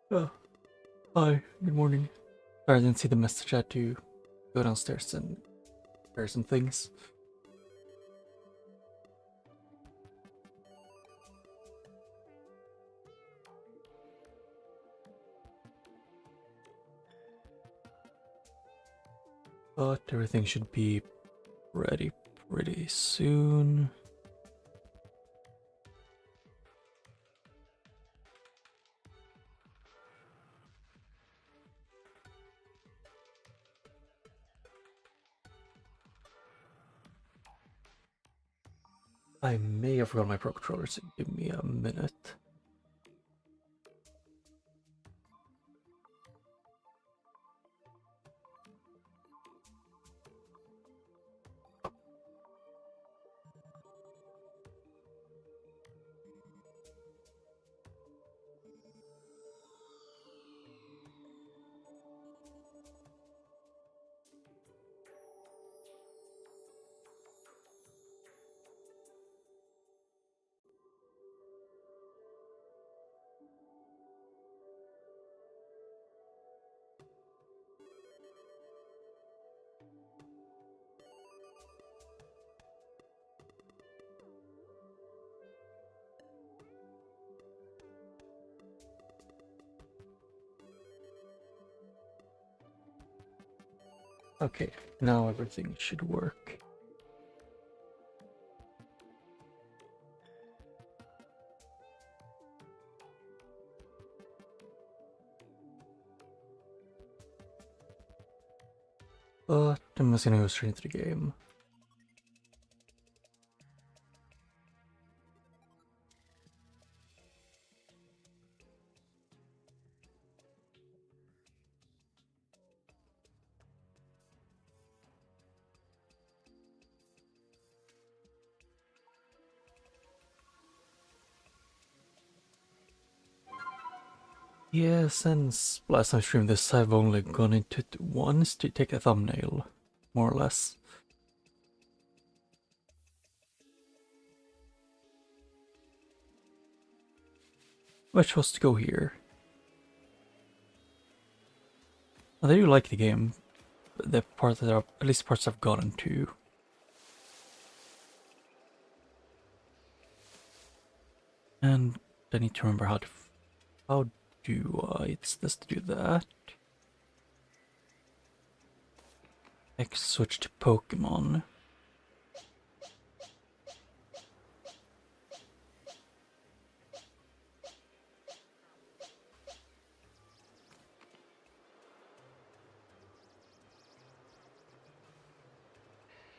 Oh, hi, good morning. Sorry, I didn't see the message. I had to go downstairs and prepare some things. But everything should be ready pretty soon. I may have forgotten my Pro Controller, so give me a minute. Okay, now everything should work. But I'm just gonna go straight into the game. Yeah, since last time I streamed this, I've only gone into it once to take a thumbnail, more or less. Which was to go here. I do like the game, but the part that at least parts I've gotten to. And I need to remember how do I, it's this to do that. X switch to Pokemon.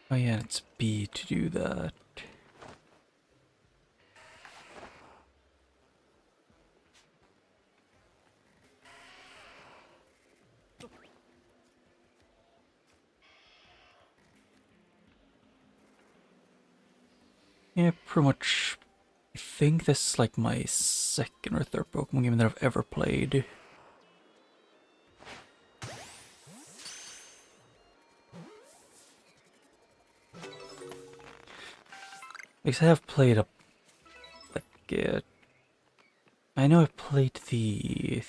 Oh yeah, it's B to do that. Yeah, pretty much. I think this is like my second or third Pokemon game that I've ever played. Because I have played I know I played the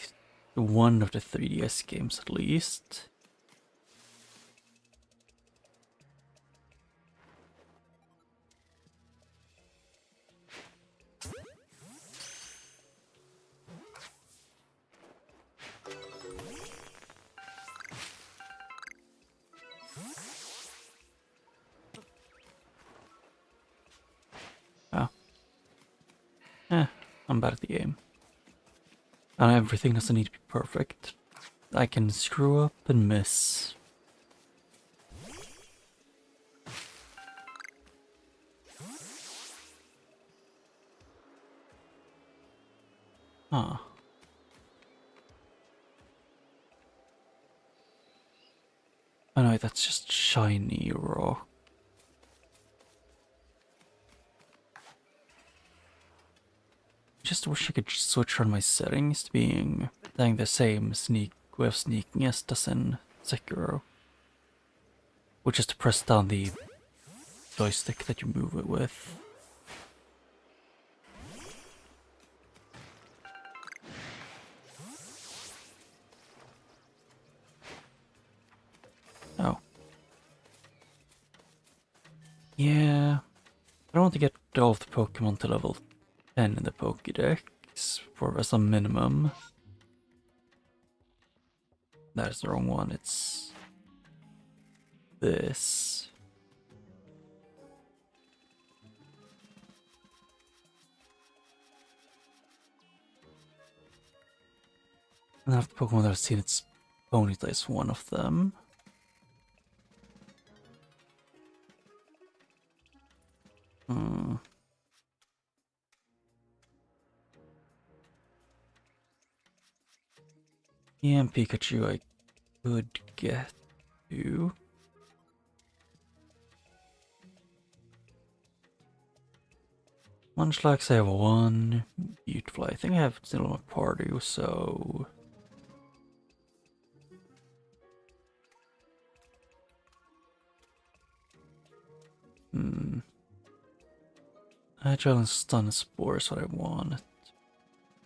one of the 3DS games at least. Oh, I'm bad at the game. And everything doesn't need to be perfect. I can screw up and miss. Huh. Oh no, that's just shiny rock. Just wish I could switch on my settings to being having the same way of sneaking as does in Sekiro. Which is to press down the joystick that you move it with. all of the Pokemon to level 10 in the Pokédex as a minimum. That is the wrong one, it's this. And I have the Pokemon that I've seen its Ponyta is one of them. Yeah, and Pikachu I could get to. Munchlax I have one. Beautiful. I think I have still on my party, so. Agile and Stun Spore is what I want.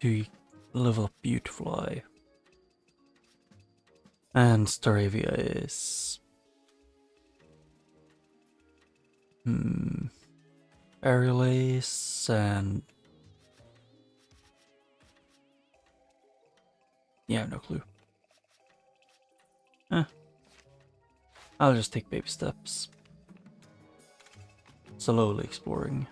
To level up Beautifly. And Staravia is. Aerial Ace and. Yeah, no clue. I'll just take baby steps. Slowly exploring.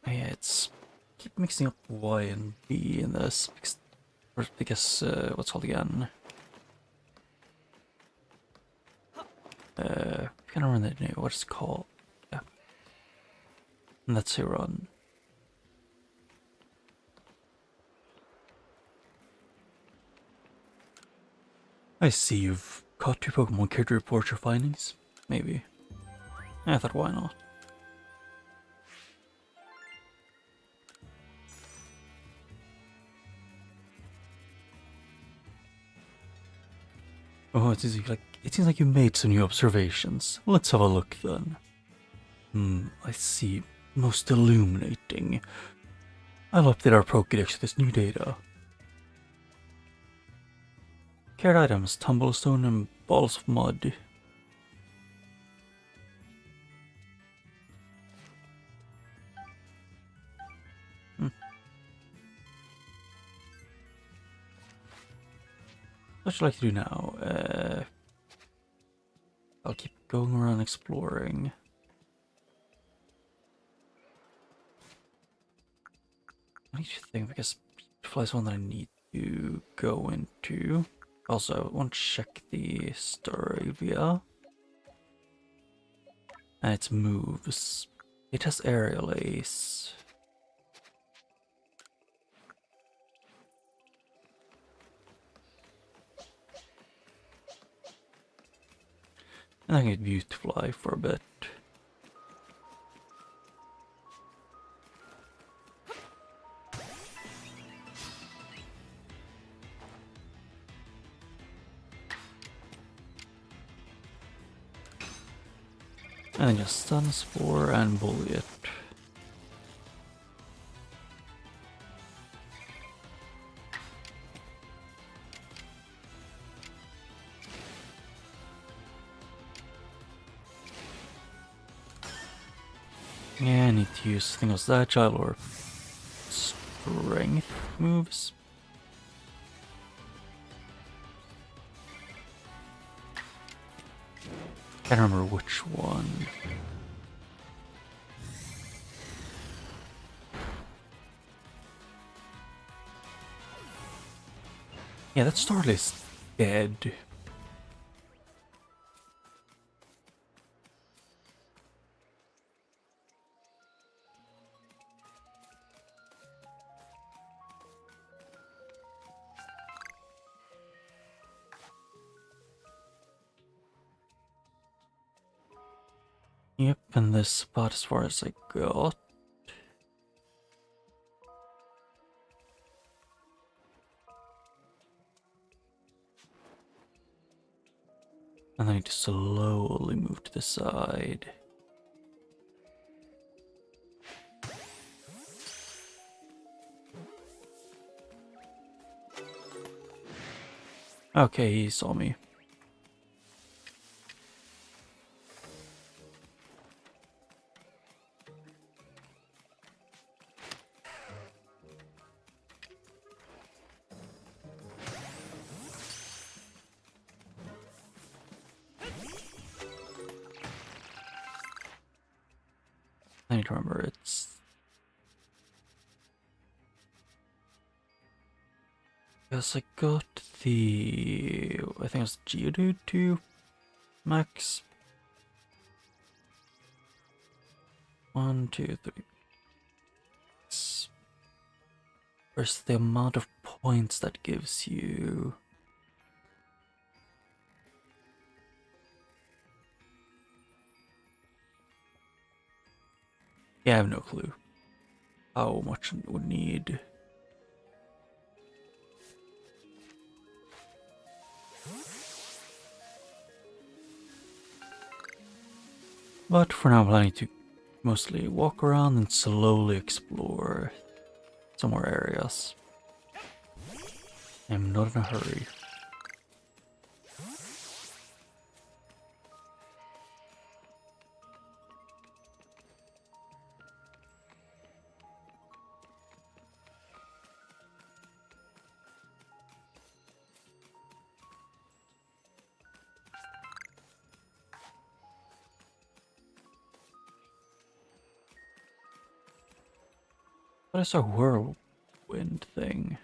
Yeah, it's keep mixing up Y and B in this because what's called again? I can't remember the name. What it's called? Yeah, and that's Huron. I see you've caught 2 Pokemon. Care to report your findings? Maybe. I thought, why not? Oh, it seems like you made some new observations. Let's have a look then. I see. Most illuminating. I'll update our Pokédex with this new data. Carried items, tumblestone and balls of mud. What should I like to do now? I'll keep going around exploring. I need to think because Beautifly is one that I need to go into. Also, I want to check the Staravia. And its moves. It has Aerial Ace. And I can get Beautifly for a bit. And then just Stun Spore and Bully it. Yeah, I need to use, I think it was Agile or Strength moves. Can't remember which one. Yeah, that Starly is dead. Yep, and this spot as far as I got. And I need to slowly move to the side. Okay, he saw me. I need to remember it's... Yes, I got the... I think it's Geodude 2 max. 1, 2, 3. Where's the amount of points that gives you? Yeah, I have no clue how much it would need. But for now, I'm planning to mostly walk around and slowly explore some more areas. I'm not in a hurry. What is a whirlwind thing?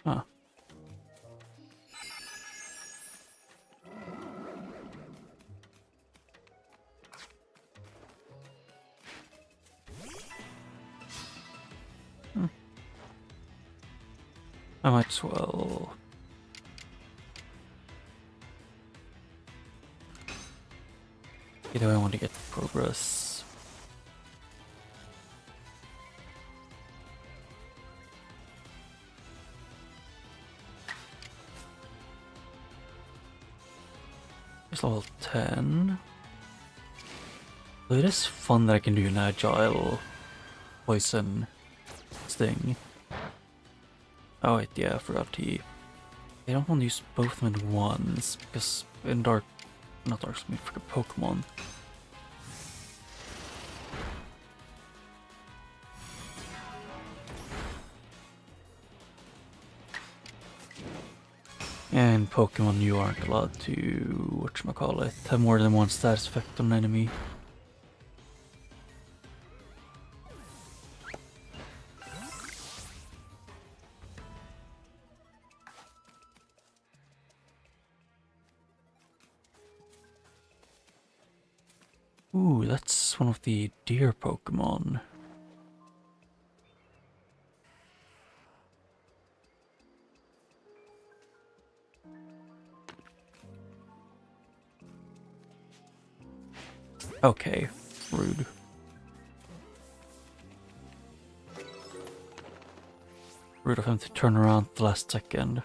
Huh. I might as well... Either way, I want to get progress. It's level 10. So it is fun that I can do an agile poison sting. Oh wait, yeah, I forgot I don't want to use both of them at once, because in not Dark Souls, for Pokemon. And Pokemon, you aren't allowed to, whatchamacallit, have more than one status effect on an enemy. Ooh, that's one of the deer Pokemon. Okay, rude. Rude of him to turn around at the last second.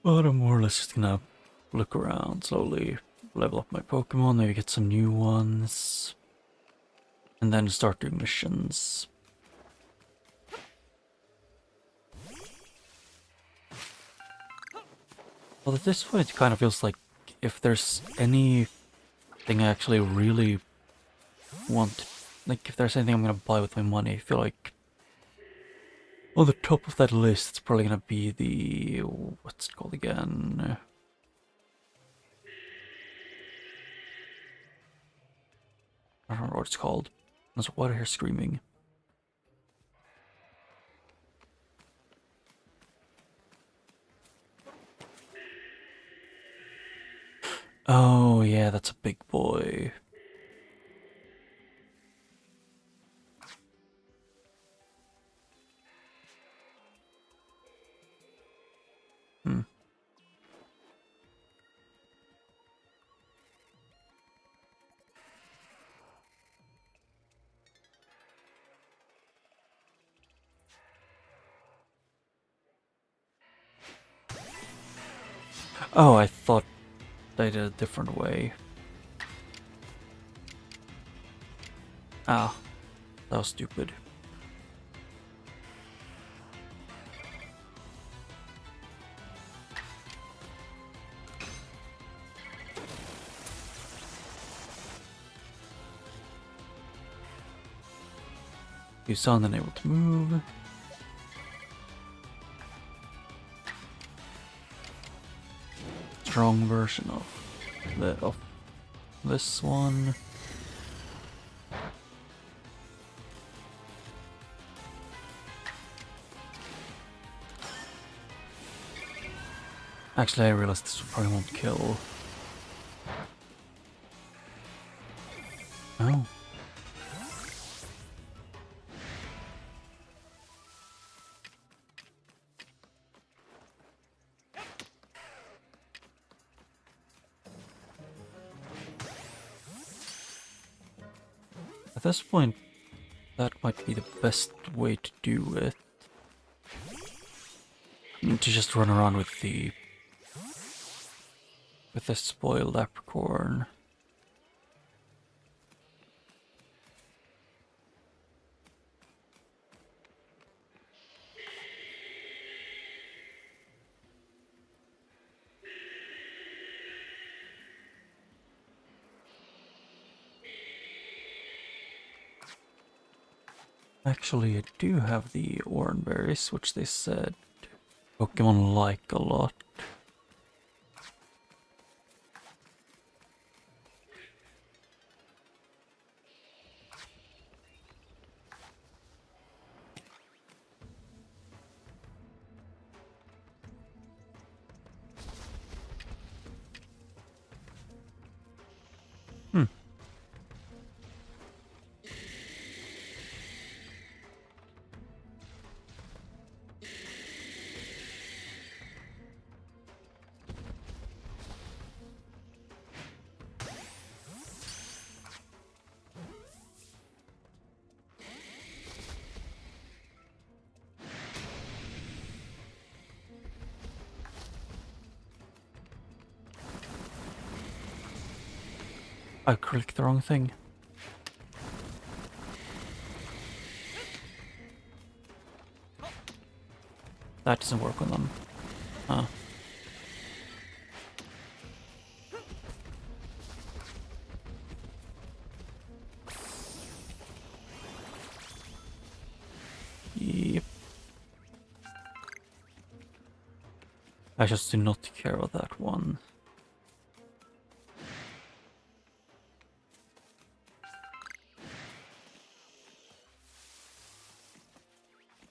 But I'm more or less just gonna look around, slowly level up my Pokemon, maybe get some new ones, and then start doing missions. Well, at this point, it kind of feels like if there's anything I actually really want, like if there's anything I'm gonna buy with my money, I feel like on the top of that list, it's probably gonna be the, what's it called again? I don't remember what it's called. There's water here screaming. Oh yeah, that's a big boy. Hmm. Oh, I thought they did a different way. Ah, that was stupid. You sound unable to move. Strong version of this one. Actually, I realized this probably won't kill. Oh. At this point, that might be the best way to do it. To just run around with the spoiled apricorn. Actually, I do have the oranberries, which they said Pokemon like a lot. Hmm. I clicked the wrong thing. That doesn't work on them. Huh. Yep. I just do not care about that one.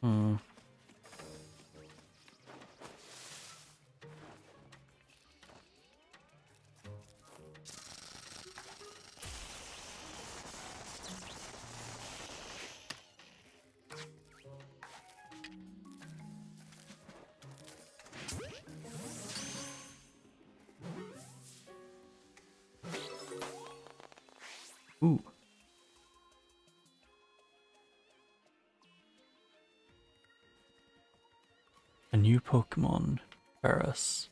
Hmm. Ooh. A new Pokemon. Paris.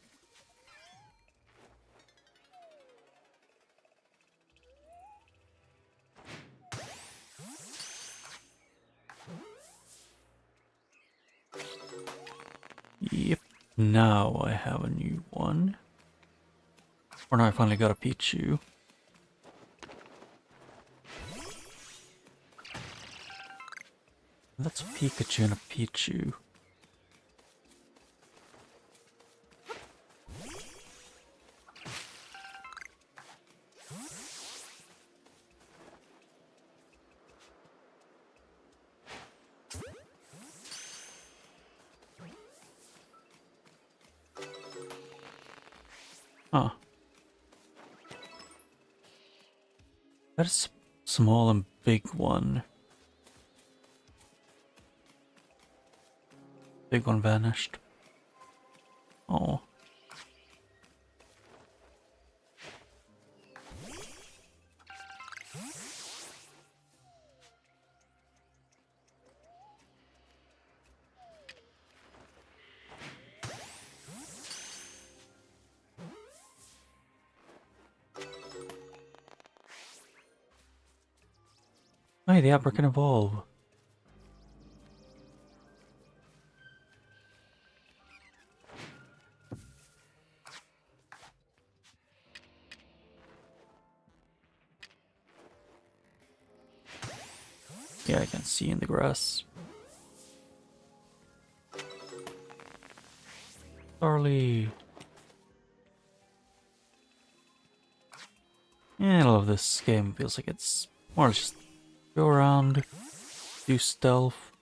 Yep. Now I have a new one. Or now I finally got a Pichu. That's a Pikachu and a Pichu. Huh. That is small and big one. Big one vanished. Oh. Hey, the Abra can evolve. Yeah, I can see in the grass. Charlie. Yeah, I love this game. Feels like it's more just go around, do stealth,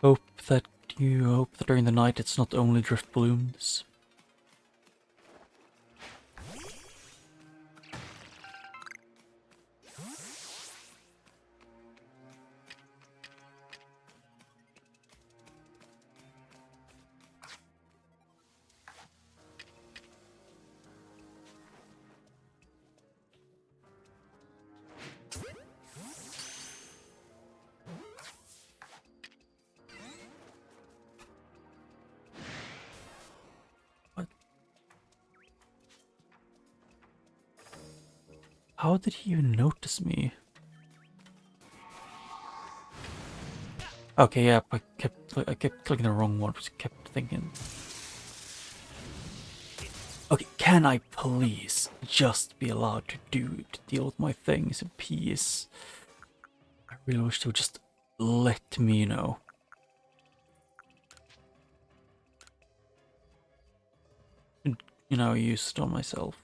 hope that during the night it's not only drift balloons. What? How did he even notice me? Okay, yeah, I kept clicking the wrong one, because I kept thinking. Okay, can I please just be allowed to deal with my things in peace? I really wish they would just let me know. And, use it on myself.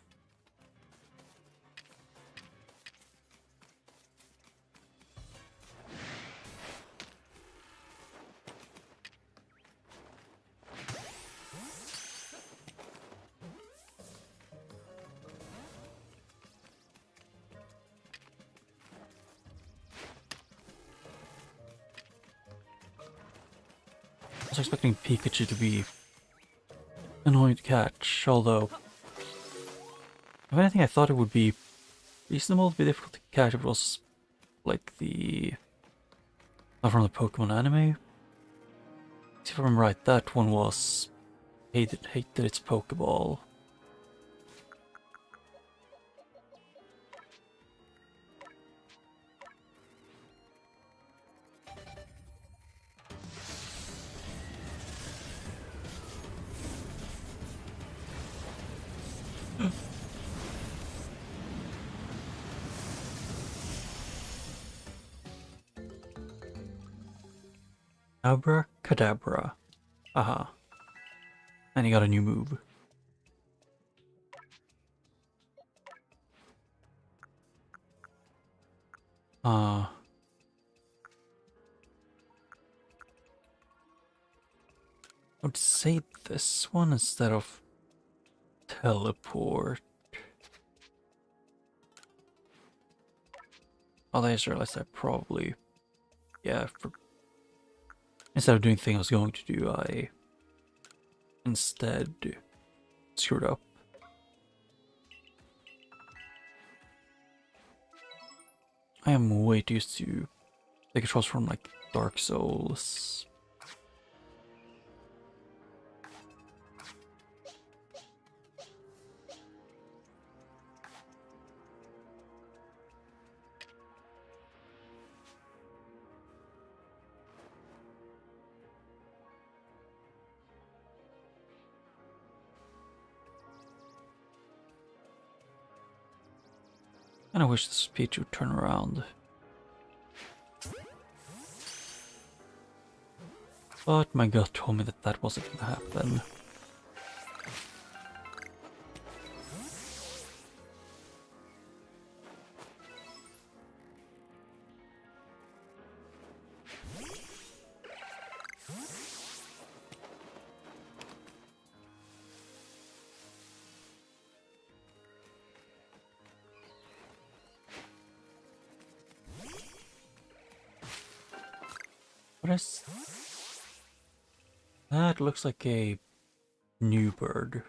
I was expecting Pikachu to be annoying to catch, although if anything I thought it would be reasonable to be difficult to catch if it was like not from the Pokemon anime. If I remember right, that one was hated its Pokeball. Abracadabra. Aha. And he got a new move. I would say this one instead of teleport. Although I just realized I probably, yeah, instead of doing the thing I was going to do, I instead screwed up. I am way too used to the controls from like Dark Souls. And I wish the speech would turn around. But my gut told me that that wasn't gonna happen. What is... That looks like a new bird.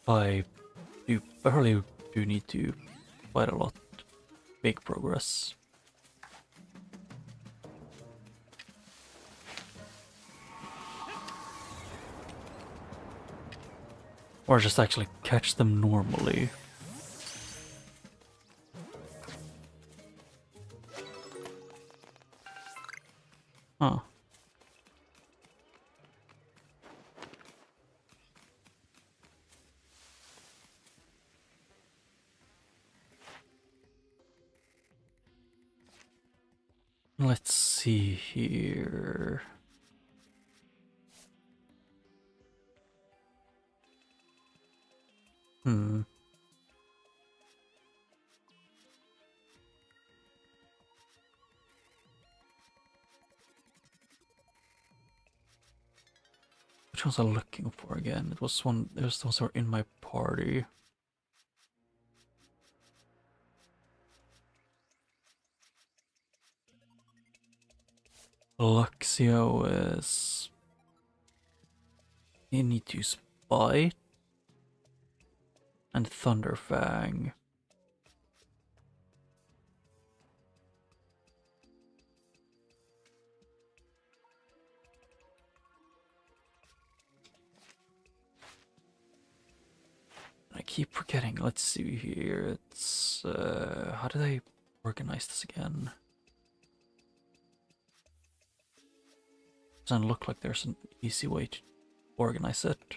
I really do need to fight a lot to make progress. Or just actually catch them normally. Huh. Let's see here. Which ones am I looking for again? It was those that were in my party. Luxio is... You need to Spite. And Thunderfang. I keep forgetting. Let's see here. It's how did I organize this again? Doesn't look like there's an easy way to organize it.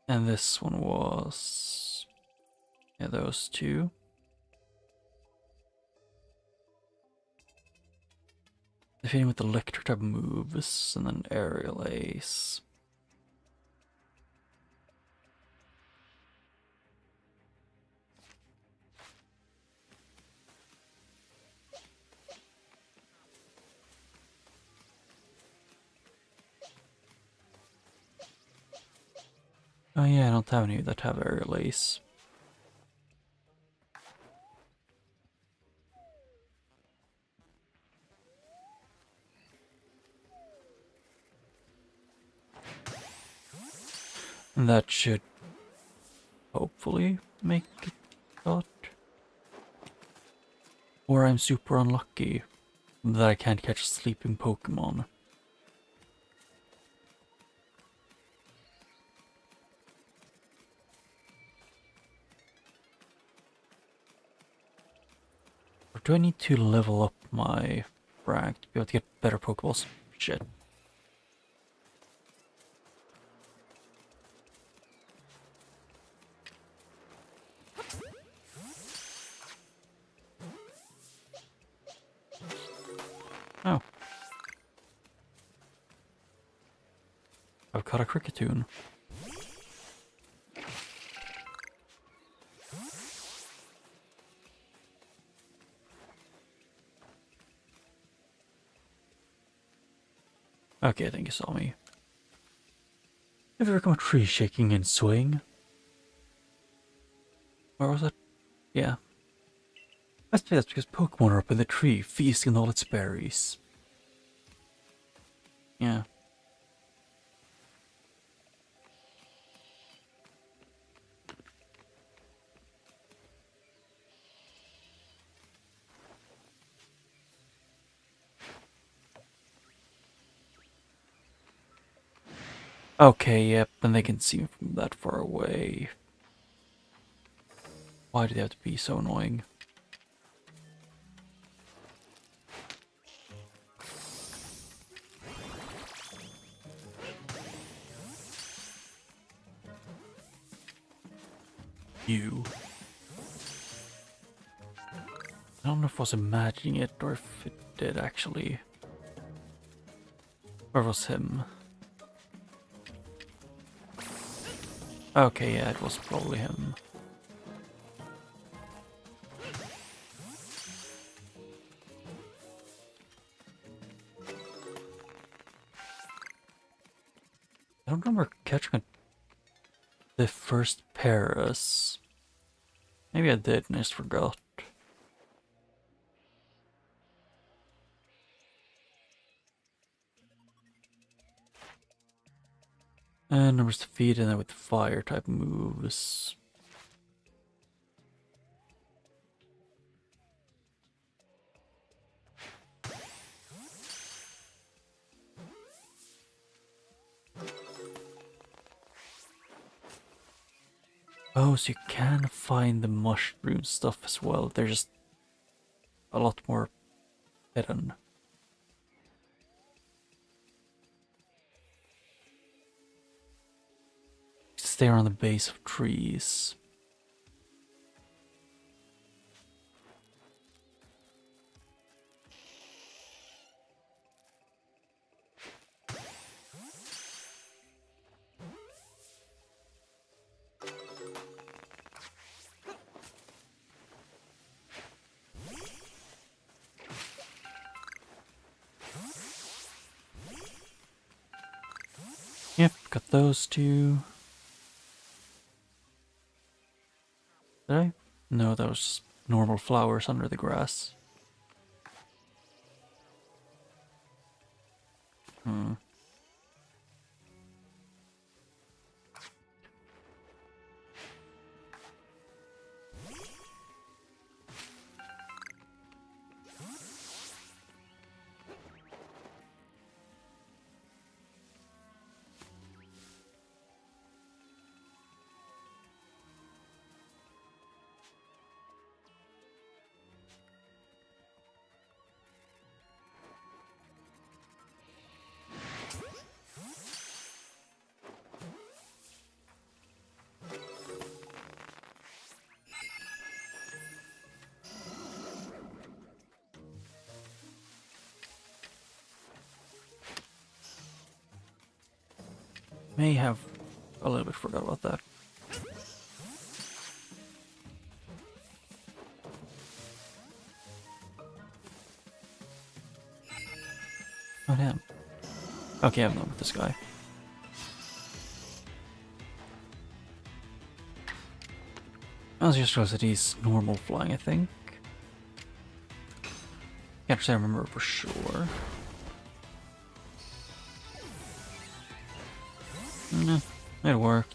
And this one was... Yeah, those two. Defeating with electric type moves, and then aerial ace. Oh yeah, I don't have any that have aerial ace. And that should hopefully make it cut. Or I'm super unlucky that I can't catch a sleeping Pokemon. Or do I need to level up my rank to be able to get better Pokeballs? Shit. Oh. I've caught a Cricketune. Okay, I think you saw me. Have you ever come a tree shaking and swaying? Where was it? Yeah. I think that's because Pokemon are up in the tree, feasting on all its berries. Yeah. Okay, yep, and they can see me from that far away. Why do they have to be so annoying? You. I don't know if I was imagining it or if it did actually. Or was him? Okay, yeah, it was probably him. I don't remember catching the first Paris. Maybe I did and I just forgot. And numbers defeated and with fire type moves. Oh, so you can find the mushroom stuff as well. They're just a lot more hidden. Stay on the base of trees. Yep, got those two. Did I? No, that was just normal flowers under the grass. Hmm. May have a little bit forgot about that. Oh damn. Okay, I'm done with this guy. I was just realized that he's normal flying, I think. Can't actually remember for sure. Nah, it worked.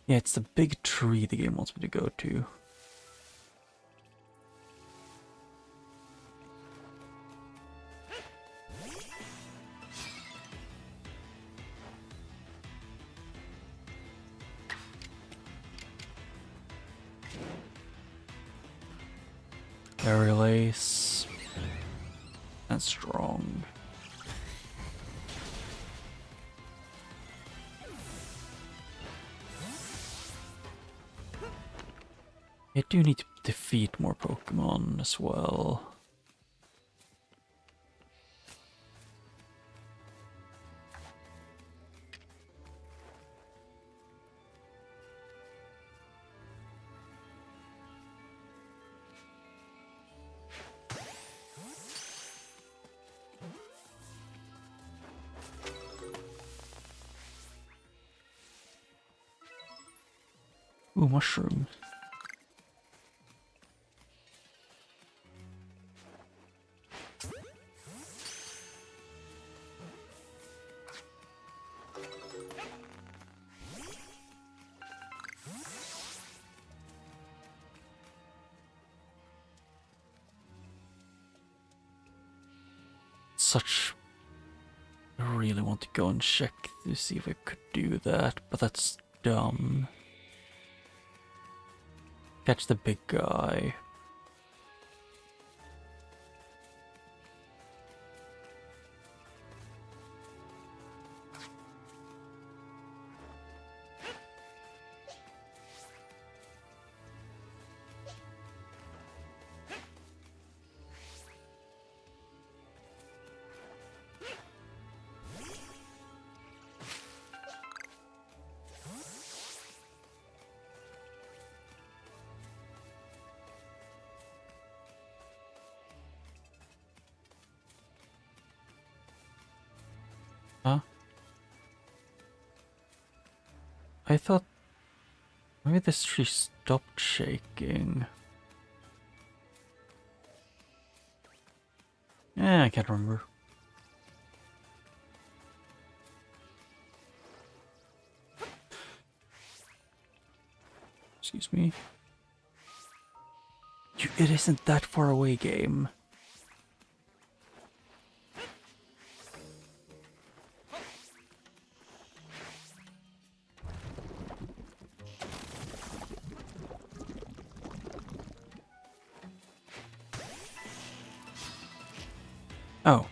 Yeah, it's the big tree the game wants me to go to. Aerial Ace. That's strong. I do need to defeat more Pokemon as well. Ooh, mushroom. Such... I really want to go and check to see if I could do that, but that's dumb. Catch the big guy. Huh? I thought maybe this tree stopped shaking. Yeah, I can't remember. Excuse me. It isn't that far away, game. Oh.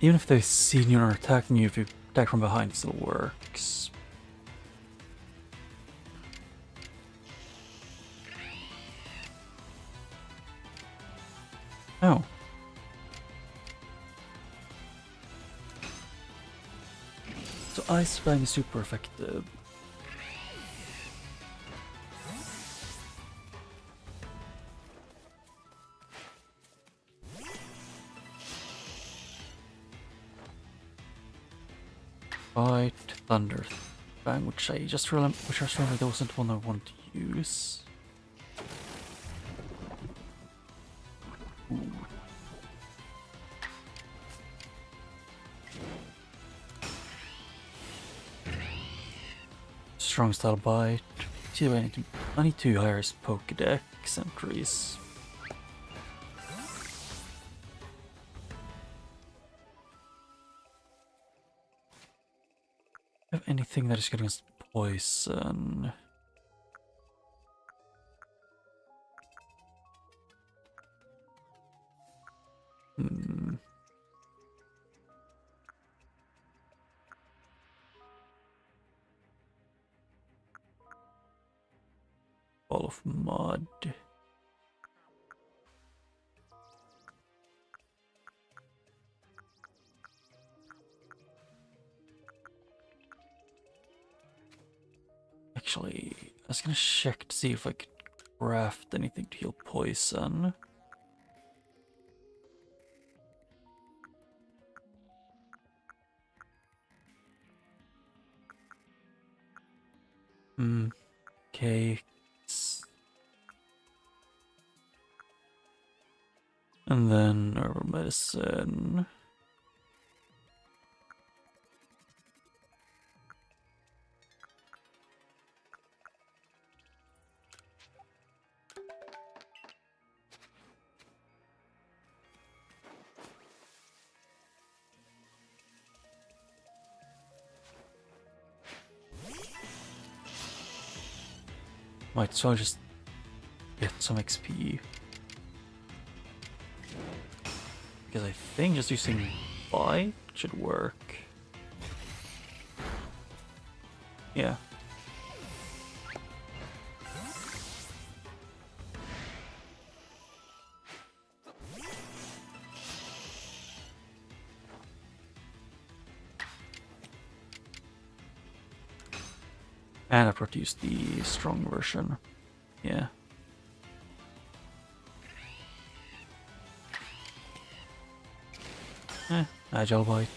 Even if they've seen you and are attacking you, if you attack from behind, it still works. Oh. So Ice Fang is super effective. Fight Thunder Fang, which I just remember there wasn't one I wanted to use. Ooh. Strong Style Bite. See, I need to hire his Pokédex entries. Have anything that is good against poison? Ball of Mud. Actually, I was gonna check to see if I could craft anything to heal poison. Okay. And then herbal medicine. Might as well just get some XP. Because I think just using Bite should work. Yeah. And I produced the strong version. Yeah. Agile Bite.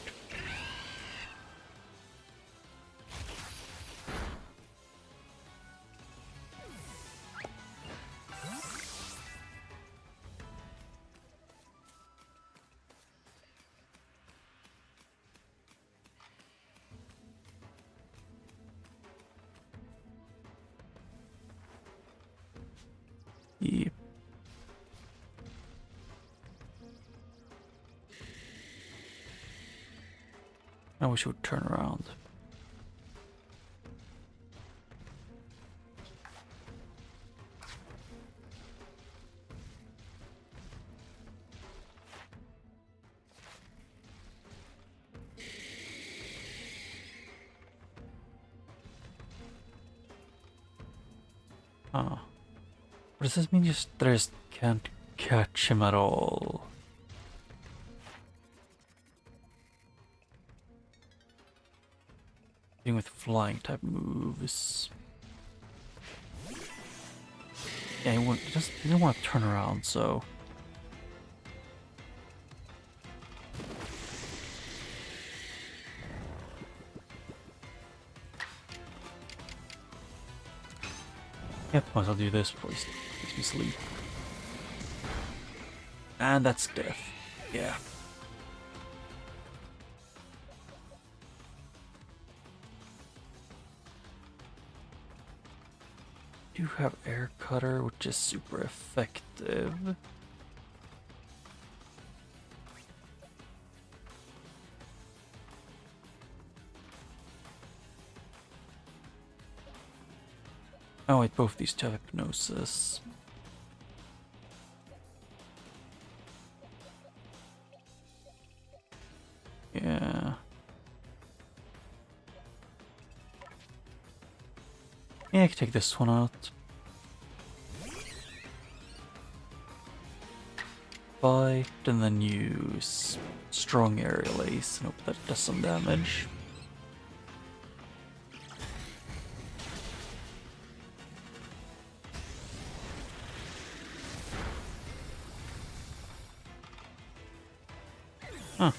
Yep. Now we should turn around. Ah. What does this mean? Just that I just can't catch him at all? With flying type moves. Yeah, he didn't want to turn around, so. Yep, might as well do this before he makes me sleep. And that's death. Yeah. do have Air Cutter, which is super effective. Oh wait, both these two have Hypnosis. Yeah. Yeah, I can take this one out. Bite, and then use Strong Aerial Ace and hope that does some damage. Huh.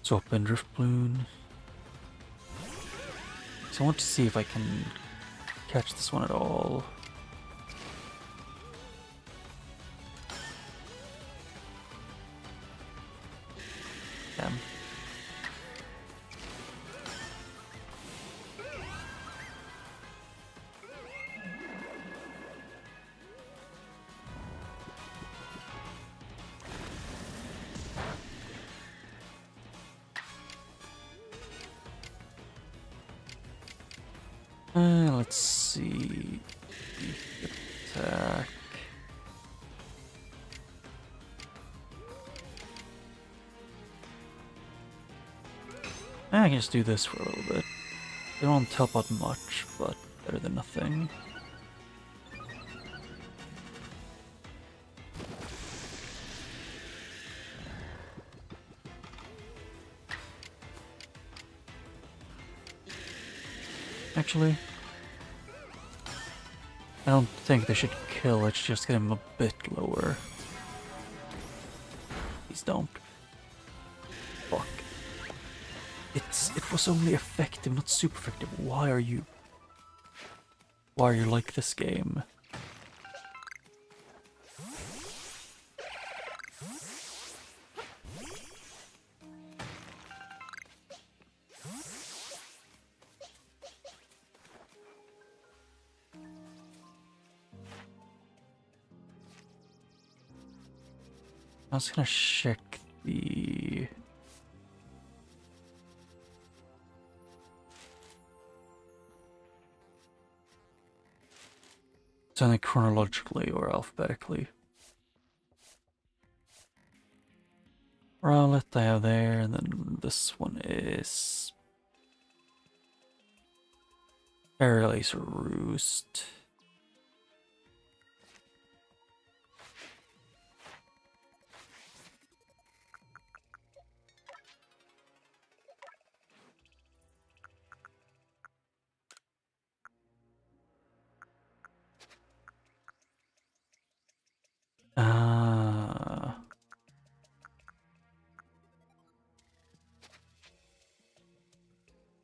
So open Drift Balloon. So I want to see if I can catch this one at all. Damn. Let's see. Attack. I can just do this for a little bit. They don't help out much, but better than nothing. Actually, I don't think they should kill, let's just get him a bit lower. Please don't. Fuck. It was only effective, not super effective. Why are you like this game? I was gonna check the... It's only chronologically or alphabetically. Rowlet I have there, and then this one is... Aerial Ace or Roost.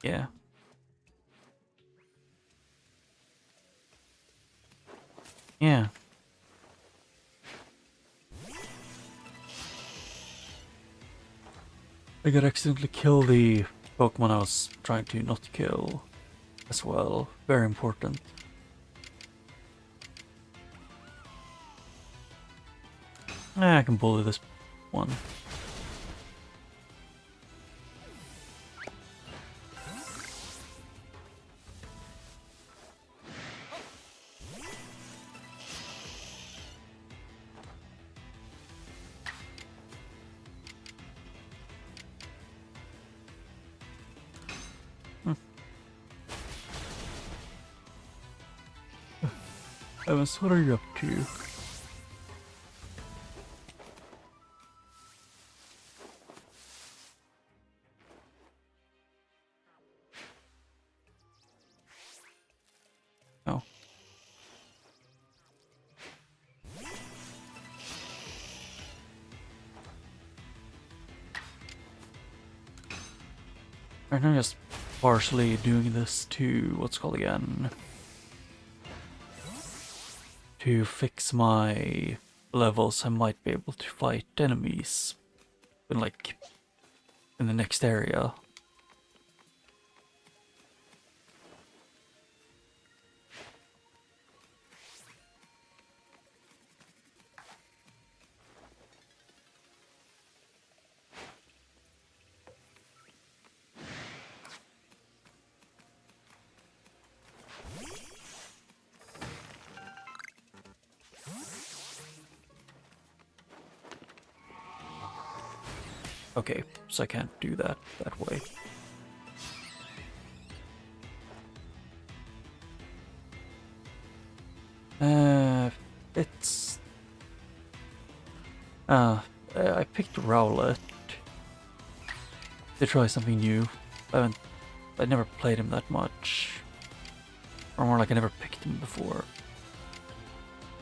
Yeah. Yeah. I could accidentally kill the Pokemon I was trying to not kill as well. Very important. I can bully this one. Evans, what are you up to? Oh. Right now I'm just partially doing this to, what's it called again? To fix my levels I might be able to fight enemies in like in the next area. Okay, so I can't do that way. It's... I picked Rowlet to try something new. I never played him that much. Or more like I never picked him before.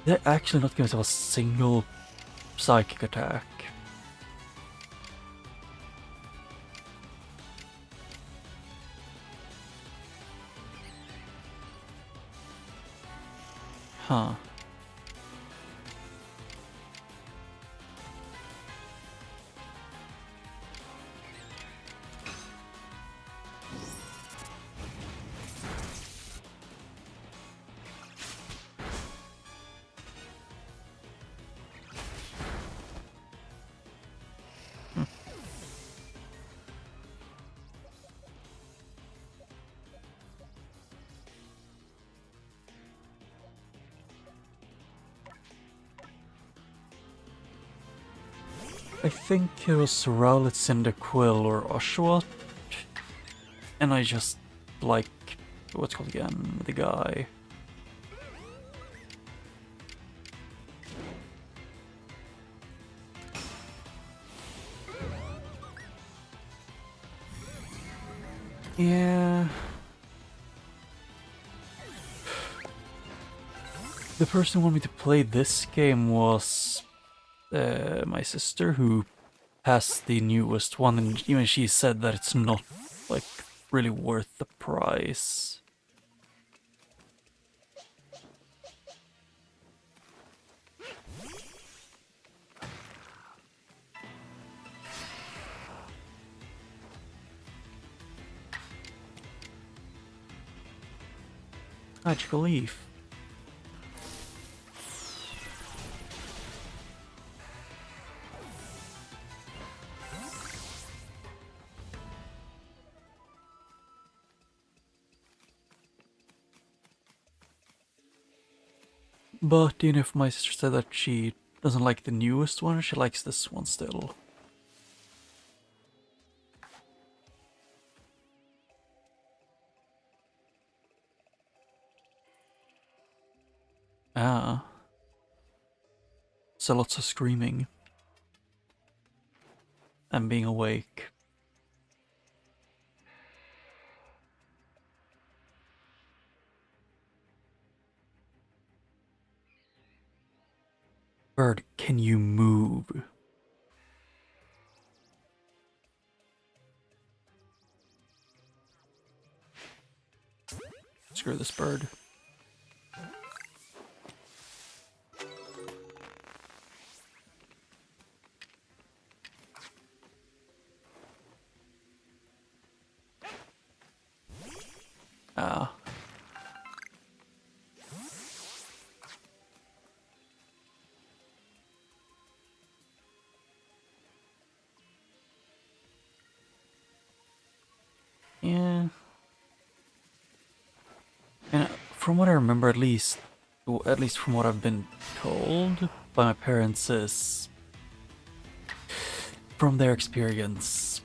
Did I actually not give myself a single psychic attack? Huh. I think it was Rowlet, Cyndaquil, or Oshawott. And I just like what's called again? The guy. Yeah. The person who wanted me to play this game was my sister, who has the newest one, and even she said that it's not like really worth the price. Magical Leaf. But even if my sister said that she doesn't like the newest one, she likes this one still. Ah. So lots of screaming. And being awake. Bird, can you move? Screw this bird. Ah. Yeah. And from what I remember, at least from what I've been told by my parents, is from their experience,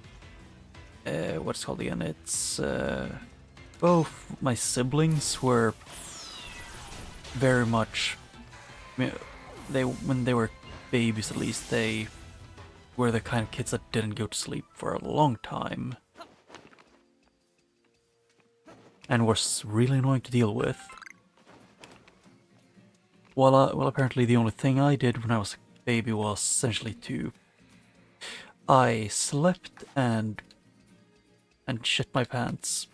what's it called again? It's both my siblings were very much. When they were babies, at least, they were the kind of kids that didn't go to sleep for a long time. And was really annoying to deal with. Well, apparently the only thing I did when I was a baby was essentially I slept and shit my pants.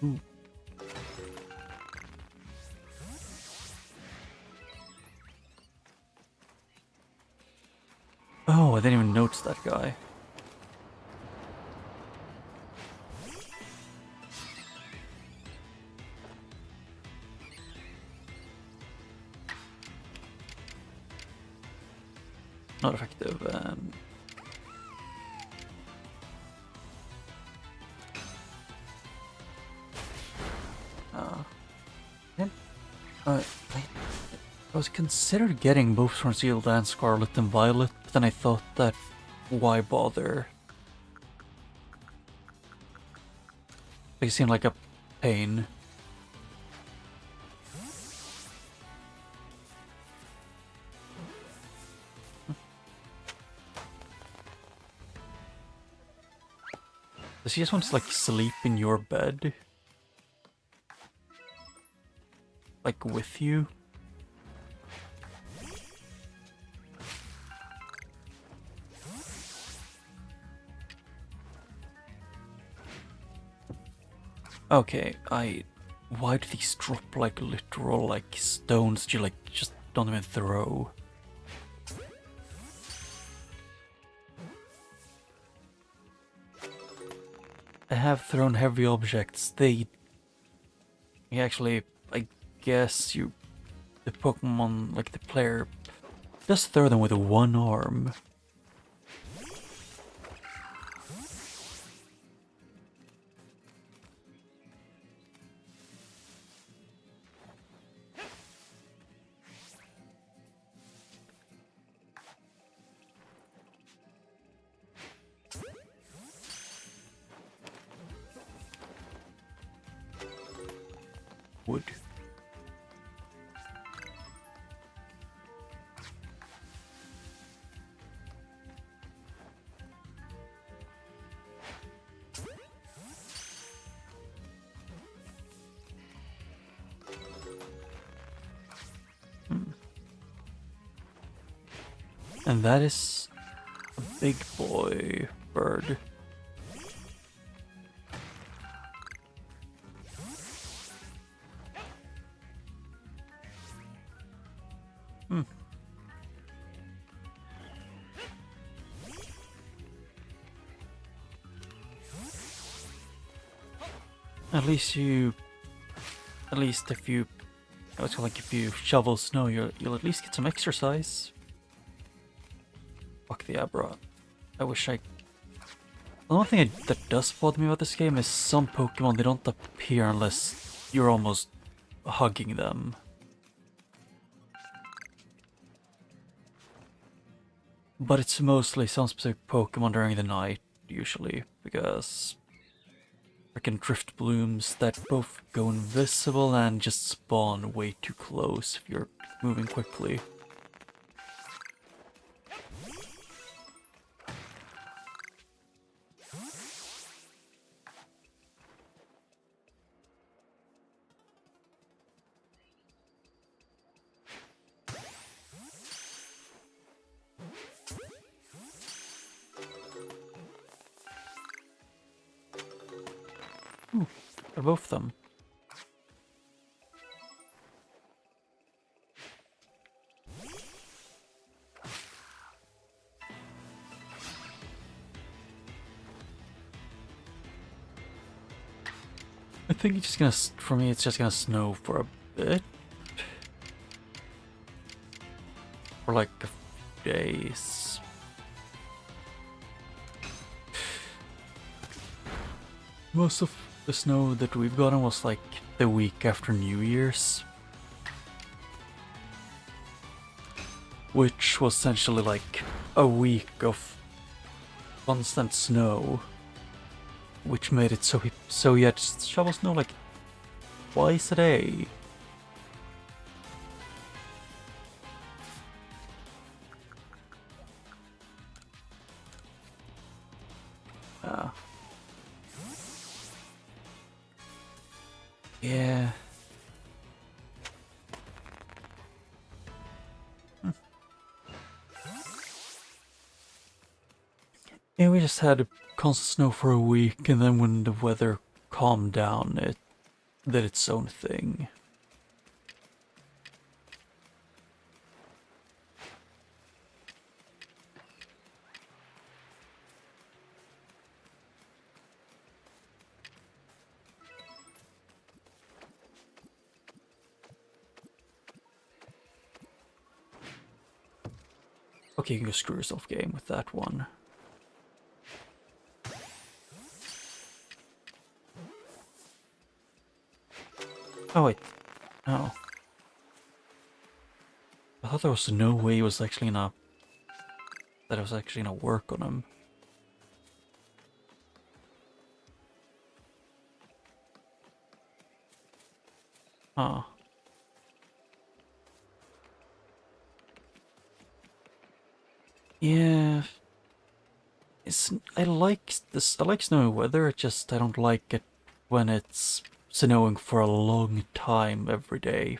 Ooh. Oh, I didn't even notice that guy. Not effective. I was considered getting both Sword and Shield and Scarlet and Violet, but then I thought that why bother? They seem like a pain. Does he just want to like sleep in your bed? Like with you? Okay, why do these drop like literal like stones that you like just don't even throw? I have thrown heavy objects. Actually, I guess the Pokemon, like the player, just throw them with one arm. Wood. And that is a big boy bird. At least if you, like if you shovel snow, you'll at least get some exercise. Fuck the Abra. I wish I. The only thing that does bother me about this game is some Pokemon, they don't appear unless you're almost hugging them. But it's mostly some specific Pokemon during the night, usually, because freaking drift blooms that both go invisible and just spawn way too close if you're moving quickly. Ooh, they're both of them. I think it's just gonna, for me, it's just gonna snow for a bit. For like a few days. Most of the snow that we've gotten was like the week after New Year's. Which was essentially like a week of constant snow. Which made it so you had to shovel snow like twice a day. Yeah. Yeah, we just had constant snow for a week, and then when the weather calmed down, it did its own thing. Okay, you can go screw yourself, game, with that one. Oh wait, no. I thought there was no way he was actually gonna... that I was actually gonna work on him. Huh. Yeah... I like this. I like snowy weather. It just I don't like it when it's snowing for a long time every day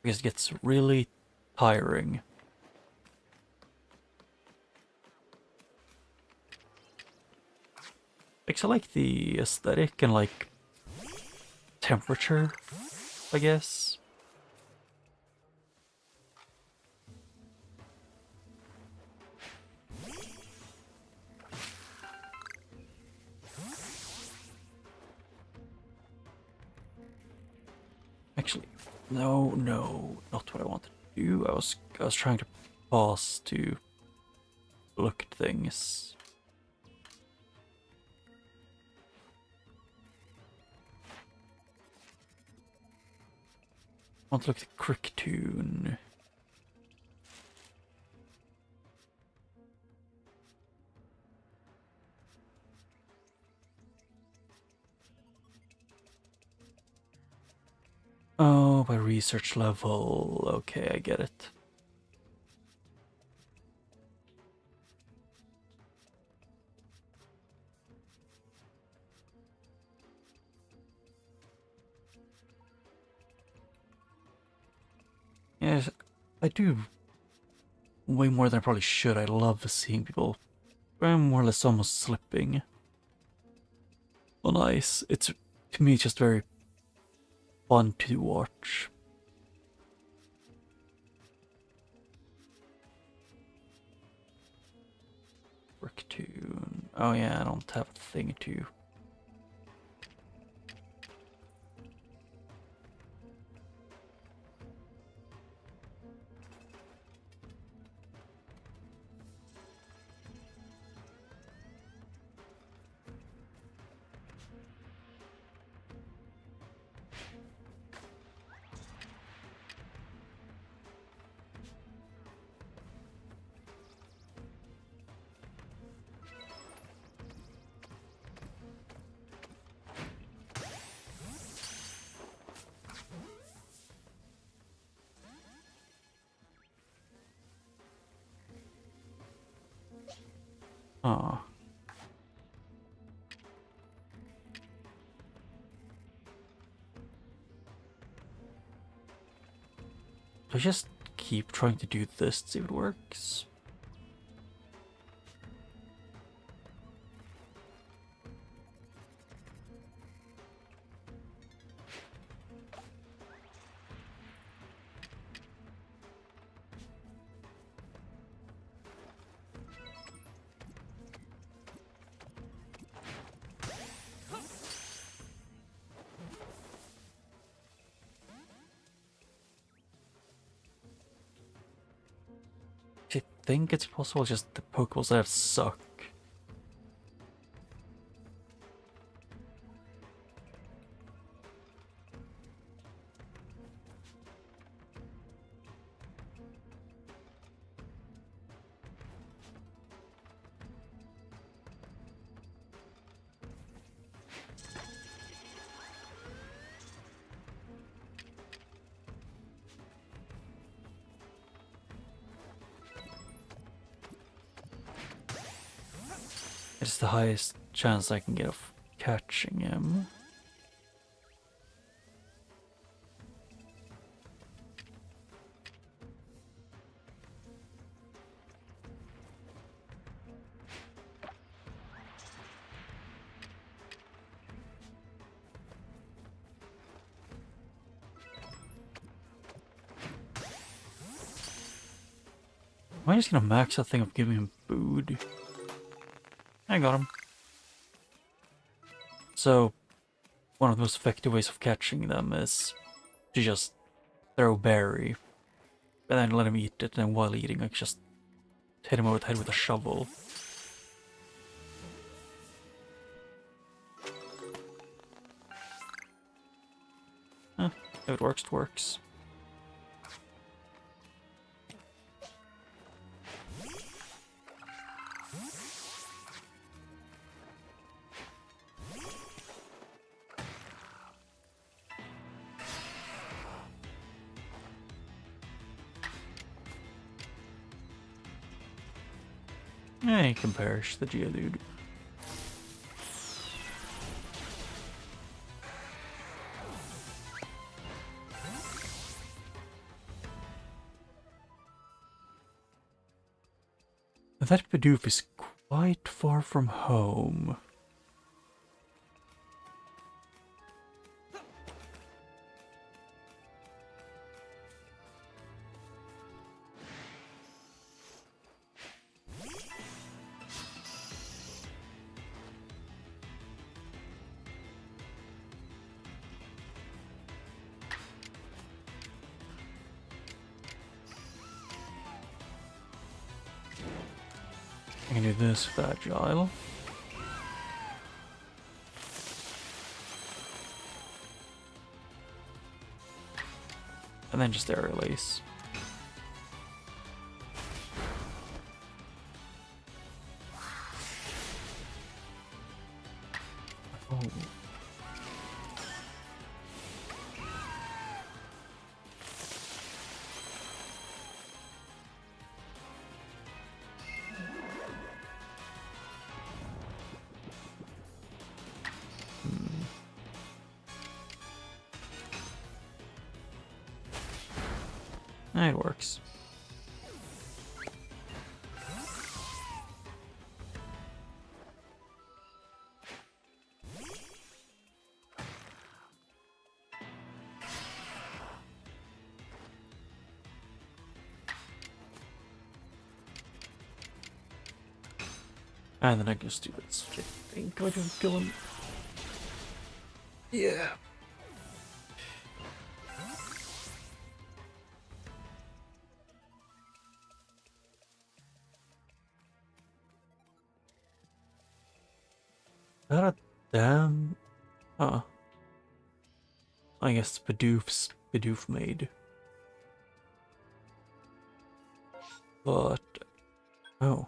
because it gets really tiring. Like, I like the aesthetic and like temperature, I guess. Actually, no, not what I wanted to do. I was trying to pause to look at things. I want to look at the Cricktoon. Oh, by research level. Okay, I get it. Yes, I do way more than I probably should. I love seeing people more or less almost slipping on ice. It's, to me, just very fun to watch. Bricktoon. Oh yeah, I don't have a thing to... Oh. Do I just keep trying to do this to see if it works? I think it's possible, just the Pokeballs I have suck. It's the highest chance I can get of catching him. Am I just gonna max that thing of giving him food? I got him. So, one of the most effective ways of catching them is to just throw berry, and then let him eat it, and while eating, like just hit him over the head with a shovel. If it works, it works. He can perish, the Geodude. That Bidoof is quite far from home. I can do this with Agile. And then just Aerial Ace. Oh. It works. And then I can just do this. I think I can kill him. Yeah. That a damn... Huh. I guess Bidoof's Bidoof made. But... Oh.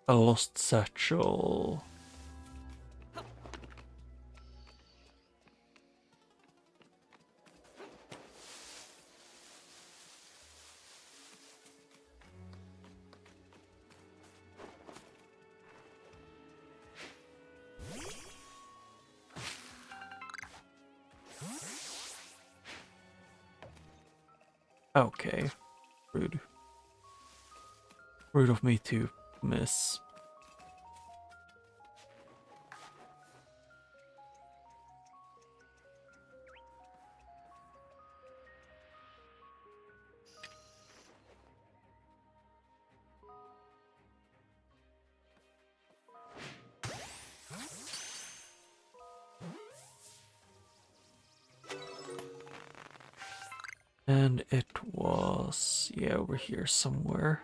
A lost satchel. Okay. Rude. Rude of me to miss. And it was, yeah, over here somewhere.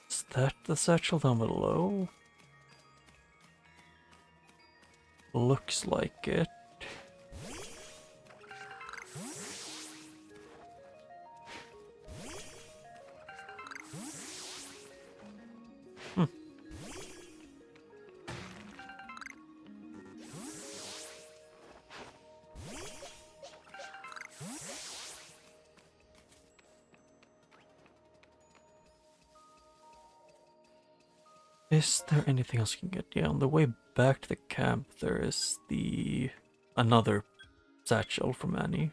Is that the satchel down below? Looks like it. Is there anything else you can get? Yeah, on the way back to the camp, there is another satchel from Annie.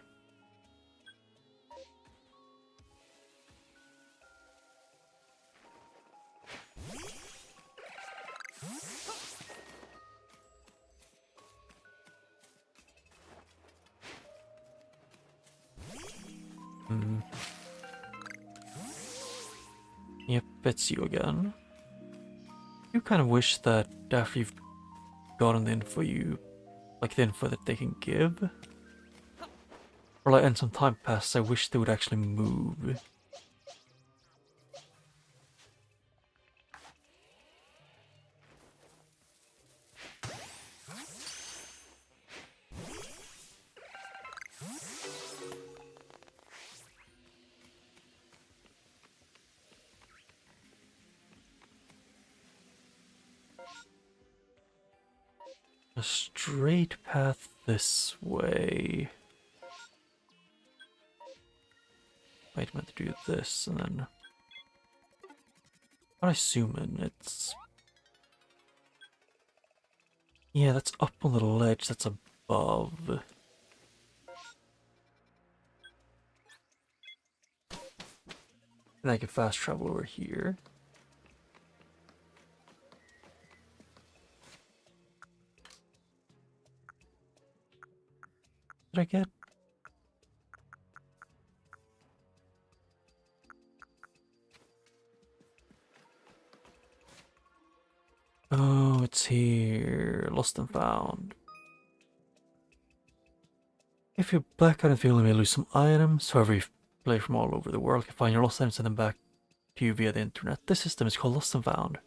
Yep, it's you again. You kind of wish that after you've gotten the info the info that they can give, or and some time passes, I wish they would actually move. A straight path this way. Wait, meant to do this and then. I'm assuming it's. Yeah, that's up on the ledge, that's above. And I can fast travel over here. Did I get? Oh, it's here. Lost and found. If you're black out and feel you may lose some items, however you play from all over the world can find your lost items and send them back to you via the internet. This system is called Lost and Found.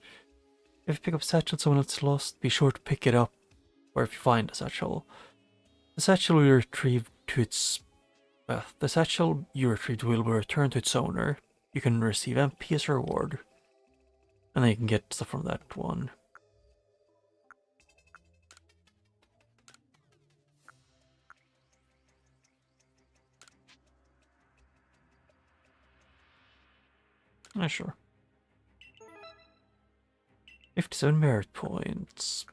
If you pick up a satchel someone else lost, be sure to pick it up, or if you find a satchel. The satchel will be retrieved to its... the satchel you retrieved will be returned to its owner. You can receive MP as a reward. And then you can get stuff from that one. Sure. 57 merit points.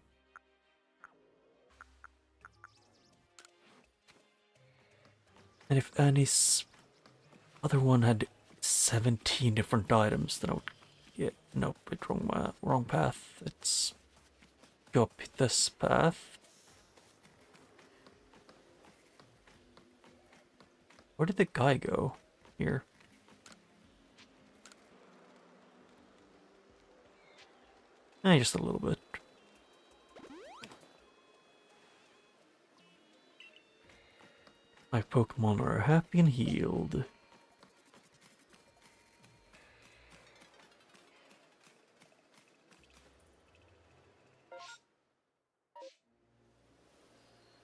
And if Annie's other one had 17 different items, then I would get... Nope, it's wrong path. It's... Go up this path. Where did the guy go? Here. Just a little bit. My Pokemon are happy and healed.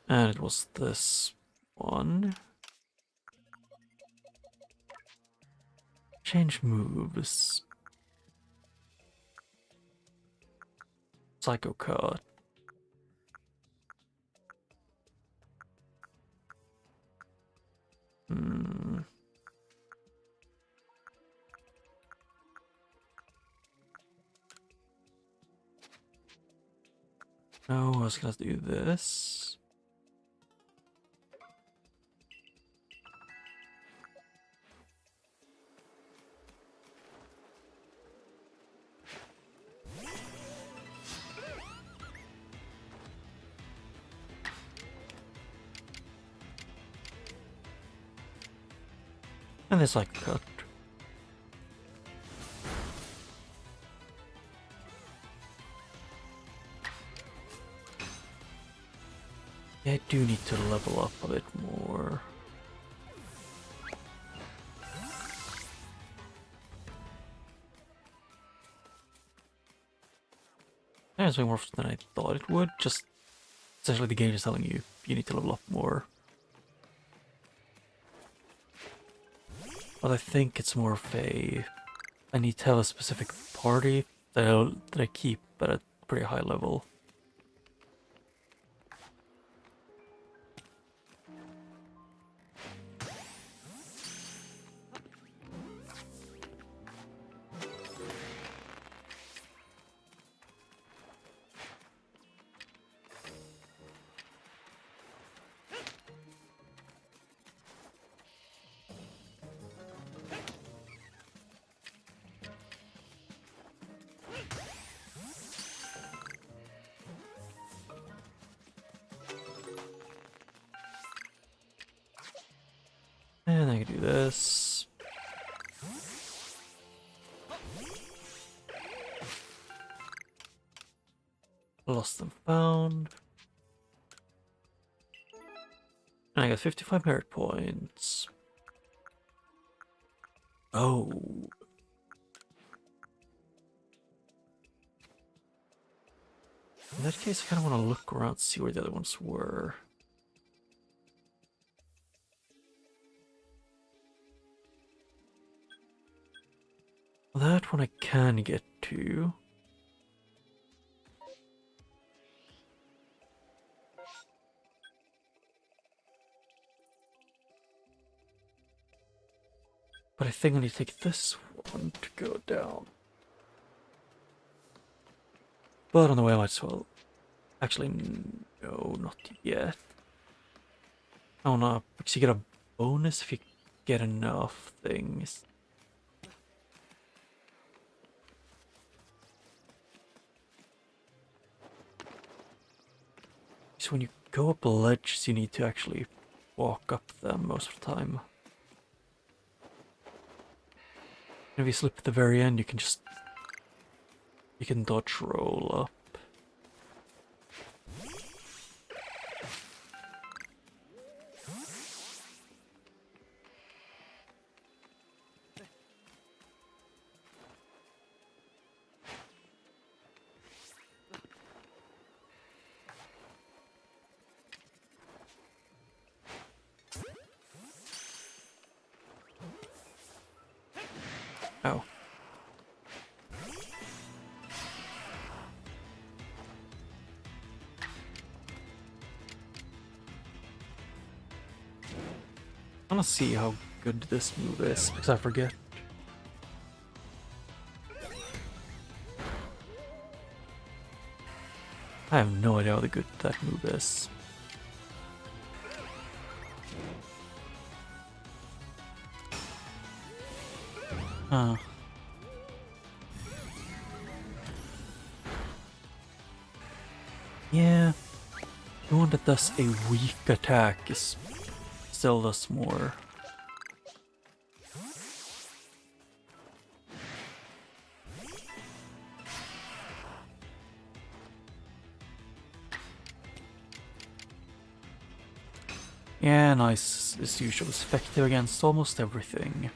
And it was this one. Change moves. Psycho Cut. No, I was gonna do this. And this Psycho Cut. Yeah, I do need to level up a bit more. It's way more than I thought it would. Just essentially the game is telling you you need to level up more. But I think it's more of I need to have a specific party that I keep at a pretty high level. And I can do this. Lost and found. And I got 55 merit points. Oh. In that case, I kind of want to look around, see where the other ones were. That one I can get to. But I think I need to take this one to go down. But on the way I might as well... Actually, no, not yet. Oh no, because you get a bonus if you get enough things. So when you go up ledges, you need to actually walk up them most of the time. And if you slip at the very end, you can dodge roll up. Oh. I wanna see how good this move is, because I forget. I have no idea how good that move is. Huh. Yeah. The one that does a weak attack is still does more. Yeah, nice as usual, is effective against almost everything.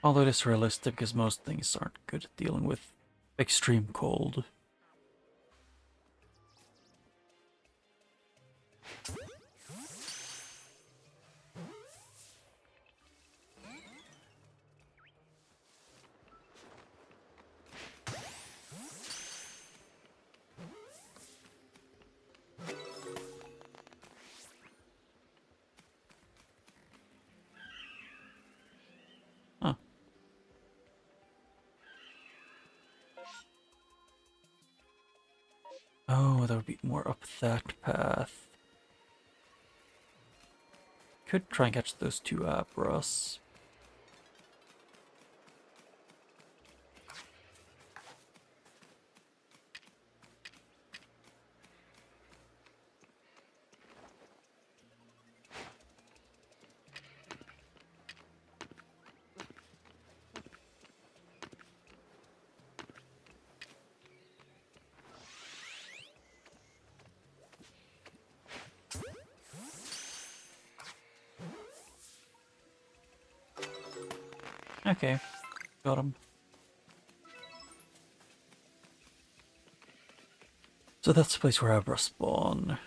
Although it is realistic because most things aren't good at dealing with extreme cold. Huh. Oh, that would be more up that path. Could try and catch those two Abras. Okay, got him. So that's the place where Abra spawn.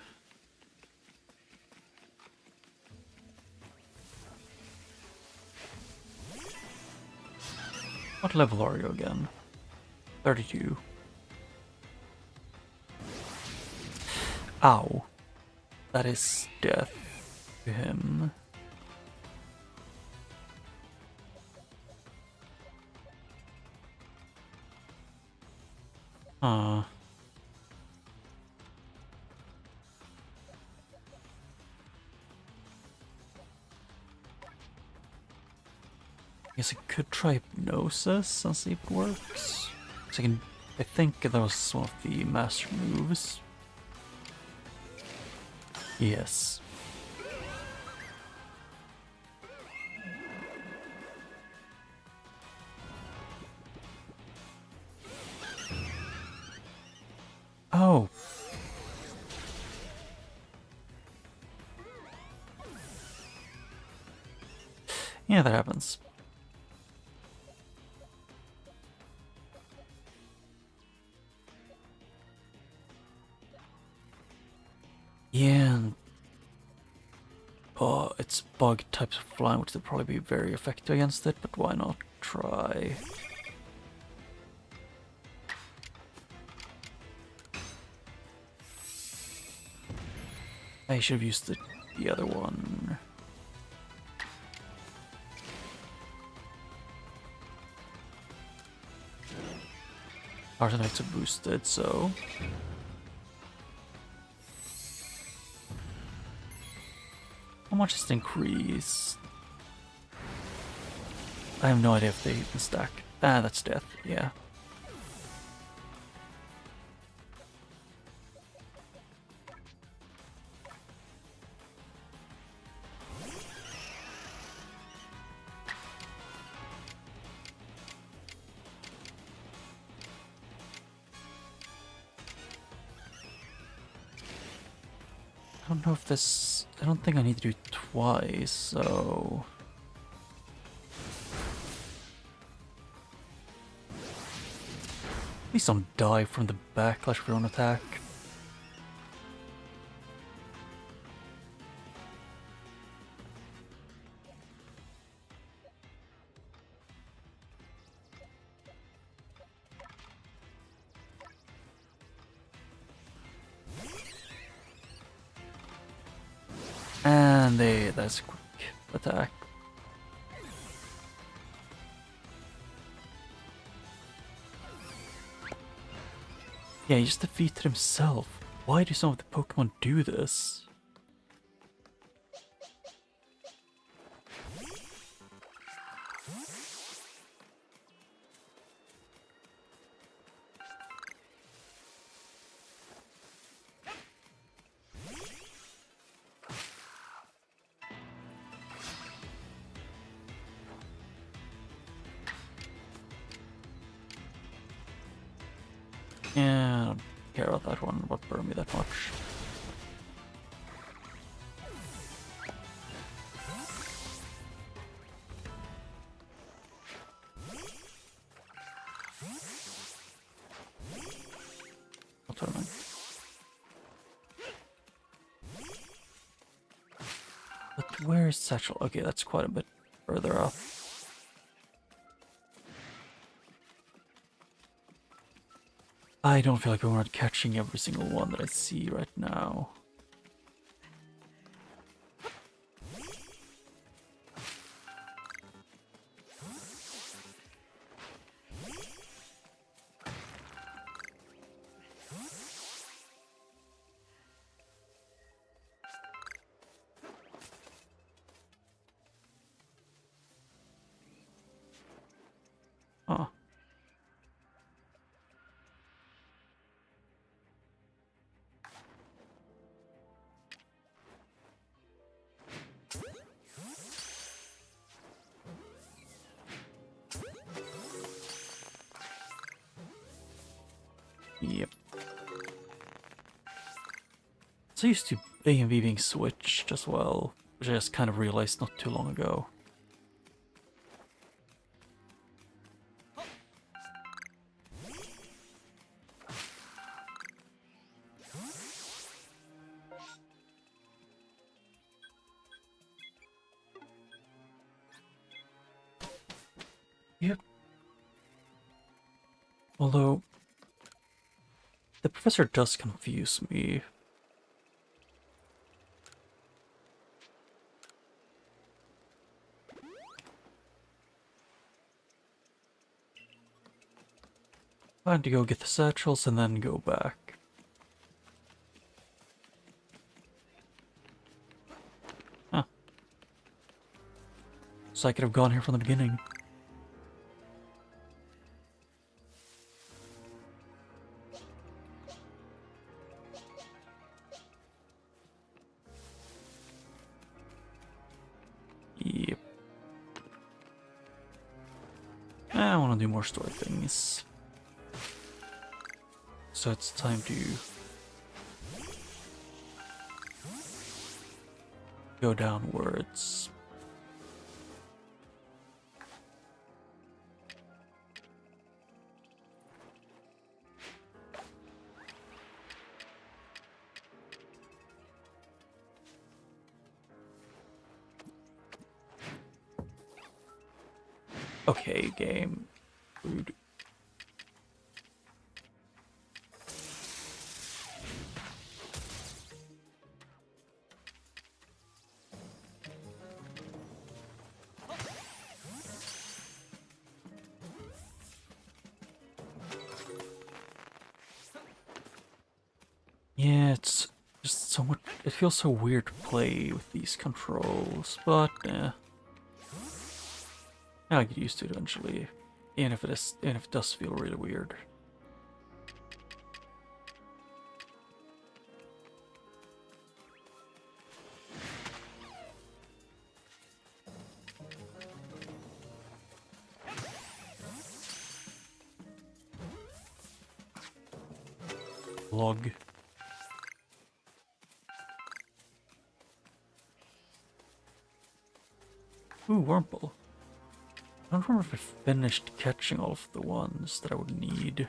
What level are you again? 32. Ow. That is death to him. Huh. I guess I could try hypnosis and see if it works. So I can I think that was one of the master moves. Yes. Oh. Yeah, that happens. Yeah, and it's bug types of flying, which would probably be very effective against it, but why not try? I should have used the other one. Arsenals are boosted, so... How much is the increase? I have no idea if they can stack. Ah, that's death, yeah. I don't know if this... I don't think I need to do it twice, so... Please don't die from the backlash of your own attack. And that's a quick attack. Yeah, he just defeated himself. Why do some of the Pokemon do this? Yeah, I don't care about that one, what burned me that much. I'll turn on. But where is Satchel? Okay, that's quite a bit further up. I don't feel like we're not catching every single one that I see right now. Huh. Yep. So used to A and B being switched as well, which I just kind of realized not too long ago. Yep. Although, the professor does confuse me. I had to go get the satchels and then go back. Huh. So I could have gone here from the beginning. want to do more story things. So it's time to go downwards. Okay, game. Rude. Yeah, it's just so much. It feels so weird to play with these controls, but I'll get used to it eventually. Even if it does feel really weird. Log. Ooh, Wurmple. I don't remember if I finished catching all of the ones that I would need.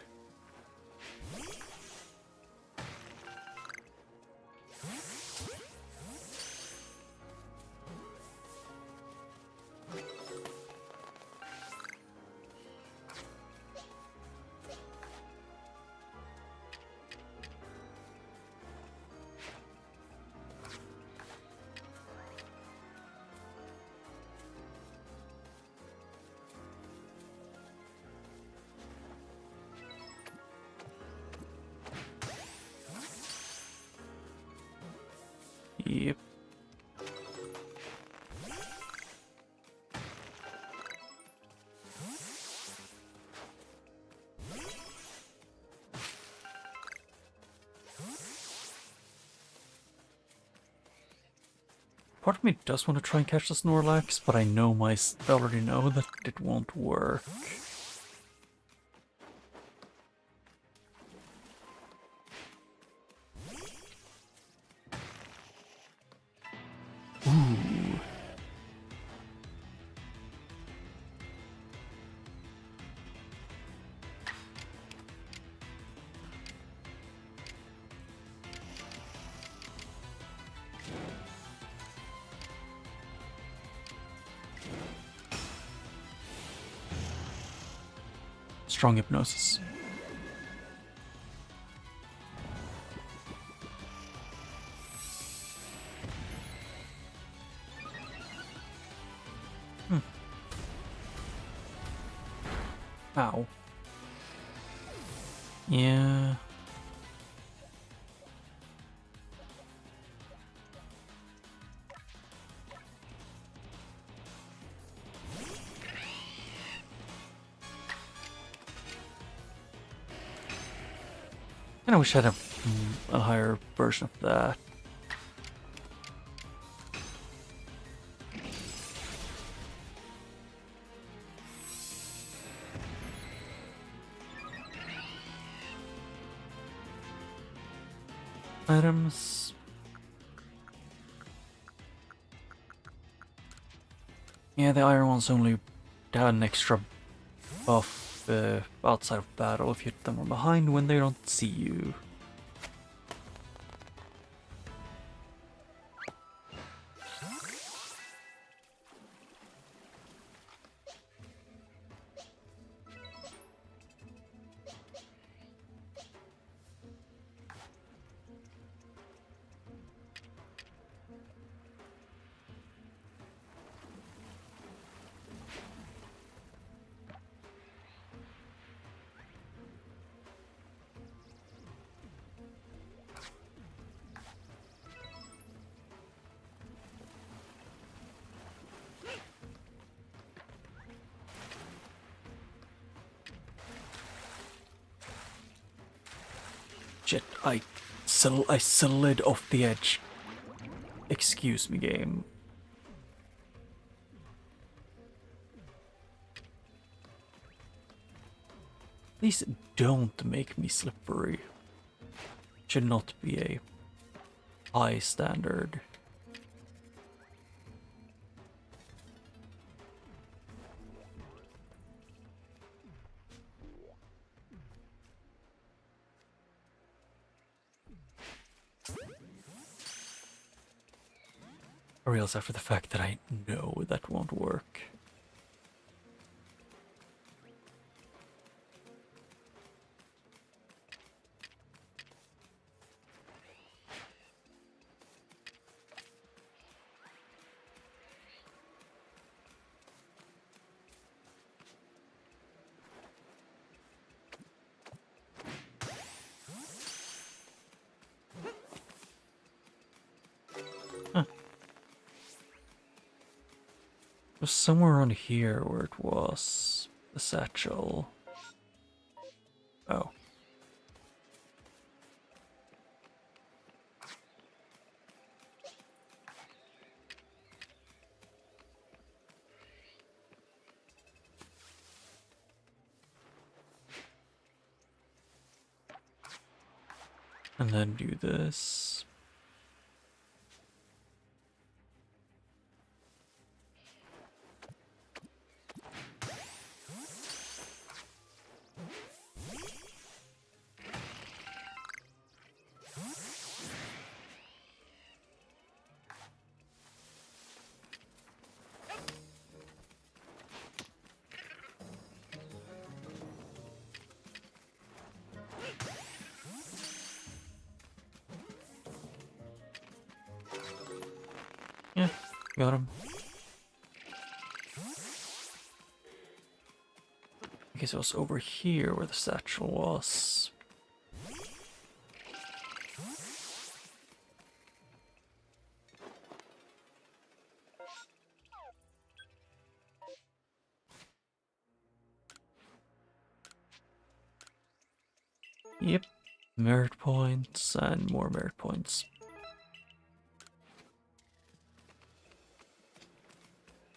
Yep. Part of me does want to try and catch the Snorlax, but I already know that it won't work. Ooh. Strong hypnosis. Ow. Yeah. I wish I had a higher version of that. Items. Yeah, the iron ones only had an extra buff outside of battle if you hit them from behind when they don't see you. Shit, I slid off the edge. Excuse me, game. Please don't make me slippery. Should not be a high standard. I realize after the fact that I know that won't work. It was somewhere around here where it was the satchel. Oh. And then do this. Yeah, got him. I guess it was over here where the satchel was. Yep, merit points and more merit points.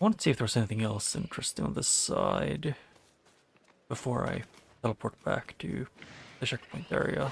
I wanted to see if there was anything else interesting on this side before I teleport back to the checkpoint area.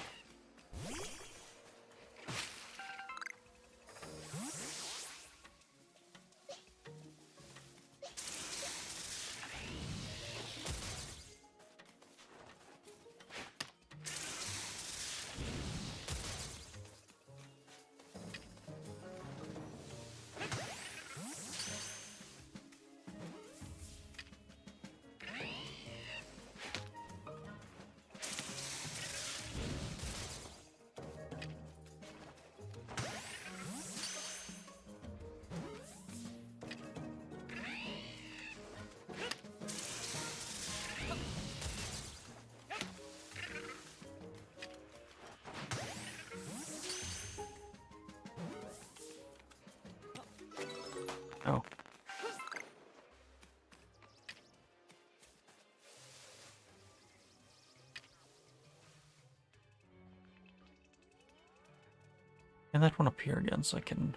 Oh. And that one up here again so I can...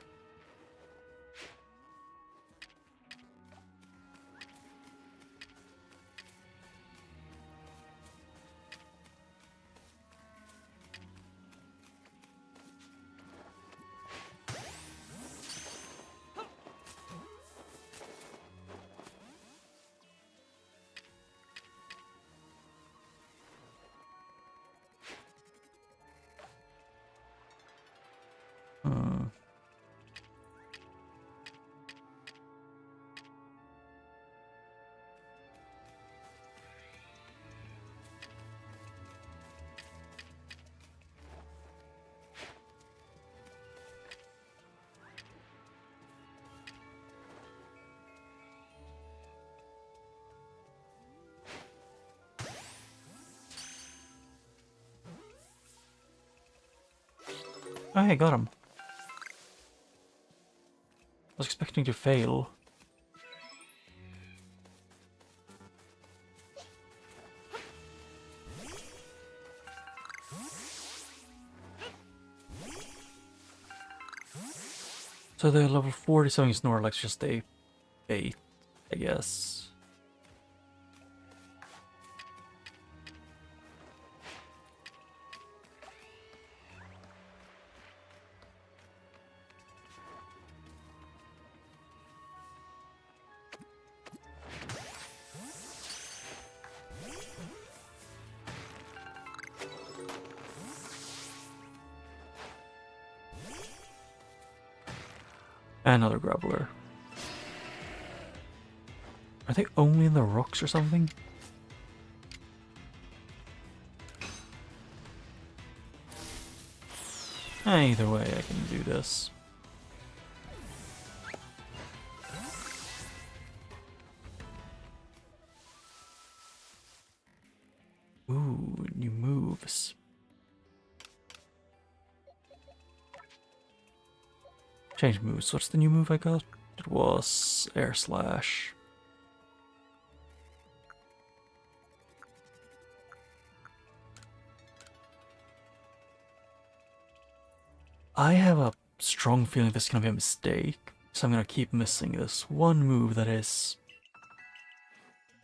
Oh, hey, got him. I was expecting to fail. So the level 47 Snorlax just a bait, I guess. Another Graveler. Are they only in the rocks or something? Either way, I can do this. Ooh, new moves. Change moves. What's the new move I got? It was Air Slash. I have a strong feeling this is gonna be a mistake, so I'm gonna keep missing this one move that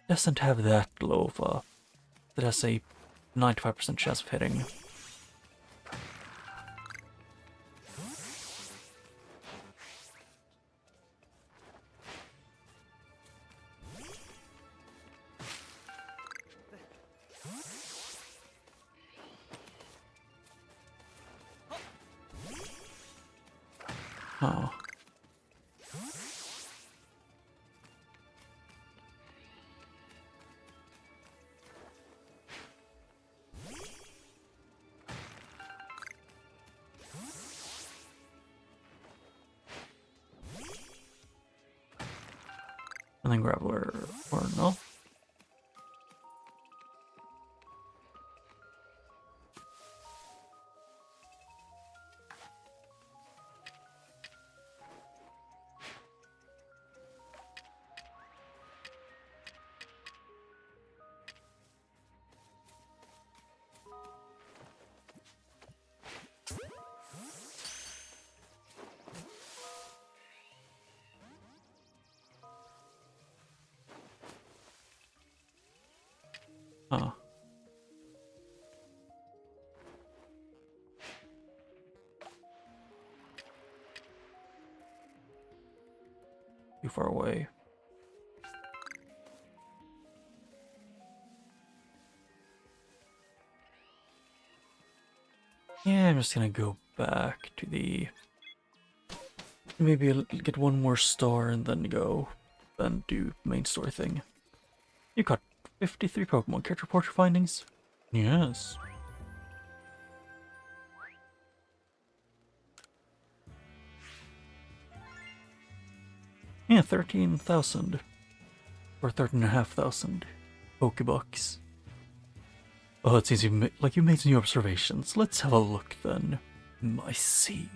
doesn't have that low of a, that has a 95% chance of hitting. Oh. And then Graveler, or no? Oh. Too far away. Yeah, I'm just gonna go back to the... Maybe I'll get one more star and then then do main story thing. You got 53 Pokemon. Care to report your findings? Yes. Yeah, 13,000. Or 13,500 Pokebucks. Oh, it seems like you made some new observations. Let's have a look then. I see.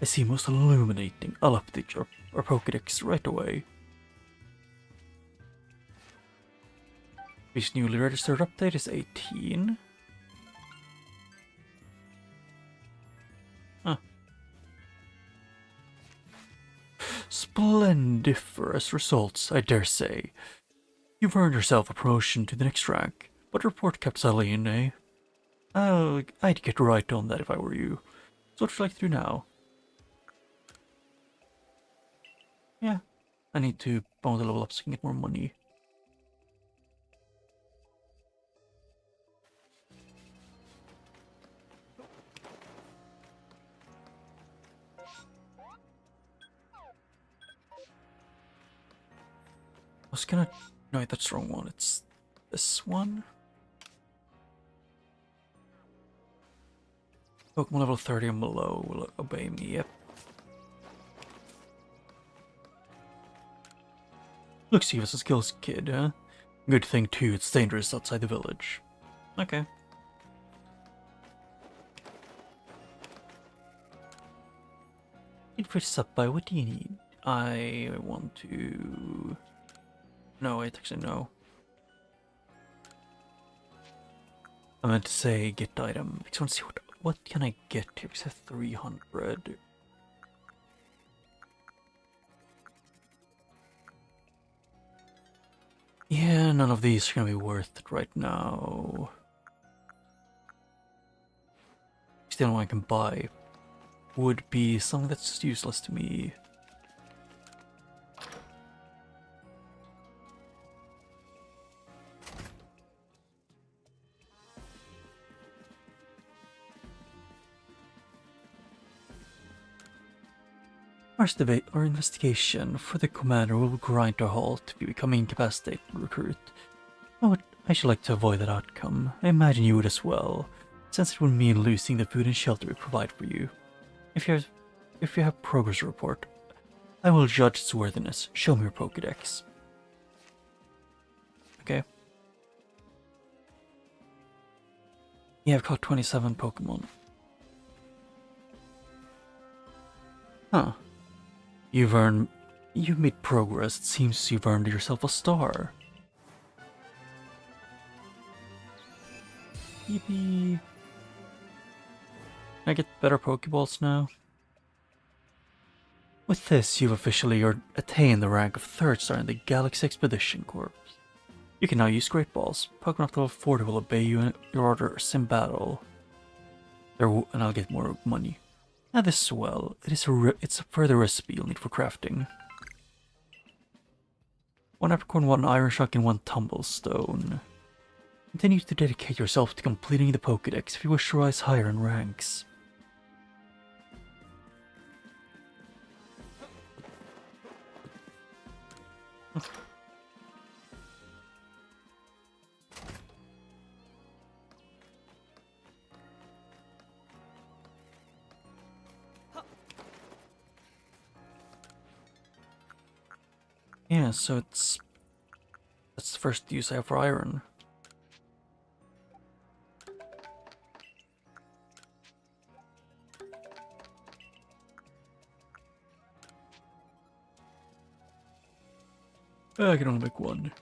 I see most illuminating. I'll update our Pokedex right away. This newly registered update is 18. Huh. Splendiferous results, I dare say. You've earned yourself a promotion to the next rank, but report kept Saline, eh? I'd get right on that if I were you. So what would you like to do now? Yeah, I need to bone the level up so I can get more money. I was gonna... No, that's the wrong one. It's this one. Pokemon level 30 and below will obey me, yep. Looks you as a skills kid, huh? Good thing too, it's dangerous outside the village. Okay. It fits up by what do you need? I want to... No, wait, actually no. I meant to say get item. I just want to see what can I get here, because I have 300. Yeah, none of these are gonna be worth it right now. The only one I can buy would be something that's just useless to me. Our investigation for the commander will grind to a halt if you become incapacitated recruit. I should like to avoid that outcome. I imagine you would as well, since it would mean losing the food and shelter we provide for you. If you have progress report, I will judge its worthiness. Show me your Pokédex. Okay. Yeah, I've caught 27 Pokemon. Huh. You've made progress. It seems you've earned yourself a star. Yippee. Can I get better Pokeballs now? With this, you've officially attained the rank of 3rd star in the Galaxy Expedition Corps. You can now use Great Balls. Pokemon up to level 40 will obey you in your orders in battle. And I'll get more money. Now this as well. It's a further recipe you'll need for crafting. 1 Apricorn, 1 Iron Shock, and 1 Tumblestone. Continue to dedicate yourself to completing the Pokédex if you wish to rise higher in ranks. Yeah, so that's the first use I have for iron. I can only make 1.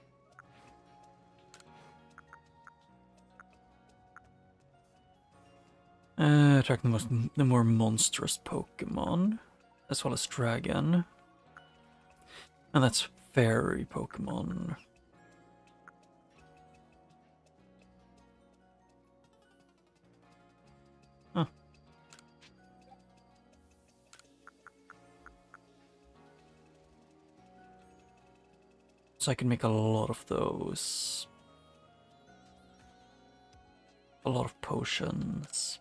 Attack the more monstrous Pokemon, as well as Dragon. And that's Fairy Pokemon. Huh. So I can make a lot of those. A lot of potions.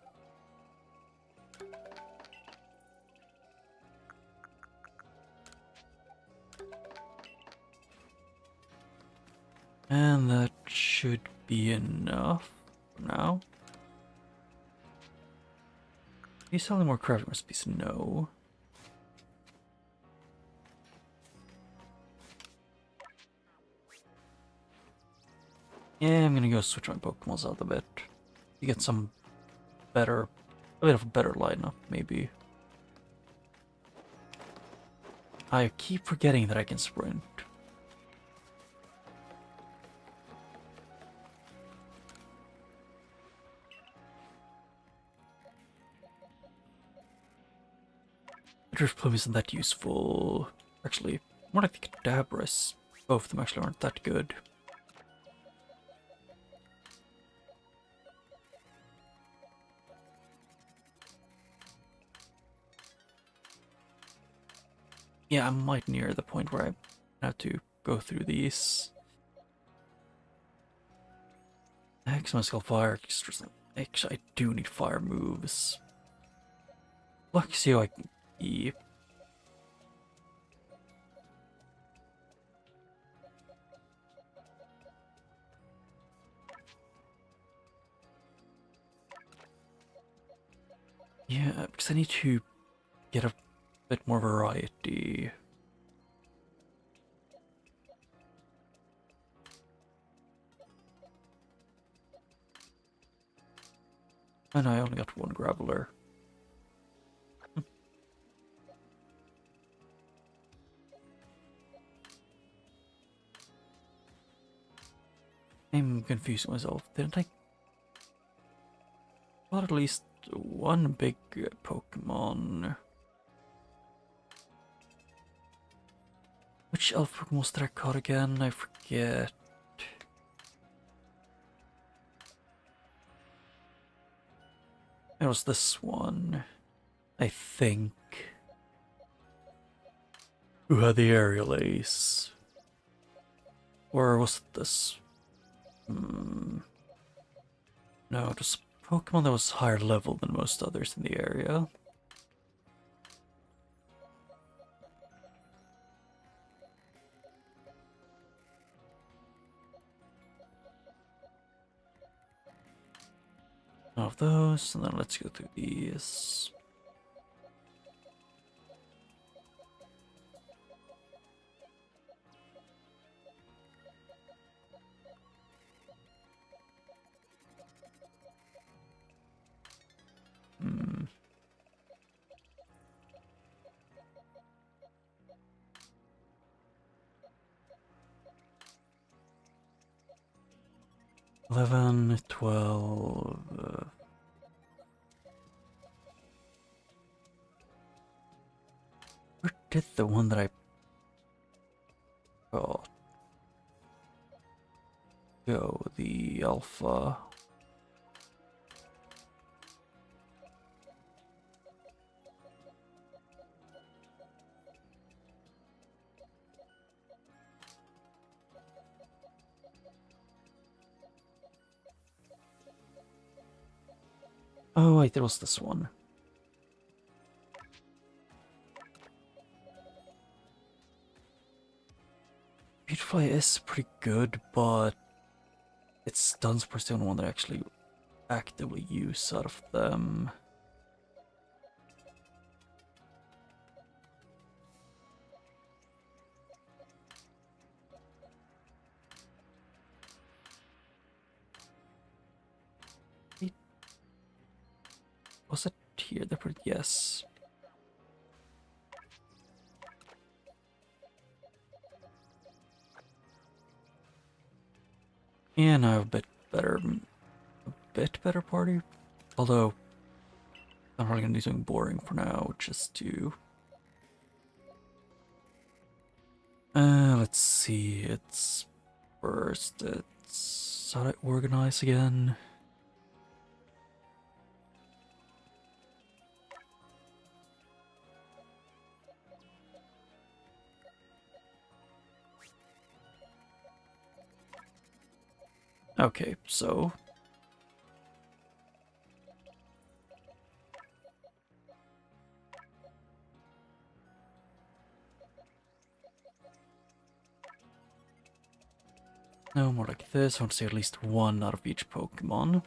And that should be enough for now. Are you selling more crafting recipes? No. Yeah, I'm gonna go switch my Pokémons out a bit. To get some a bit of a better lineup, maybe. I keep forgetting that I can sprint. Drift Plume isn't that useful. Actually, more like the Kadabras. Both of them actually aren't that good. Yeah, I might near the point where I have to go through these. Maximum Skull Fire. Actually, I do need fire moves. Luxio I can keep. Yeah, because I need to get a bit more variety. And I only got 1 Graveler. I'm confusing myself. Didn't I? Got at least 1 big Pokemon. Which elf Pokemon was that I caught again? I forget. It was this one, I think. Who had the aerial ace? Or was it this? No, it was a Pokemon that was higher level than most others in the area. None of those, and then let's go through these. Hmm. $11, $12. Where did the one that I got go? The alpha. Oh wait, it was this one. Beautifly is pretty good, but it's Dunsparce the only one that I actually actively use out of them. Was it here? Yes. And I have a bit better party. Although, I'm probably gonna do something boring for now, just to... let's see, it's first, it's how do I organize again? Okay, so... No, more like this. I want to say at least one out of each Pokemon.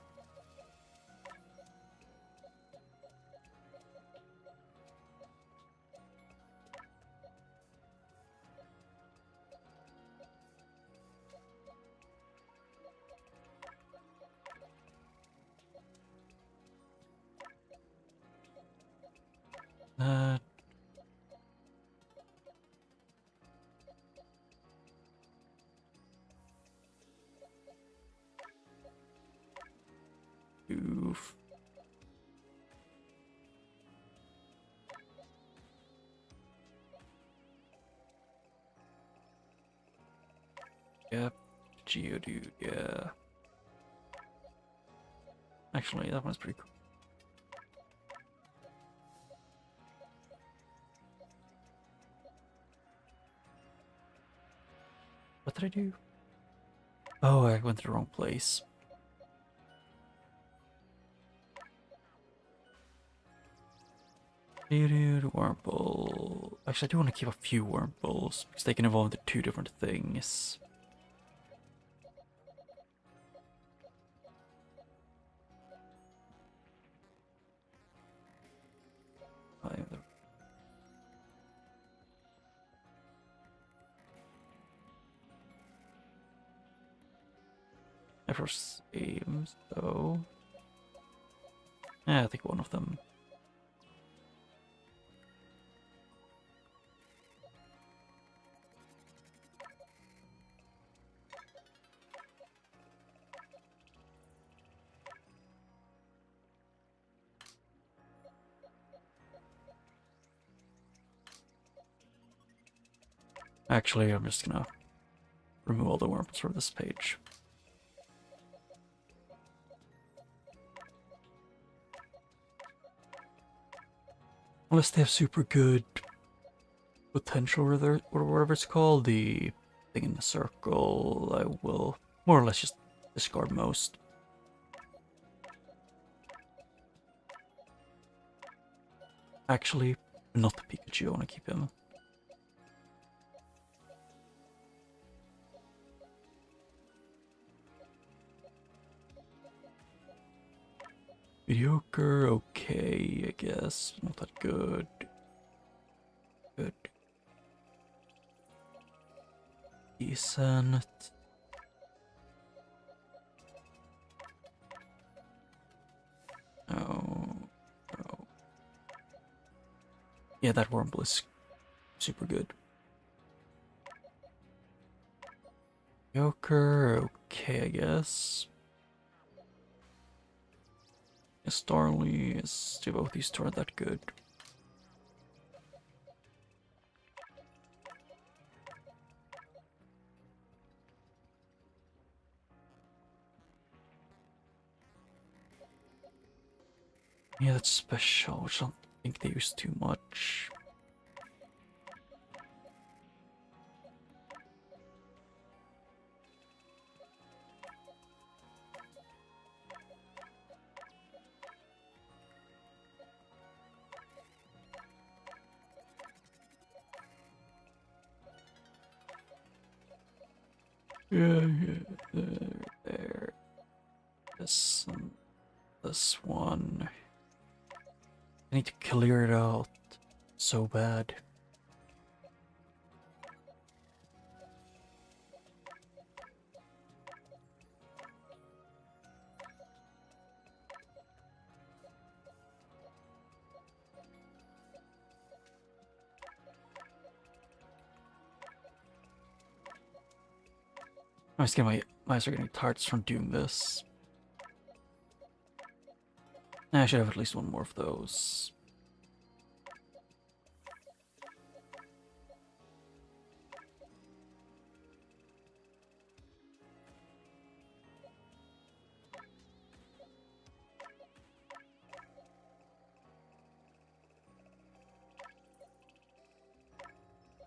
That... Oof. Yep, Geodude, yeah. Actually, that one's pretty cool. What did I do? Oh, I went to the wrong place. Geodude, Wurmple... Actually, I do want to keep a few Wurmples, because they can evolve into two different things. My first aim, so... Yeah, I think one of them. Actually, I'm just gonna remove all the Wurmples from this page. Unless they have super good potential, or whatever it's called, the thing in the circle, I will more or less just discard most. Actually, not the Pikachu, I want to keep him. Mediocre, okay, I guess. Not that good. Good. Decent. Oh, oh. Yeah, that Wurmple is super good. Joker, okay, I guess. Starly is both these two aren't that good. Yeah, that's special, which I don't think they use too much. Yeah, there. This and this one. I need to clear it out so bad. I'm just getting my eyes are getting tired from doing this. I should have at least one more of those.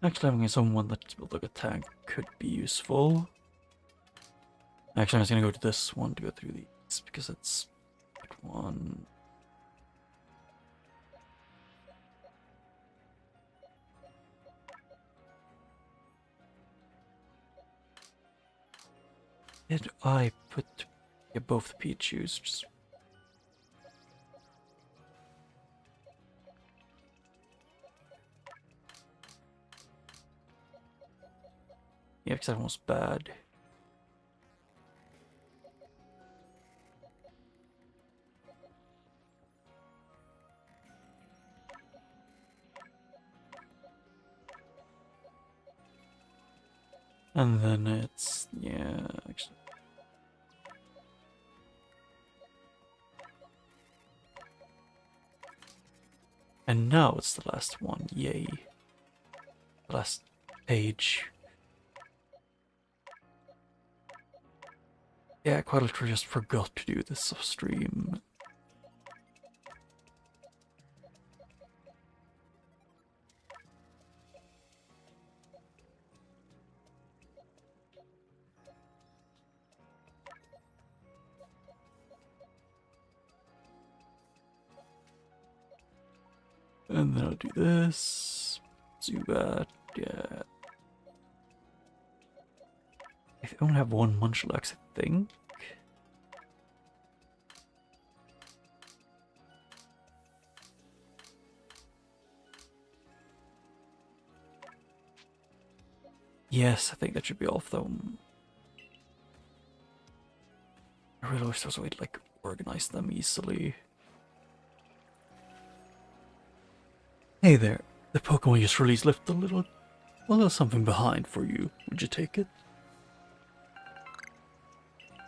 Actually, having someone that's built like a tank could be useful. Actually, I'm just gonna go to this one to go through these because it's that one. Did I put both Pichus? Just yeah, because that one was bad. And then it's yeah, actually. And now it's the last one, yay. The last page. Yeah, I quite literally just forgot to do this off stream. And then I'll do this. Do that, yeah. I only have one Munchlax, I think. Yes, I think that should be off though. I really wish there was a way to like organize them easily. Hey there, the Pokemon you just released left a little something behind for you. Would you take it?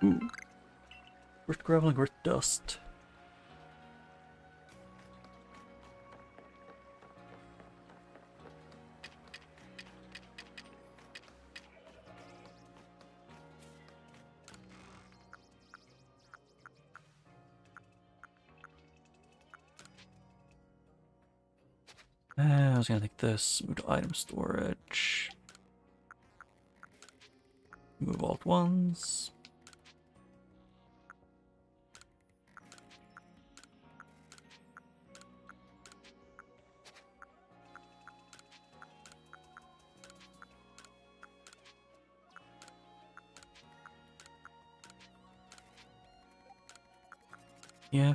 Ooh. Grit gravel and grit dust. I was gonna take this, move to item storage. Move alt ones. Yeah.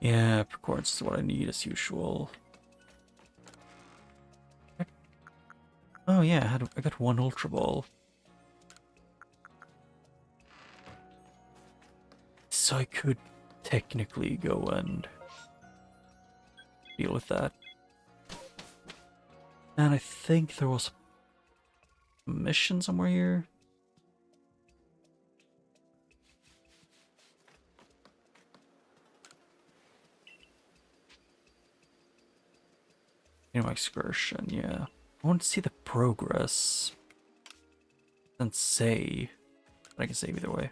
Yeah, Precordance is what I need as usual. Oh yeah, I got one Ultra Ball. So I could technically go and deal with that. And I think there was a mission somewhere here. You know, excursion, yeah. I want to see the progress. And say. But I can save either way.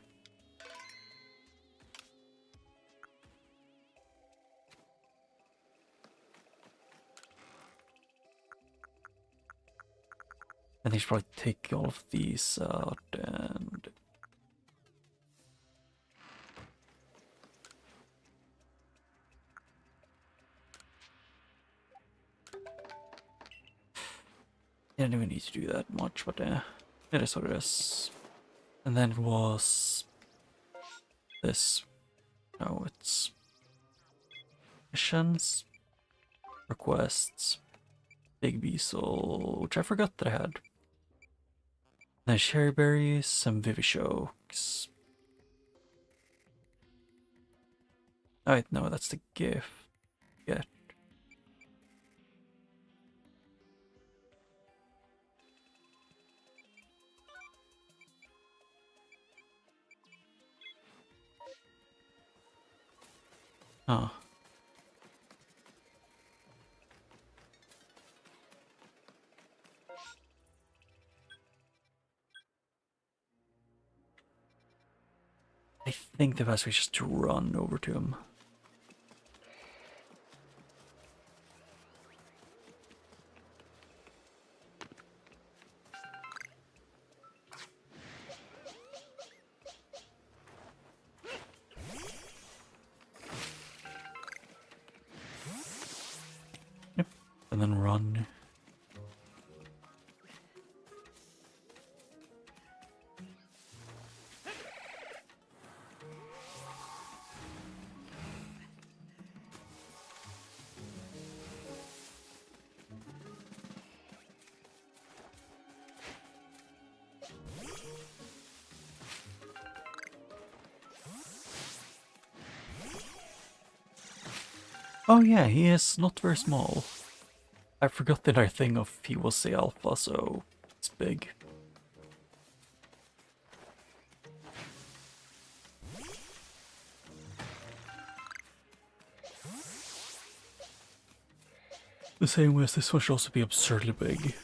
I think I should probably take all of these out and... I didn't even need to do that much, but it is what it is. And then it was... this. No, it's... missions. Requests. Big Beetle, which I forgot that I had. Then Cherry Berries, some Vivichokes. Oh wait, no, that's the gift. Get. Huh. I think the best way is just to run over to him. Yep. And then run. Oh yeah, he is not very small. I forgot that I think of he was the alpha, so it's big. The same way as this one should also be absurdly big.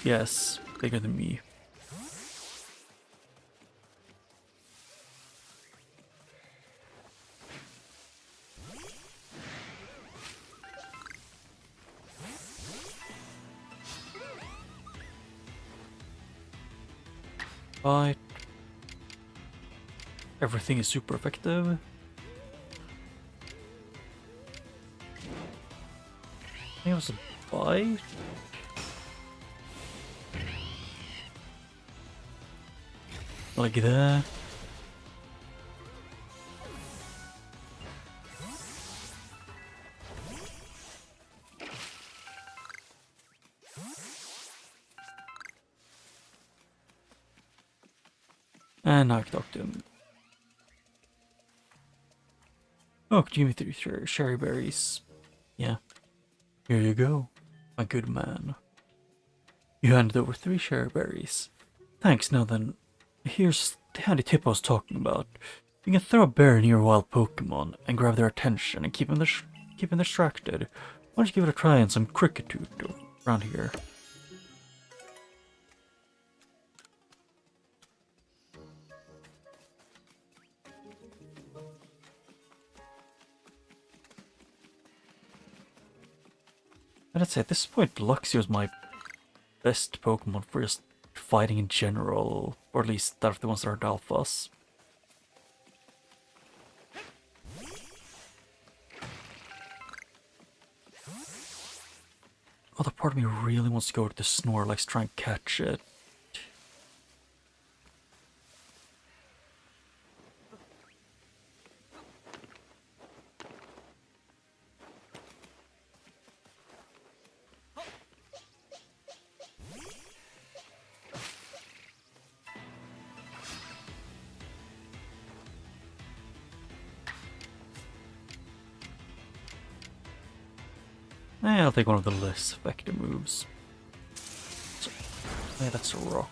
Yes, bigger than me. But everything is super effective. I think it was a bite. Like that. And now I can talk to him. Oh, could you give me 3 cherry berries? Yeah. Here you go, my good man. You handed over 3 cherry berries. Thanks, now then, here's the handy tip I was talking about. You can throw a bear near a wild Pokemon and grab their attention and keep them distracted. Why don't you give it a try on some Cricketute around here? And I'd say at this point, Luxio is my best Pokemon for just fighting in general, or at least that of the ones that aren't alphas. Other part of me really wants to go to the Snorlax, try and catch it. I'll take one of the less effective moves. So, that's a rock.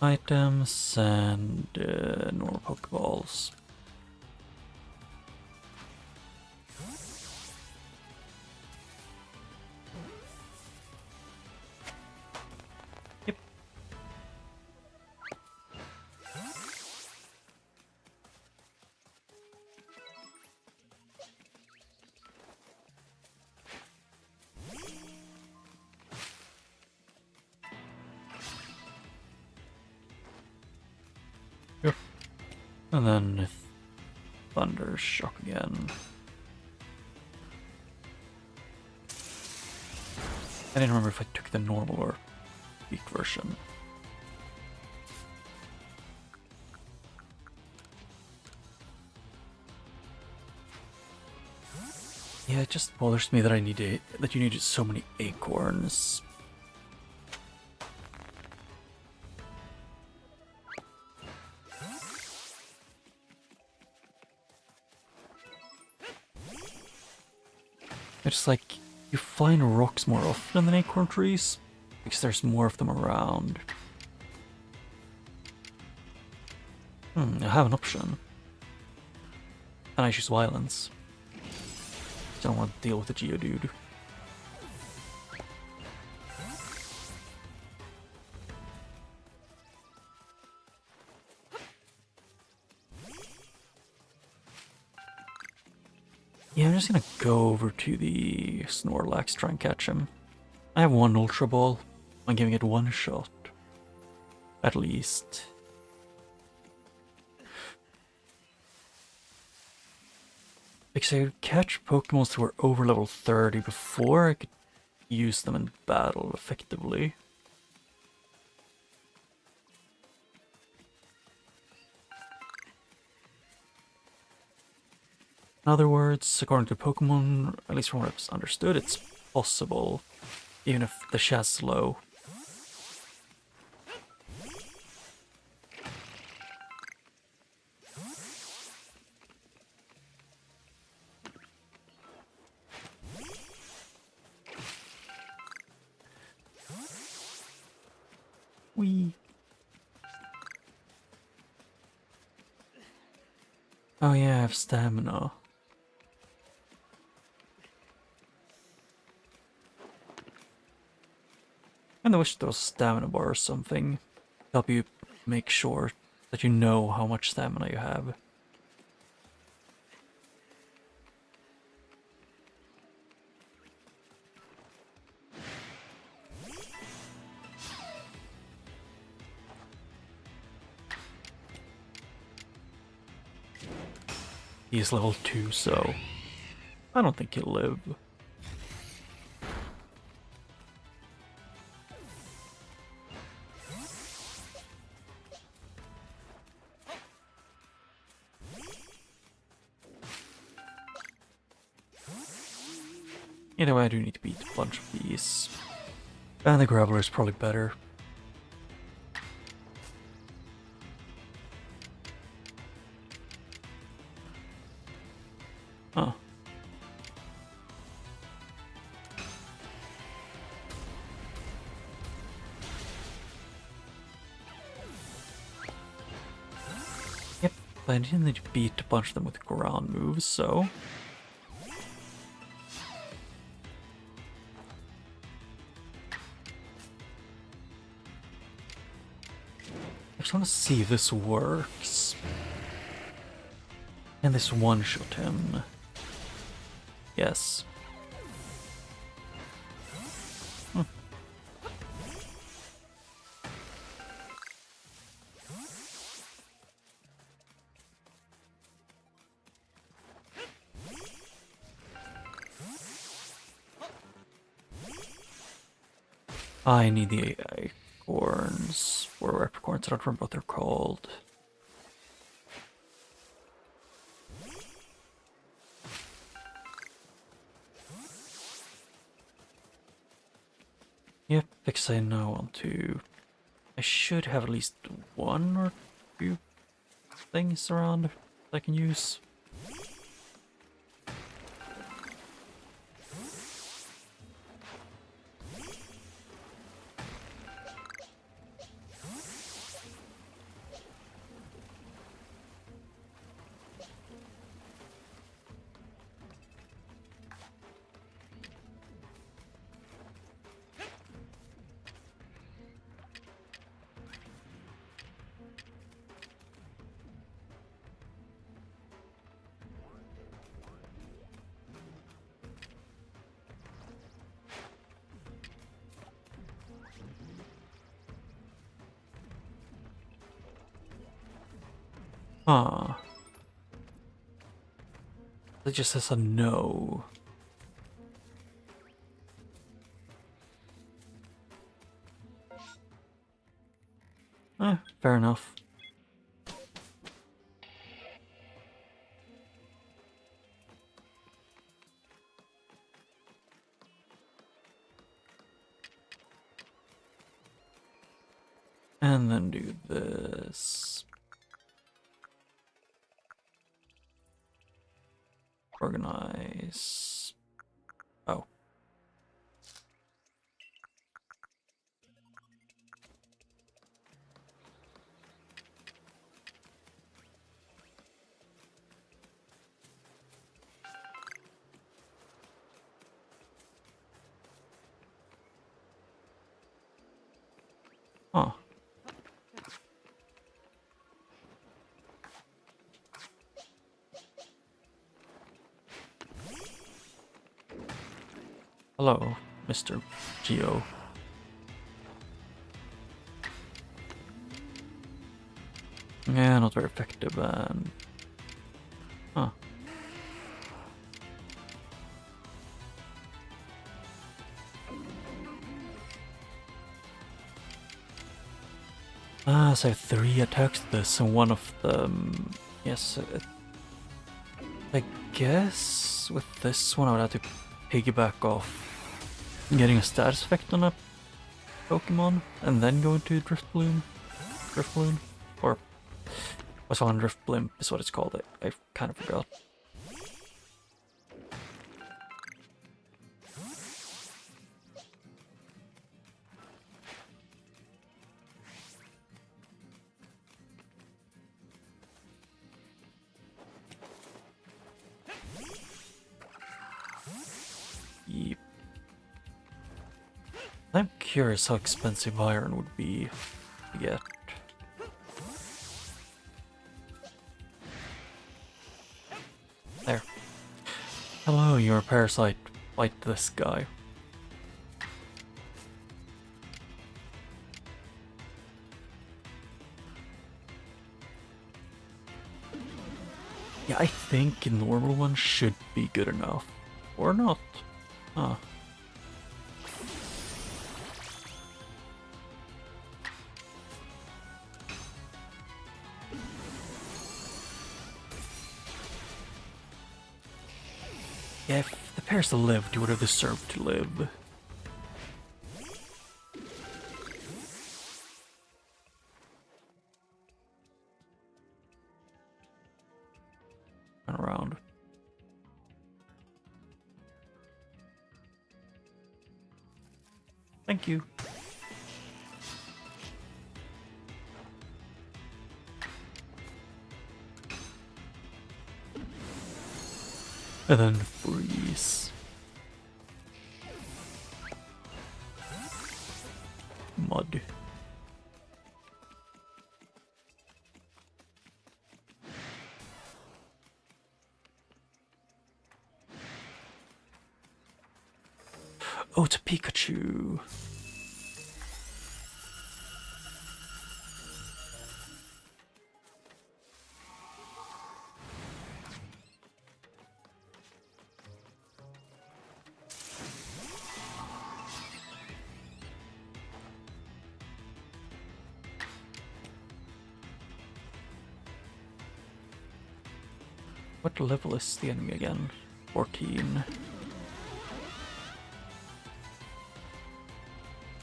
Items and normal Pokeballs. Yep. Yep. And then Thunder Shock again. I didn't remember if I took the normal or weak version. Yeah, it just bothers me that that you needed so many acorns. It's like you find rocks more often than acorn trees because there's more of them around. I have an option. And I choose violence. I don't want to deal with the Geodude. Yeah, I'm just gonna go over to the Snorlax, try and catch him. I have one Ultra Ball. I'm giving it one shot. At least. Because I could catch Pokemon who were over level 30 before I could use them in battle effectively. In other words, according to Pokemon, at least from what I've understood, it's possible, even if the chat's low. Wee. Oh yeah, I have stamina. And I wish there was a stamina bar or something to help you make sure that you know how much stamina you have. He's level 2, so I don't think he'll live. Either way, I do need to beat a bunch of these. And the Graveler is probably better. Huh. Yep, but I didn't need to beat a bunch of them with ground moves, so... I just want to see if this works. And this one-shot him. Yes. I need the acorns, or repricorns, I don't remember what they're called. Yep, because I now want to I should have at least one or two things around that I can use. Huh. It just says a no. Fair enough. And then do this. Organize. Oh. Huh. Hello, Mr. Geo. Yeah, not very effective and... Huh. So I have 3 attacks to this, and one of them... Yes, I guess with this one I would have to piggyback off getting a status effect on a Pokemon, and then go into Drift Bloom? Or what's on Drift Blimp is what it's called. I kind of forgot. Yep. I'm curious how expensive iron would be to get. There. Hello, you're a parasite. Fight this guy. Yeah, I think a normal one should be good enough. Or not. Huh. Yeah, if the parasite lived, he would have deserved to live. Run around. Thank you. And then freeze. Mud. Oh, it's a Pikachu. What level is the enemy again? 14.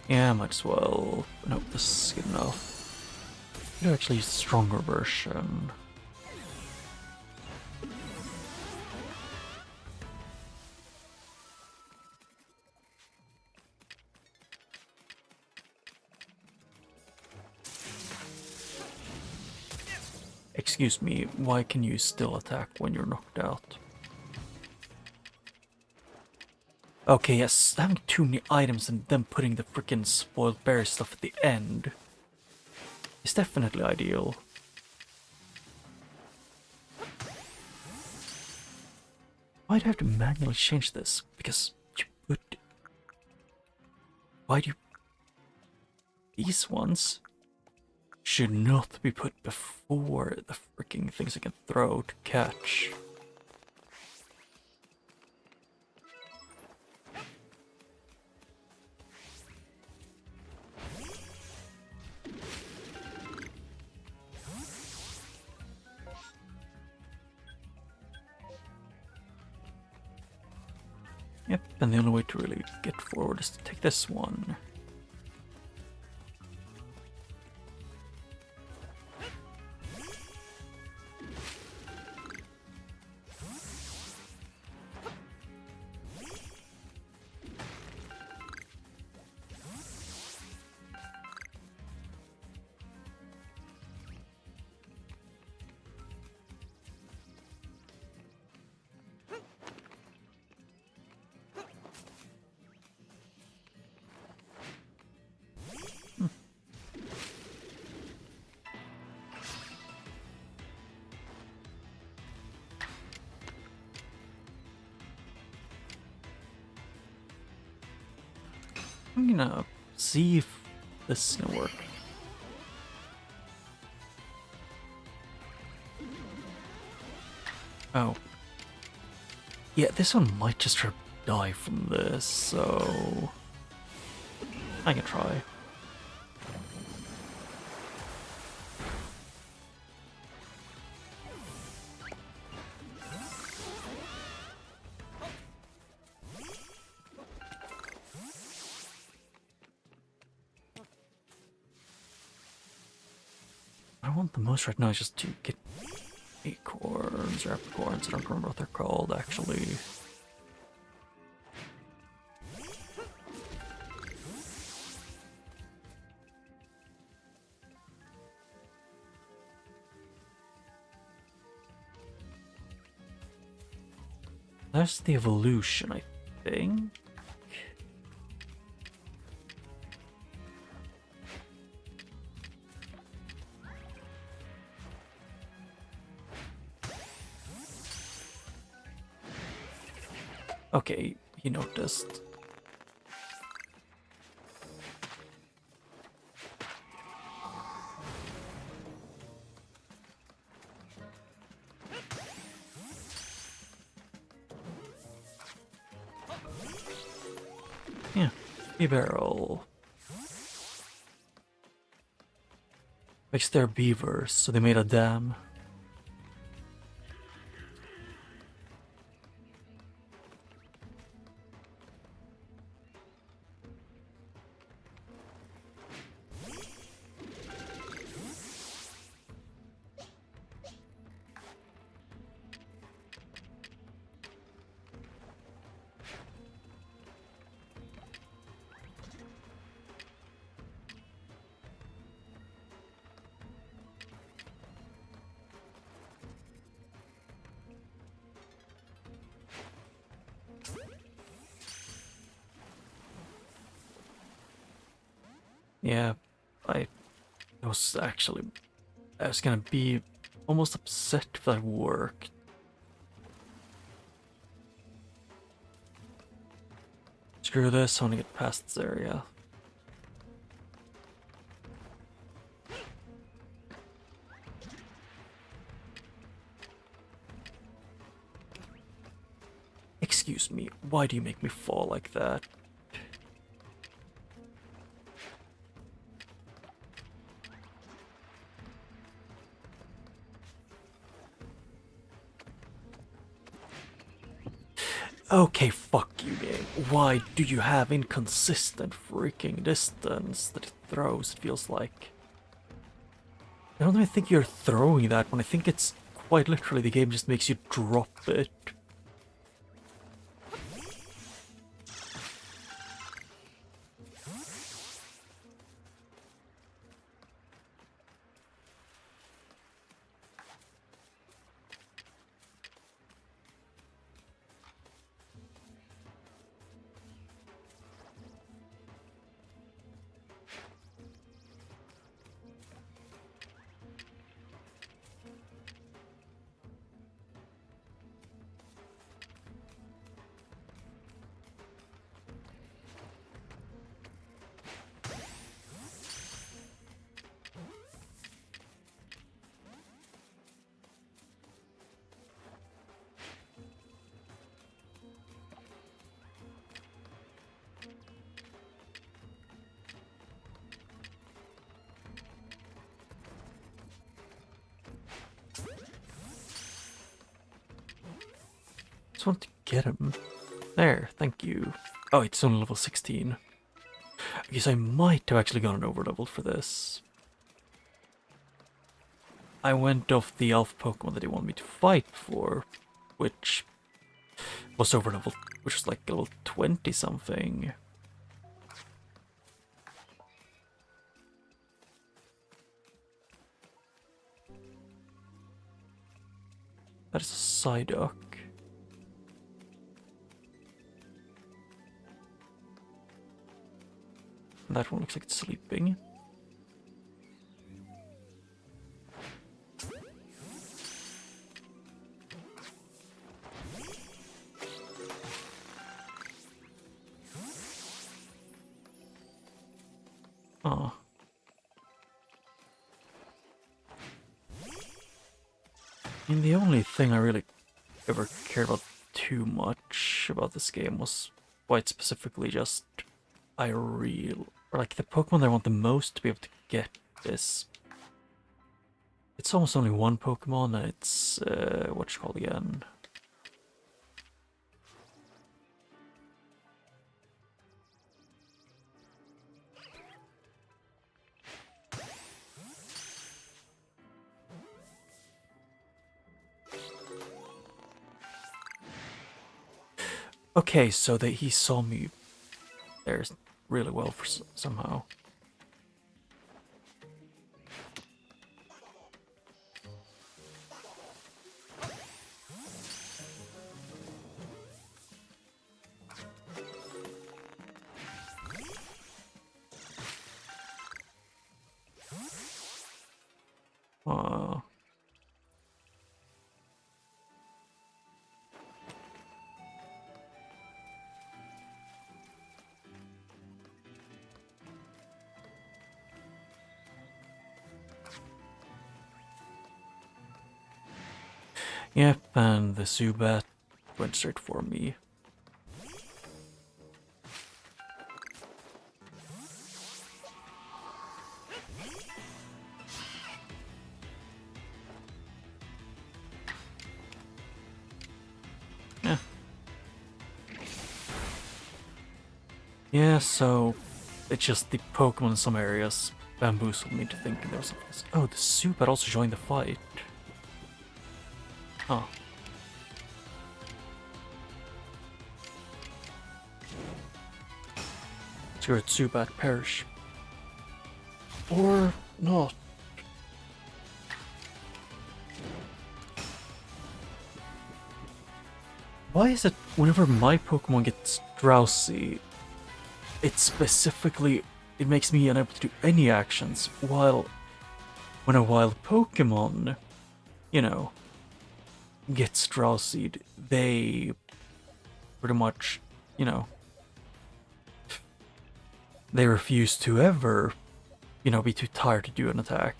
Yeah, might as well. Nope, this is good enough. You actually use the stronger version. Excuse me, why can you still attack when you're knocked out? Okay, yes, having too many items and then putting the freaking spoiled berry stuff at the end is definitely ideal. Why do I have to manually change this? Because you put... Why do you... These ones should not be put before the freaking things I can throw to catch. Yep, and the only way to really get forward is to take this one. I'm gonna see if this is gonna work. Oh. Yeah, this one might just die from this, so... I can try. What I want the most right now is just to get acorns or apricorns. I don't remember what they're called, actually. That's the evolution, I think. Okay, he noticed. Yeah, a barrel. Makes their beavers, so they made a dam. Yeah, I was gonna be almost upset if that worked. Screw this, I wanna get past this area. Excuse me, why do you make me fall like that? Okay, fuck you, game. Why do you have inconsistent freaking distance that it throws? It feels like. I don't even think you're throwing that one. I think it's quite literally the game just makes you drop it. Just want to get him. There, thank you. Oh, it's only level 16. I guess I might have actually gotten over-leveled for this. I went off the elf Pokemon that they want me to fight for, which was over-leveled, which was like level 20-something. That is a Psyduck. That one looks like it's sleeping. Oh. I mean, the only thing I really ever cared about too much about this game was quite specifically just or like the Pokemon that I want the most to be able to get this. It's almost only one Pokemon, and it's what's it called again? Okay, so that he saw me there really well for somehow. Yep, and the Zubat went straight for me. Yeah. Yeah, so it's just the Pokemon in some areas bamboozled me to thinking there was something else. Oh, the Zubat also joined the fight. Oh. Screw it, Zubat, perish. Or not. Why is it whenever my Pokemon gets drowsy, it makes me unable to do any actions, while when a wild Pokemon, you know, gets drowsy, they pretty much, you know, they refuse to ever, you know, be too tired to do an attack.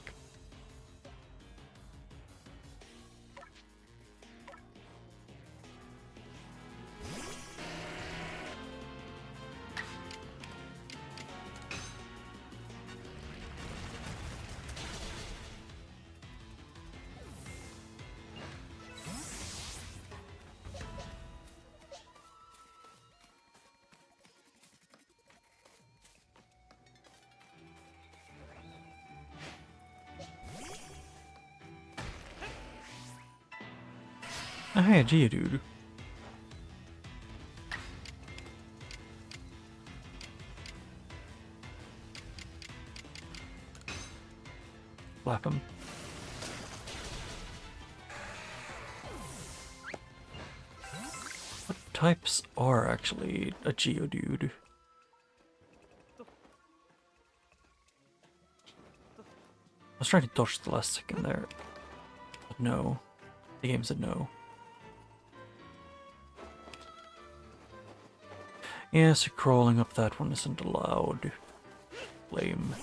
Oh, hey, a Geodude. Slap him. What types are actually a Geodude? I was trying to dodge the last second there, but no. The game said no. Yeah, so crawling up that one isn't allowed. Lame.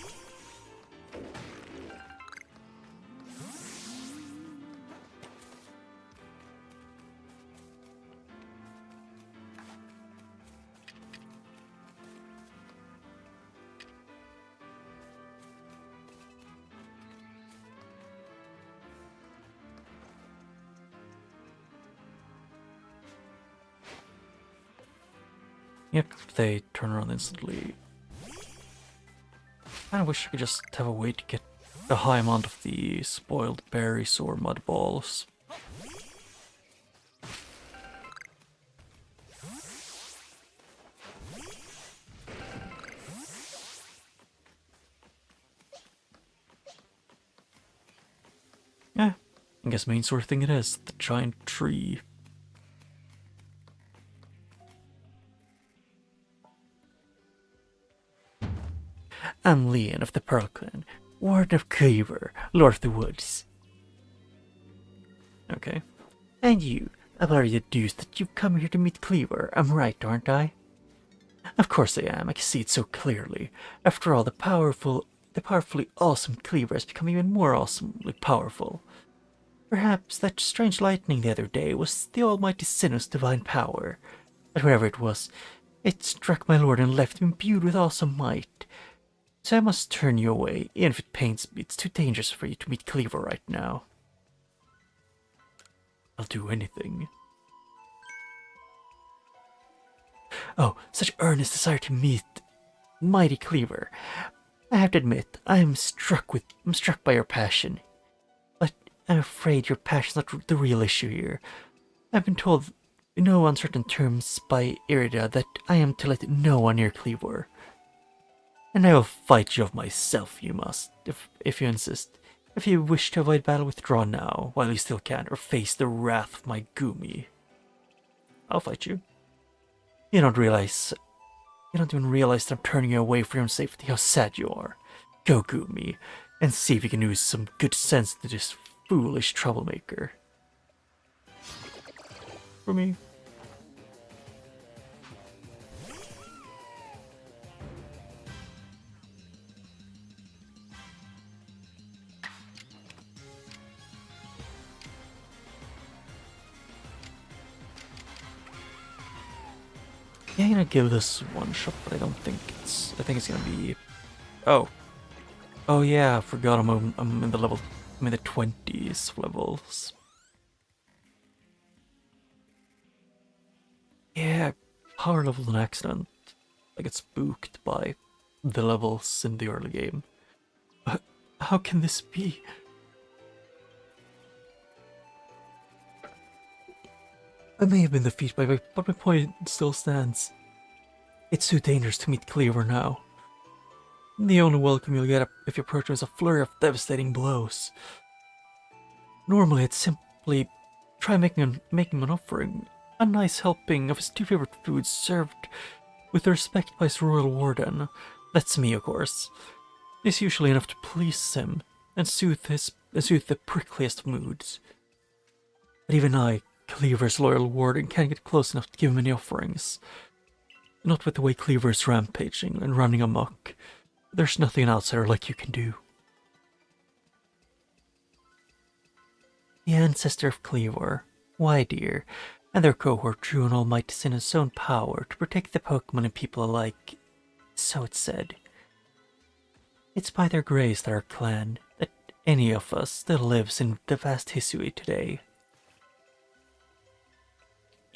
Yep, they turn around instantly. I wish I could just have a way to get a high amount of the spoiled berries or mud balls. Yeah, I guess main sort of thing it is, the giant tree. I'm Leon of the Pearl Clan, Warden of Cleaver, Lord of the Woods. Okay. And you, I've already deduced that you've come here to meet Cleaver. I'm right, aren't I? Of course I am, I can see it so clearly. After all, the powerfully awesome Cleaver has become even more awesomely powerful. Perhaps that strange lightning the other day was the almighty Sinnoh's divine power. But whatever it was, it struck my lord and left him imbued with awesome might. So I must turn you away, even if it pains me. It's too dangerous for you to meet Cleaver right now. I'll do anything. Oh, such earnest desire to meet mighty Cleaver. I have to admit, I'm struck by your passion. But I'm afraid your passion's not the real issue here. I've been told in no uncertain terms by Irida that I am to let no one near Cleaver. And I will fight you off myself, you must, if you insist. If you wish to avoid battle, withdraw now, while you still can, or face the wrath of my Gumi. I'll fight you. You don't even realize that I'm turning you away for your own safety, how sad you are. Go, Gumi, and see if you can use some good sense to this foolish troublemaker. For me. Yeah, I'm gonna give this one shot, but I think it's gonna be... Oh. Oh yeah, I forgot I'm in the 20s levels. Yeah, power level an accident. I get spooked by the levels in the early game. How can this be? I may have been defeated, but my point still stands. It's too dangerous to meet Cleaver now. The only welcome you'll get if you approach him is a flurry of devastating blows. Normally, I'd simply try making him an offering, a nice helping of his two favorite foods served with respect by his royal warden. That's me, of course. It's usually enough to please him and soothe the prickliest of moods. But even I, Cleaver's loyal warden, can't get close enough to give him any offerings. Not with the way Cleaver's rampaging and running amok. There's nothing an outsider like you can do. The ancestor of Cleaver, why dear, and their cohort drew on Almighty Sinnoh's own power to protect the Pokemon and people alike. So it's said. It's by their grace that our clan, that any of us, still lives in the vast history today.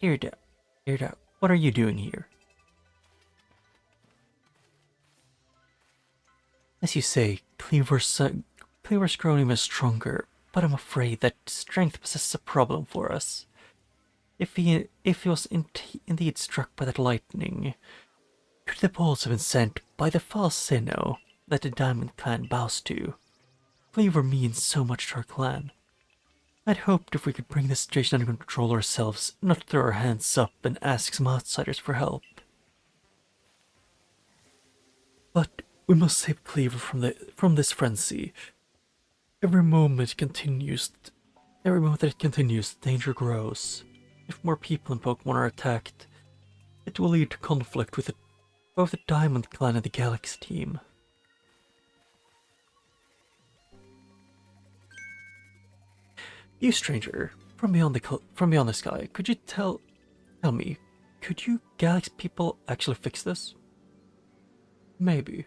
Irida, what are you doing here? As you say, Cleaver's grown even stronger, but I'm afraid that strength possesses a problem for us. If he was indeed struck by that lightning, could the bolts have been sent by the false Sinnoh that the Diamond Clan bows to? Cleaver means so much to our clan. I'd hoped if we could bring the situation under control ourselves, not throw our hands up and ask some outsiders for help. But we must save Cleaver from this frenzy. Every moment that it continues, the danger grows. If more people in Pokemon are attacked, it will lead to conflict with both the Diamond Clan and the Galaxy team. You stranger, from beyond the sky, could you tell me, could you Galaxy people actually fix this? Maybe.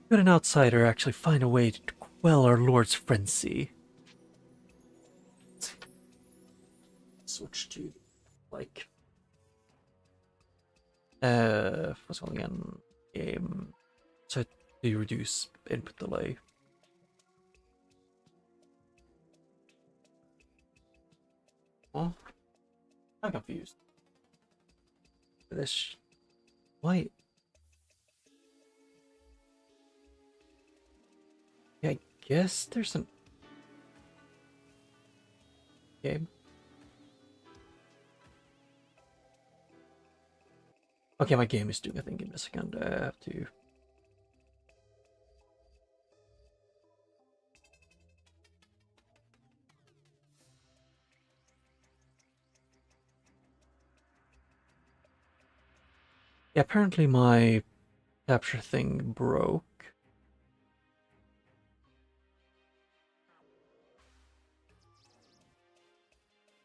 Could an outsider actually find a way to quell our Lord's frenzy? Switch to, like, what's it called again? Game. So to reduce input delay. Oh, I'm confused. This, why? Yeah, I guess there's an game. Okay, my game is doing a thing. Give me a second. I have to. Yeah, apparently my capture thing broke.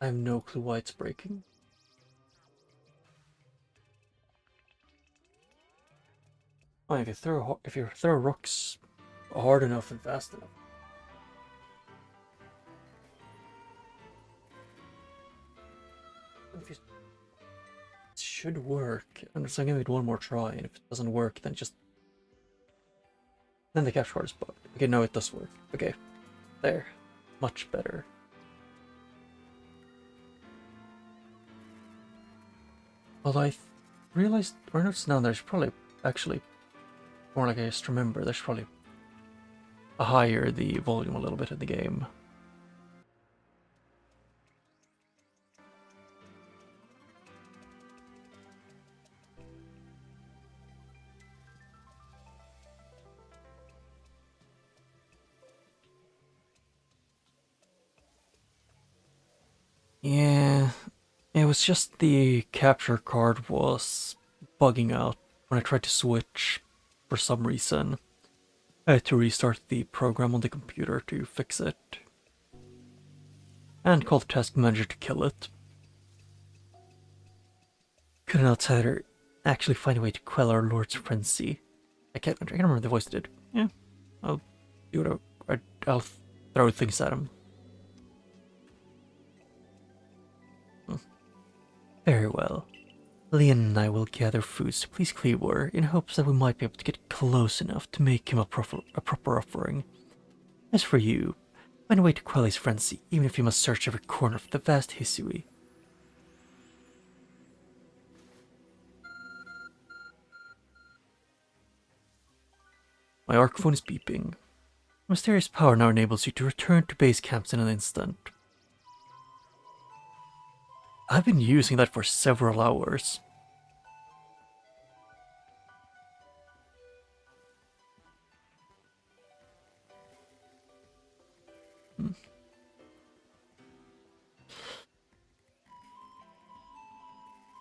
I have no clue why it's breaking. Oh, if you throw rocks hard enough and fast enough. It should work. I'm just gonna give it one more try, and if it doesn't work, then the capture card is bugged. Okay, no, it does work. Okay, there, much better. Although I realized, or noticed now, there's probably actually more like I just remember. There's probably a higher the volume a little bit in the game. Yeah, it was just the capture card was bugging out when I tried to switch for some reason. I had to restart the program on the computer to fix it. And call the task manager to kill it. Could an outsider actually find a way to quell our Lord's frenzy? I can't remember the voice it did. Yeah, I'll do whatever. I'll throw things at him. Very well. Leon and I will gather food to please Cleaver in hopes that we might be able to get close enough to make him a proper offering. As for you, find a way to quell his frenzy, even if you must search every corner of the vast Hisui. My arc phone is beeping. Mysterious power now enables you to return to base camps in an instant. I've been using that for several hours.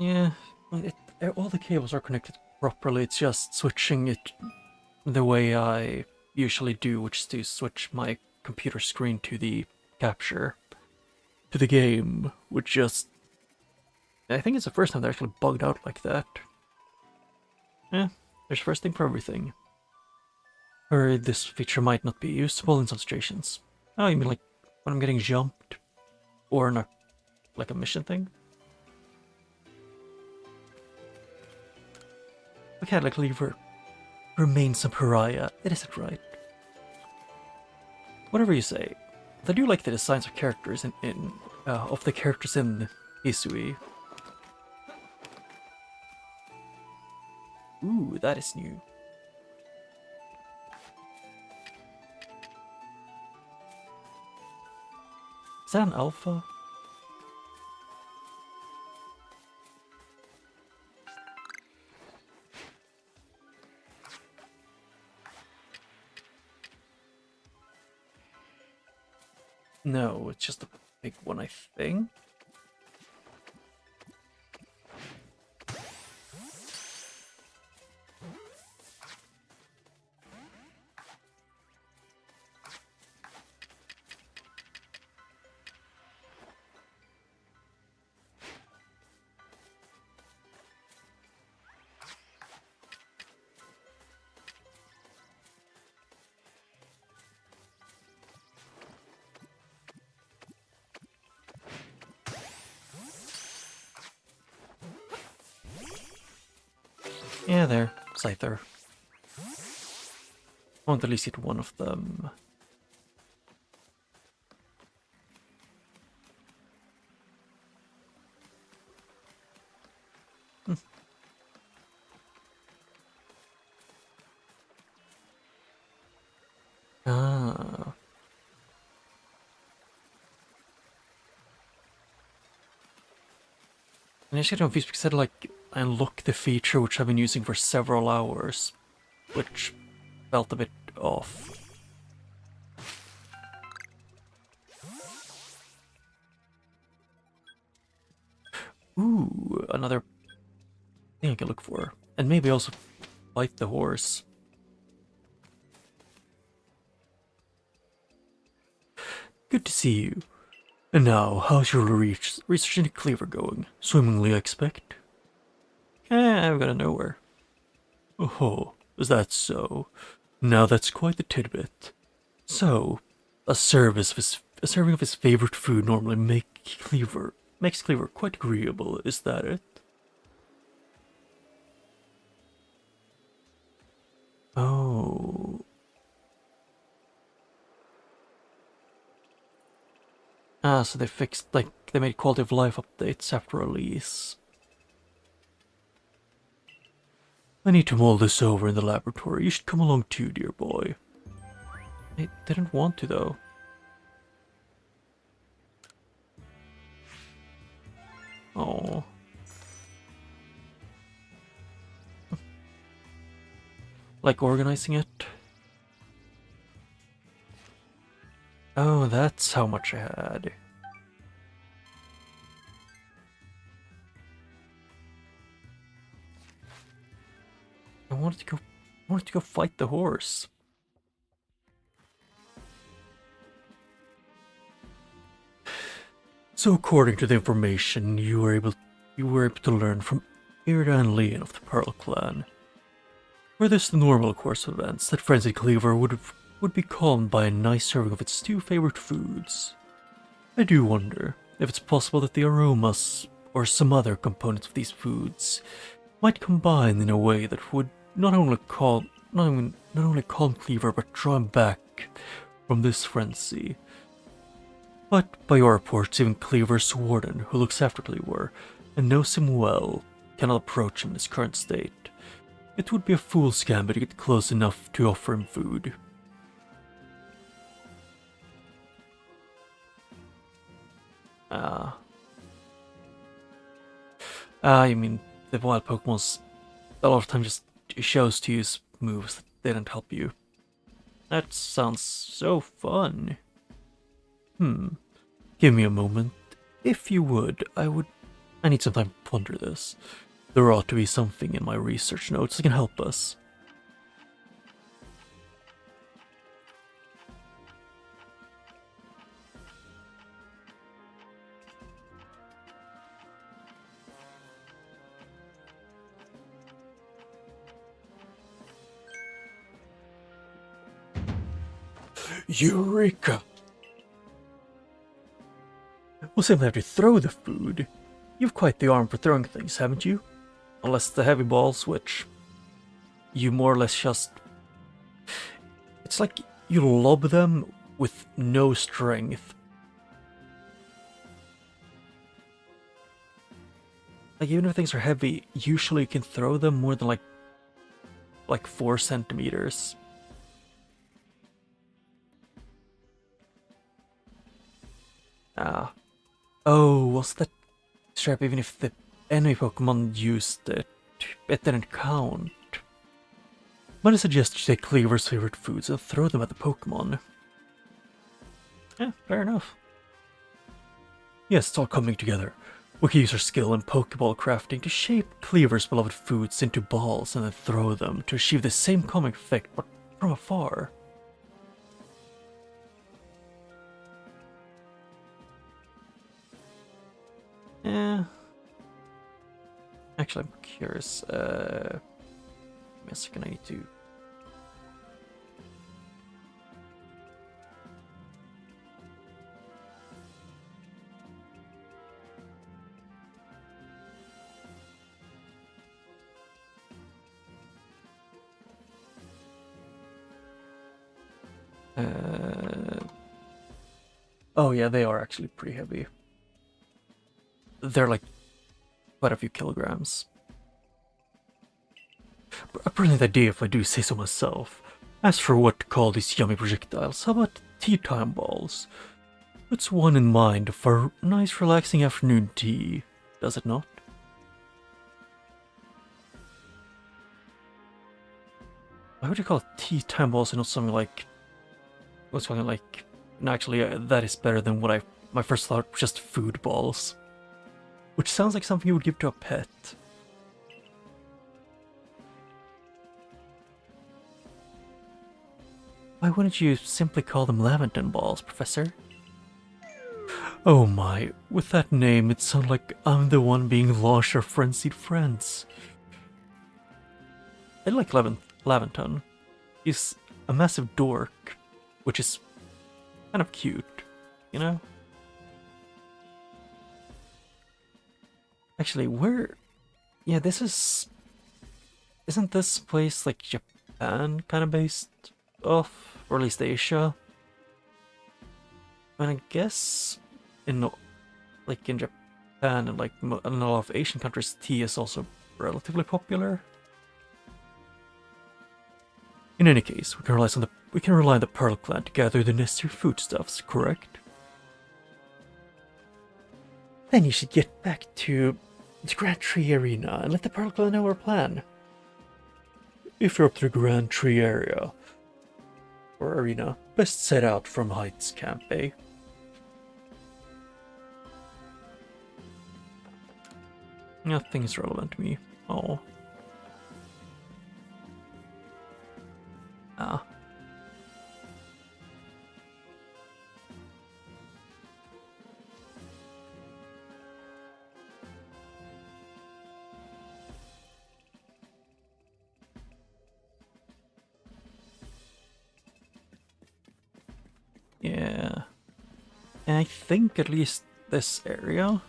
Yeah, all the cables are connected properly. It's just switching it the way I usually do, which is to switch my computer screen to the capture to the game, which just... I think it's the first time they're actually bugged out like that. Yeah, there's first thing for everything. Or this feature might not be usable in some situations. Oh, you mean like when I'm getting jumped? Or not, like a mission thing? We can't like leave her remain some pariah, it isn't right. whatever you say. I do like the designs of characters of the characters in Hisui. Ooh, that is new. Is that an alpha? No, it's just a big one, I think. Yeah, there. Scyther. I want to at least hit one of them. Ah. And I actually don't confused because I said like I unlocked the feature which I've been using for several hours, which felt a bit off. Ooh, another thing I can look for. And maybe also fight the horse. Good to see you. And now, how's your research into Cleaver going? Swimmingly, I expect? I've got to nowhere. Oh, is that so? Now that's quite the tidbit. So, a serving of his favorite food normally makes Cleaver quite agreeable, is that it? Oh. Ah, so they fixed, like, they made quality of life updates after release. I need to mull this over in the laboratory. You should come along too, dear boy. I didn't want to, though. Oh. Like organizing it? Oh, that's how much I had. I wanted to go fight the horse. So according to the information you were able to learn from Irda and Leon of the Pearl Clan, were this the normal course of events, that Frenzied Cleaver would be calmed by a nice serving of its two favorite foods. I do wonder if it's possible that the aromas or some other components of these foods might combine in a way that would not only calm Cleaver but draw him back from this frenzy. But by your reports, even Cleaver's warden, who looks after Cleaver and knows him well, cannot approach him in his current state. It would be a fool's gambit to get close enough to offer him food. I mean, the wild Pokemon's a lot of times just shows to use moves that didn't help you. That sounds so fun. Give me a moment. If you would, I need some time to ponder this. There ought to be something in my research notes that can help us. Eureka! We'll simply have to throw the food. You've quite the arm for throwing things, haven't you? Unless the heavy balls, which you more or less just... It's like you lob them with no strength. Like, even if things are heavy, usually you can throw them more than like 4 centimeters. Ah. Oh, was that trap even if the enemy Pokemon used it? It didn't count. Might I suggest you take Cleaver's favorite foods and throw them at the Pokemon? Yeah, fair enough. Yes, it's all coming together. We can use our skill in Pokeball crafting to shape Cleaver's beloved foods into balls and then throw them to achieve the same calming effect, but from afar. Yeah. Actually, I'm curious. Give me a second, I need to... Oh yeah, they are actually pretty heavy. They're like quite a few kilograms. A brilliant idea if I do say so myself. As for what to call these yummy projectiles, how about tea time balls? Puts one in mind for nice relaxing afternoon tea, does it not? Why would you call it tea time balls and not something like... What's something like... No, actually, that is better than what my first thought was just food balls. Which sounds like something you would give to a pet. Why wouldn't you simply call them Laventon balls, Professor? Oh my, with that name it sounds like I'm the one being launched or frenzied friends. I like Laventon. He's a massive dork, which is kind of cute, you know? Actually, yeah, this is... Isn't this place like Japan kind of based off? Or at least Asia? And I guess in Japan and like in a lot of Asian countries, tea is also relatively popular. In any case, we can rely on the Pearl Clan to gather the necessary foodstuffs, correct? Then you should get back to the Grand Tree Arena and let the Pearl Clan know our plan. If you're up to the Grand Tree area or arena, best set out from Heights Camp, eh? Nothing is relevant to me. Oh. Ah. Yeah. And I think at least this area.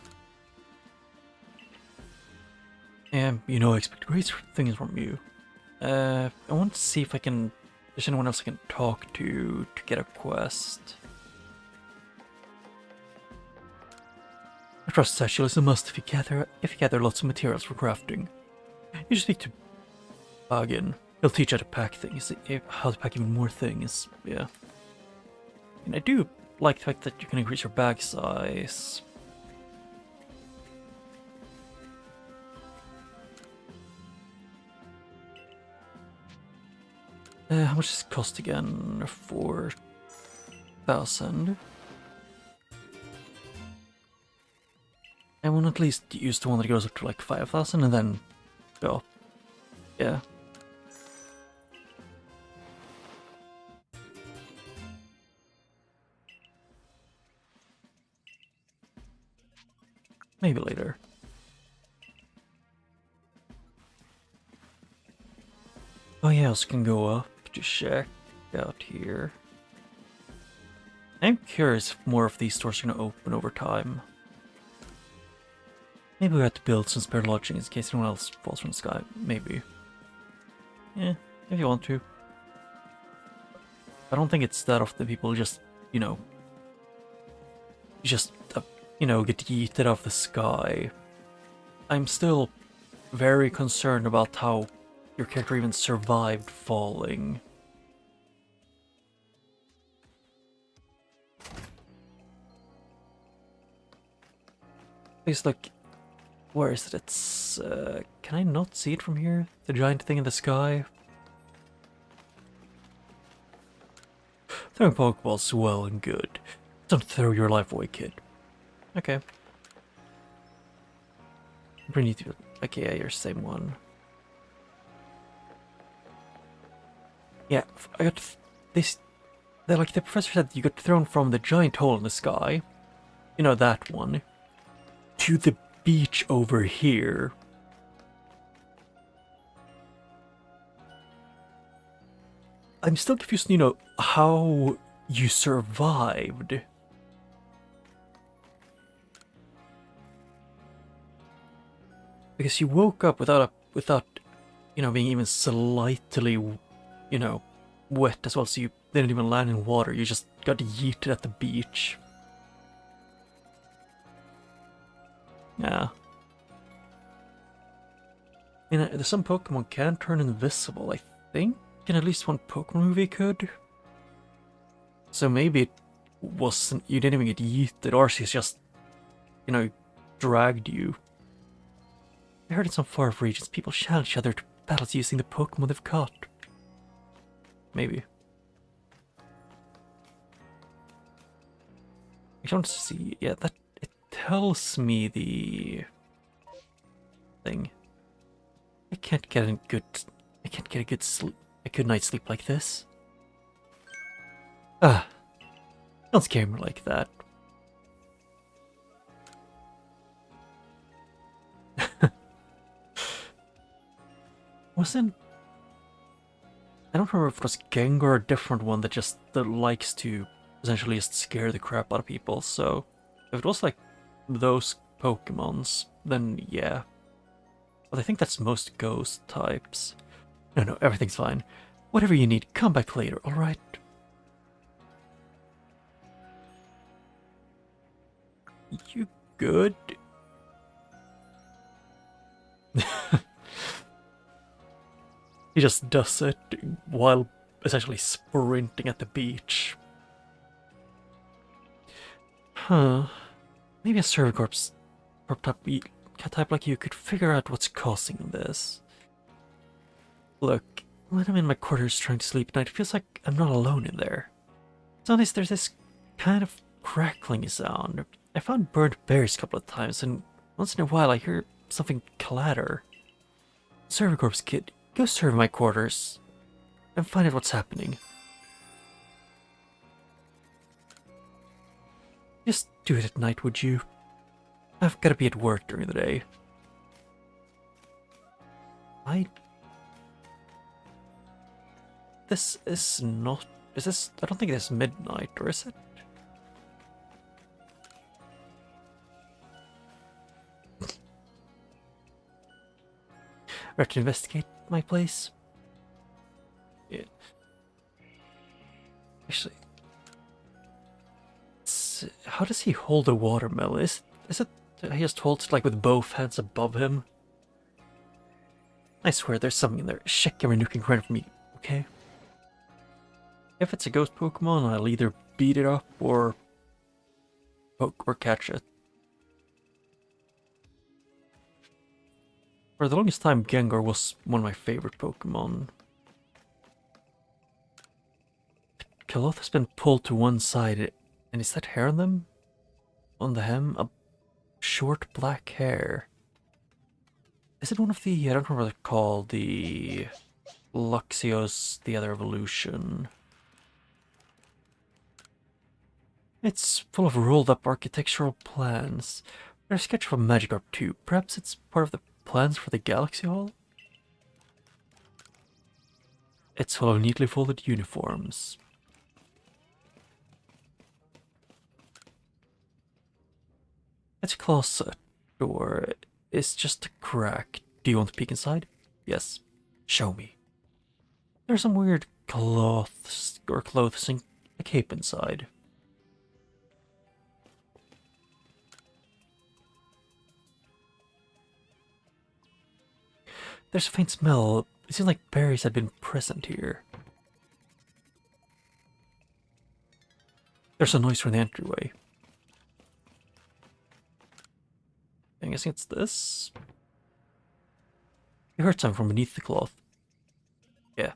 And you know, I expect great things from you. I want to see if there's anyone else I can talk to get a quest. I trust Satchel is a must if you gather lots of materials for crafting. You should speak to Bagin. He'll teach you how to pack things, how to pack even more things, yeah. And I do like the fact that you can increase your bag size. How much does it cost again? 4,000. I want to at least use the one that goes up to like 5,000 and then go. Yeah. Maybe later. Oh yeah, I also can go up to check out here. I'm curious if more of these stores are going to open over time. Maybe we have to build some spare lodging in case anyone else falls from the sky. Maybe. Yeah, if you want to. I don't think it's that often people just you know, just, you know, get yeeted off the sky. I'm still very concerned about how your character even survived falling. It's like, where is it? It's, can I not see it from here? The giant thing in the sky? Throwing Pokeballs well and good. Don't throw your life away, kid. Okay. Bring you to... Okay, yeah, you're the same one. Yeah, I got this... Like, the professor said you got thrown from the giant hole in the sky. You know, that one. To the beach over here. I'm still confused, you know, how you survived. Because you woke up without, you know, being even slightly, you know, wet as well, so you didn't even land in water, you just got yeeted at the beach. Yeah. You know, some Pokemon can turn invisible, I think. In at least one Pokemon movie could. So maybe it wasn't, you didn't even get yeeted, Arceus just, you know, dragged you. I heard in some far-off regions people challenge each other to battles using the Pokemon they've caught. Maybe. I don't see, yeah, that, it tells me the thing. I can't get a good sleep. A good night's sleep like this. Ah, don't scare me like that. I don't remember if it was Gengar or a different one that likes to essentially just scare the crap out of people, so if it was like those Pokemons, then yeah. But I think that's most ghost types. No, everything's fine. Whatever you need, come back later, alright? You good? He just does it while essentially sprinting at the beach. Huh. Maybe a Servicorp's type like you could figure out what's causing this. Look, when I'm in my quarters trying to sleep at night, it feels like I'm not alone in there. Sometimes there's this kind of crackling sound. I found burnt berries a couple of times, and once in a while I hear something clatter. Servicorp's kid, go serve my quarters and find out what's happening. Just do it at night, would you? I've got to be at work during the day. This is not... Is this... I don't think it's midnight, or is it? Ready to investigate my place? Yeah. Actually... How does he hold a watermelon? Is it... He just holds it like with both hands above him? I swear there's something in there. Check every nook and cranny for me, okay? If it's a ghost Pokemon, I'll either beat it up or poke or catch it. For the longest time, Gengar was one of my favorite Pokemon. The cloth has been pulled to one side, and is that hair on them? On the hem? A short black hair. Is it one of the... I don't remember what they're called. The... Luxio's, the other evolution. It's full of rolled up architectural plans. There's a sketch of a Magikarp too. Perhaps it's part of the plans for the Galaxy Hall? It's full of neatly folded uniforms. It's a closet door. It's just a crack. Do you want to peek inside? Yes. Show me. There's some weird cloths and a cape inside. There's a faint smell. It seems like berries had been present here. There's a noise from the entryway. I'm guessing it's this? You heard something from beneath the cloth. Yeah.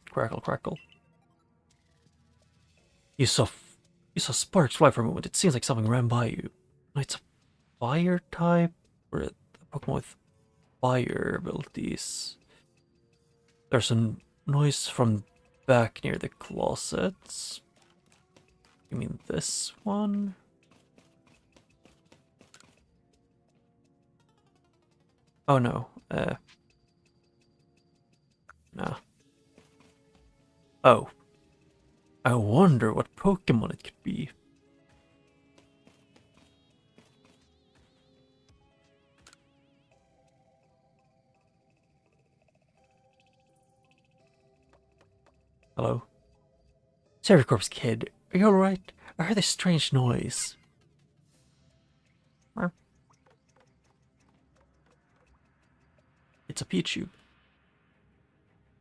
Crackle, crackle. You saw sparks fly for a moment. It seems like something ran by you. It's a fire type? Or a Pokemon with fire abilities. There's a noise from back near the closets. You mean this one? Oh no, nah. Oh. I wonder what Pokemon it could be. Hello? Corp's kid, are you alright? I heard this strange noise. It's a Pichu.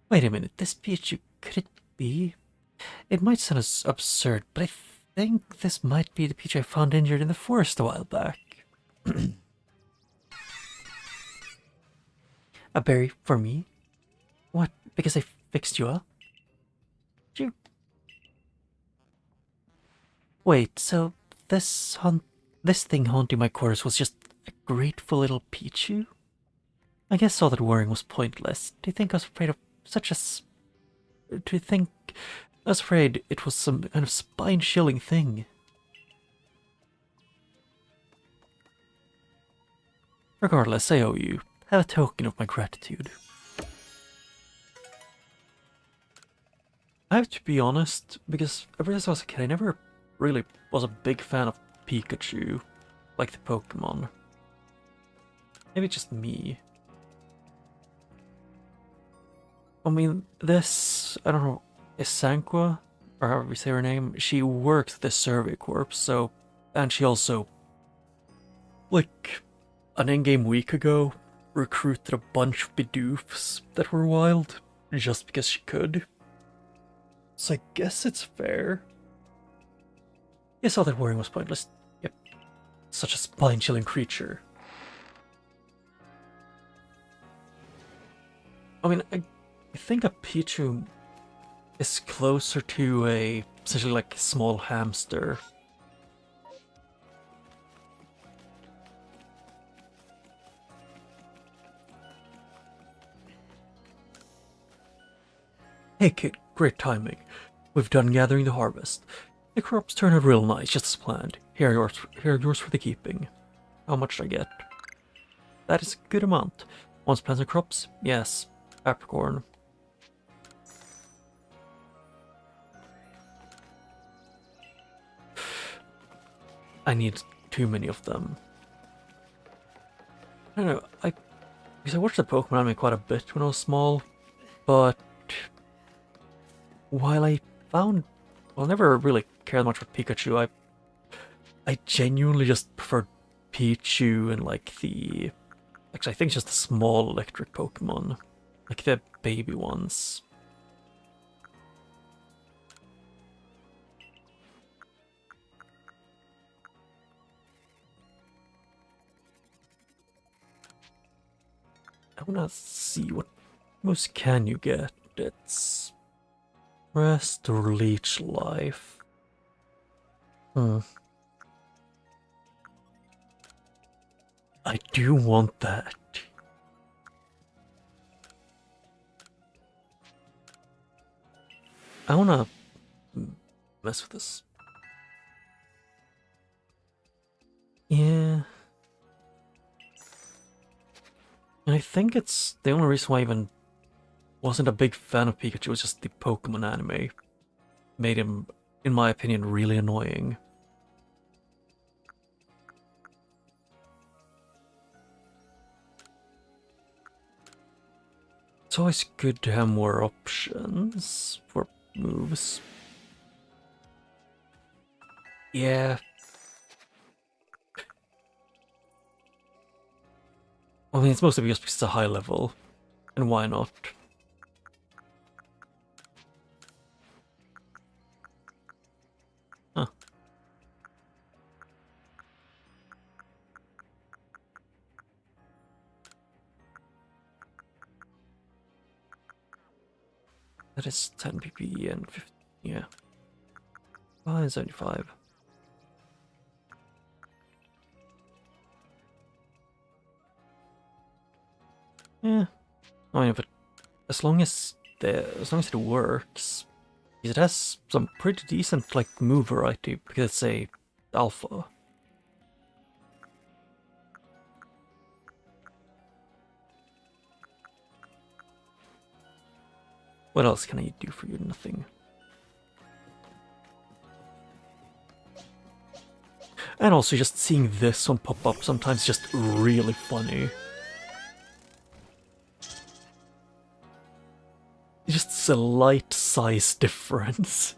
Wait a minute, this Pichu, could it be? It might sound as absurd, but I think this might be the Pichu I found injured in the forest a while back. A berry for me? What, because I fixed you up? You... Wait, so this thing haunting my quarters was just a grateful little Pichu? I guess all that worrying was pointless. Do you think I was afraid of such a... Do you think I was afraid it was some kind of spine-chilling thing? Regardless, I owe you. Have a token of my gratitude. I have to be honest, because ever since I was a kid, I never really was a big fan of Pikachu, like the Pokemon. Maybe just me. I mean, this, I don't know, is Sanqua, or however we say her name, she worked the Survey Corps, so, and she also, like, an in-game week ago, recruited a bunch of Bidoofs that were wild, just because she could. So I guess it's fair. Yes, all that worrying was pointless. Yep. Such a spine-chilling creature. I mean, I think a Pichu is closer to a, essentially like a small hamster. Hey kid, great timing. We've done gathering the harvest. The crops turned out real nice, just as planned. Here are yours for the keeping. How much did I get? That is a good amount. Once plants and crops? Yes. Peppercorn. I need too many of them. I don't know, because I watched the Pokemon anime quite a bit when I was small, but while I never really cared much about Pikachu, I genuinely just preferred Pichu and like the, actually I think just the small electric Pokemon, like the baby ones. I wanna see what most can you get. It's rest or leech life. I do want that. I wanna mess with this. Yeah. And I think it's the only reason why I even wasn't a big fan of Pikachu was just the Pokemon anime. Made him, in my opinion, really annoying. It's always good to have more options for moves. Yeah. I mean, it's mostly just because it's a high level. And why not? Huh. That is 10 PP and 50, yeah. 575. Yeah. I mean, but as long as it works, it has some pretty decent like move variety because it's a alpha. What else can I do for you? Nothing. And also just seeing this one pop up sometimes is just really funny. Just a light size difference.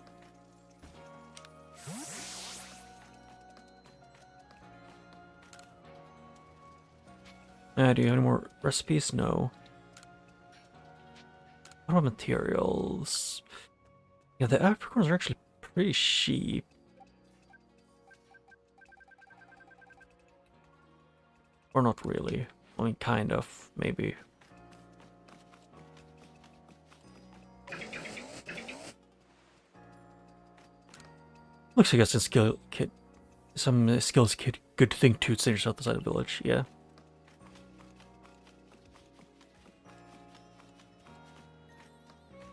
Do you have any more recipes? No. What about materials? Yeah, the apricorns are actually pretty cheap. Or not really. I mean, kind of, maybe. Looks like some skill kit, some skills kit. Good thing to send yourself outside the village. Yeah.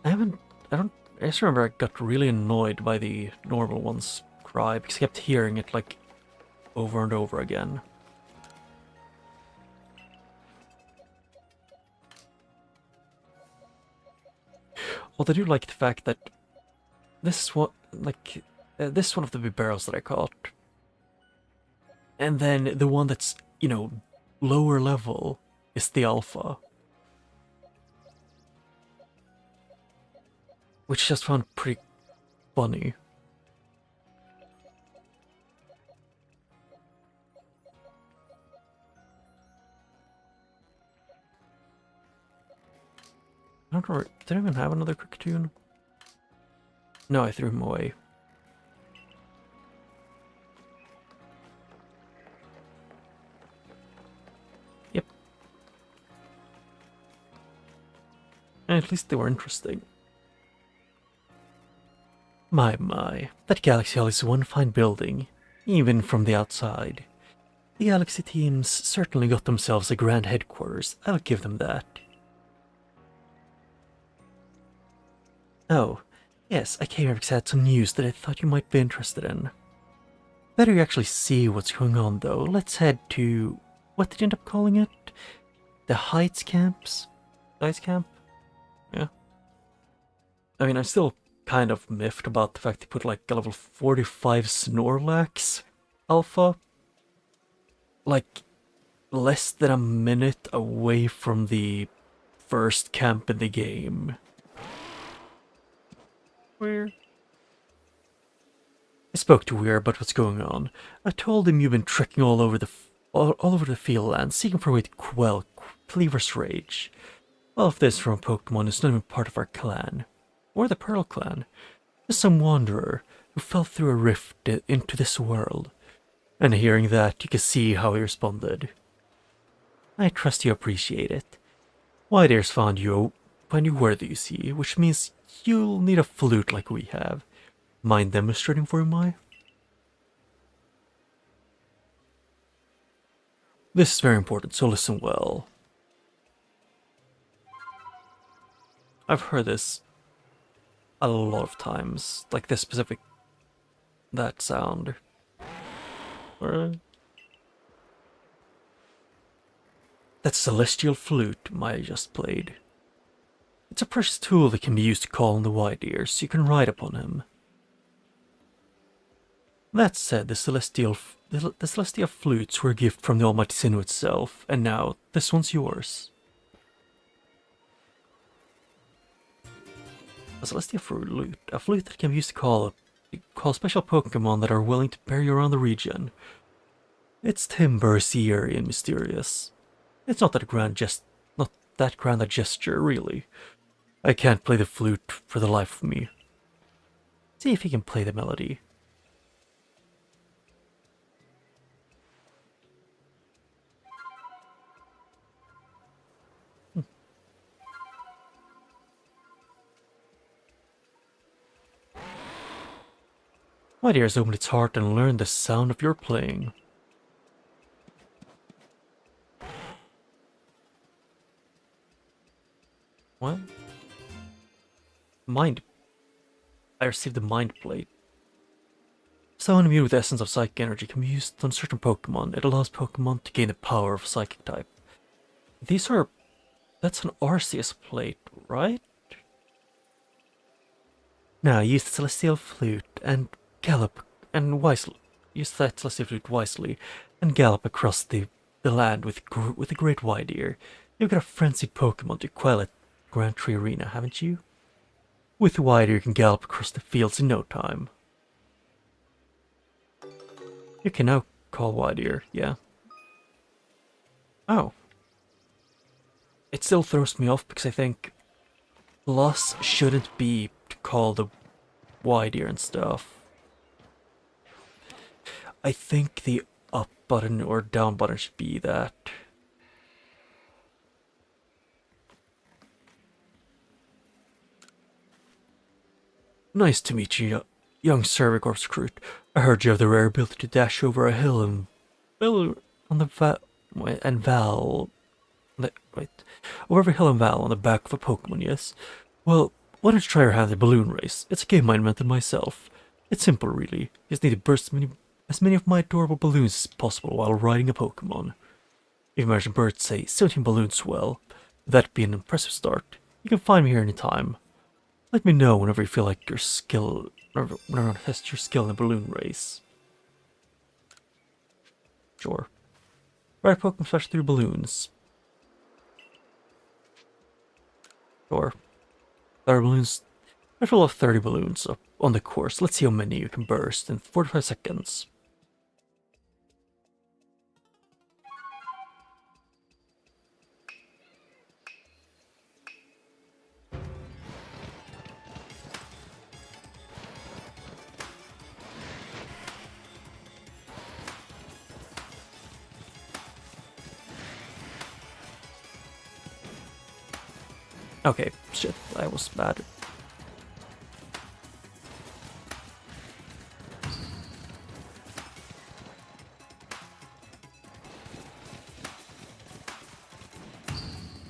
I just remember I got really annoyed by the normal one's cry because I kept hearing it like over and over again. Well, I do like the fact that this is what, like, this is one of the big barrels that I caught. And then the one that's, you know, lower level is the alpha. Which I just found pretty funny. I don't know, did I even have another Cricketune? No, I threw him away. Yep. And at least they were interesting. My, that Galaxy Hall is one fine building, even from the outside. The Galaxy teams certainly got themselves a grand headquarters, I'll give them that. Oh, yes, I came here because I had some news that I thought you might be interested in. Better you actually see what's going on though. Let's head to... what did you end up calling it? The Heights Camps? Heights Camp? Yeah. I mean, I'm still kind of miffed about the fact they put like a level 45 Snorlax alpha. Like, less than a minute away from the first camp in the game. Weird. I spoke to Weir about what's going on. I told him you've been trekking all over the field land, seeking for a way to quell Cleaver's rage. All of this from a Pokemon who's not even part of our clan. Or the Pearl Clan. Just some wanderer who fell through a rift into this world. And hearing that, you can see how he responded. I trust you appreciate it. White Airs found you worthy, you see, which means you'll need a flute like we have. Mind demonstrating for you, Mai? This is very important, so listen well. I've heard this a lot of times, like this specific... that sound. Or... that celestial flute Maya just played. It's a precious tool that can be used to call on the White Ears, so you can ride upon him. That said, the celestial flutes were a gift from the Almighty Sinnoh itself, and now this one's yours. A celestial flute, a flute that can be used to call special Pokemon that are willing to bear you around the region. Its timbre is eerie and mysterious. It's not not that grand a gesture, really. I can't play the flute for the life of me. See if he can play the melody. My dears, open its heart and learn the sound of your playing. What? Mind. I received the Mind Plate. Sound immune with essence of psychic energy can be used on certain Pokemon. It allows Pokemon to gain the power of Psychic type. These are... That's an Arceus plate, right? Now use the Celestial Flute and gallop and wisely. Use that Celestial Flute wisely and gallop across the land with a great wide ear. You've got a frenzied Pokemon to quell at Grand Tree Arena, haven't you? With the wide ear, you can gallop across the fields in no time. You can now call wide ear, yeah. Oh. It still throws me off because I think plus shouldn't be to call the wide ear and stuff. I think the up button or down button should be that. Nice to meet you, young Cervicorp's recruit. I heard you have the rare ability to dash over a hill and on the over a hill and val on the back of a Pokemon, yes? Well, why don't you try your hand at balloon race? It's a game I invented myself. It's simple, really. You just need to burst as many of my adorable balloons as possible while riding a Pokemon. If you manage to burst, say, 17 balloons well, that'd be an impressive start. You can find me here anytime. Let me know whenever you feel like whenever you want to test your skill in a balloon race. Sure. Ride Pokemon smash through balloons. Sure. 30 balloons. There's a lot of 30 balloons up on the course. Let's see how many you can burst in 45 seconds. Okay, shit, I was bad.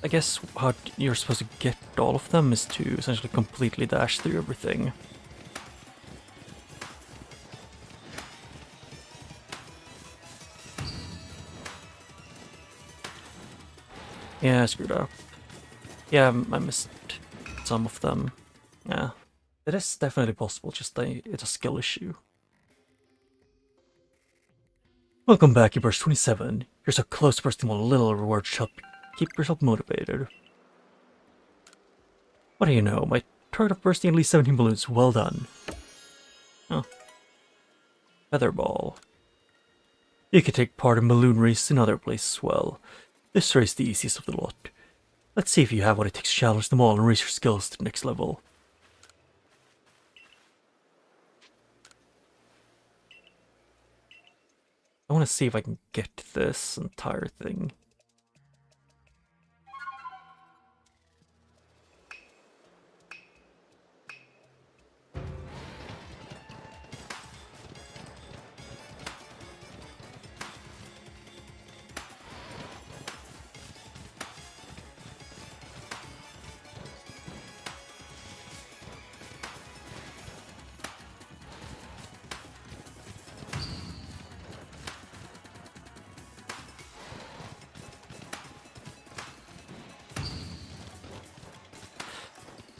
I guess how you're supposed to get all of them is to essentially completely dash through everything. Yeah, I screwed up. Yeah, I missed some of them. Yeah, it is definitely possible, just it's a skill issue. Welcome back, you burst 27. You're so close to bursting one little reward to help keep yourself motivated. What do you know? My target of bursting at least 17 balloons. Well done. Oh. Feather Ball. You can take part in balloon race in other places as well. This race is the easiest of the lot. Let's see if you have what it takes to challenge them all and raise your skills to the next level. I want to see if I can get this entire thing.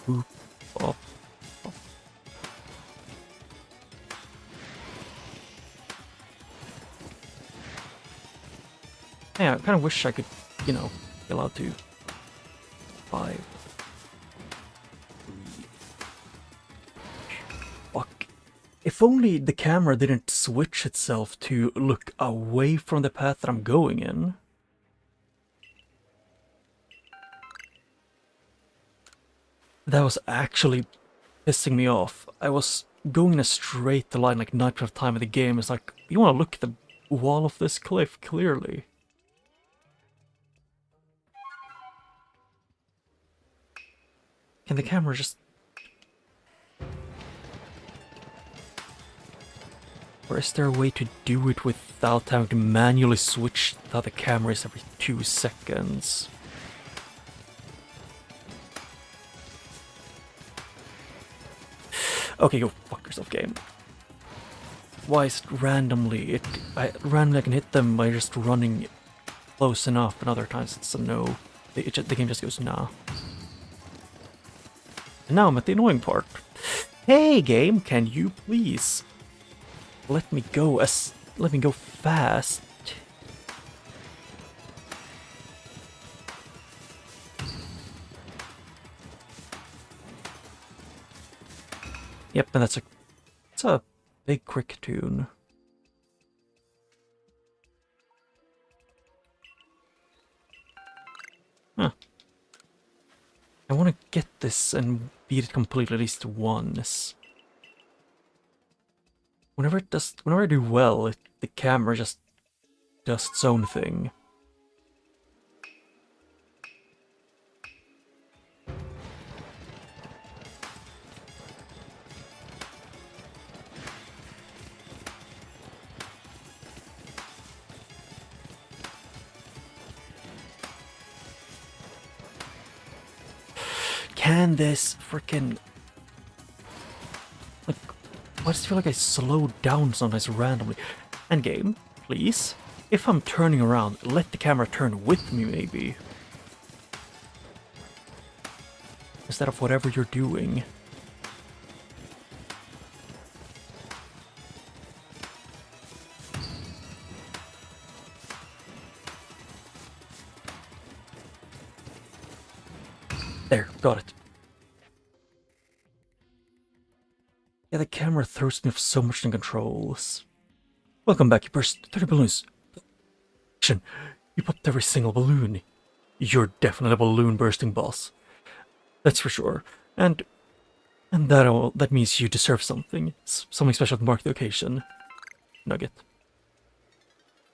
Boop, bop, bop. Yeah, I kind of wish I could, you know, be allowed to. 5. 3. Fuck. If only the camera didn't switch itself to look away from the path that I'm going in. That was actually pissing me off. I was going in a straight line like 90% of the time of the game. It's like, you want to look at the wall of this cliff, clearly. Can the camera just... Or is there a way to do it without having to manually switch how the camera is every 2 seconds? Okay, go fuck yourself, game. Why is it randomly? Randomly I can hit them by just running close enough, and other times it's a no. The game just goes nah. And now I'm at the annoying part. Hey game, can you please let me go fast? Yep, and it's a big quick tune. Huh. I want to get this and beat it completely at least once. Whenever I do well, the camera just does its own thing. Can this freaking... Like, why does it feel like I slow down sometimes randomly? And game, please, if I'm turning around, let the camera turn with me, maybe. Instead of whatever you're doing. There, got it. Yeah, the camera throws me off so much in controls. Welcome back, you burst 30 balloons. You popped every single balloon. You're definitely a balloon bursting boss. That's for sure. And that means you deserve something. Something special to mark the occasion. Nugget.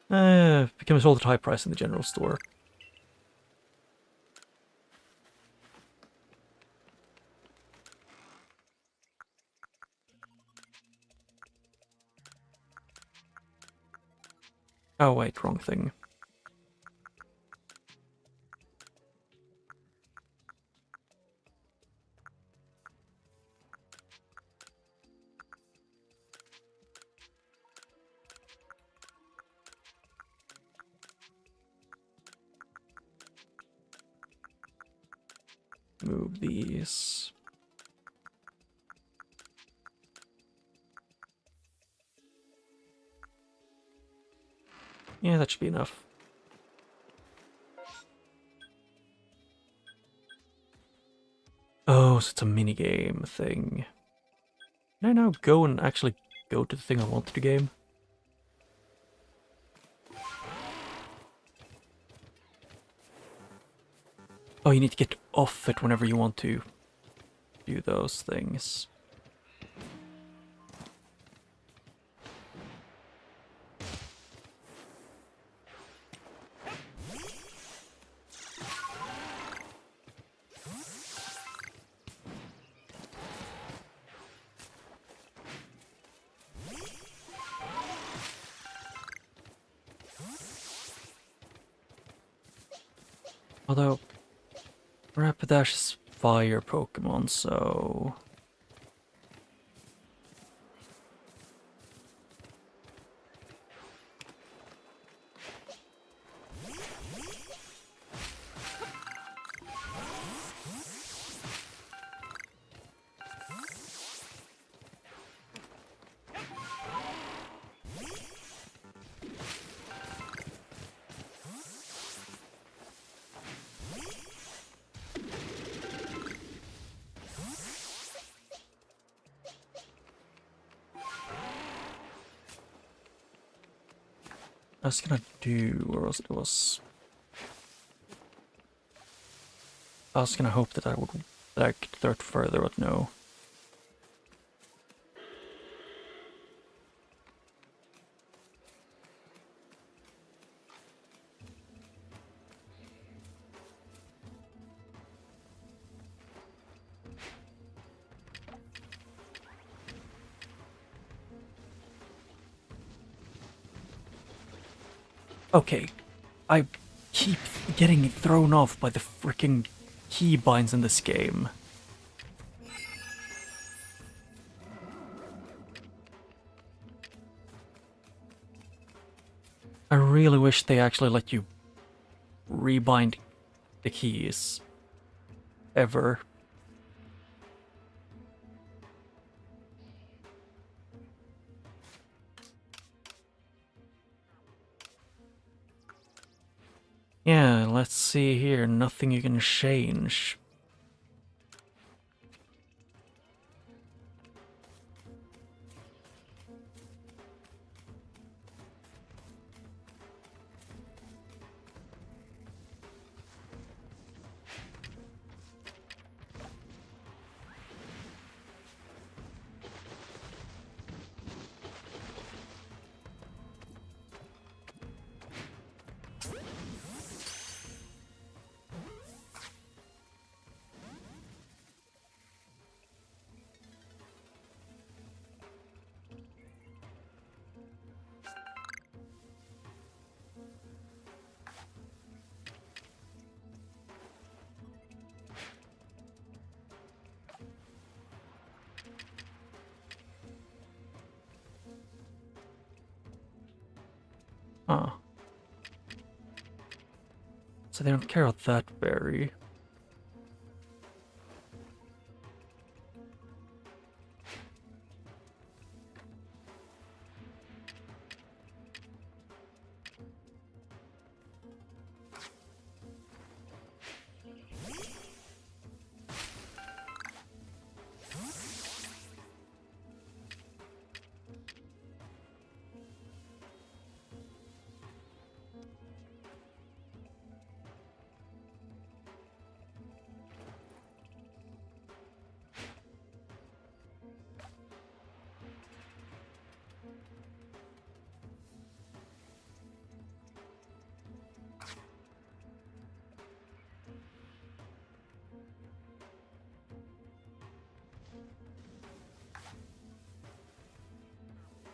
Became sold at high price in the general store. Oh wait, wrong thing. Move these. Yeah, that should be enough. Oh, so it's a minigame thing. Can I now go and actually go to the thing I wanted to game? Oh, you need to get off it whenever you want to do those things. Although, Rapidash is fire Pokemon, so... I was gonna do, I was gonna hope that I would Like, dirt further, but no. Okay, I keep getting thrown off by the freaking keybinds in this game. I really wish they actually let you rebind the keys. Ever. Yeah, let's see here. Nothing you can change. Huh. So they don't care about that berry.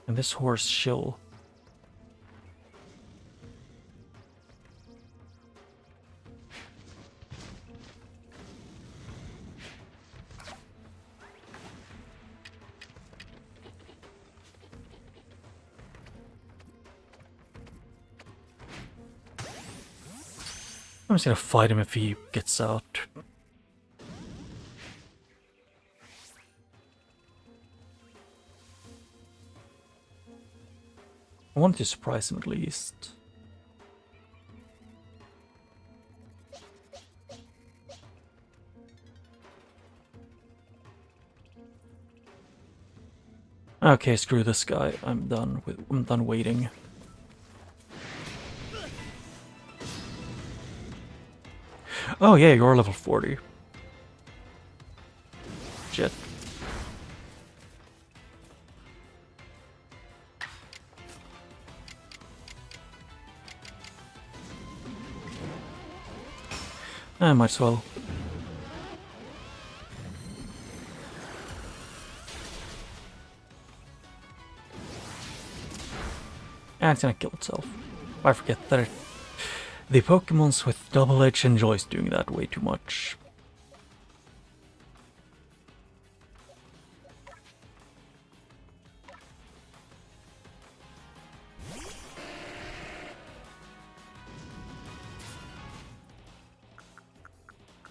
And this horse shill. I'm just gonna fight him if he gets out. I wanted to surprise him at least. Okay, screw this guy. I'm done waiting. Oh yeah, you're level 40. Shit. I might as well. And it's gonna kill itself. I forget that the Pokemons with double edge enjoys doing that way too much.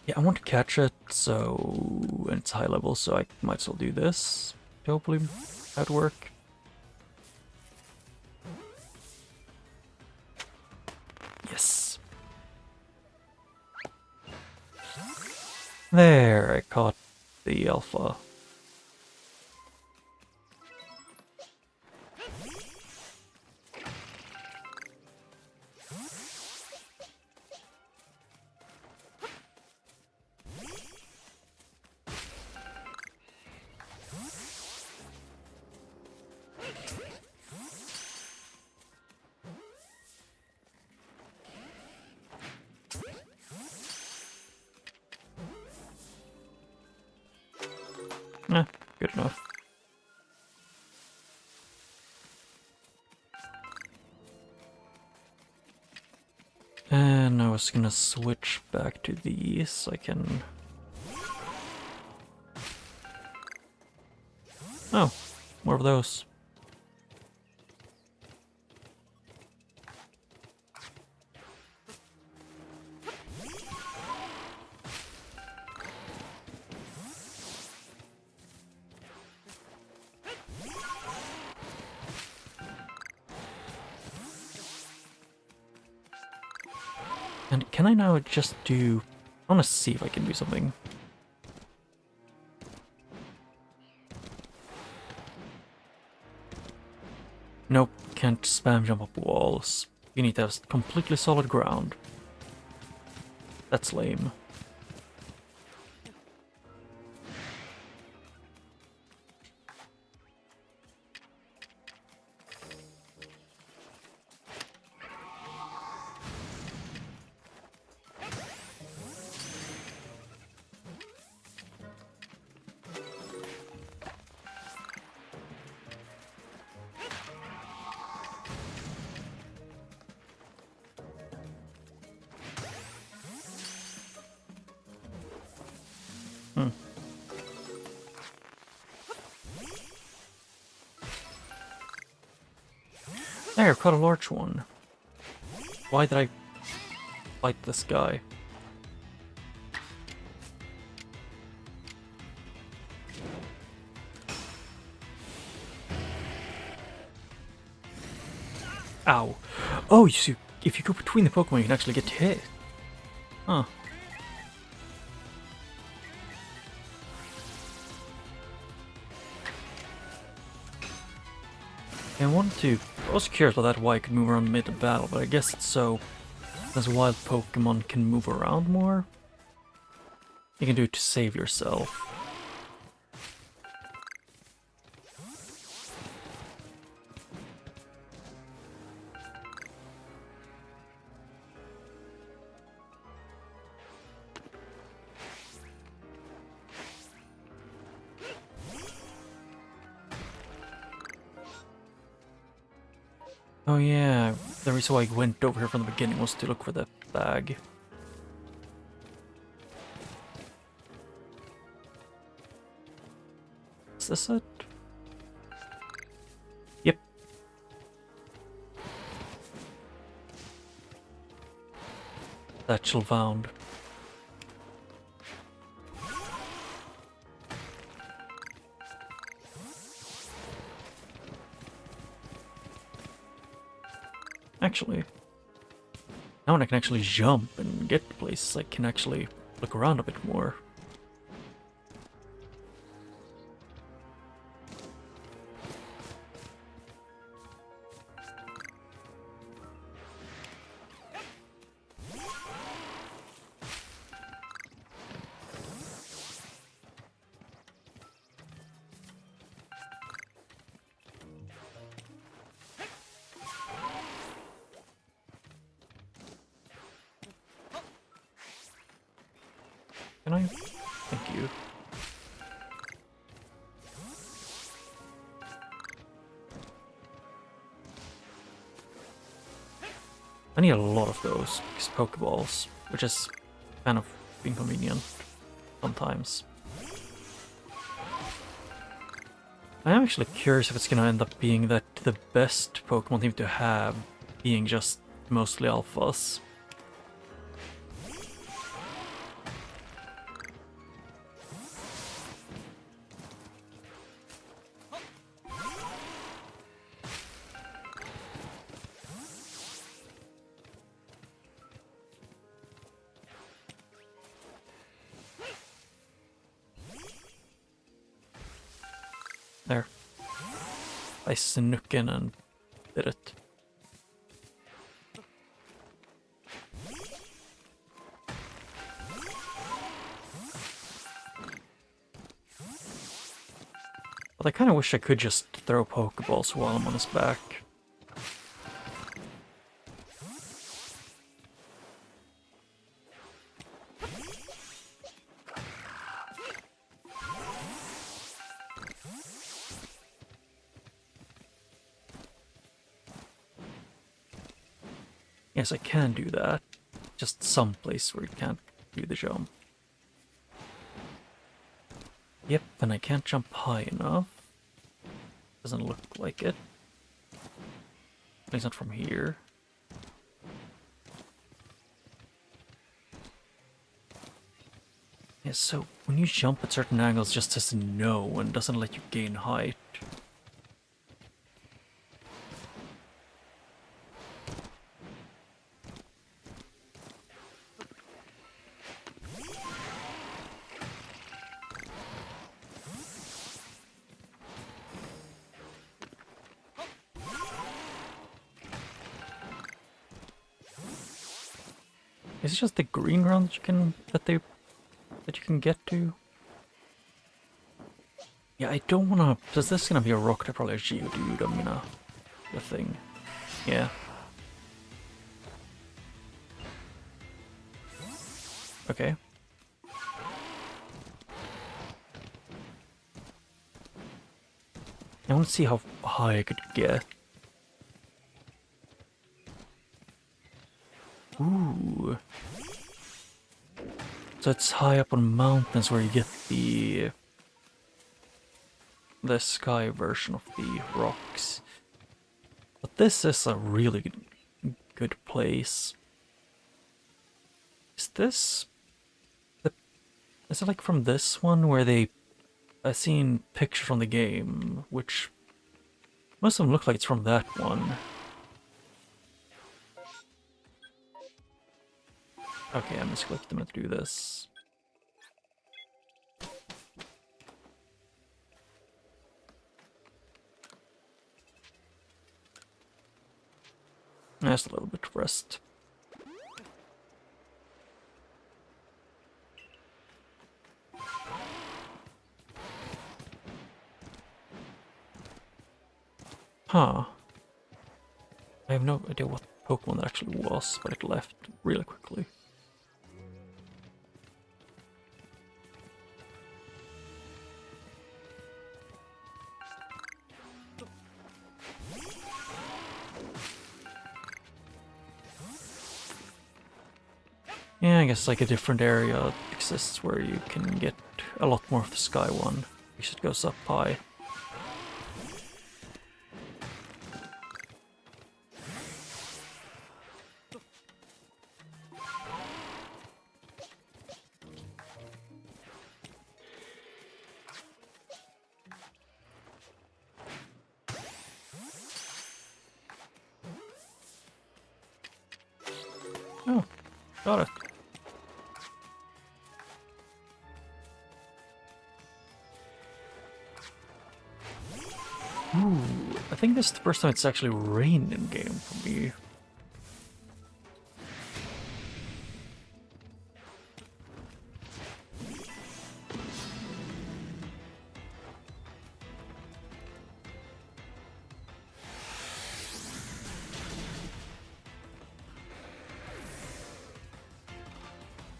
Yeah, I want to catch it, so... and it's high level, so I might as well do this. Hopefully that'd work. Yes. There, I caught the alpha. Good enough. And I was gonna switch back to these so I can... Oh, more of those. And can I now just do... I want to see if I can do something. Nope, can't spam jump up walls. You need to have completely solid ground. That's lame. There, caught a large one. Why did I fight this guy? Ow. Oh, you see, if you go between the Pokemon, you can actually get hit. Huh. I was curious about that, why I could move around mid-battle, but I guess it's so as wild Pokemon can move around more. You can do it to save yourself. Oh yeah, the reason why I went over here from the beginning was to look for that bag. Is this it? Yep. Satchel found. Actually, now when I can actually jump and get to places, I can actually look around a bit more. Can I? Thank you. I need a lot of those Pokeballs, which is kind of inconvenient sometimes. I am actually curious if it's gonna end up being that the best Pokemon team to have being just mostly alphas. There. I snuck in and did it. But I kind of wish I could just throw Pokeballs while I'm on his back. Yes, I can do that. Just some place where you can't do the jump. Yep, and I can't jump high enough. Doesn't look like it. At least not from here. Yeah, so when you jump at certain angles, it just says no and doesn't let you gain height. Is it just the green ground that you can get to? Yeah, I don't wanna. Is this gonna be a rock? Probably a Geodude. I'm gonna the thing. Yeah. Okay. I want to see how high I could get. Ooh. So it's high up on mountains where you get the sky version of the rocks. But this is a really good place. Is this is it like from this one where I've seen pictures from the game, which most of them look like it's from that one. Okay, I'm just clicked them to do this. Just a little bit of rest. Huh. I have no idea what Pokemon that actually was, but it left really quickly. Yeah, I guess like a different area exists where you can get a lot more of the Sky one. You should go up high. Oh, got it. Ooh, I think this is the first time it's actually rained in game for me.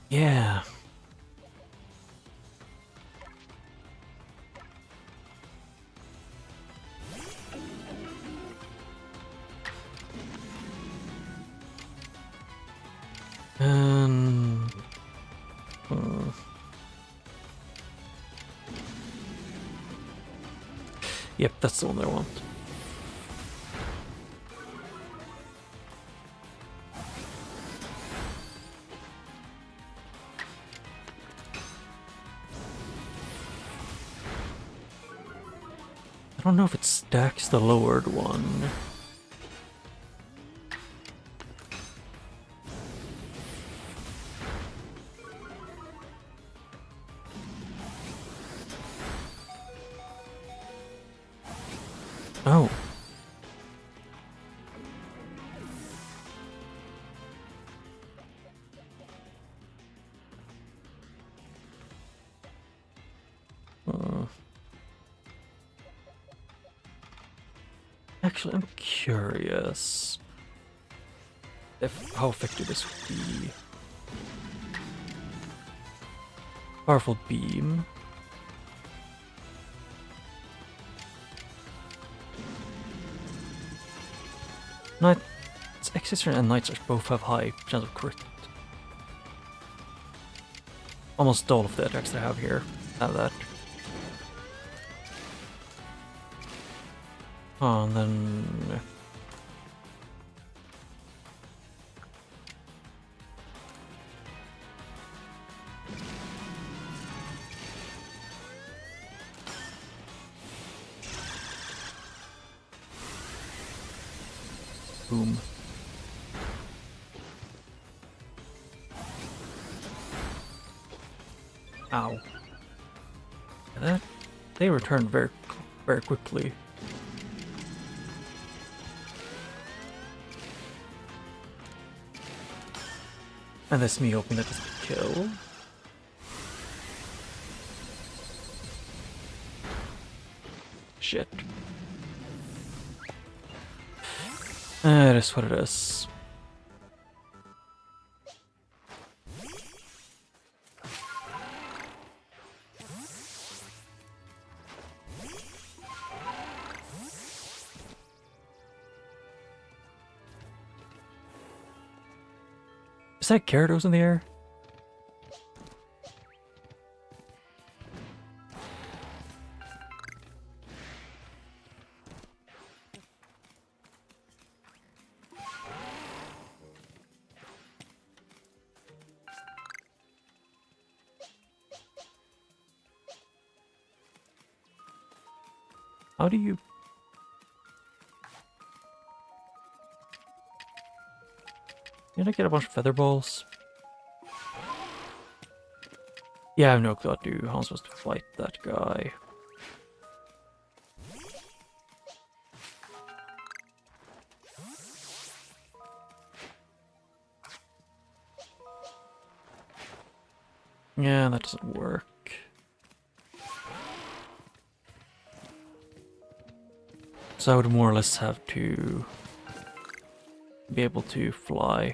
Yeah. And yep, that's the one I want. I don't know if it stacks the lowered one. Oh. Actually, I'm curious how effective this would be. Powerful beam. No, it Executioner and Night Search both have high chance of crit. Almost all of the attacks I have here have that. Oh, and then... boom. Ow. That they return very quickly. And that's me hoping that doesn't kill. Shit. It is what it is. Is that Gyarados in the air? How do you... Did I get a bunch of feather balls? Yeah, I have no clue how I'm supposed to fight that guy. Yeah, that doesn't work. So I would more or less have to be able to fly.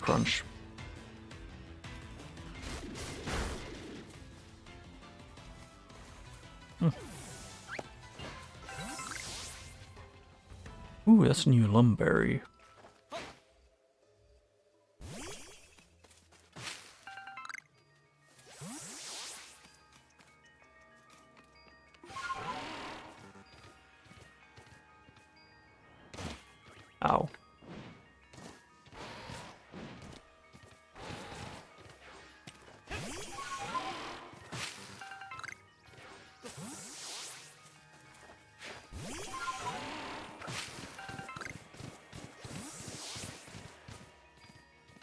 Crunch. Ooh, that's a new Lumberry. Ow.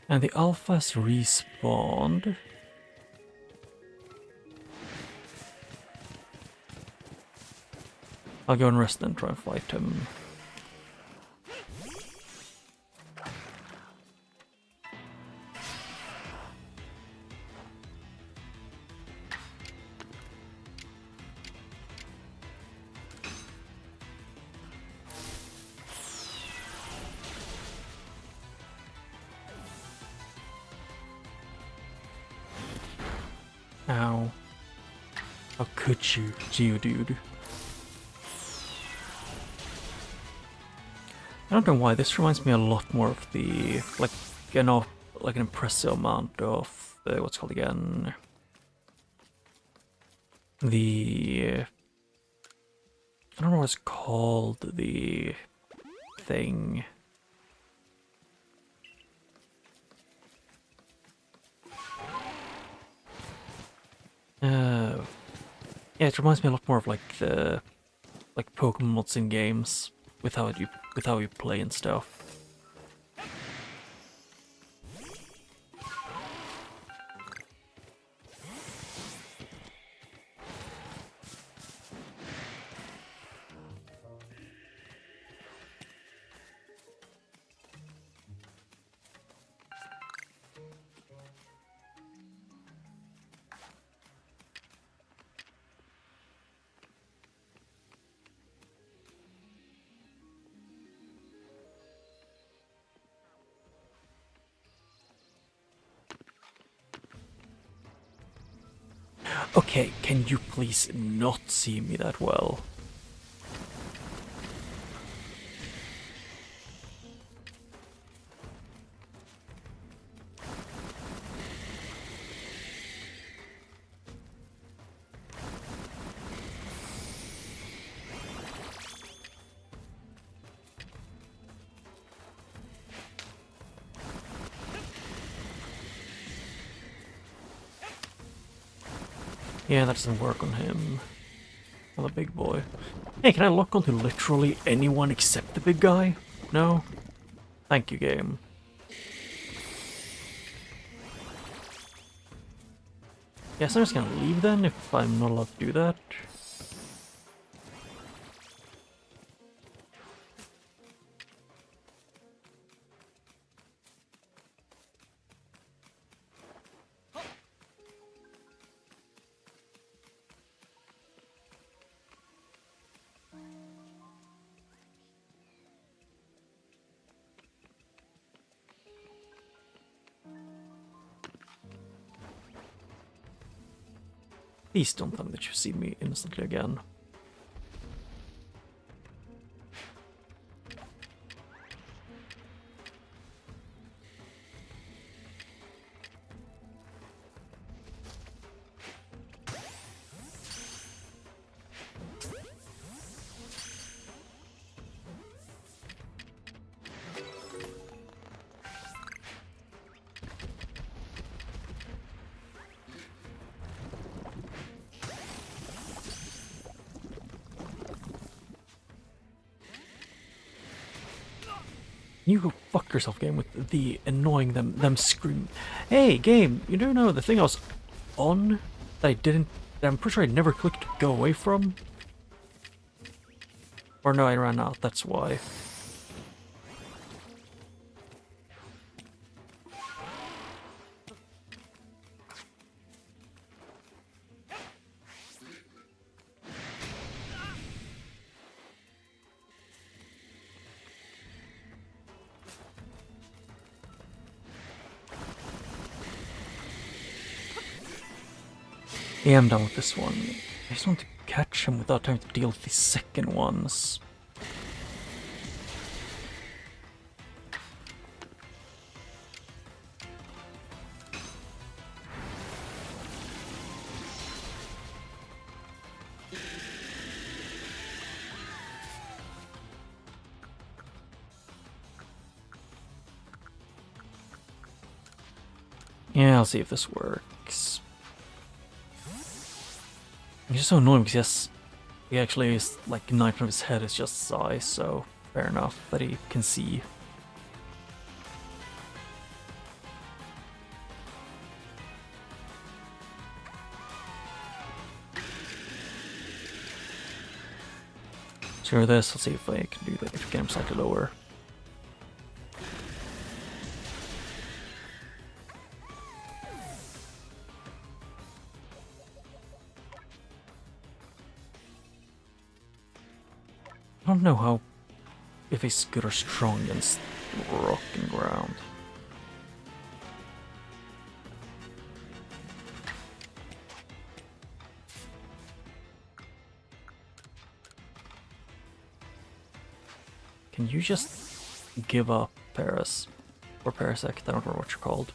And the alphas respawned. I'll go and rest and try and fight him. Ow. How could you, Geodude? I don't know why, this reminds me a lot more of the, like, you know, like an impressive amount of, what's it called again? The, I don't know what it's called, the thing. Yeah, it reminds me a lot more of like the Pokemon mods in games with how you play and stuff. Okay, can you please not see me that well? Yeah, that doesn't work on him. On the big boy. Hey, can I lock onto literally anyone except the big guy? No? Thank you, game. Guess I'm just gonna leave then if I'm not allowed to do that. Please don't tell me that you see me instantly again. You go fuck yourself, game, with the annoying them scream. Hey, game, you don't know the thing I was on that I didn't, that I'm pretty sure I never clicked to go away from? Or no, I ran out, that's why. Yeah, I'm done with this one. I just want to catch him without having to deal with the second ones. Yeah, I'll see if this works. It's just so annoying because yes, he actually is like 9% of his head is just size, so fair enough that he can see. Screw this, I'll see if I can do that, if I get him slightly lower. I don't know how, if he's good or strong against rock and ground. Can you just give up, Paris? Or Parasect, I don't remember what you're called.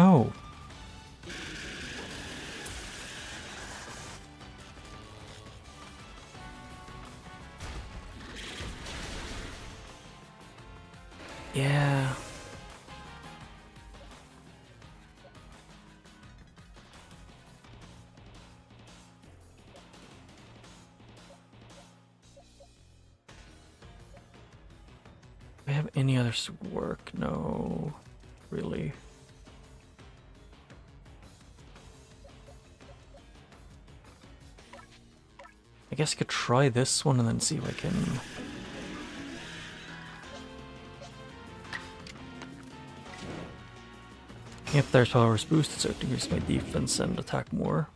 Oh. Yeah. Do I have any others to work? No, really. I guess I could try this one and then see if I can... If there's powers boosted, so it increases my defense and attack more.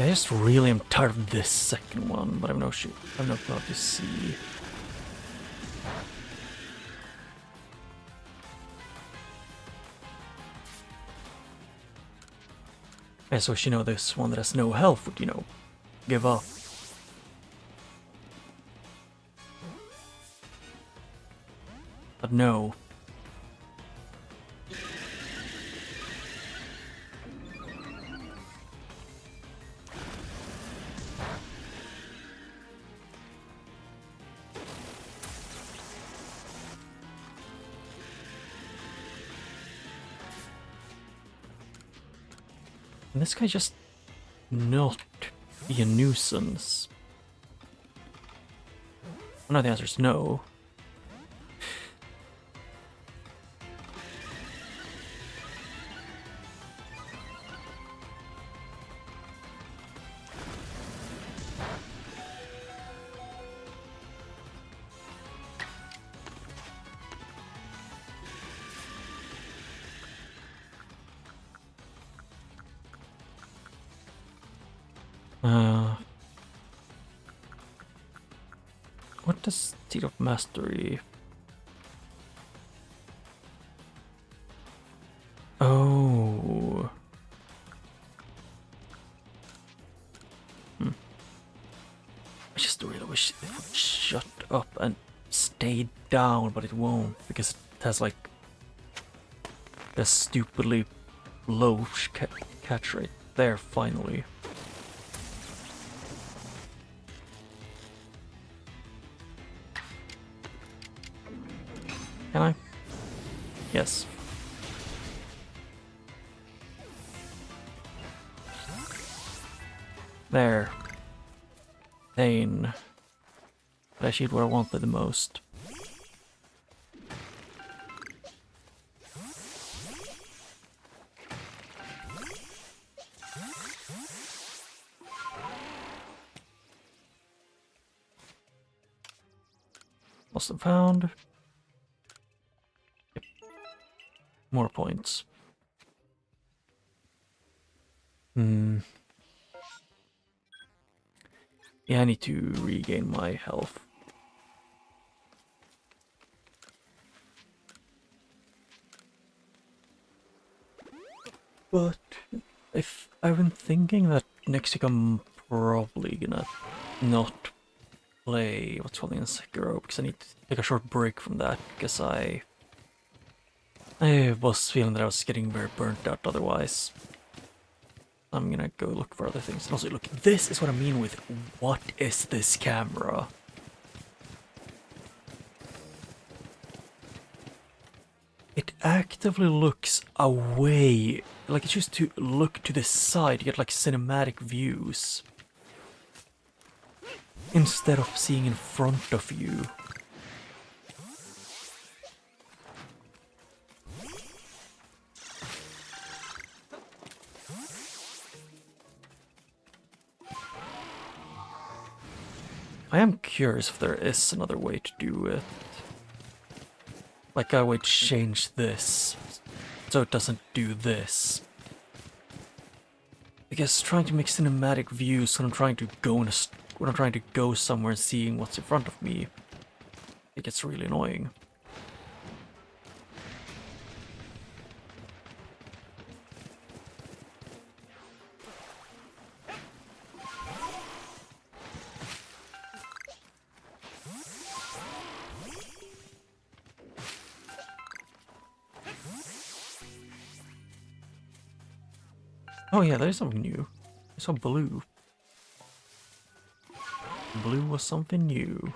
Yeah, I just really am tired of this second one, but I have no clue to see. I just wish, this one that has no health would, give up. But no. And this guy just not be a nuisance. I know the answer is no. What does Seed of Mastery? Oh. I just really wish it would shut up and stay down, but it won't, because it has like a stupidly low catch rate there finally. Can I? Yes. There. Pain. But I shoot where I wanted the most. Lost and found. Yep. More points. Yeah, I need to regain my health. But if I've been thinking that next week I'm probably gonna not play what's called in Sekiro, because I need to take a short break from that, because I was feeling that I was getting very burnt out otherwise. I'm gonna go look for other things. And also, look, this is what I mean with, what is this camera? It actively looks away, like it's just to look to the side, to get like cinematic views. Instead of seeing in front of you. I am curious if there is another way to do it. Like I would change this so it doesn't do this. Because trying to make cinematic views when I'm trying to go somewhere and seeing what's in front of me, it gets really annoying. Oh yeah, there is something new. I saw blue. Blue was something new.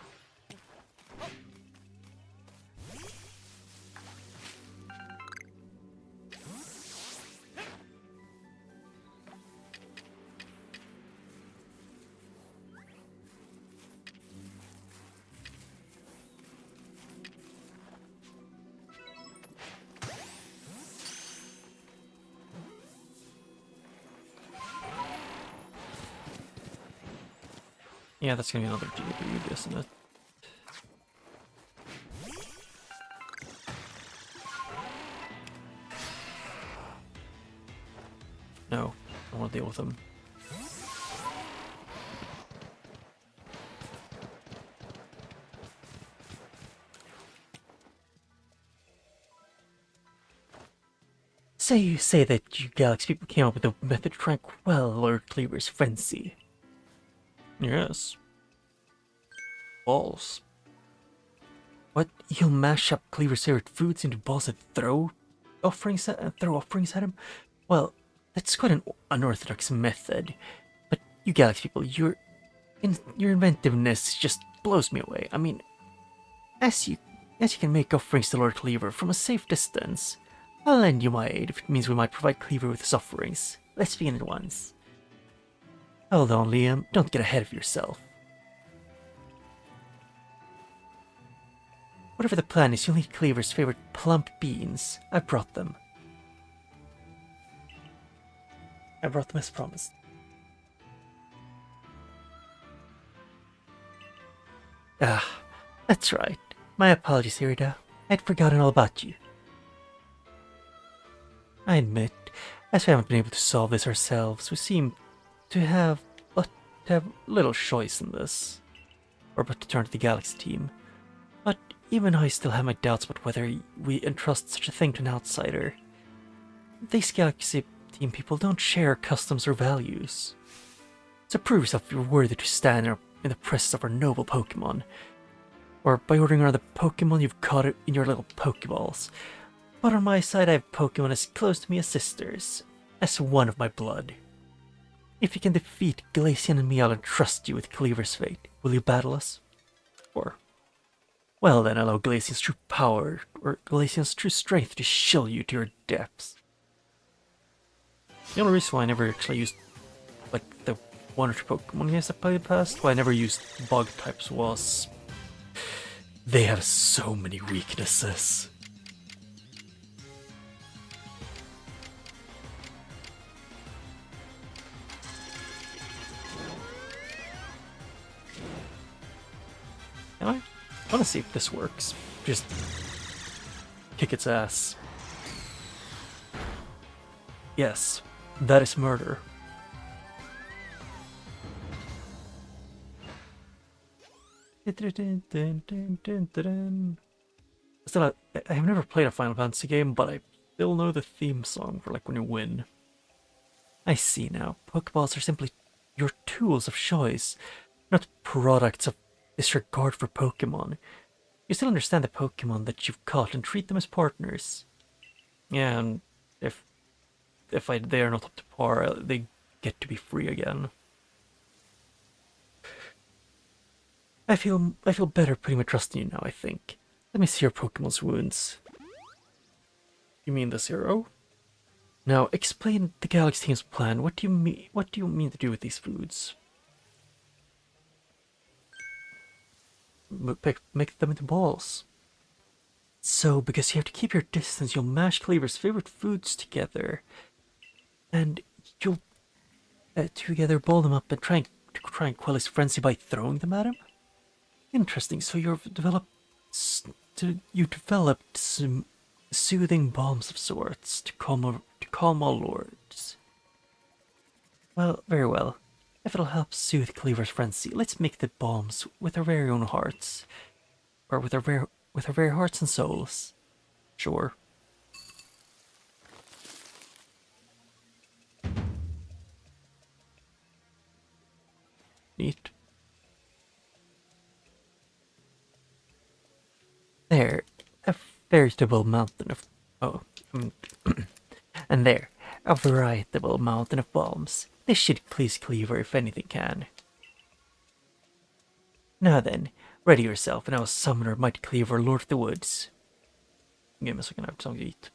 Yeah, that's gonna be another Geodude, isn't it? No, I don't want to deal with him. Say you say that you Galaxy people came up with a method to try and quell Lord Cleaver's frenzy. Yes. Balls. What? You'll mash up Cleaver's favorite foods into balls and throw offerings at him? Well, that's quite an unorthodox method. But you Galaxy people, your inventiveness just blows me away. I mean, as you can make offerings to Lord Cleaver from a safe distance, I'll lend you my aid if it means we might provide Cleaver with his offerings. Let's begin at once. Hold on, Liam. Don't get ahead of yourself. Whatever the plan is, you'll need Cleaver's favorite plump beans. I brought them. As promised. Ah, that's right. My apologies, Irida. I'd forgotten all about you. I admit, as we haven't been able to solve this ourselves, we seem to have little choice in this. Or but to turn to the Galaxy team. But even I still have my doubts about whether we entrust such a thing to an outsider. These Galaxy team people don't share customs or values. So prove yourself you're worthy to stand in the presence of our noble Pokémon. Or by ordering another Pokémon you've caught it in your little Pokéballs. But on my side I have Pokémon as close to me as sisters, as one of my blood. If you can defeat Glaceon and me, I'll entrust you with Cleaver's fate. Will you battle us? Or, well then, allow Glaceon's true power, or Glaceon's true strength to chill you to your depths. The only reason why I never actually used, like, the one or two Pokemon games I played past, why I never used bug types was... they have so many weaknesses. I want to see if this works. Just kick its ass. Yes, that is murder. Still, I have never played a Final Fantasy game, but I still know the theme song for like when you win. I see now. Pokeballs are simply your tools of choice, not products of disregard for Pokemon. You still understand the Pokemon that you've caught and treat them as partners. Yeah, and if they are not up to par, they get to be free again. I feel better putting my trust in you now, I think. Let me see your Pokemon's wounds. You mean the 0? Now explain the Galaxy team's plan. What do you mean to do with these foods? Make them into balls. So, because you have to keep your distance, you'll mash Cleaver's favorite foods together. And you'll together ball them up and try and quell his frenzy by throwing them at him? Interesting, so you developed some soothing balms of sorts to calm all lords. Well, very well. If it'll help soothe Cleaver's frenzy, let's make the balms with our very own hearts. Or with our very hearts and souls. Sure. Neat. There, a veritable mountain of... and there, a veritable mountain of balms. This should please Cleaver if anything can. Now then, ready yourself and I will summon our mighty Cleaver, Lord of the Woods. Give me a second, I have something to eat.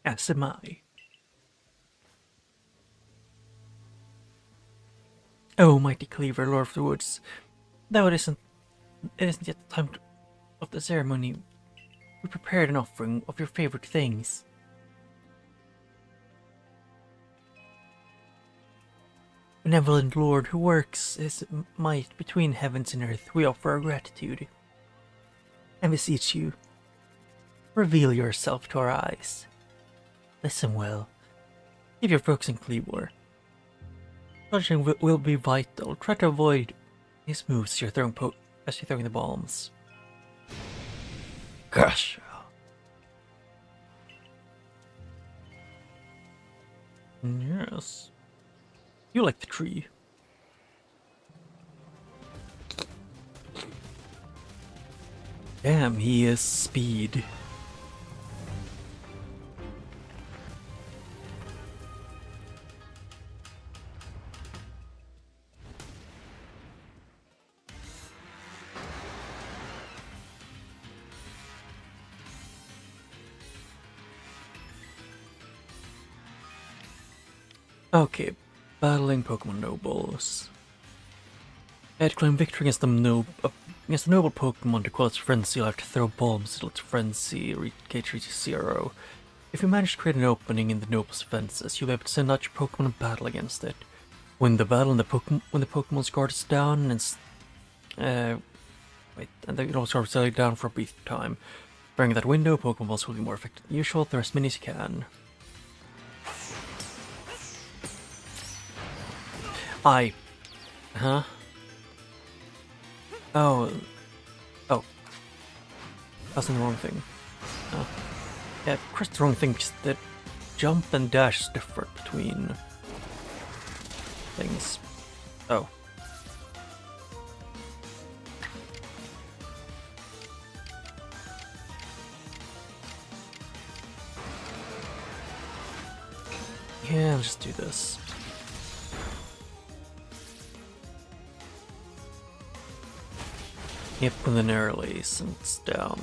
As am I. Oh, mighty cleaver, Lord of the Woods. Though it isn't yet the time of the ceremony, we prepared an offering of your favorite things. Benevolent Lord who works his might between heavens and earth, we offer our gratitude. And beseech you, reveal yourself to our eyes. Listen well. Keep your focus in Cleavor. Dodging will be vital. Try to avoid his moves as you're throwing the bombs. Gosh. Yes. You like the tree. Damn, he is speed. Okay, battling Pokemon Nobles. I had claimed victory against the noble Pokemon to quell its frenzy. You'll have to throw bombs until its frenzy reaches 0. If you manage to create an opening in the noble's defenses, you'll be able to send out your Pokemon and battle against it. When the Pokemon's guard is down and the guard is down for a brief time. During that window, Pokeballs will be more effective than usual. Throw as many as you can. Huh? Oh. That's the wrong thing. Yeah, pressed the wrong thing because the jump and dash is different between things. Oh. Yeah, I'll just do this. Yep, with an air release and it's down.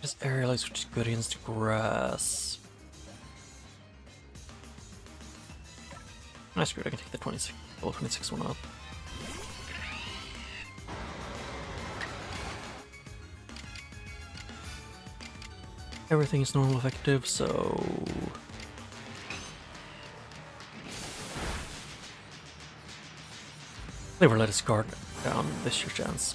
Just air release, which is good against grass. That's good, I can take the 26 one up. Everything is normal effective, so... Never let his guard down, this is your chance.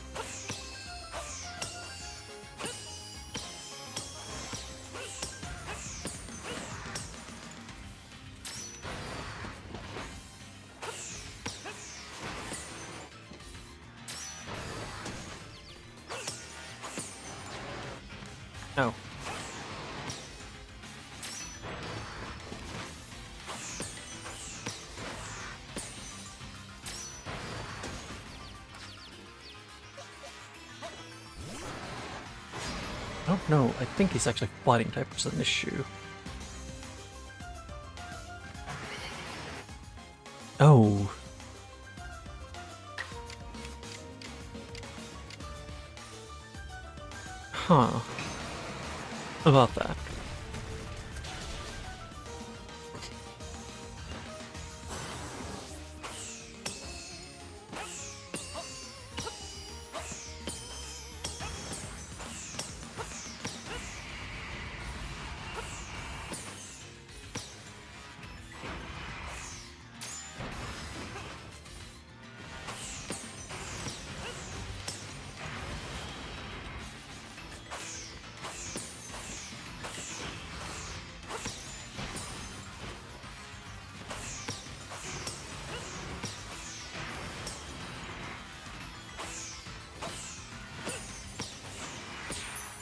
Oh. I don't know, I think he's actually fighting type, which is an issue. Oh. Huh. What about that?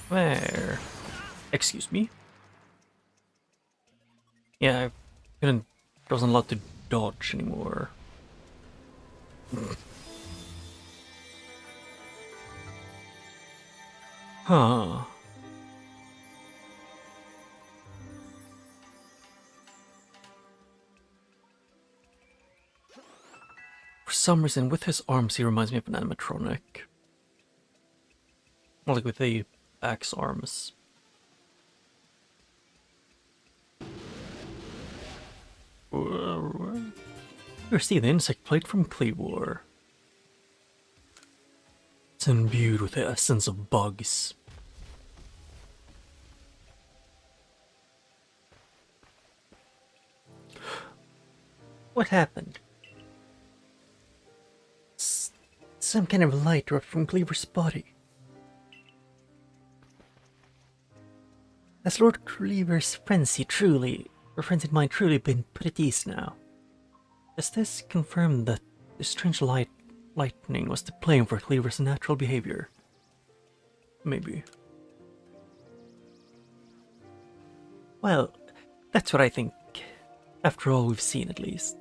Where? Excuse me? Yeah, wasn't allowed to dodge anymore. Huh. For some reason, with his arms, he reminds me of an animatronic. More like with the axe arms. You receive the insect plate from Cleavor. It's imbued with the essence of bugs. What happened? Some kind of light dropped from Cleavor's body. Has Lord Cleaver's frenzied mind truly been put at ease now? Does this confirm that the strange lightning was to blame for Cleaver's natural behavior? Maybe. Well, that's what I think. After all we've seen, at least.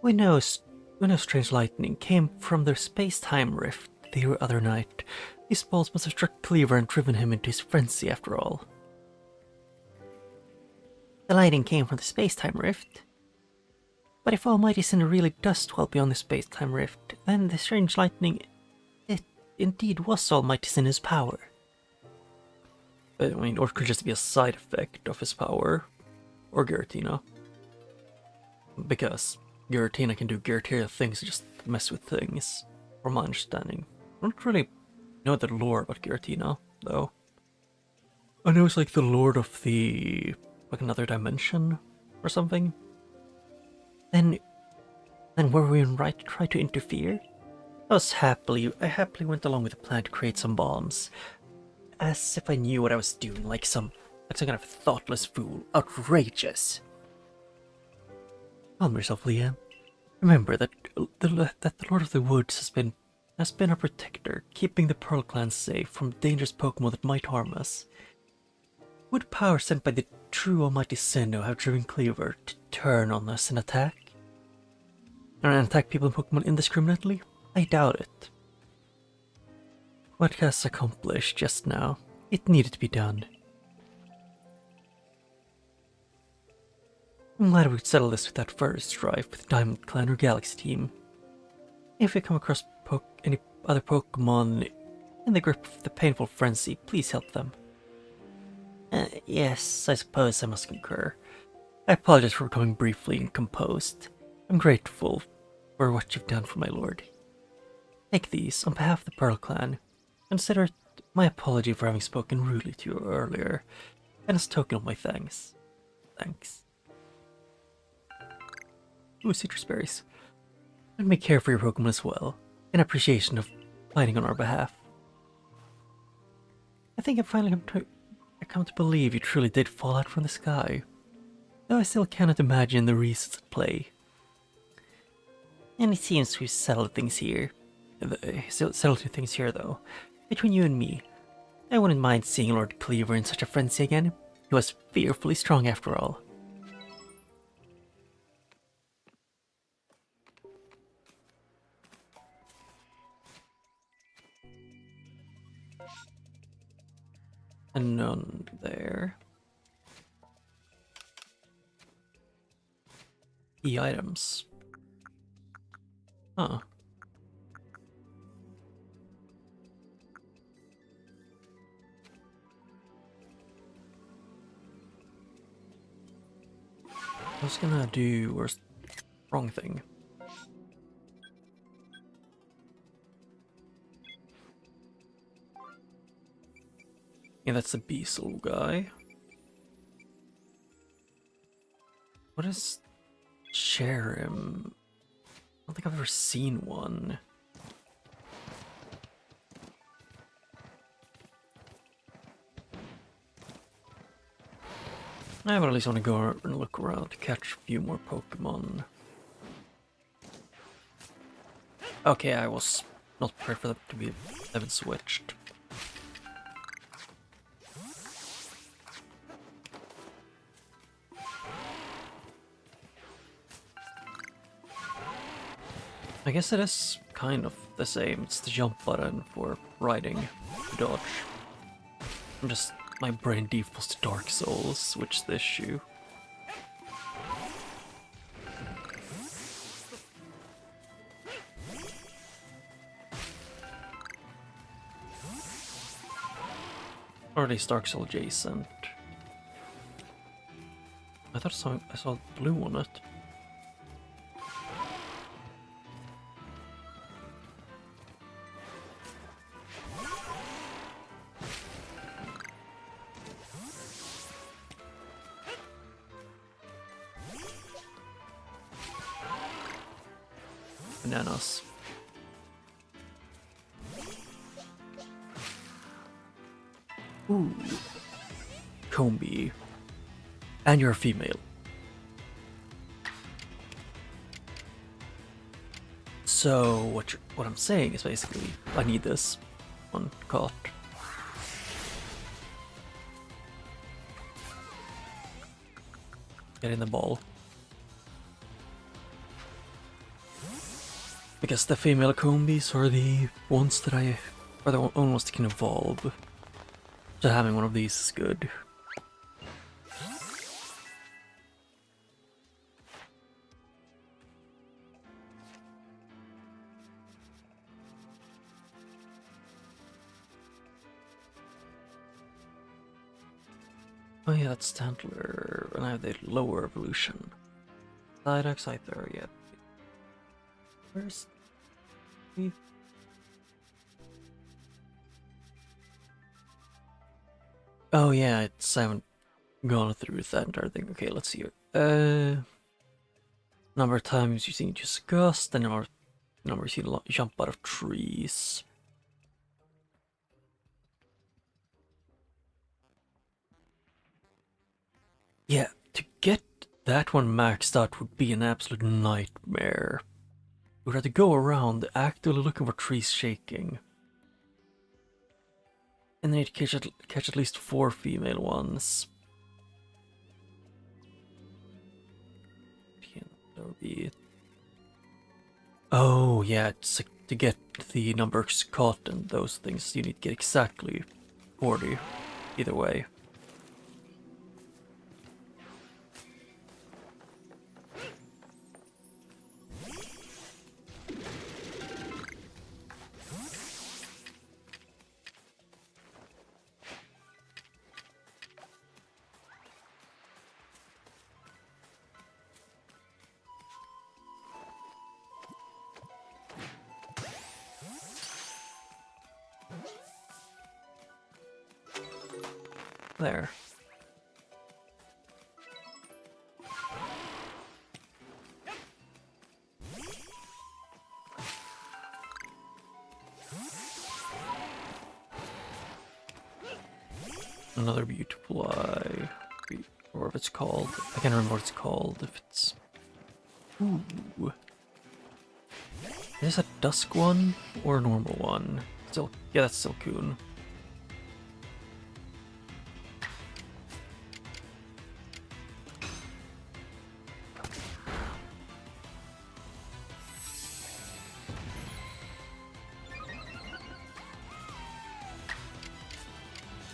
We know strange lightning came from the space-time rift the other night. These balls must have struck Cleaver and driven him into his frenzy after all. The lightning came from the space-time rift? But if Almighty Sin really does dwell beyond the space-time rift, then the strange lightning, it indeed was Almighty Sin's power. I mean, or it could just be a side effect of his power. Or Giratina. Because Giratina can do Giratina things to just mess with things, from my understanding. I don't really know the lore about Giratina, though. I know it's like the lord of the... like another dimension, or something. Then were we right to try to interfere? I happily went along with the plan to create some bombs. As if I knew what I was doing, like some kind of thoughtless fool. Outrageous! Calm yourself, Liam. Remember that the Lord of the Woods has been our protector, keeping the Pearl Clan safe from dangerous Pokémon that might harm us. Would power sent by the true Almighty Sinnoh have driven Cleaver to turn on us and attack? And attack people and Pokémon indiscriminately? I doubt it. What has accomplished just now, it needed to be done. I'm glad we could settle this without further strife with Diamond Clan or Galaxy Team. If you come across any other Pokémon in the grip of the painful frenzy, please help them. Yes, I suppose I must concur. I apologize for becoming briefly incomposed. I'm grateful for what you've done for my lord. Take these on behalf of the Pearl Clan. Consider it my apology for having spoken rudely to you earlier, and as a token of my thanks. Thanks. Ooh, citrus berries. Let me care for your Pokémon as well, in appreciation of fighting on our behalf. I think I've finally come to believe you truly did fall out from the sky, though I still cannot imagine the reasons at play. And it seems we've settled things here. Though. Between you and me, I wouldn't mind seeing Lord Cleaver in such a frenzy again. He was fearfully strong after all. And none there. Key items. Huh. I was gonna do wrong thing. Yeah, that's the Beasel guy. What is Cherim? I don't think I've ever seen one. I would at least want to go and look around to catch a few more Pokemon. Okay, I was not prepared for them to have been switched. I guess it is kind of the same. It's the jump button for riding, dodge. My brain defaults to Dark Souls, which is the issue. Or at least Dark Soul adjacent. I thought I saw blue on it. Bananas. Ooh. Combi. And you're a female. So what I'm saying is basically I need this one caught. Get in the ball. Because the female combis are the ones that are the only ones that can evolve. So having one of these is good. Oh yeah, that's Stantler, and I have the lower evolution. Psyduck, Scyther, yeah. Where's the... Oh yeah, I haven't gone through that entire thing. Okay, let's see here. Number of times you've seen disgust, and number you've seen jump out of trees. Yeah, to get that one maxed out would be an absolute nightmare. We'd have to go around actively looking for trees shaking. And then you'd catch at least 4 female ones. That would be... Oh yeah, to get the numbers caught and those things, you need to get exactly 40 either way. There. Another beautiful eye, or if it's called. I can't remember what it's called. If it's... Ooh. Is this a dusk one or a normal one? Still, yeah, that's still Silcoon.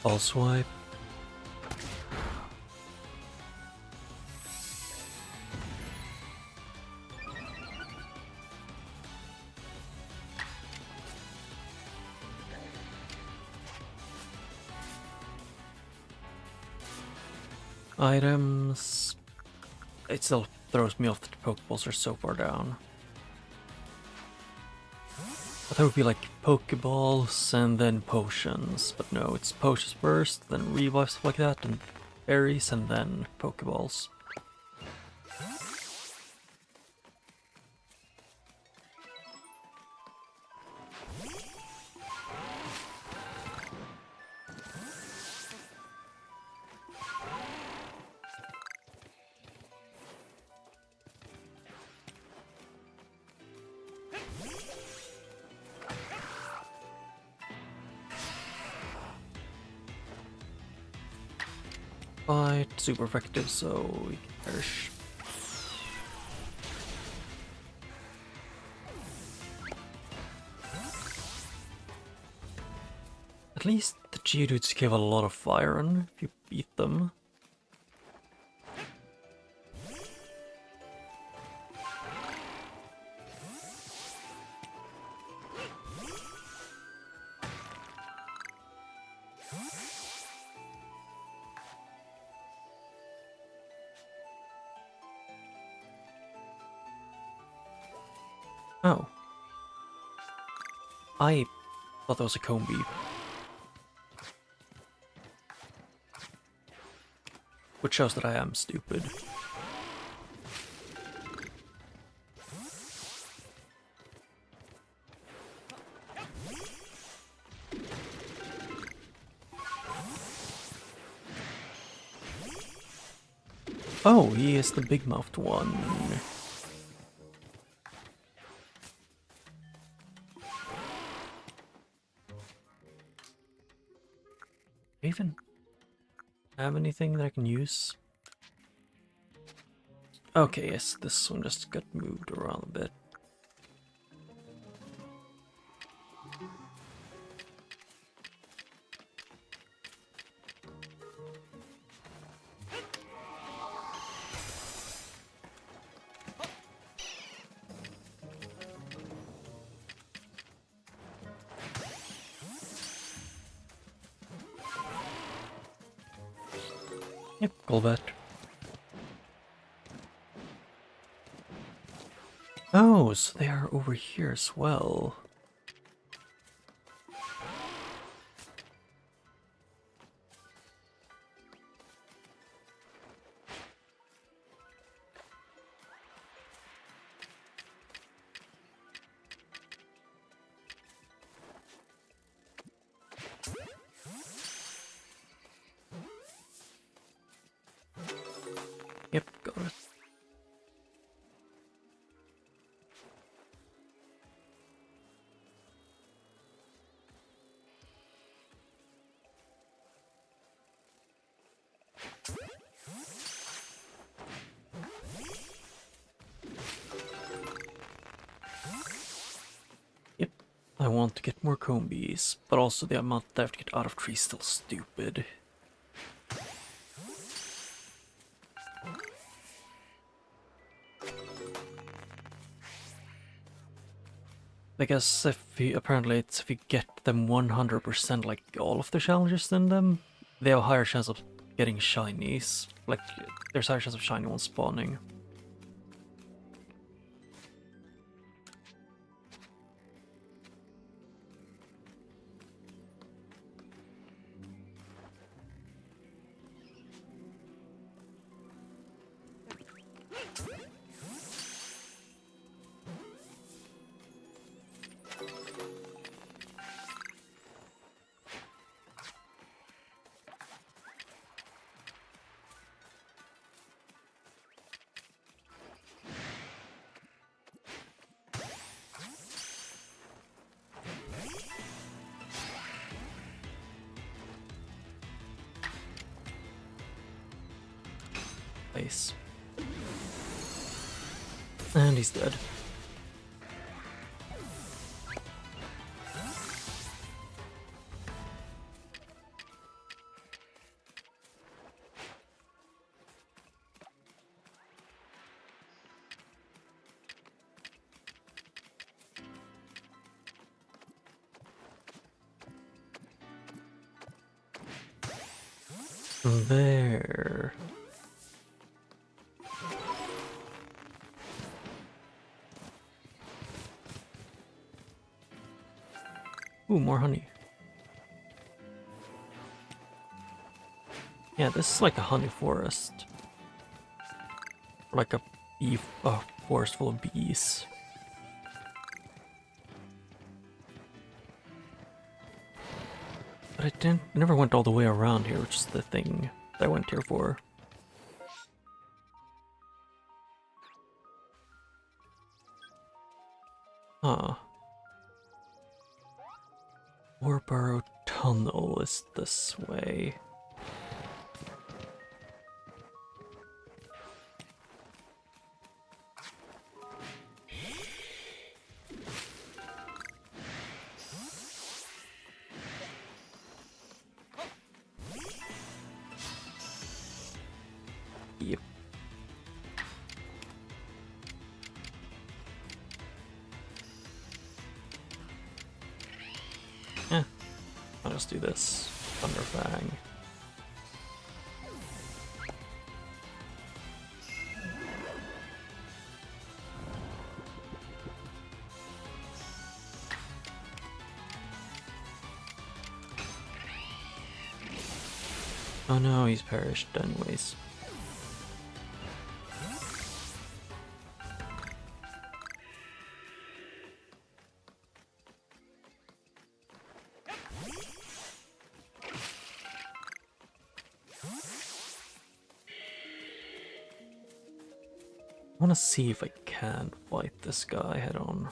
All swipe. Items. It still throws me off that the Pokeballs are so far down. I thought it would be like Pokeballs and then potions, but no, it's potions first, then revive, stuff like that, and berries, and then Pokeballs. Fight, super effective, so we can perish. At least the Geodudes give a lot of fire on if you beat them. Oh. I thought that was a combi. Which shows that I am stupid. Oh, he is the big-mouthed one. Do I even have anything that I can use? Okay, yes, this one just got moved around a bit. Yep, Golbat. Oh, so they are over here as well. Yep, got it. Yep, I want to get more combis, but also the amount that I have to get out of trees is still stupid. I guess apparently it's if you get them 100% like all of the challenges in them, they have a higher chance of getting shinies. Like, there's a higher chance of shiny ones spawning. Nice. And he's dead. There. Ooh, more honey. Yeah, this is like a honey forest. Like a bee forest full of bees. But I never went all the way around here, which is the thing that I went here for. Huh. Warborough Tunnel is this way. Yep. I'll just do this. Thunderfang. Oh no, he's perished anyways. I want to see if I can fight this guy head on.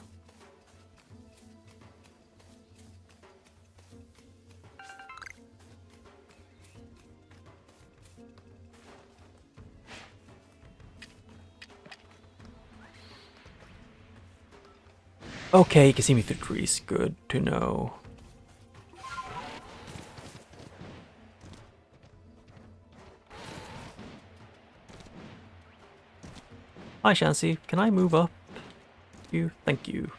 Okay, you can see me through trees. Good to know. Hi, Shancy. Can I move up? You? Thank you.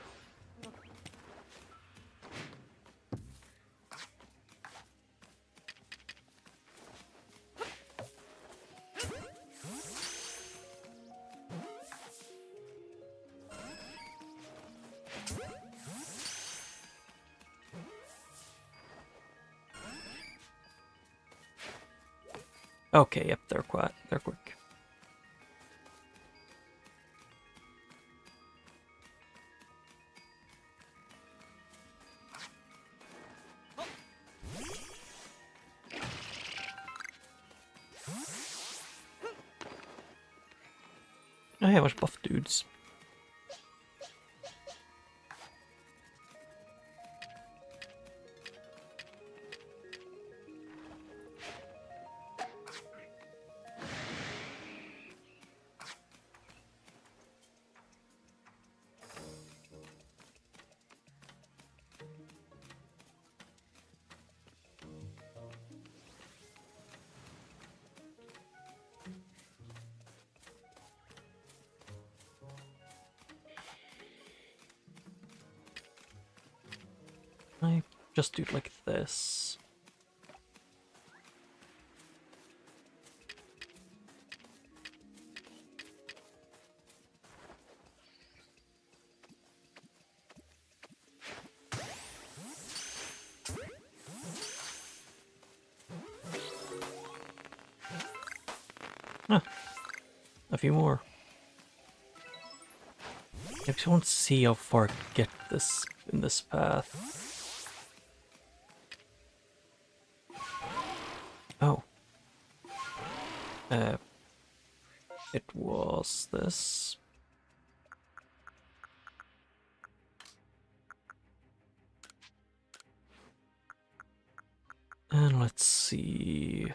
Okay, yep, they're quiet. They're quick. Oh yeah, much buff dudes. I just do it like this. Ah, a few more. I just want to see how far I can get this in this path. Oh. It was this. And let's see.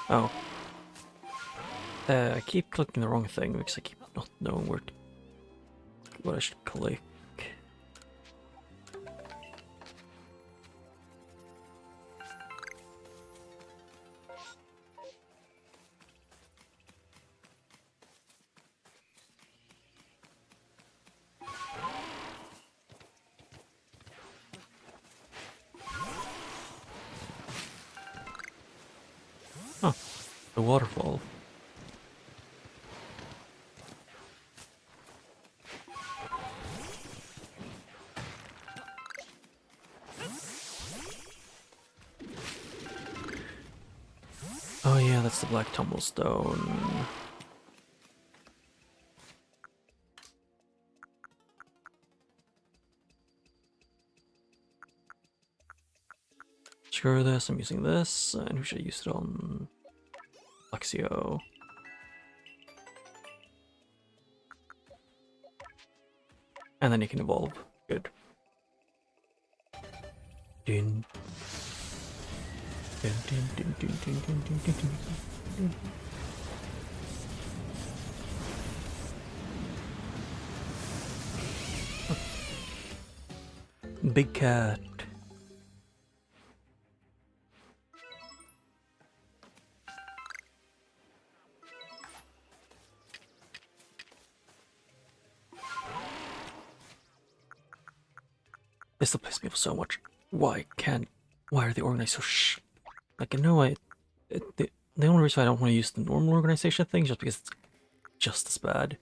Oh. I keep clicking the wrong thing because I keep not knowing what I should click. Oh, the waterfall. Oh yeah, that's the black tumblestone. Screw this, I'm using this, and who should I use it on? Lexio. And then you can evolve. Good. Dun. Dun, dun, dun, dun, dun, dun, dun, dun, dun, dun. Big cat. This still pisses me off so much. Why are they organized so like, I know the only reason I don't want to use the normal organization thing is just because it's just as bad.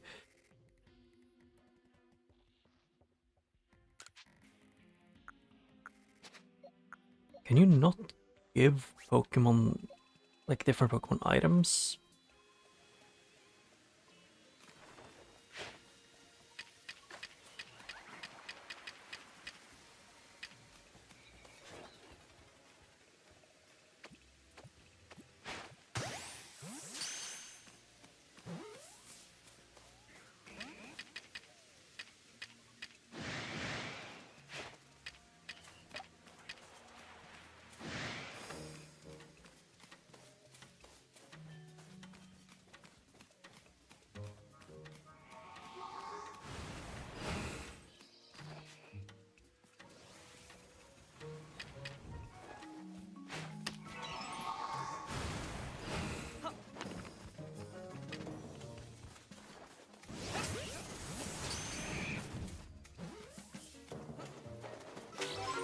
Can you not give Pokemon, like, different Pokemon items?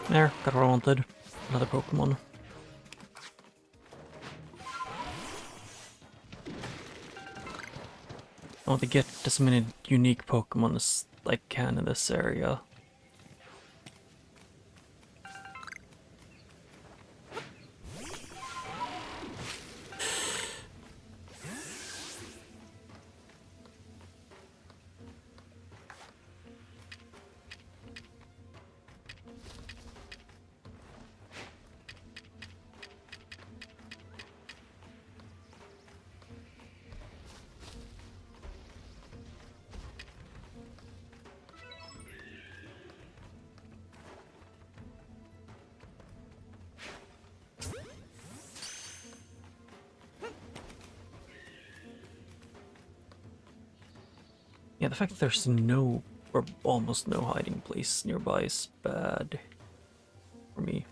There, got what I wanted. Another Pokemon. I want to get as many unique Pokemon as I can in this area. Yeah, the fact that there's no, or almost no hiding place nearby is bad for me.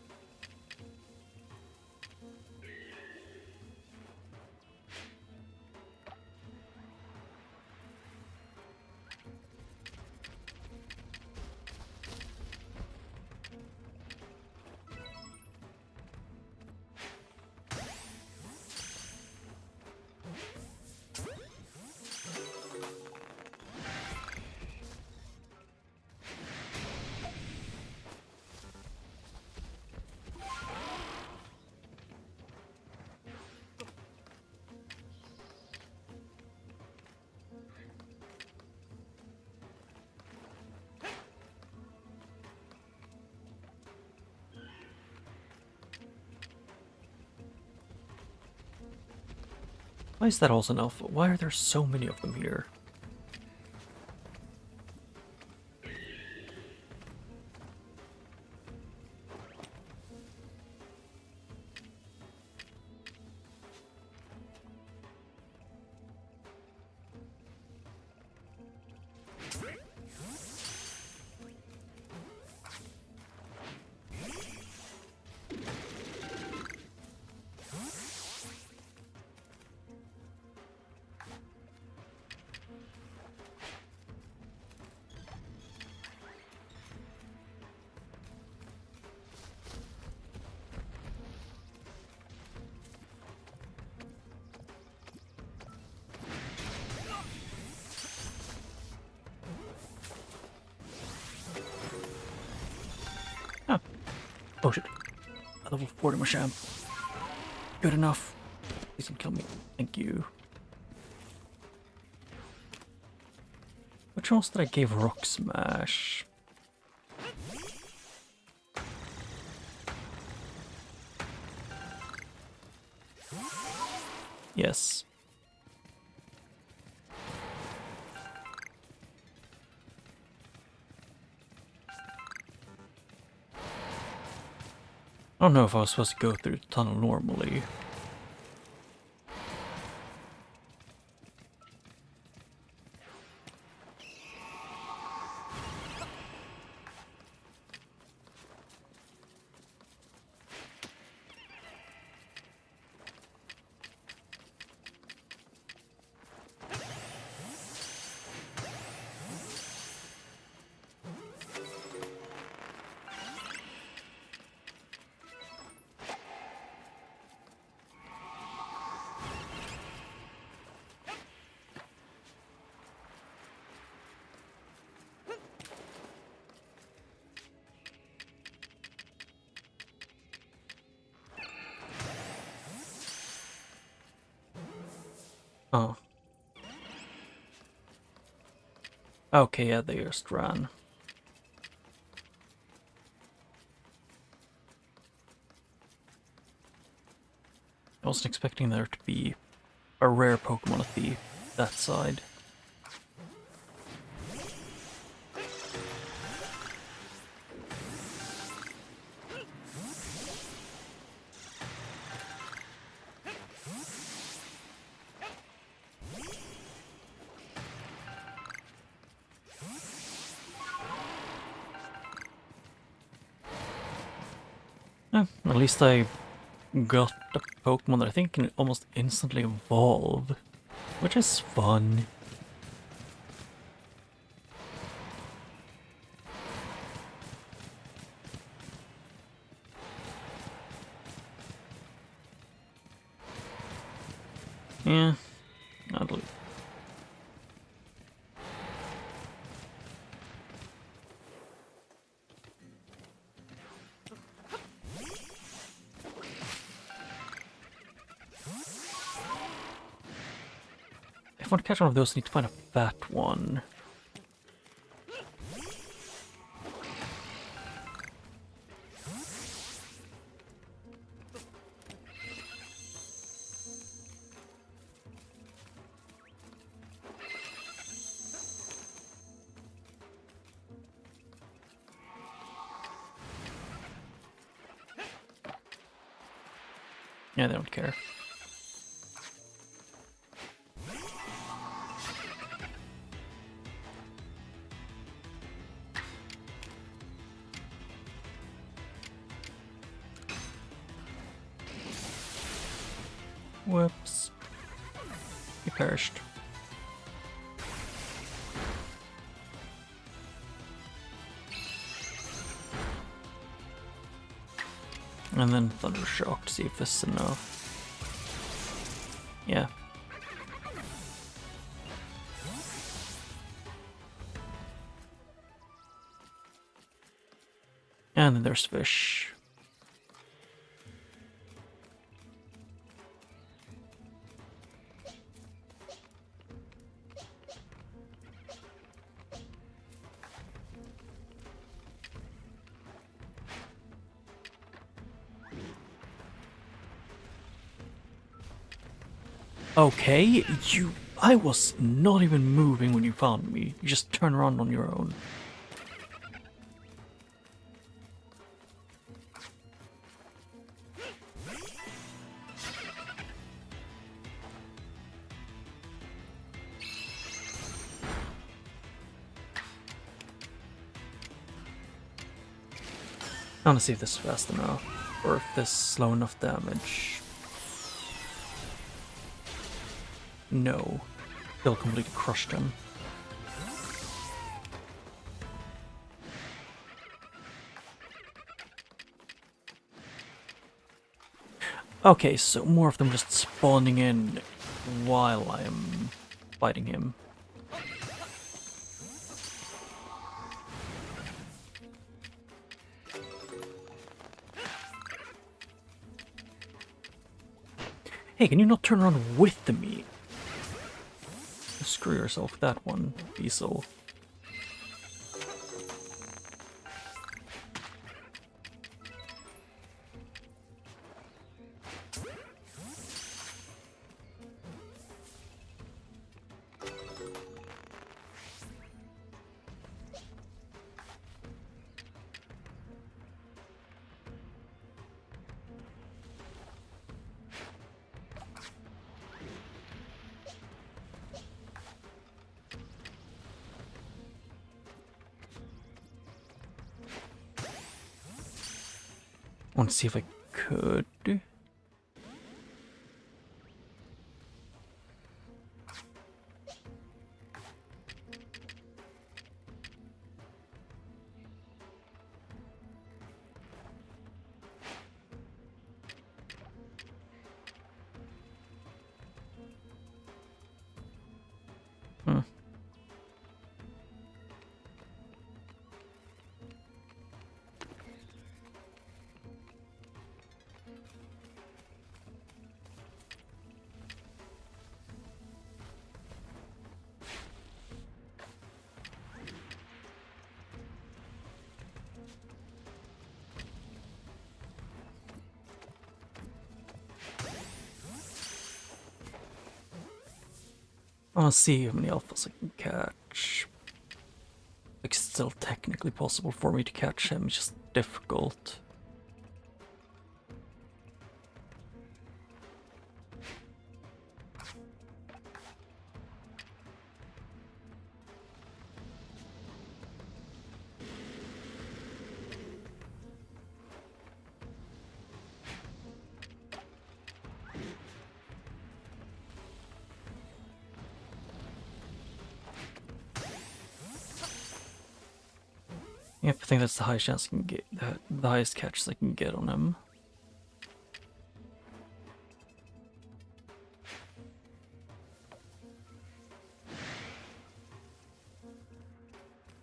Why is that also an alpha? Why are there so many of them here? Ah. Oh shit. A level 40 Machamp. Good enough. Please don't kill me. Thank you. Which ones did I give Rock Smash? Yes. I don't know if I was supposed to go through the tunnel normally. Oh. Okay, yeah, they just ran. I wasn't expecting there to be a rare Pokemon at that side. At least I got a Pokemon that I think can almost instantly evolve, which is fun. Yeah, that'll... If I want to catch one of those, I need to find a fat one. Yeah, they don't care. Whoops. He perished. And then Thunder Shock to see if this is enough. Yeah. And then there's Fish. Okay, I was not even moving when you found me. You just turn around on your own. I want to see if this is fast enough, or if this is slow enough damage. No. Still completely crushed him. Okay, so more of them just spawning in while I am fighting him. Hey, can you not turn around with me? Screw yourself with that one, Diesel. I want to see if I could. Hmm. I'll see how many alphas I can catch. It's still technically possible for me to catch him, it's just difficult. Yep, I think that's the highest chance I can get, the highest catches I can get on him.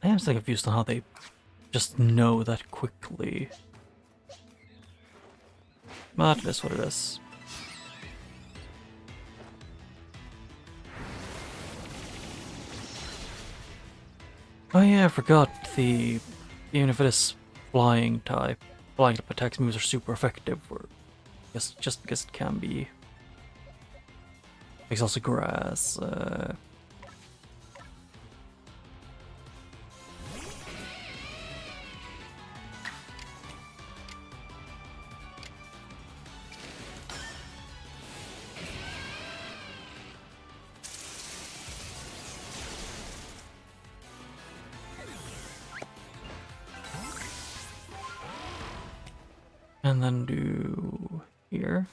I am still confused on how they just know that quickly. But it is what it is. Oh yeah, I forgot even if it is flying type attacks moves are super effective, or just because it can be. It's also grass. And then do here.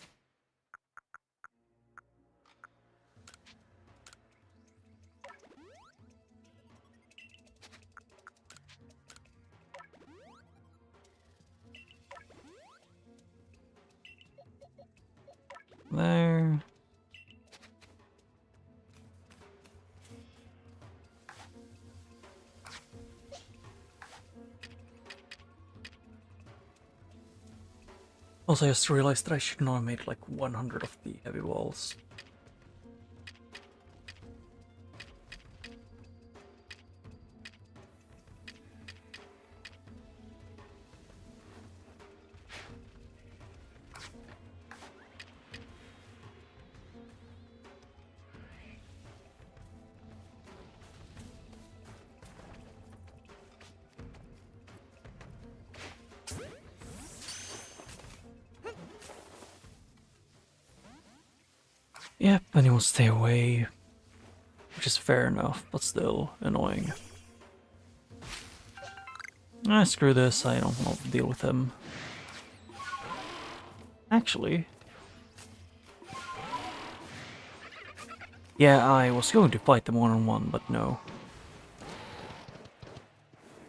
There. Also, I just realized that I should not have made like 100 of the heavy walls. Yep, and he won't stay away, which is fair enough, but still annoying. Ah, screw this, I don't want to deal with him. Actually... yeah, I was going to fight them one-on-one, but no.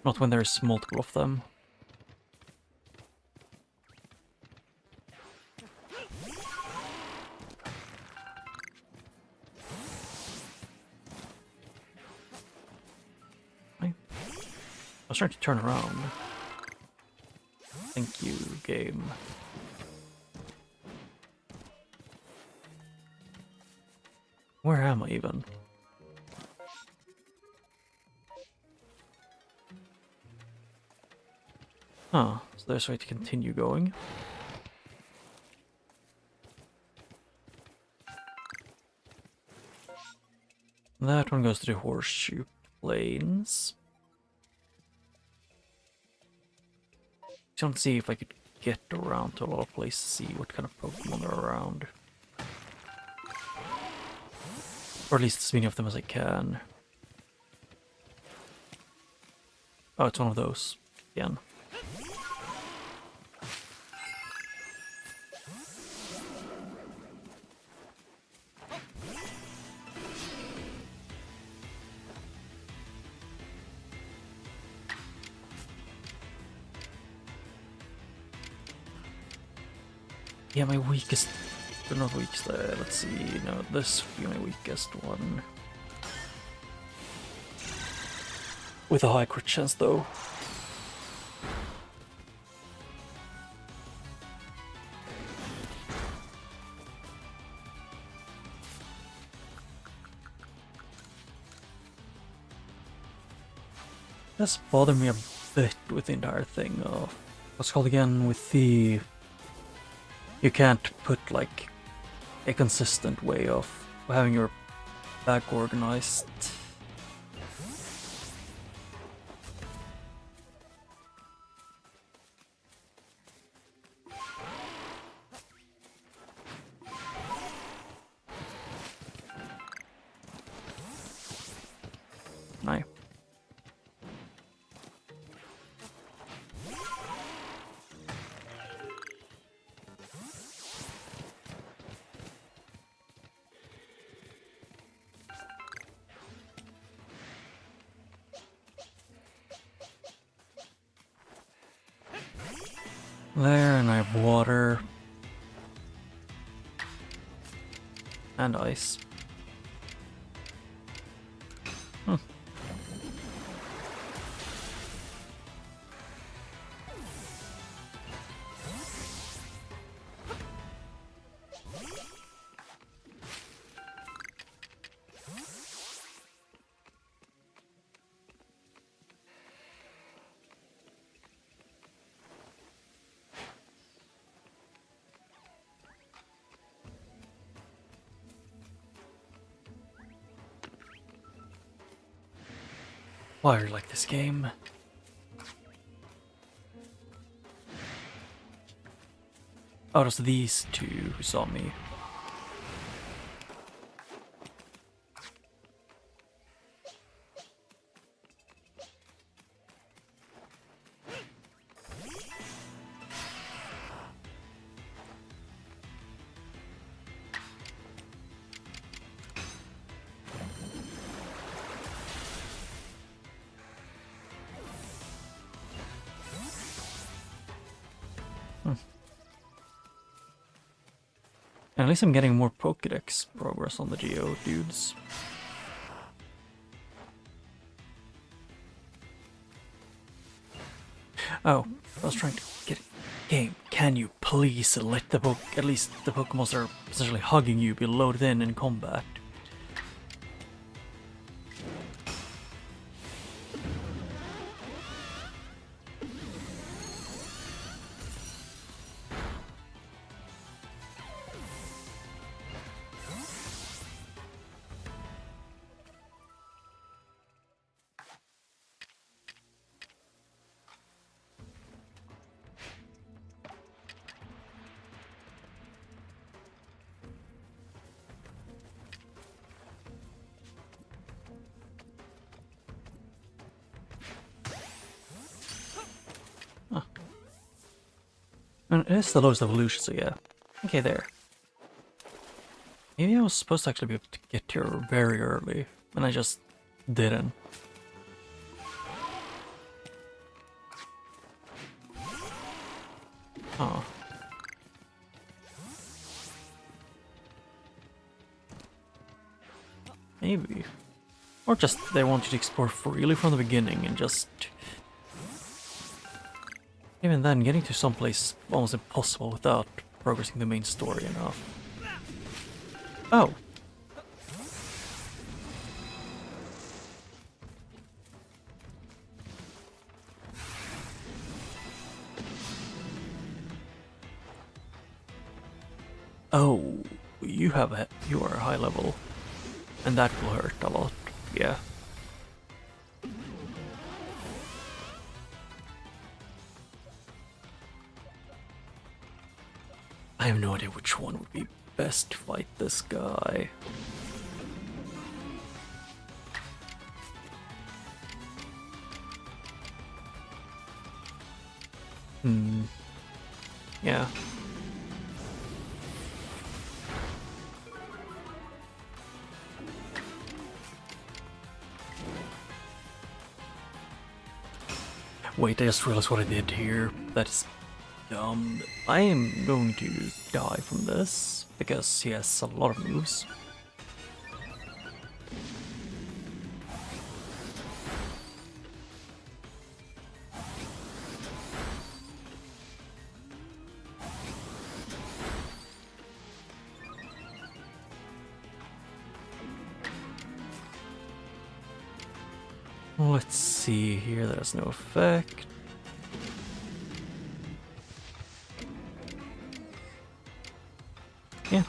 Not when there's multiple of them. I was trying to turn around. Thank you, game. Where am I even? Huh, so there's a way to continue going. That one goes to the horseshoe plains. Just want to see if I could get around to a lot of places, see what kind of Pokemon are around. Or at least as many of them as I can. Oh, it's one of those. Again. Yeah, my weakest... They're not weakest, let's see, no, this would be my weakest one. With a high crit chance, though. That's bothered me a bit with the entire thing of... What's it called again? With the... You can't put, like, a consistent way of having your back organized. Nice. There, and I have water. And ice. Why are you like this game? Oh, it was these two who saw me. At least I'm getting more Pokédex progress on the Geo dudes. Oh, I was trying to get game. Can you please let at least the Pokémon that are essentially hugging you be loaded in combat? And it is the lowest evolution, so yeah. Okay, there. Maybe I was supposed to actually be able to get here very early, and I just didn't. Oh. Maybe. Or just they want you to explore freely from the beginning and just... Even then, getting to some place is almost impossible without progressing the main story enough. Oh! Oh, you are a high level, and that will hurt a lot. Yeah. I have no idea which one would be best to fight this guy. Yeah. Wait, I just realized what I did here. That is dumb. I am going to die from this, because he has a lot of moves. Let's see here, that has no effect. Yeah,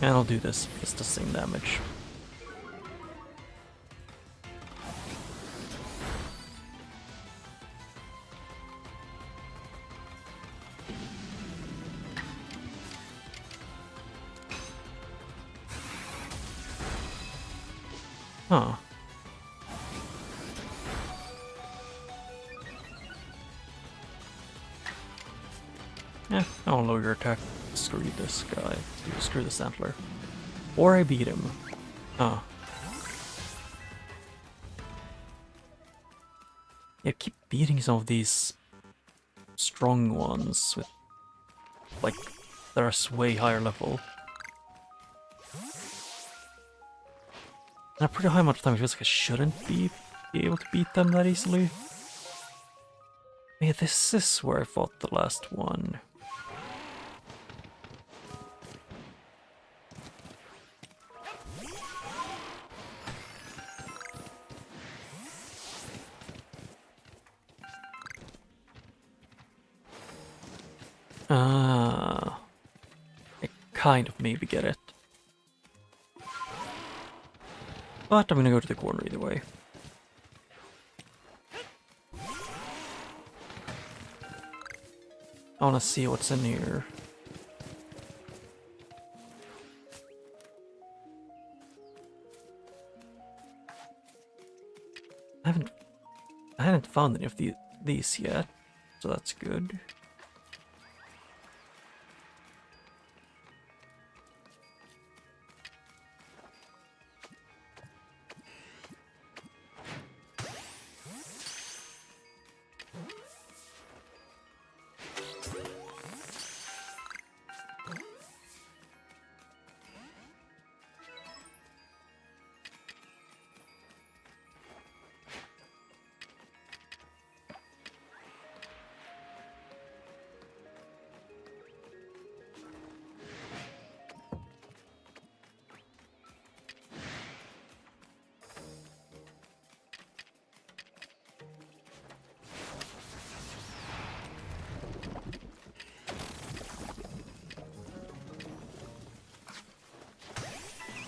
and I'll do this, it's the same damage. Huh. Yeah, I'll lower your attack. Screw this guy. Screw this antler. Or I beat him. Huh. Yeah, keep beating some of these strong ones with, like, that are way higher level. And a pretty high amount of time it feels like I shouldn't be able to beat them that easily. Yeah, this is where I fought the last one. Ah, I kind of maybe get it. But I'm gonna go to the corner either way. I wanna see what's in here. I haven't found any of these yet, so that's good.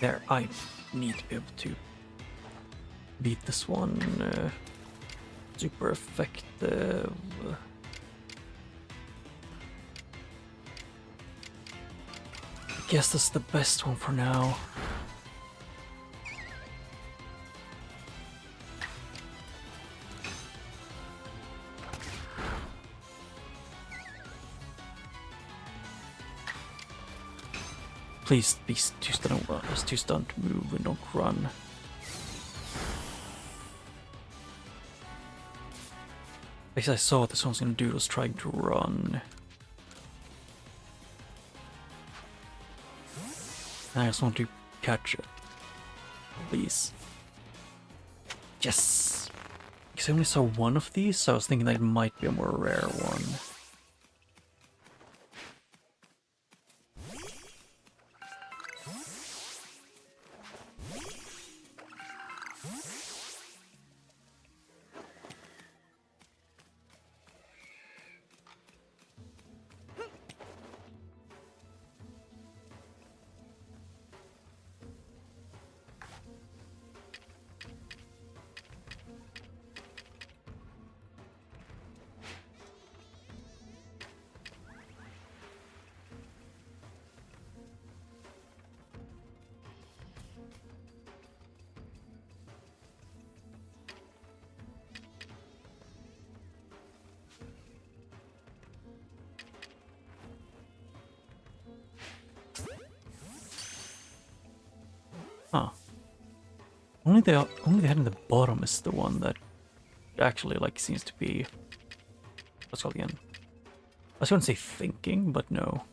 There, I need to be able to beat this one. Super effective. I guess that's the best one for now. Please be too stunned to move and don't run. Because I saw what this one's gonna do, it was trying to run. I just want to catch it. Please. Yes! Because I only saw one of these, so I was thinking that it might be a more rare one. Huh. Only the head in the bottom is the one that actually like seems to be, what's it called again? I was gonna say thinking, but no.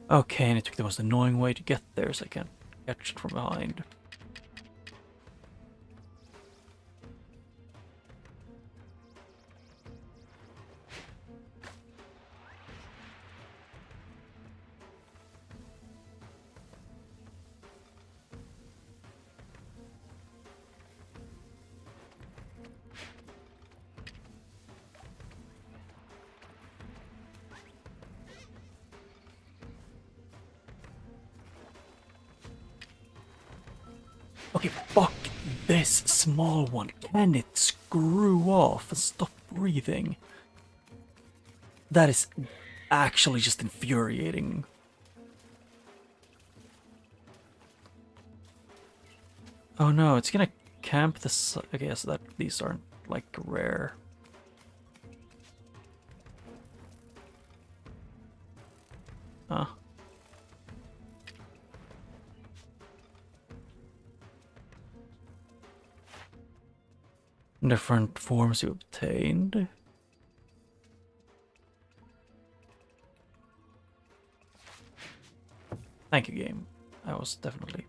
Okay, and it took the most annoying way to get there, so I can't catch it from behind. Okay, fuck this small one. Can it screw off and stop breathing? That is actually just infuriating. Oh no, it's gonna camp this. Okay, so that these aren't like rare. Huh. Different forms you obtained. Thank you, game. I was definitely.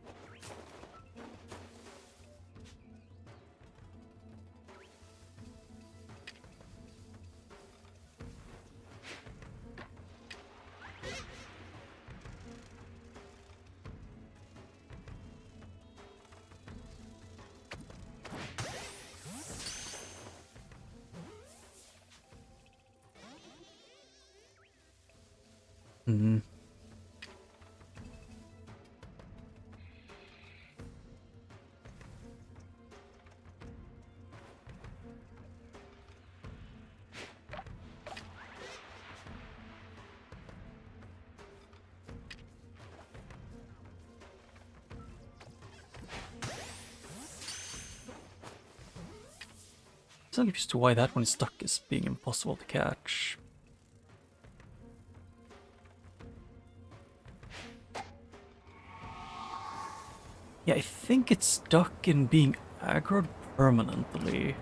Mm-hmm. Still confused to why that one is stuck as being impossible to catch. Yeah, I think it's stuck in being aggroed permanently.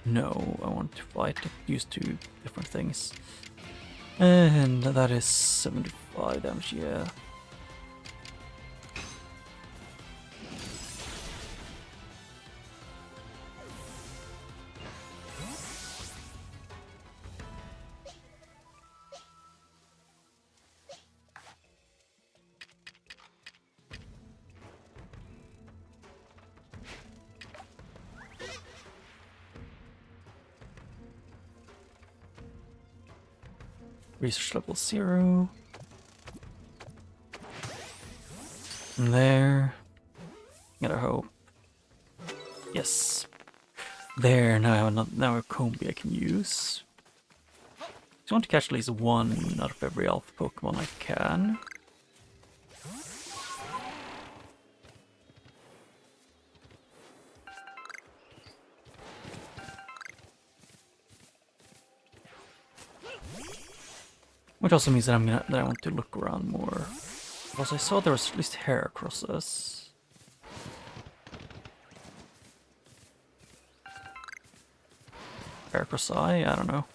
No, I want to fight. Use two different things. And that is 75 damage, yeah. Research level 0. And there. Gotta hope. Yes. There, now now a Combi I can use. I want to catch at least one out of every alpha Pokemon I can. Which also means that I want to look around more. Because I saw there was at least Heracrosses. Heracrossi? I don't know.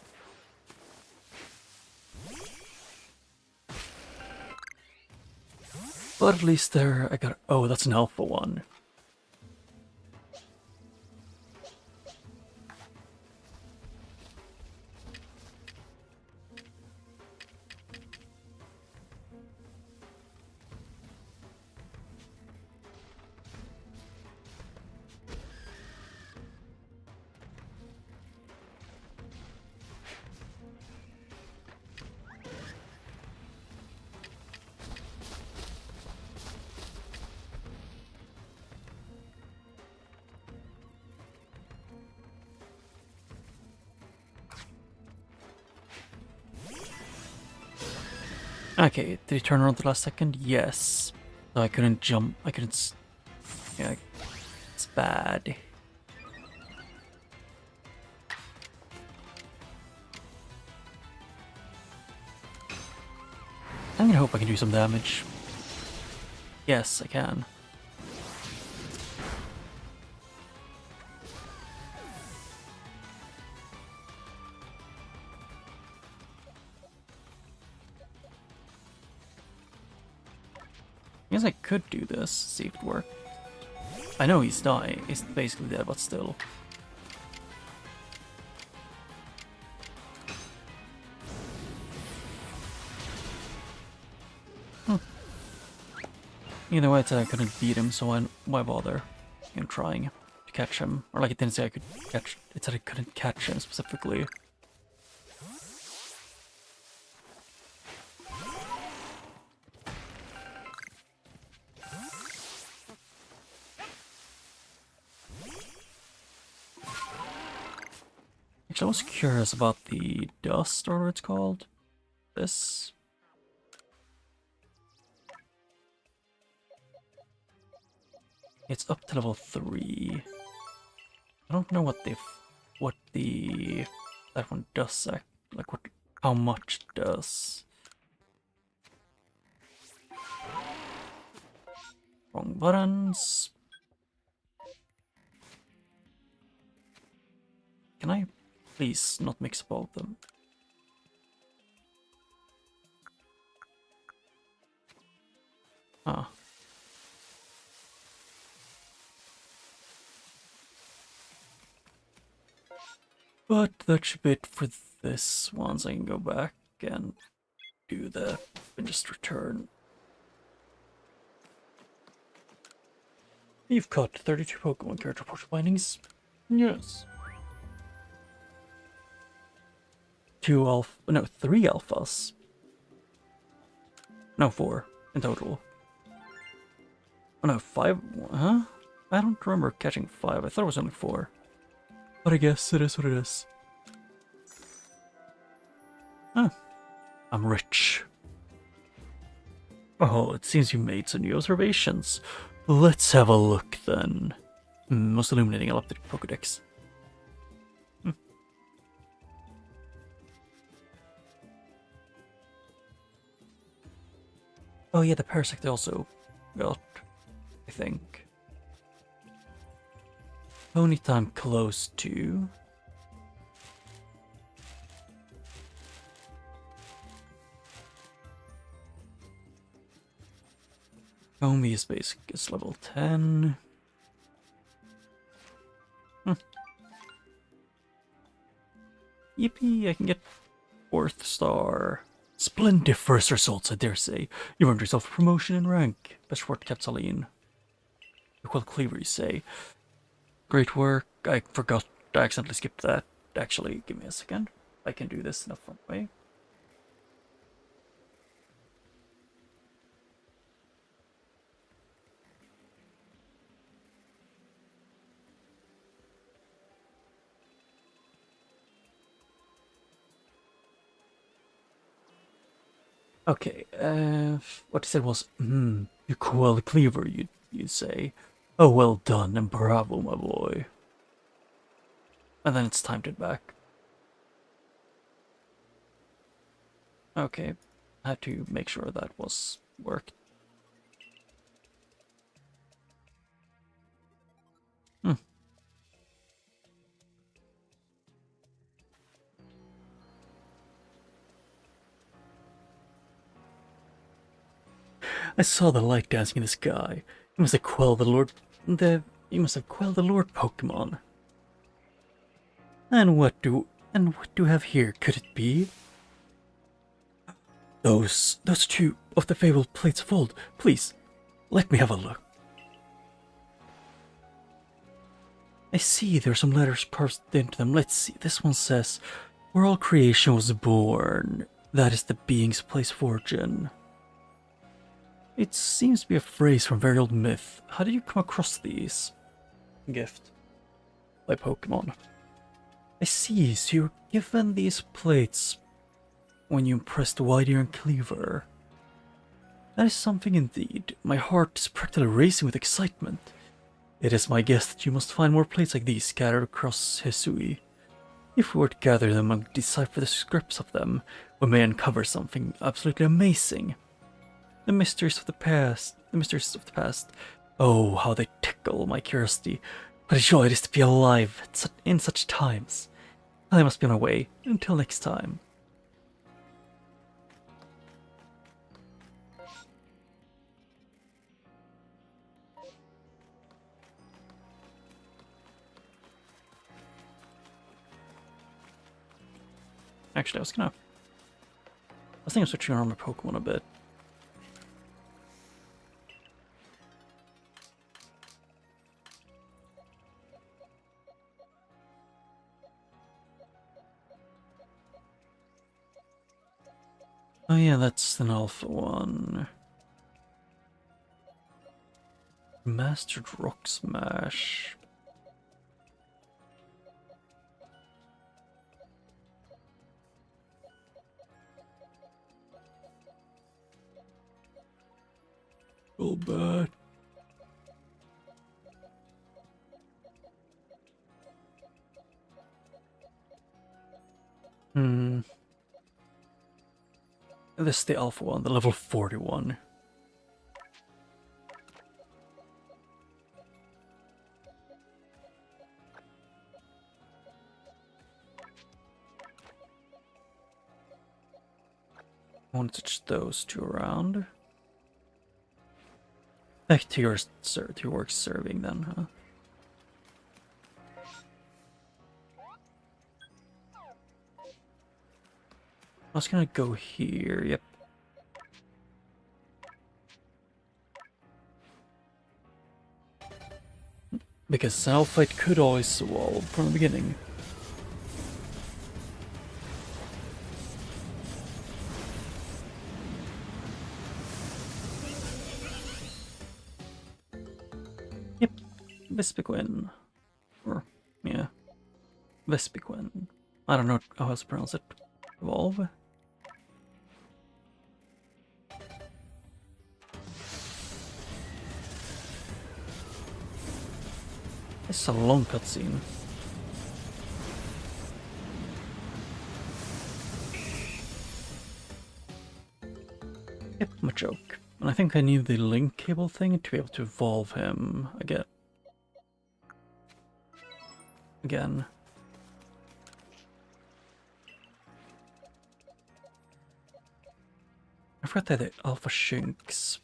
But at least there I got. Oh, that's an alpha one. Okay, did he turn around the last second? Yes. So I couldn't jump. I couldn't. Yeah, it's bad. I'm gonna hope I can do some damage. Yes, I can. I guess I could do this, see if it worked. I know he's dying. He's basically dead, but still. Either way, it said I couldn't beat him, so why bother in trying to catch him? Or like it didn't say I could catch. It said I couldn't catch him specifically. Actually, I was curious about the dust, or what it's called. This. It's up to level 3. I don't know what that one does. Like how much it does. Wrong buttons. Can I please not mix up all of them? Ah. But that should be it for this one, so I can go back and do that and just return. You've caught 32 Pokemon character portrait bindings. Yes. 3 alphas. No, 4 in total. Oh no, 5? Huh? I don't remember catching 5. I thought it was only 4. But I guess it is what it is. Huh. I'm rich. Oh, it seems you made some new observations. Let's have a look then. Most illuminating, I love the Pokedex. Oh yeah, the Parasect I also got, I think. Only time close to. Homie is basic, is level 10. Yippee, I can get 4th star. Splendid first results, I dare say. You earned yourself a promotion in rank. Best work, Capsaline. Equal Cleaver, you say. Great work. I forgot. I accidentally skipped that. Actually, give me a second. I can do this in a fun way. Okay, what he said was, you Equal Cleaver, you say. Oh, well done, and bravo, my boy. And then it's timed it back. Okay, I had to make sure that was worked. I saw the light dancing in the sky. You must have quelled the Lord Pokemon. And what do we have here? Could it be? Those 2 of the fabled plates of old. Please, let me have a look. I see there are some letters carved into them. Let's see. This one says, where all creation was born. That is the being's place of origin. It seems to be a phrase from very old myth. How did you come across these? Gift. By Pokemon. I see, so you were given these plates when you impressed Whitey and Cleaver. That is something indeed. My heart is practically racing with excitement. It is my guess that you must find more plates like these scattered across Hisui. If we were to gather them and decipher the scripts of them, we may uncover something absolutely amazing. The mysteries of the past. Oh, how they tickle my curiosity. What a joy it is to be alive in such times. I must be on my way. Until next time. Actually, I was thinking of switching around my Pokemon a bit. Oh yeah, that's an alpha one. Mastered Rock Smash. Oh, bad. This is the alpha one, the level 41. I want to switch those two around. Back to your work serving then, huh? I was gonna go here, yep. Because an alpha fight could always evolve from the beginning. Yep, Vespiquen. Or, yeah. Vespiquen. I don't know how else to pronounce it. Evolve? It's a long cutscene. Yep, my joke. And I think I need the link cable thing to be able to evolve him again. I forgot that the alpha shinks.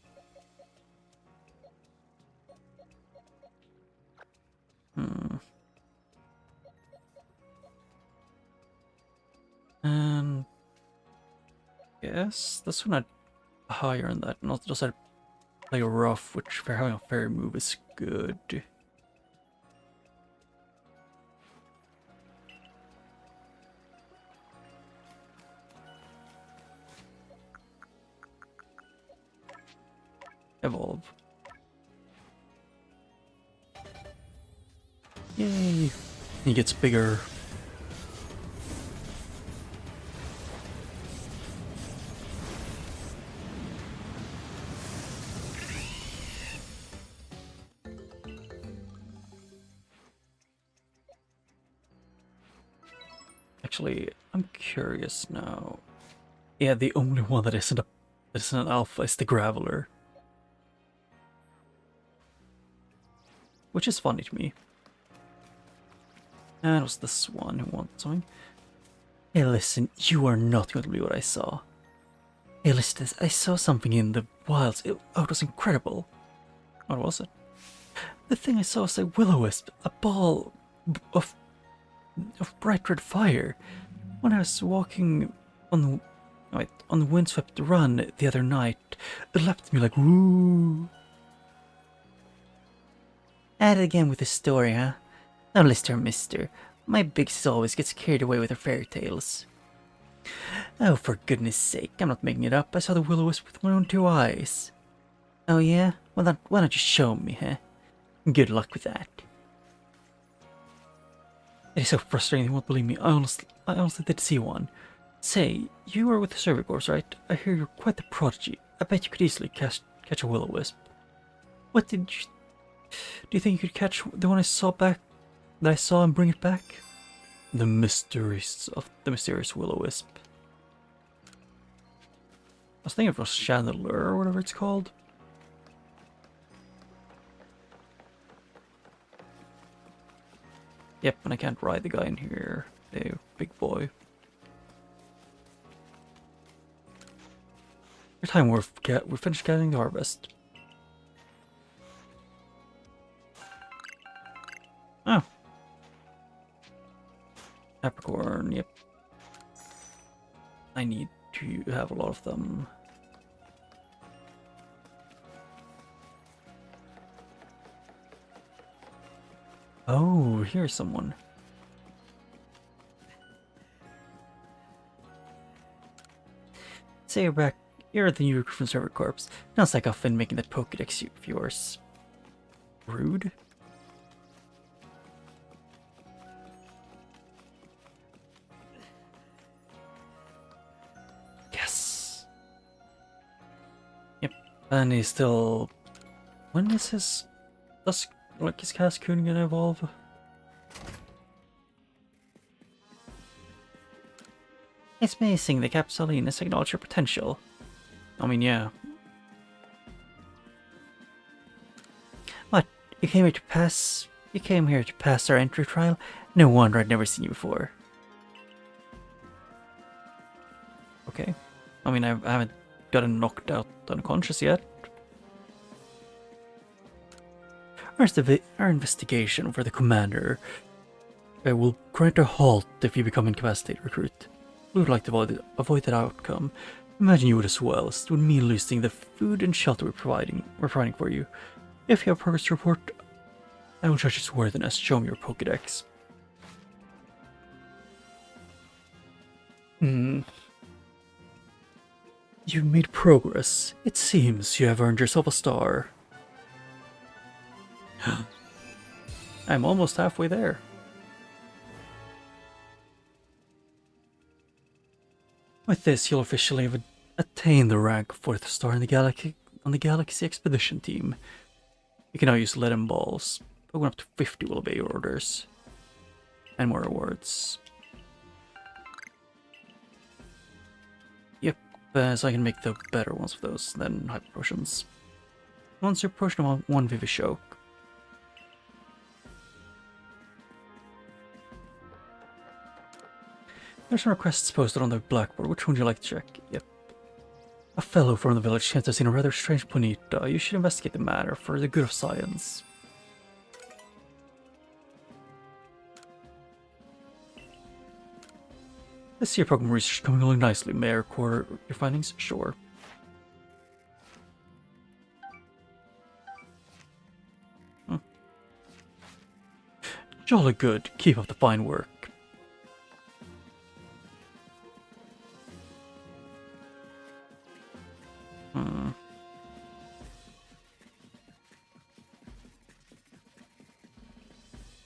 And yes, this one had higher than that. Not just had play rough, which for having a fairy move is good. Evolve. Yay! He gets bigger. Actually, I'm curious now. Yeah, the only one that isn't an alpha is the Graveler. Which is funny to me. And it was this one who wanted something. Hey listen, you are not going to believe what I saw. Hey listen, I saw something in the wilds. It was incredible. What was it? The thing I saw was a will-o-wisp, a ball of bright red fire. When I was walking on the windswept run the other night, it leapt at me like woo. At it again with the story, huh? Now listen, mister. My big sis always gets carried away with her fairy tales. Oh, for goodness sake, I'm not making it up. I saw the will-o-wisp with my own 2 eyes. Oh yeah? Well, why don't you show me, huh? Good luck with that. It is so frustrating, you won't believe me. I honestly did see one. Say, you are with the Survey Corps, right? I hear you're quite the prodigy. I bet you could easily catch a will-o-wisp. What did you... Do you think you could catch the one that I saw and bring it back? The mysteries of the mysterious will-o-wisp. I was thinking it was Chandelier or whatever it's called. Yep, and I can't ride the guy in here. Hey, big boy. Every time we're finished gathering the harvest. Oh. Capricorn, yep. I need to have a lot of them. Oh, here's someone. Say you're back. You're the new recruit from Server Corps. Now it's like often making that Pokédex of yours. Rude. Yes. Yep. And he's still When is his... Does, like, his Cascoon gonna evolve? It's amazing the Capsuline has acknowledged your potential. I mean, yeah. What? You came here to pass... You came here to pass our entry trial? No wonder I'd never seen you before. Okay. I mean, I haven't gotten knocked out unconscious yet. Our investigation for the commander will grant a halt if you become incapacitated recruit. We would like to avoid that outcome. Imagine you would as well, as it would mean losing the food and shelter we're providing for you. If you have progress to report, I will judge its worthiness. Show me your Pokédex. You've made progress. It seems you have earned yourself a star. I'm almost halfway there. With this, you'll officially have attained the rank of 4th star in the galaxy on the Galaxy Expedition team. You can now use lead and balls. Pokemon up to 50 will obey your orders. And more rewards. Yep, so I can make the better ones of those than Hyper Potions. Once your potion of 1 Vivishock. There's some requests posted on the blackboard. Which one would you like to check? Yep. A fellow from the village seems to have seen a rather strange Bonita. You should investigate the matter for the good of science. I see your Pokemon research coming along nicely. May I record your findings? Sure. Jolly good. Keep up the fine work.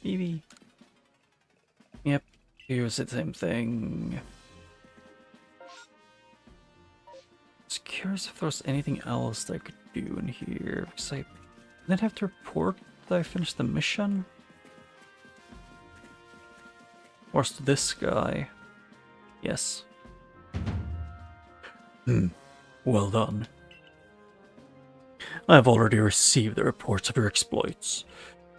Maybe. Yep, here's the same thing. Just curious if there's anything else that I could do in here. Because I didn't have to report that I finished the mission. Where's this guy? Yes. Well done. I have already received the reports of your exploits.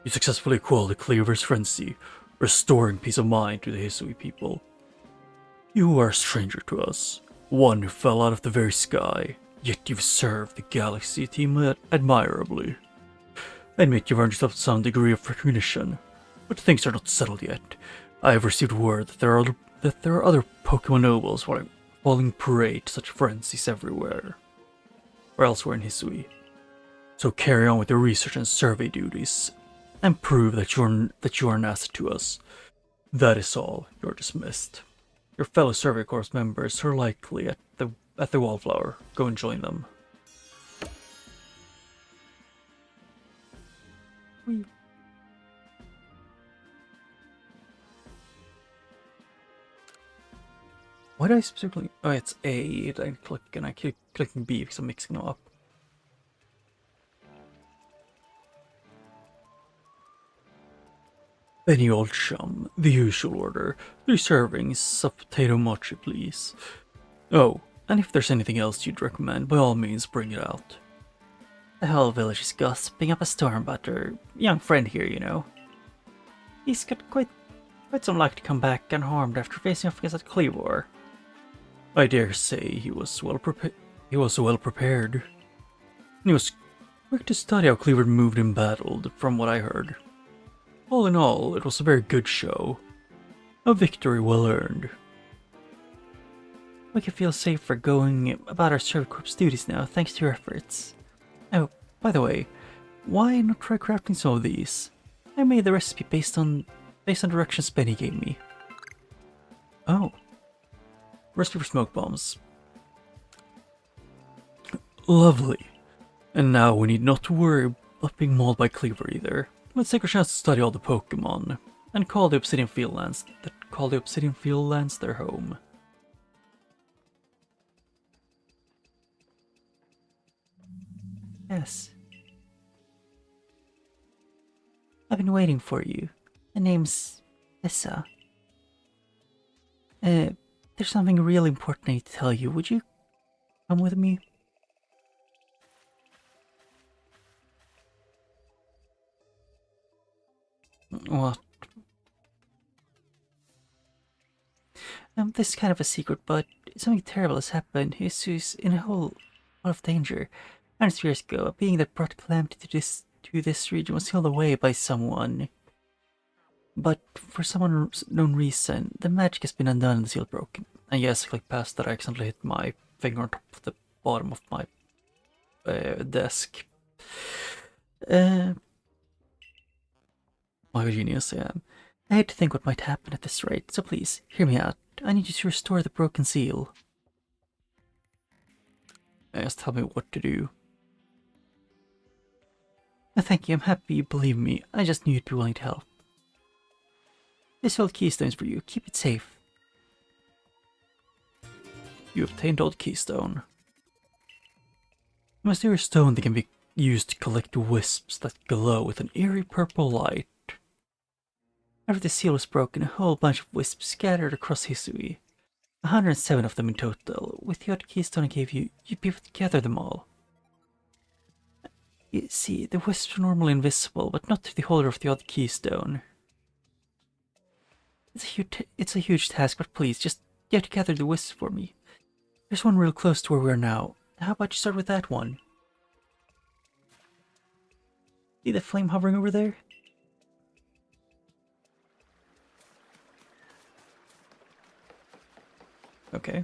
You successfully quelled the Cleaver's frenzy, restoring peace of mind to the Hisui people. You are a stranger to us, one who fell out of the very sky, yet you've served the Galaxy team admirably. I admit you've earned yourself some degree of recognition, but things are not settled yet. I have received word that there are other Pokemon nobles falling prey to such frenzies everywhere, or elsewhere in Hisui. So carry on with your research and survey duties, and prove that you are an asset to us. That is all. You're dismissed. Your fellow Survey Corps members are likely at the Wallflower. Go and join them. Why do I specifically... Oh, it's A. I keep clicking B because I'm mixing them up. Any old chum, the usual order. 3 servings of potato mochi, please. Oh, and if there's anything else you'd recommend, by all means bring it out. The whole village is gossiping up a storm about our young friend here, you know. He's got quite some luck to come back unharmed after facing off against that Cleavor. I dare say he was well prepared. And he was quick to study how Cleaver moved and battled, from what I heard. All in all, it was a very good show. A victory well earned. We can feel safer going about our Survey Corps duties now, thanks to your efforts. Oh, by the way, why not try crafting some of these? I made the recipe based on directions Benny gave me. Oh. Recipe for smoke bombs. Lovely. And now we need not to worry about being mauled by Cleaver either. Let's take a chance to study all the Pokemon, and call the Obsidian Fieldlands their home. Yes. been waiting for you. My name's Issa. There's something really important I need to tell you. Would you come with me? What? This is kind of a secret, but something terrible has happened. He's in a whole lot of danger. 100 years ago, a being that brought calamity to this region was sealed away by someone. But for some unknown reason, the magic has been undone and the seal broken. And yes, I clicked past that. I accidentally hit my finger on top of the bottom of my desk. Like a genius I am. I hate to think what might happen at this rate, so please, hear me out. I need you to restore the broken seal. Just tell me what to do. Thank you, I'm happy you believe me. I just knew you'd be willing to help. This old keystone's for you. Keep it safe. You obtained old keystone. A mysterious stone that can be used to collect wisps that glow with an eerie purple light. After the seal was broken, a whole bunch of wisps scattered across Hisui. 107 of them in total. With the odd keystone I gave you, you'd be able to gather them all. You see, the wisps are normally invisible, but not to the holder of the odd keystone. It's a huge task, but please, just you have to gather the wisps for me. There's one real close to where we are now. How about you start with that one? See the flame hovering over there? Okay.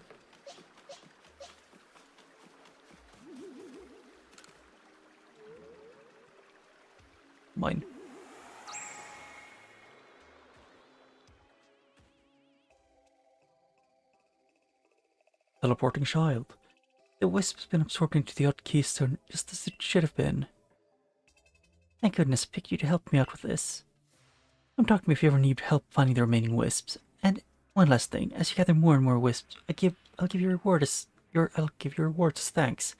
Mine. Teleporting child. The wisp's been absorbed into the odd keystone just as it should have been. Thank goodness I picked you to help me out with this. Come talk to me if you ever need help finding the remaining wisps. And one last thing, as you gather more and more wisps, I'll give you a reward as thanks.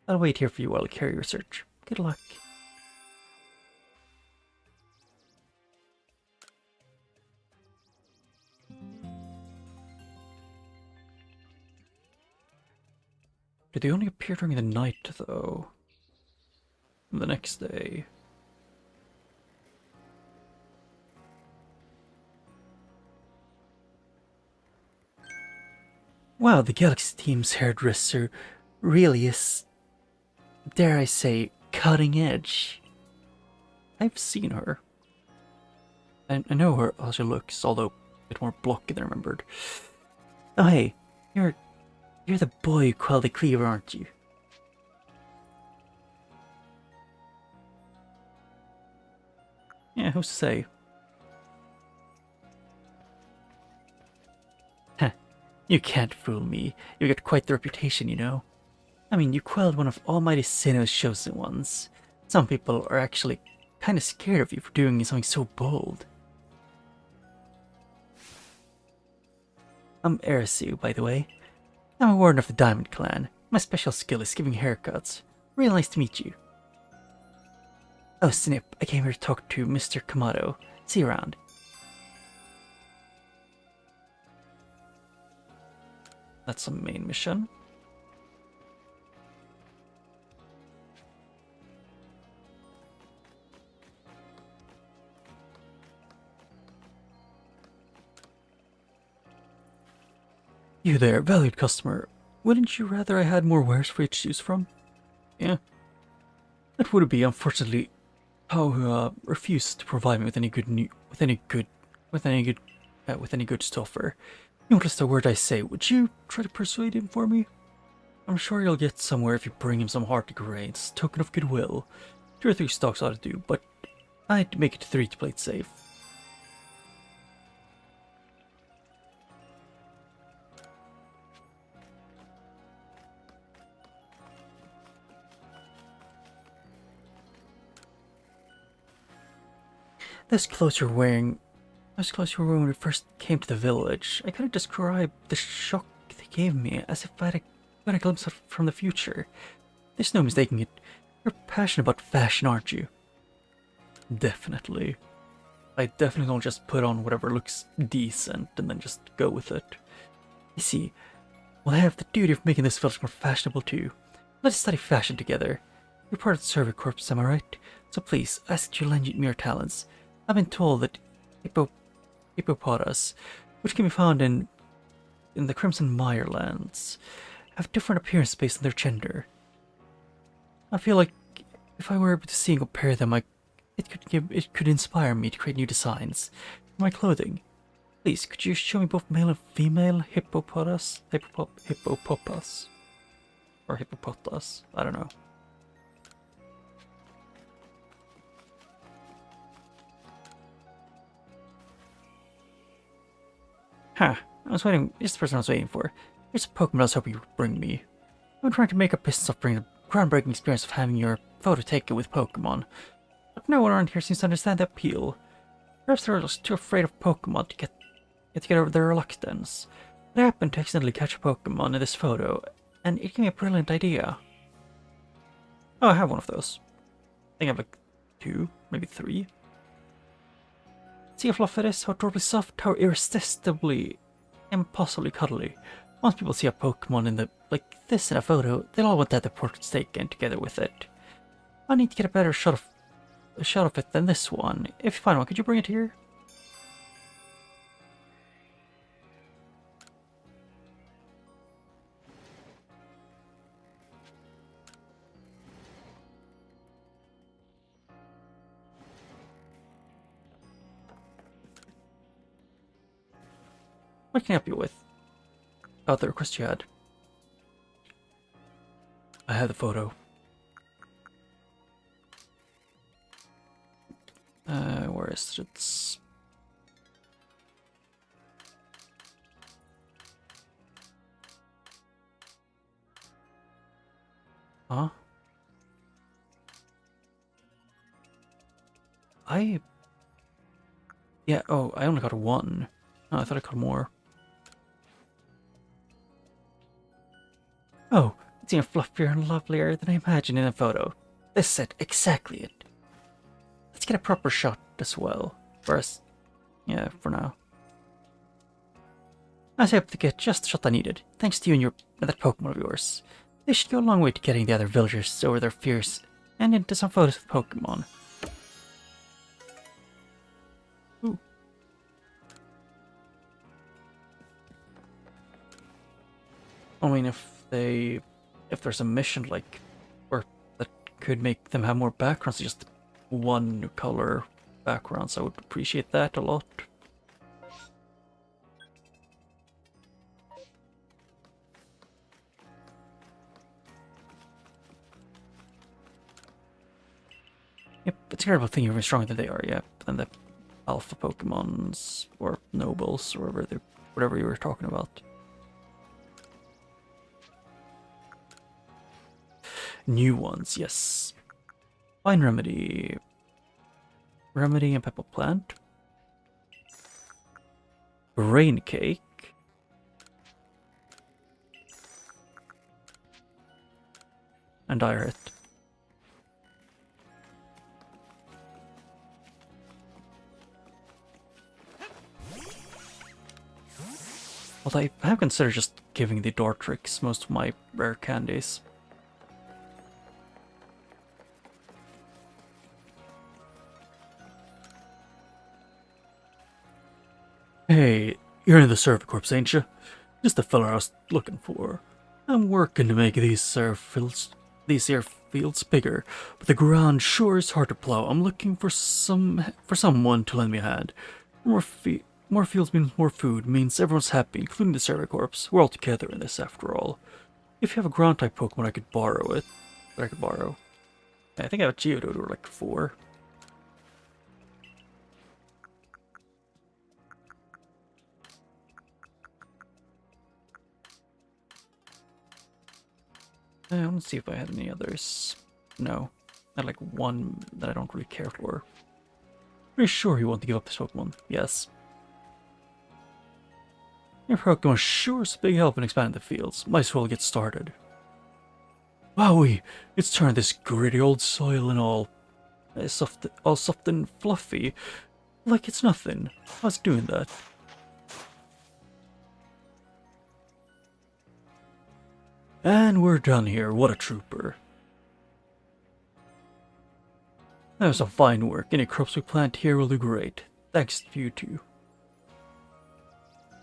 I'll wait here for you while I carry your search. Good luck. Did they only appear during the night, though? The next day. Wow, the Galaxy team's hairdresser really is, dare I say, cutting edge. I've seen her. I know her how she looks, although a bit more blocky than I remembered. Oh hey, you're the boy who quelled the cleaver, aren't you? Yeah, who's to say? Heh, you can't fool me. You got quite the reputation, you know. I mean, you quelled one of Almighty Sinnoh's chosen ones. Some people are actually kind of scared of you for doing something so bold. I'm Arceus, by the way. I'm a warden of the Diamond Clan. My special skill is giving haircuts. Real nice to meet you. Oh snip, I came here to talk to Mr. Kamado. See you around. That's a main mission. You there, valued customer. Wouldn't you rather I had more wares for you to choose from? Yeah. That would be, unfortunately, how refused to provide me with any good goods to offer. Notice the word I say. Would you try to persuade him for me? I'm sure you'll get somewhere if you bring him some hearty grains, token of goodwill. 2 or 3 stocks ought to do, but I'd make it 3 to play it safe. Those clothes you're wearing when we first came to the village. I couldn't describe the shock they gave me, as if I had a glimpse from the future. There's no mistaking it. You're passionate about fashion, aren't you? Definitely. I definitely don't just put on whatever looks decent and then just go with it. You see, well, I have the duty of making this village more fashionable too. Let's study fashion together. You're part of the Survey Corps, am I right? So please, I ask you to lend me your talents. I've been told that hippopotas, which can be found in the Crimson Mirelands, have different appearance based on their gender. I feel like if I were able to see and compare them, it could inspire me to create new designs for my clothing. Please, could you show me both male and female hippopotas? Hippopotas. Or hippopotas, I don't know. Huh, I was waiting, it's the person I was waiting for. Here's a Pokemon I was hoping you would bring me. I'm trying to make a business of bringing the groundbreaking experience of having your photo taken with Pokemon. But no one around here seems to understand the appeal. Perhaps they're just too afraid of Pokemon to get over their reluctance. But I happened to accidentally catch a Pokemon in this photo, and it gave me a brilliant idea. Oh, I have one of those. I think I have like 2, maybe 3. See how fluffy it is, how adorably soft, how irresistibly, impossibly cuddly. Once people see a Pokemon like this in a photo, they'll all want to have their portraits taken together with it. I need to get a better shot of it than this one. If you find one, could you bring it here? What can I help you with? Oh, the request you had. I have the photo. Where is it? Huh? Yeah, oh, I only got 1. Oh, I thought I got more. Oh, it's even fluffier and lovelier than I imagined in a photo. This is it, exactly it. Let's get a proper shot as well. First, yeah, for now. I was able to get just the shot I needed, thanks to you and that Pokemon of yours. This should go a long way to getting the other villagers over their fears and into some photos with Pokemon. Ooh. I mean, if there's a mission like where that could make them have more backgrounds, just 1 color backgrounds, I would appreciate that a lot. Yep, it's a terrible thing you're even stronger than they are, yeah, than the alpha Pokemons or nobles or whatever you were talking about. New ones, yes. Fine Remedy. Remedy and Pepper Plant. Rain Cake. And Dire Hit. Although I have considered just giving the Dortrix most of my rare candies. Hey, you're in the Survey Corps, ain't you? Just the fella I was looking for. I'm working to make these here fields bigger, but the ground sure is hard to plow. I'm looking for someone to lend me a hand. More fields means more food, means everyone's happy, including the Survey Corps. We're all together in this after all. If you have a ground type Pokemon, I could borrow it. I think I have a Geodude or like 4. Let's see if I had any others. No. I had like 1 that I don't really care for. Are you sure you want to give up this Pokemon? Yes. Your Pokemon sure is a big help in expanding the fields. Might as well get started. Wowie! It's turned this gritty old soil and all. all soft and fluffy, like it's nothing. How's it doing that? And we're done here. What a trooper. That was some fine work. Any crops we plant here will do great. Thanks to you two.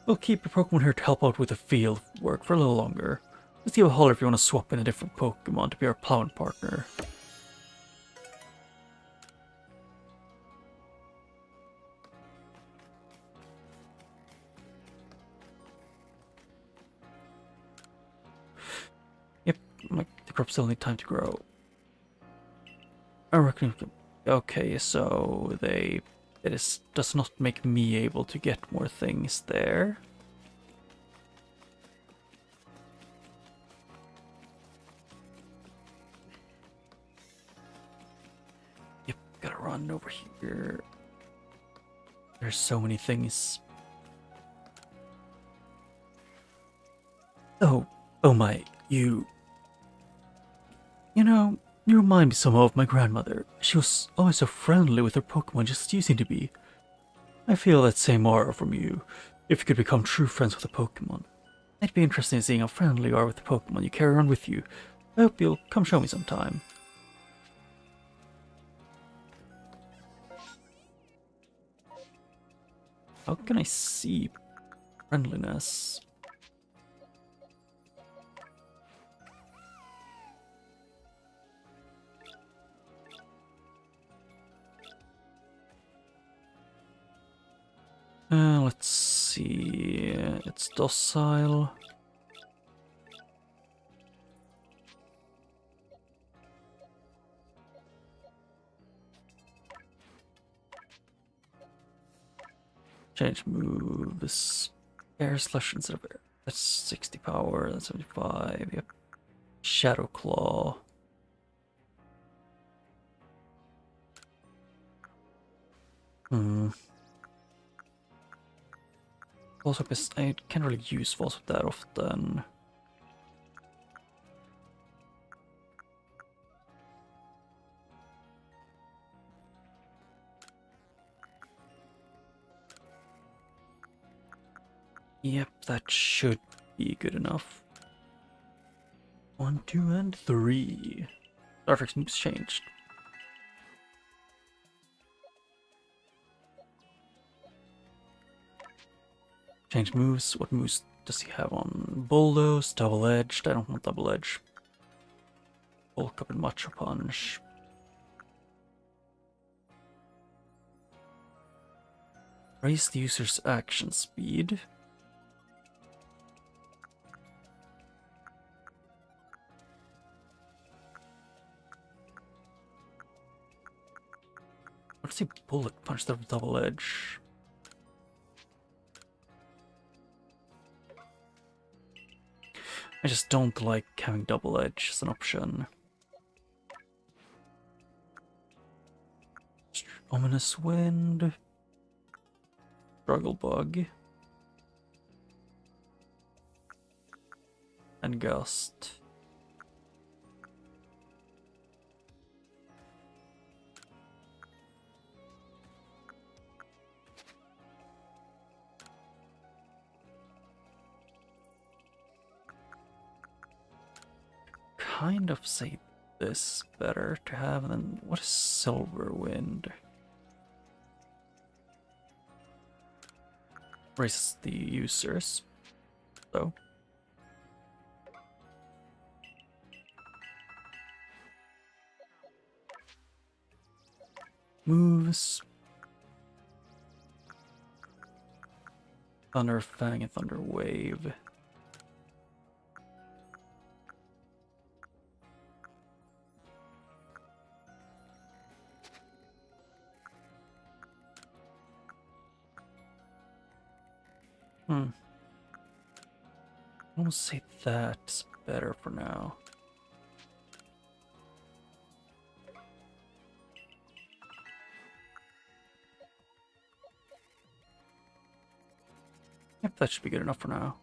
We'll keep your Pokemon here to help out with the field work for a little longer. Just give a holler if you want to swap in a different Pokemon to be our plowing partner. Yep, the crops still need time to grow. I reckon. Okay, so it does not make me able to get more things there. Yep, gotta run over here. There's so many things. Oh my, you know, you remind me somehow of my grandmother. She was always so friendly with her Pokemon, just as you seem to be. I feel that same aura from you, if you could become true friends with a Pokemon. It'd be interesting seeing how friendly you are with the Pokemon you carry around with you. I hope you'll come show me sometime. How can I see friendliness? Let's see. It's docile. Change moves. Air slash instead of air. That's 60 power. That's 75. Yep. Shadow Claw. Also, I can't really use False that often. Yep, that should be good enough. 1, 2, and 3. Starfix moves changed. Change moves. What moves does he have on? Bulldoze, double-edged. I don't want double-edge. Bulk up and Macho Punch. Raise the user's action speed. What does he bullet punch the double edge? I just don't like having double edge as an option. Ominous Wind. Struggle Bug. And Gust. Kind of say this better to have, and then what is Silver Wind? Raises the users, so. Moves. Thunder Fang and Thunder Wave. I won't say that's better for now. Yep, that should be good enough for now.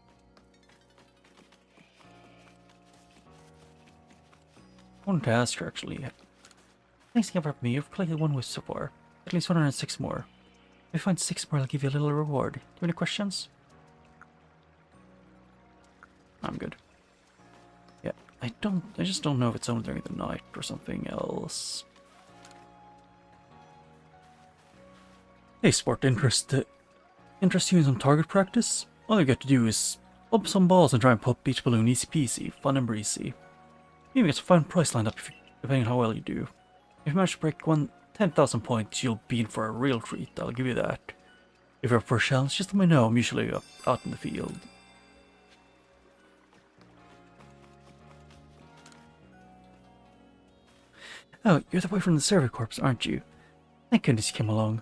I wanted to ask her actually, Thanks again for helping me. You've collected 1 wish so far. At least 106 more. If you find 6 more, I'll give you a little reward. Do you have any questions? I'm good. Yeah, I just don't know if it's only during the night or something else. Hey, sport, interest you in some target practice? All you got to do is pop some balls and try and pop each balloon easy peasy, fun and breezy. You even get a fun price lined up depending on how well you do. If you manage to break 10,000 points, you'll be in for a real treat, I'll give you that. If you're up for a challenge, just let me know, I'm usually out in the field. Oh, you're the boy from the Survey Corps, aren't you? Thank goodness you came along.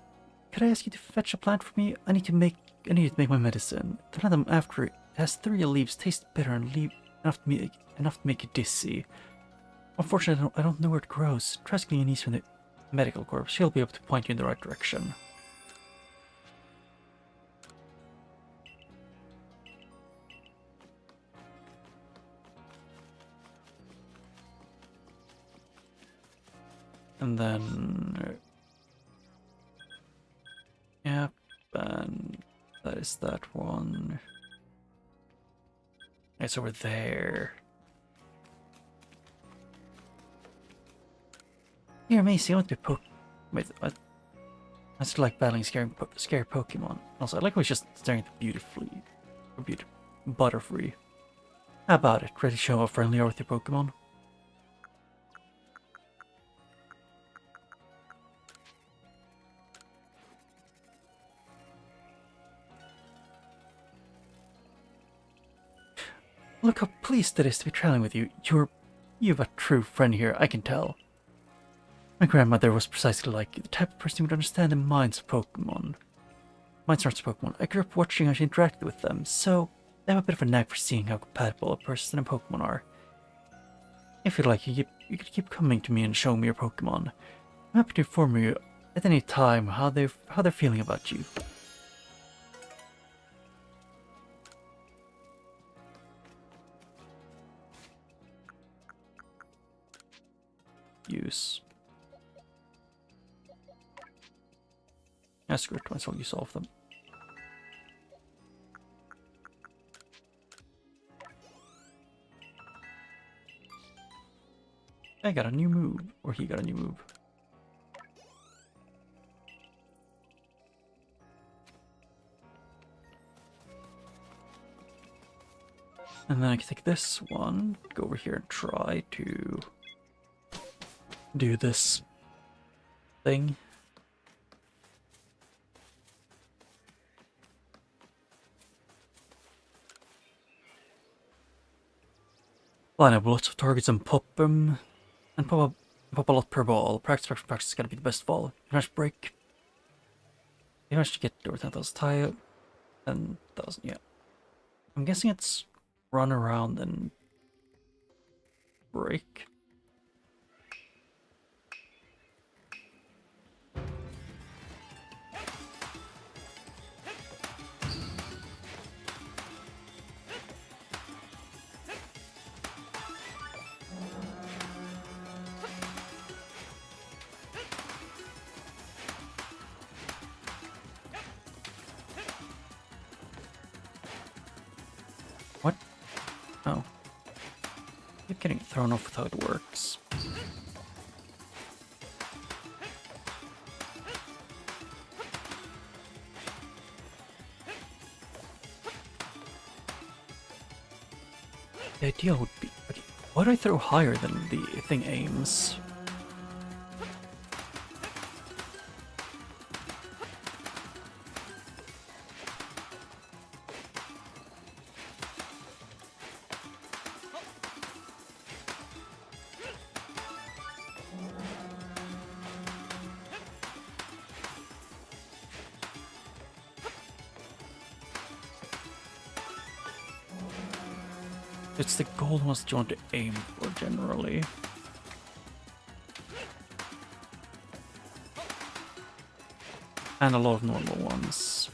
Could I ask you to fetch a plant for me? I need to make my medicine. The plant I'm after has 3 leaves, taste bitter, and enough to make you dizzy. Unfortunately, I don't know where it grows. Try asking Anise from the medical corps. She'll be able to point you in the right direction. And then... Yep, and that is that one. It's over there. Here, Macy, I want to be Wait, I still like battling scary Pokemon. Also, I like how he's just staring at the Butterfree. How about it? Ready to show how friendly you are with your Pokemon? Look how pleased it is to be traveling with you. You have a true friend here, I can tell. My grandmother was precisely like you, the type of person who would understand the minds of Pokemon. Minds of Pokemon. I grew up watching how she interacted with them, so I have a bit of a knack for seeing how compatible a person and Pokemon are. If you'd like, you could keep coming to me and showing me your Pokemon. I'm happy to inform you at any time how they're feeling about you. Use. Yeah, screw it, might as well use all of them. I got a new move, or he got a new move. And then I can take this one, go over here and try to do this thing. Line up lots of targets and pop them, and pop a lot per ball. Practice is gotta be the best ball. You manage to break. You manage to get over 10,000 tie, and 1,000, yeah. I'm guessing it's run around and break. What? Oh. Keep getting thrown off with how it works. The idea would be... Okay, why do I throw higher than the thing aims? It's the gold ones that you want to aim for generally. And a lot of normal ones.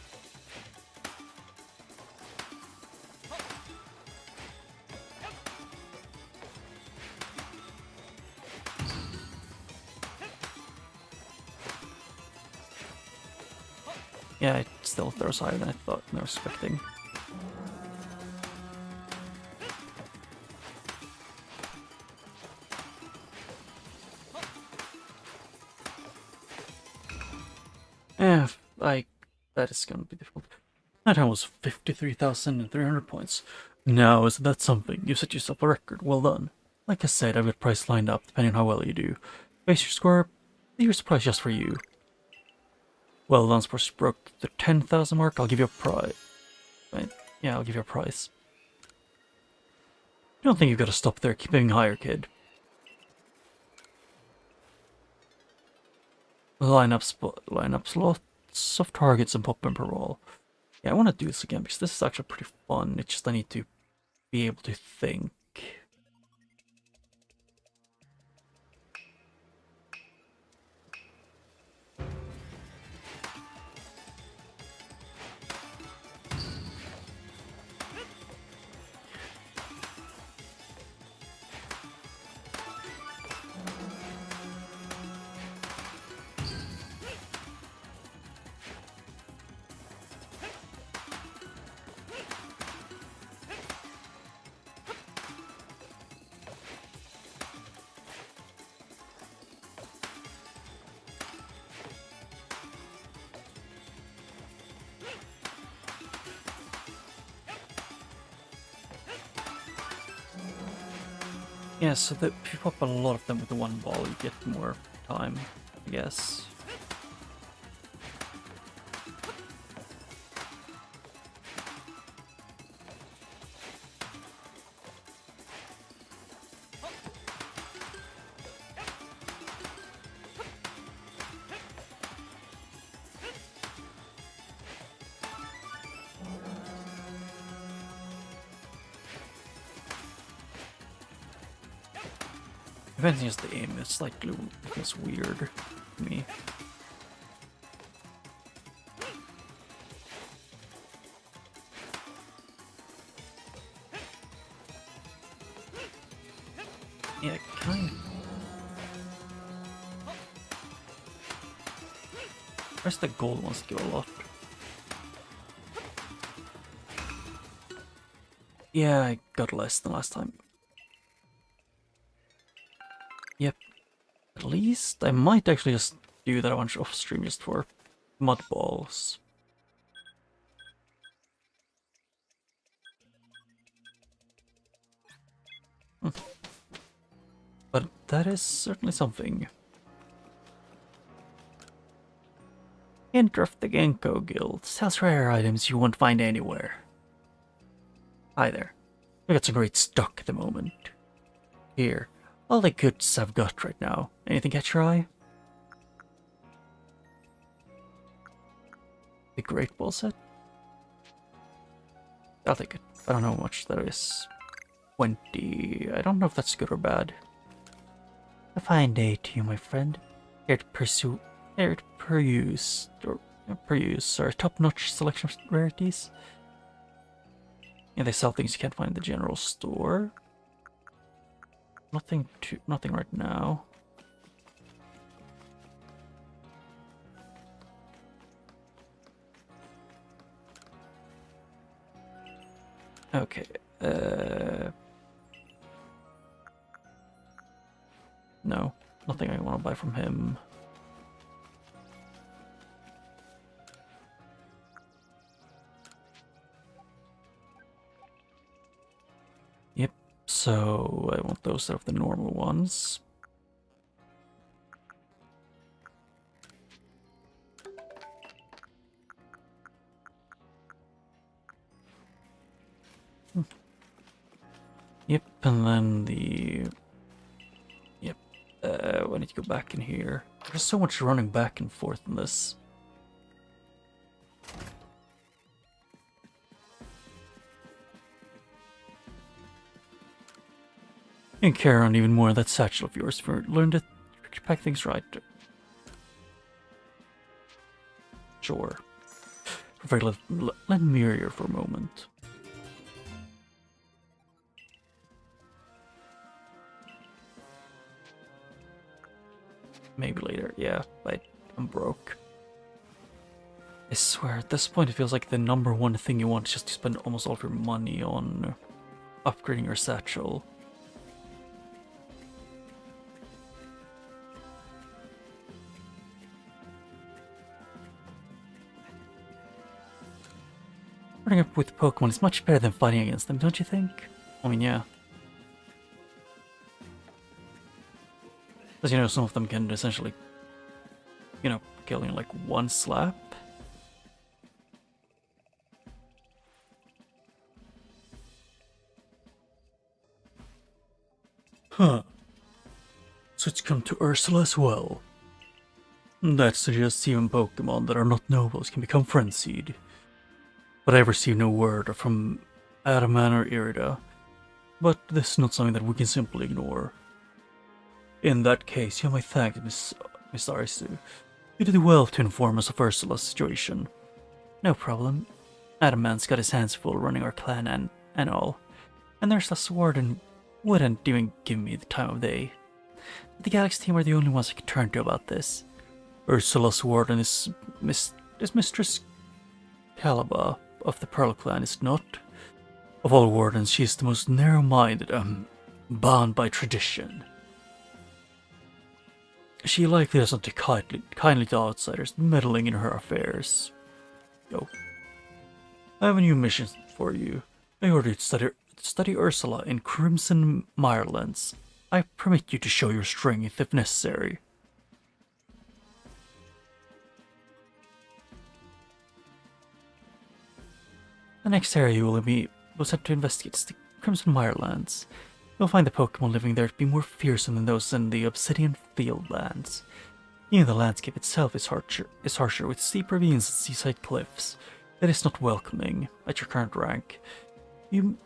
Yeah, it still throws higher than I thought and I was expecting. Yeah, like, that is gonna be difficult. That time was 53,300 points. Now, isn't that something? You set yourself a record. Well done. Like I said, I've got price lined up depending on how well you do. Base your score, here's a prize just for you. Well done, sports broke the 10,000 mark. I'll give you a prize. Right? Yeah, I'll give you a prize. I don't think you've got to stop there. Keep aiming higher, kid. Line up lots of targets and pop them per roll. Yeah, I want to do this again because this is actually pretty fun. It's just I need to be able to think. Yeah, so that if you pop a lot of them with the one ball, you get more time, I guess. If anything, just the aim, it's like it's weird to me. Yeah, kind of. Where's the gold ones to go a lot? Yeah, I got less than last time. Yep. At least I might actually just do that a bunch off stream just for mud balls. But that is certainly something. Enter of the Genko Guild. Sells rare items you won't find anywhere. Hi there. We got some great stock at the moment. Here, all the goods I've got right now. Anything catch your eye? The Great Ball set? I'll take it. I don't know how much that is. 20. I don't know if that's good or bad. A fine day to you, my friend. Here to peruse our top-notch selection of rarities. Yeah, they sell things you can't find in the general store. Nothing right now. Okay. No, nothing I want to buy from him. Yep, so I want those instead of the normal ones. Yep, and then the... Yep, I need to go back in here. There's so much running back and forth in this. And carry on even more of that satchel of yours for learn to pack things right. Sure. Perfect, let me mirror you for a moment. Maybe later, yeah, I'm broke. I swear, at this point it feels like the number one thing you want is just to spend almost all of your money on upgrading your satchel. Running up with Pokemon is much better than fighting against them, don't you think? I mean, yeah. As you know, some of them can essentially, kill you in like one slap. Huh. So it's come to Ursula as well. That suggests even Pokemon that are not nobles can become frenzied. But I received no word from Adaman or Irida. But this is not something that we can simply ignore. In that case, you have my thanks, Miss Arceus. You did well to inform us of Ursula's situation. No problem. Adaman's got his hands full running our clan and all. And Ursula's warden wouldn't even give me the time of day. The Galaxy team are the only ones I could turn to about this. Ursula's warden is Mistress Calaba of the Pearl Clan, is not? Of all wardens, she is the most narrow-minded, bound by tradition. She likely doesn't take kindly to outsiders meddling in her affairs. Yo. I have a new mission for you. I order you to study Ursula in Crimson Mirelands. I permit you to show your strength if necessary. The next area you will be sent to investigate is the Crimson Mirelands. You'll find the Pokemon living there to be more fearsome than those in the Obsidian Fieldlands. Even the landscape itself is harsher with steep ravines and seaside cliffs. That is not welcoming at your current rank. You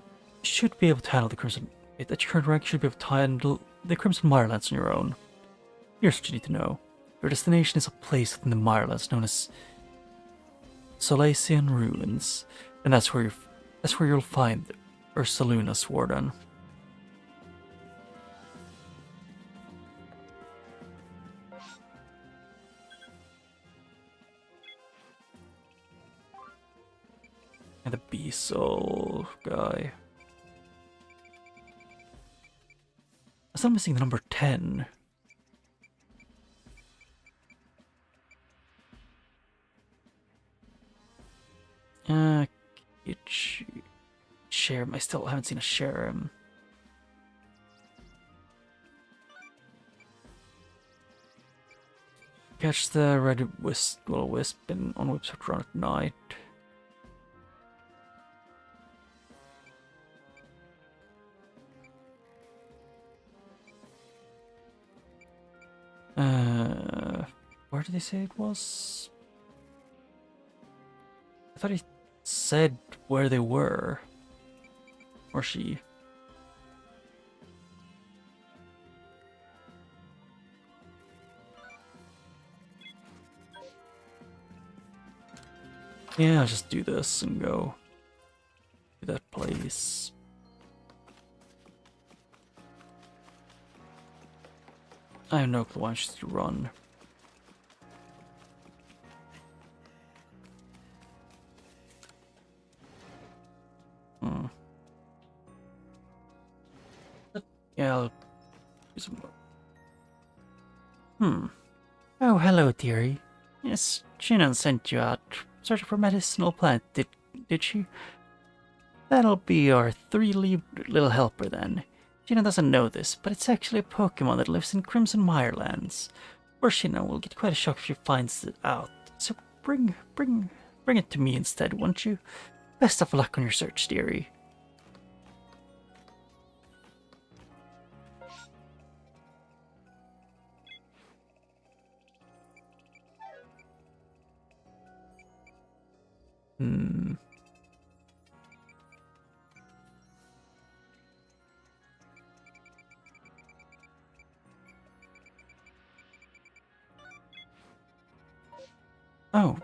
should be able to handle the Crimson. At your current rank, you should be able to handle the Crimson Mirelands on your own. Here's what you need to know: your destination is a place within the Mirelands known as Solacean Ruins, and that's where you'll find Ursaluna's warden. And the Beasol guy. I'm still missing the number 10. Share. I still haven't seen a share. Catch the red wisp on Whipsword Run at night. Where did they say it was? I thought he said where they were. Or she. Yeah, I'll just do this and go to that place. I have no clue why I'm just to run. Yeah, I'll do some more. Oh, hello, dearie. Yes, Shinon sent you out searching for medicinal plant, did she? That'll be our three-leaved little helper then. Shinon doesn't know this, but it's actually a Pokemon that lives in Crimson Mirelands. Or Shinon will get quite a shock if she finds it out. So bring it to me instead, won't you? Best of luck on your search, dearie. Oh.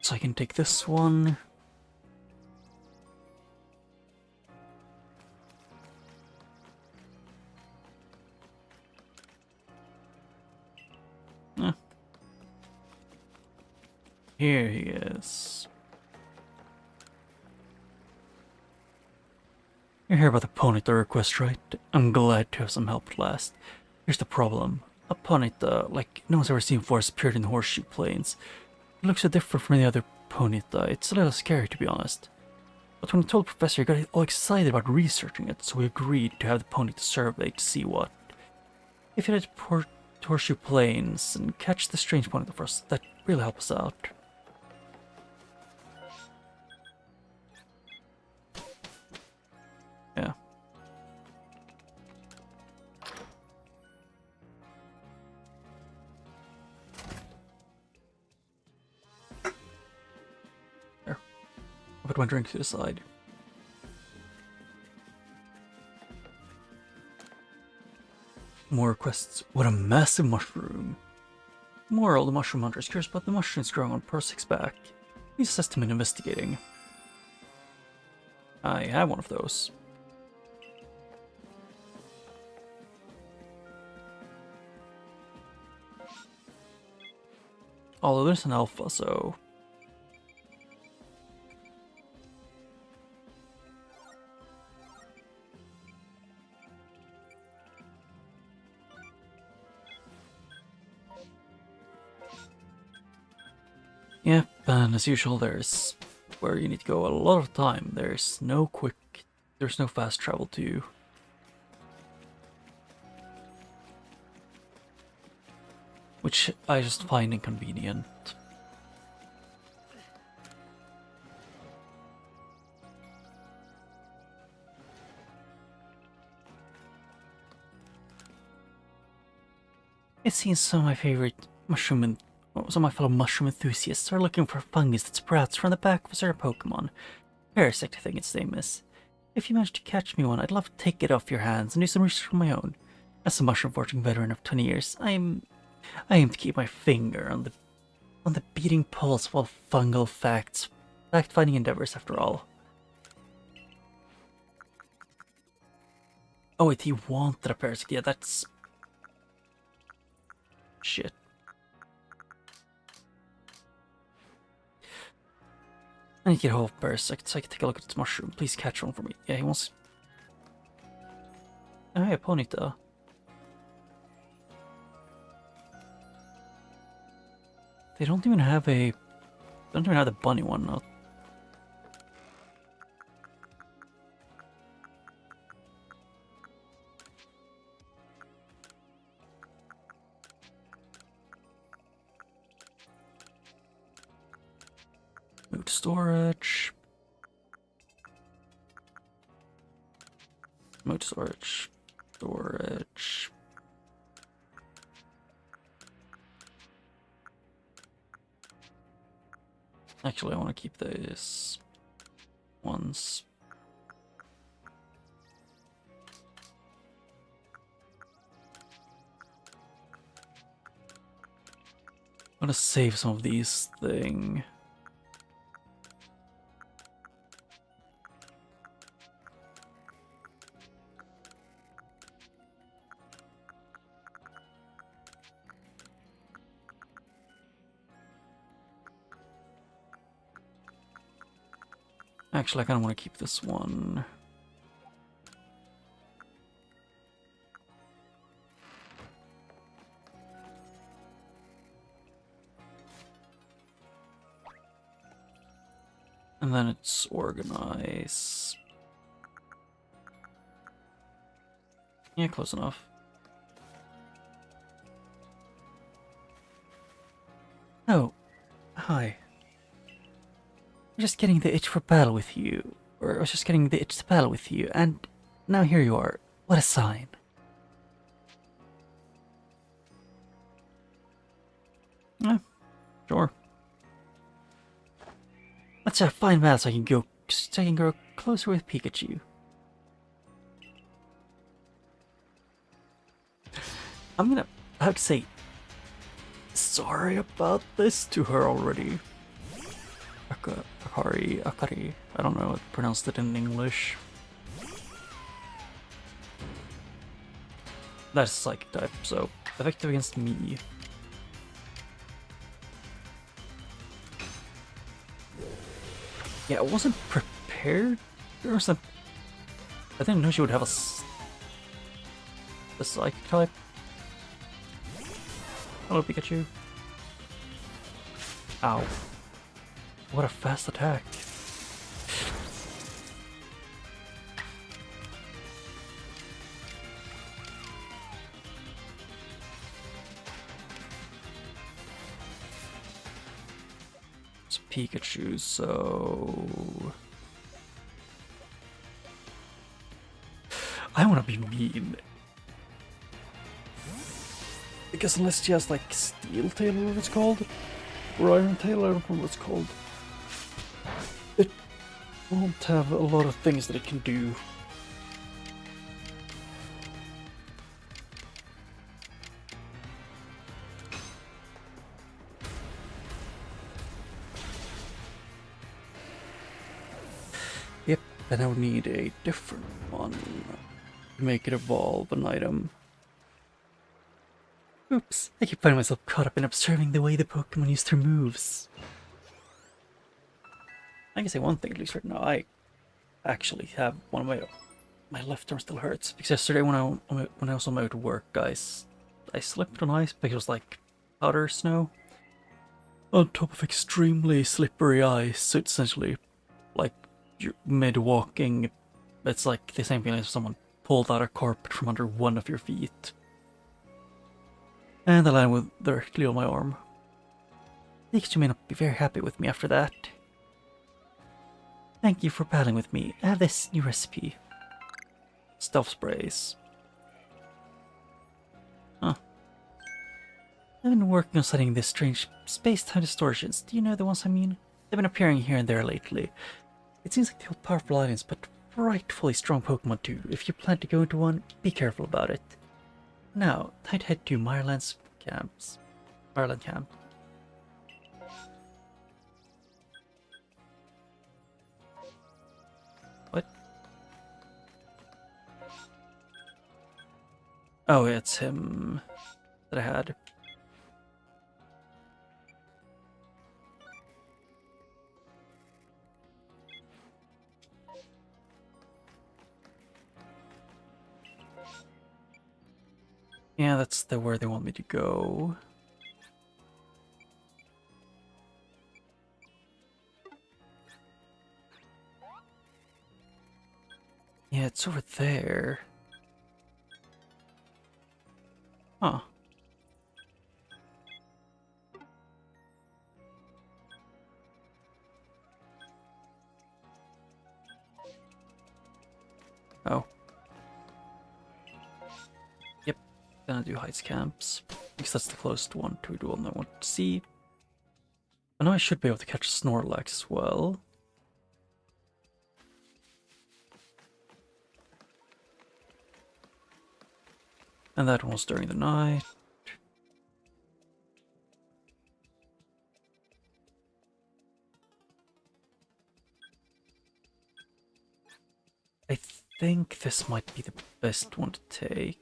So I can take this one. Here he is. You're here about the Ponyta request, right? I'm glad to have some help at last. Here's the problem. A Ponyta, like no one's ever seen before, has appeared in the Horseshoe Plains. It looks so different from any other Ponyta. It's a little scary, to be honest. But when I told the professor, he got all excited about researching it, so we agreed to have the Ponyta surveyed to see what. If you head to Horseshoe Plains and catch the strange Ponyta for us, that really help us out. Yeah. There. I'll put my drink to the side. More requests. What a massive mushroom. Moral, the mushroom hunter is curious about the mushrooms growing on Arceus Back. Please assist him in investigating. I have one of those. Although there's an alpha, so... Yep, and as usual, there's where you need to go a lot of time. There's no fast travel to you. Which I just find inconvenient. It seems some of my fellow mushroom enthusiasts are looking for a fungus that sprouts from the back of a certain Pokemon. Parasect, I think its name is. If you manage to catch me one, I'd love to take it off your hands and do some research on my own. As a mushroom foraging veteran of 20 years, I aim to keep my finger on the beating pulse of all fungal fact-finding endeavors, after all. Oh wait, he wanted a parasect. Yeah, that's... shit. I need to get a hold of parasect so I can take a look at this mushroom. Please catch one for me. Yeah, he wants... Oh, hey, Ponyta. They don't even have the bunny one. No. Move to storage. Move to storage. Storage. Actually, I want to keep these ones. I'm gonna save some of these things. Actually, I kind of want to keep this one. And then it's organize. Yeah, close enough. Oh, hi. Just getting the itch for battle with you. Or I was just getting the itch to battle with you, and now here you are. What a sign. Yeah, sure. Let's have a fine battle so I can grow closer with Pikachu. I have to say sorry about this to her already. Akari, I don't know how to pronounce it in English. That's Psychic type, so effective against me. Yeah, I wasn't prepared. Or something. I didn't know she would have a psychic type. Hello, Pikachu. Ow. What a fast attack. It's Pikachu, so... I want to be mean. Because unless she has like Steel Tail or what it's called, or Iron Tail, I don't know what it's called. It won't have a lot of things that it can do. Yep, and I would need a different one to make it evolve an item. Oops, I keep finding myself caught up in observing the way the Pokemon use their moves. I can say one thing at least right now. I actually have one of my left arm still hurts because yesterday when I was on my way to work, guys, I slipped on ice because it was like powder snow on top of extremely slippery ice. So it's essentially like you're mid walking. It's like the same feeling as if someone pulled out a carpet from under one of your feet. And I landed with directly on my arm. Pikachu may not be very happy with me after that. Thank you for battling with me. I have this new recipe. Stealth sprays. Huh. I've been working on studying these strange space-time distortions. Do you know the ones I mean? They've been appearing here and there lately. It seems like they hold powerful items, but frightfully strong Pokemon too. If you plan to go into one, be careful about it. Now, I'd head to Mireland's camps. Mireland camp. What? Oh, it's him that I had. Yeah, that's where they want me to go. Yeah, it's over there. Huh. Oh. Yep, gonna do Heights camps. Because that's the closest one to the one I want to see. I know I should be able to catch Snorlax as well. And that one's during the night. I think this might be the best one to take.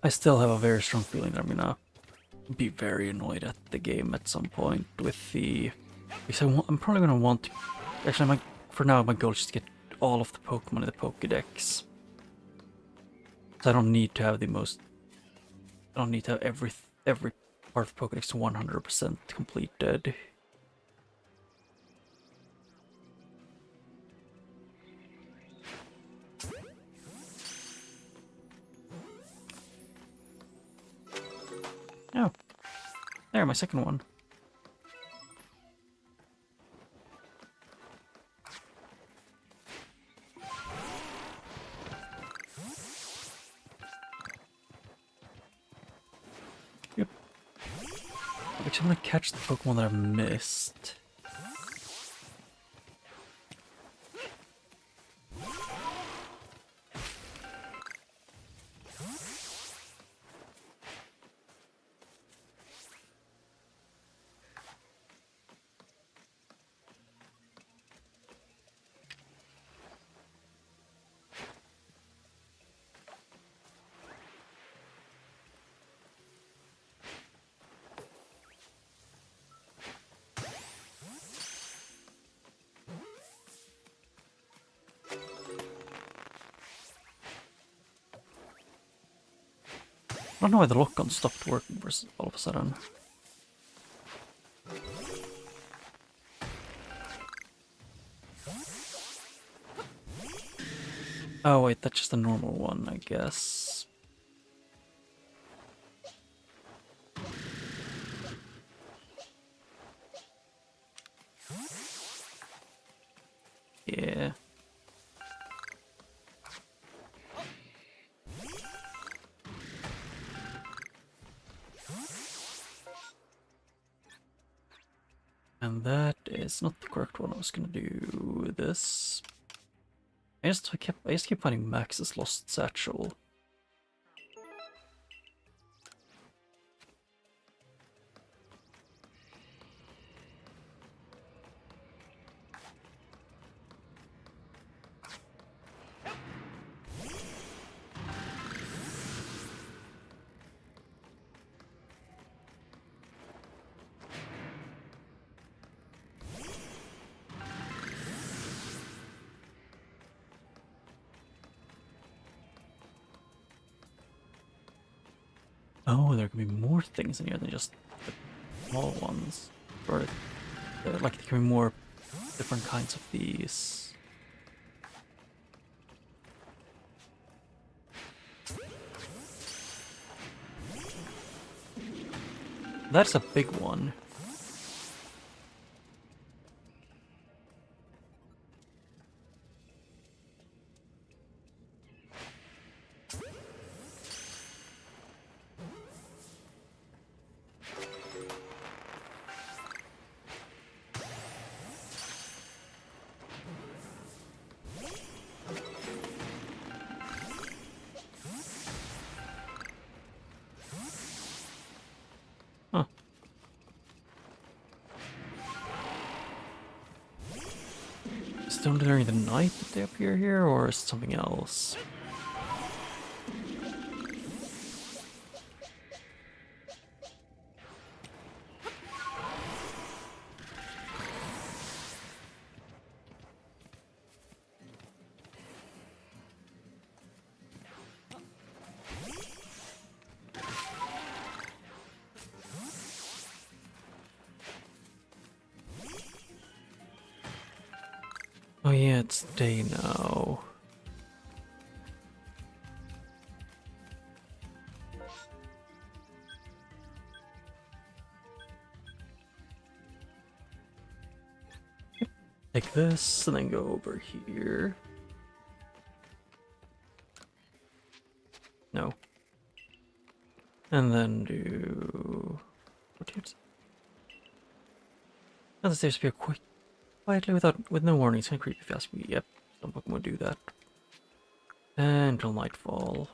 I still have a very strong feeling that I'm gonna be very annoyed at the game at some point with the... Because I'm probably gonna want to... Actually, for now my goal is just to get all of the Pokemon in the Pokédex. So I don't need to have the most... I don't need to have every part of the Pokédex to 100% completed. Oh, there, my second one. Yep. Actually, I'm gonna catch the Pokemon that I've missed. I don't know why the lock-on stopped working all of a sudden. Oh wait, that's just a normal one, I guess. Yeah. And that is not the correct one. I was gonna do this. I just keep finding Max's lost satchel. Oh, there can be more things in here than just the small ones. Or, like, there can be more different kinds of these. That's a big one. Huh. Is it only during the night that they appear here, or is it something else? Oh yeah, it's day now. Take this and then go over here. No. And then do... What do you have to... Now the stairs appear quietly with no warning. It's gonna creepy fast. Yep, some Pokemon do that. Until nightfall.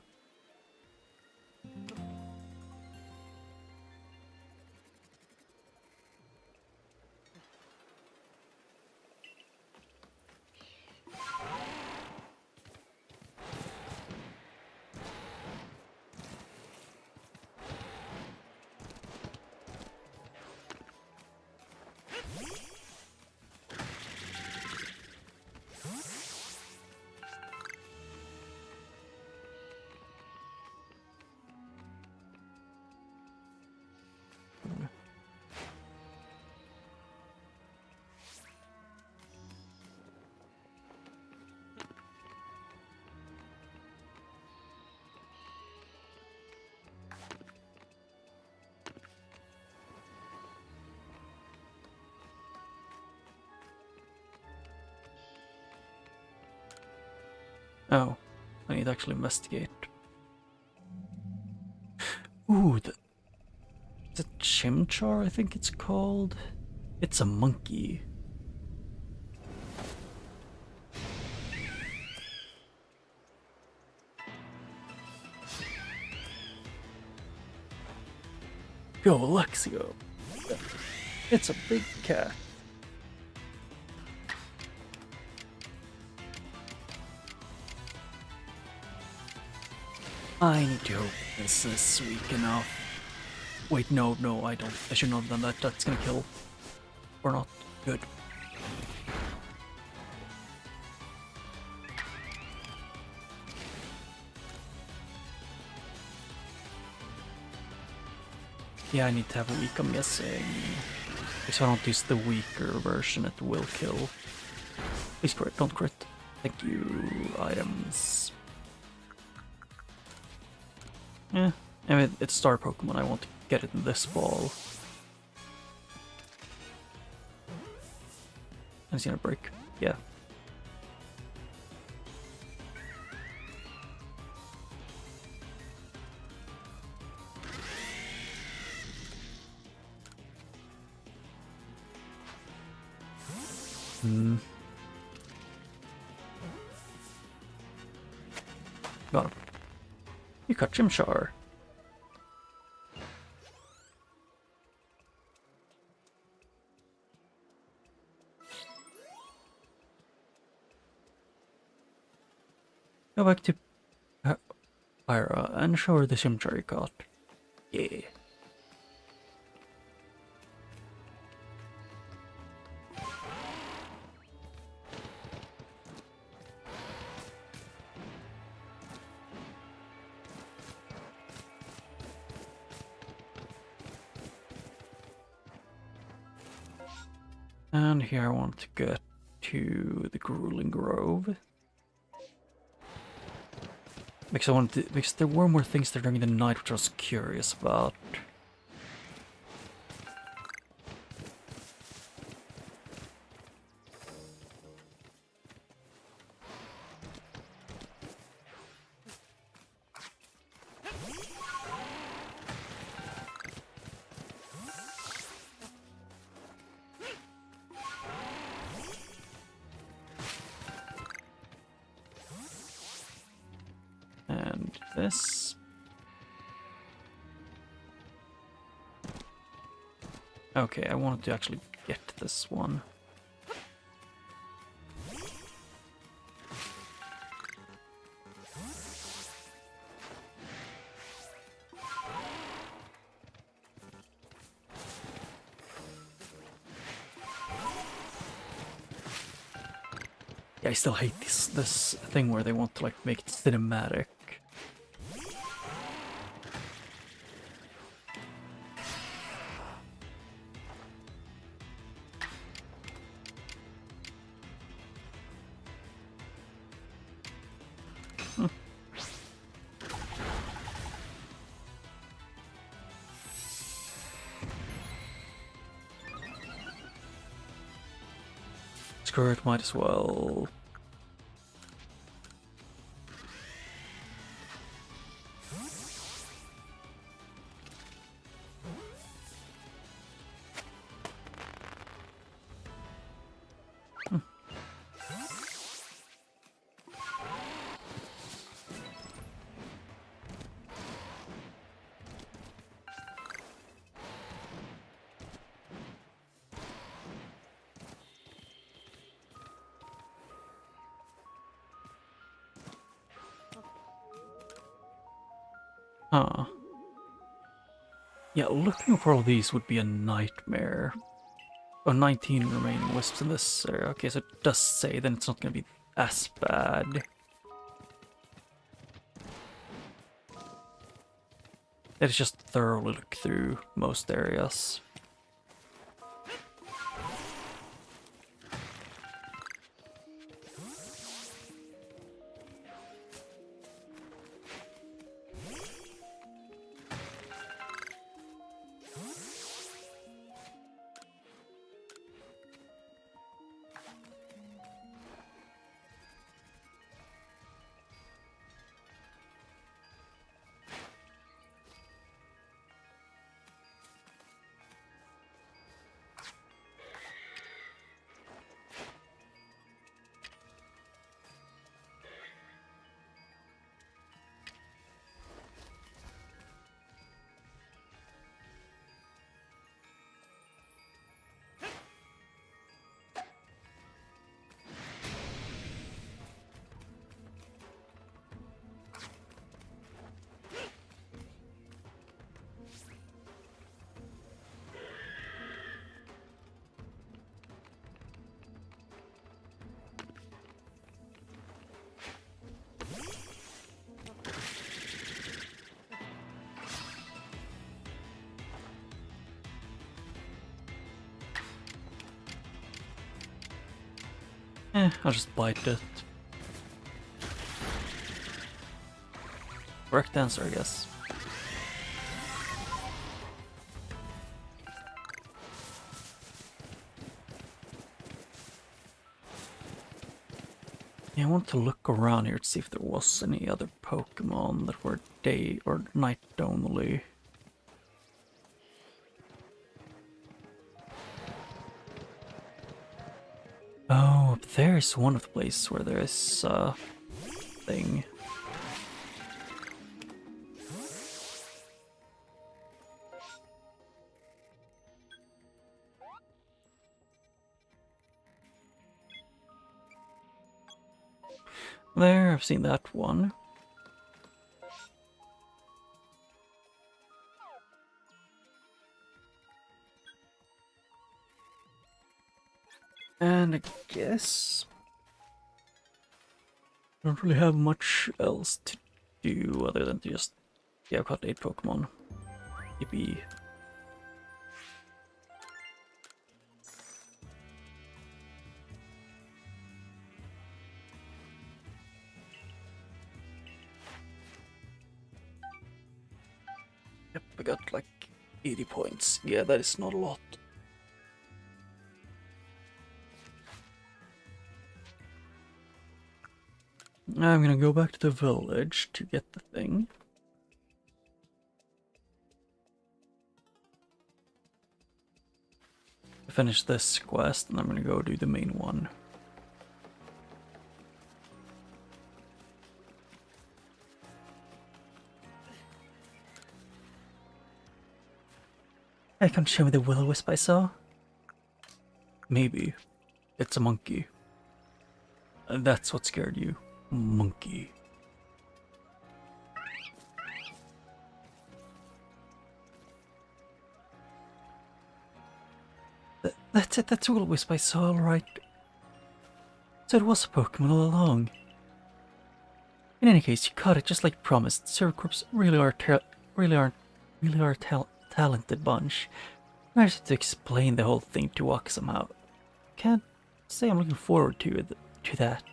Oh, I need to actually investigate. Ooh, the Chimchar, I think it's called. It's a monkey. Go, Luxio. It's a big cat. I need to hope this is weak enough. Wait, no, I don't. I should not have done that. That's gonna kill. Or not. Good. Yeah, I need to have a weak, I'm guessing. If I don't use the weaker version, it will kill. Please crit, don't crit. Thank you. Items. Yeah, I mean, it's Star Pokemon, I want to get it in this ball. And it's gonna break. Yeah. Got him. You cut Chimchar. Go back to Pyra and show her the Chimchar you got. Yeah. And here I want to get to the Grueling Grove. Because there were more things there during the night which I was curious about. And this. Okay, I wanted to actually get this one. Yeah, I still hate this thing where they want to like make it cinematic. Screw it, might as well. Huh. Yeah, looking for all these would be a nightmare. Oh, 19 remaining wisps in this area. Okay, so it does say, then it's not gonna be as bad. Let's just thoroughly look through most areas. I'll just bite it. Correct answer, I guess. Yeah, I want to look around here to see if there was any other Pokemon that were day or night only. Oh, up there's one of the places where there is a thing. There, I've seen that one. And I guess I don't really have much else to do other than to just, yeah, I've caught 8 Pokemon. Yippee. Yep, I got like 80 points. Yeah, that is not a lot. I'm gonna go back to the village to get the thing. Finish this quest, and I'm gonna go do the main one. Hey, can't you show me the will-o-wisp I saw? Maybe. It's a monkey. That's what scared you. Monkey. That's it, that's will-o-wisp I saw, alright. So it was a Pokemon all along. In any case, you caught it just like promised. Servcorps really are talented bunch. I just have to explain the whole thing to Waka somehow. Can't say I'm looking forward to that.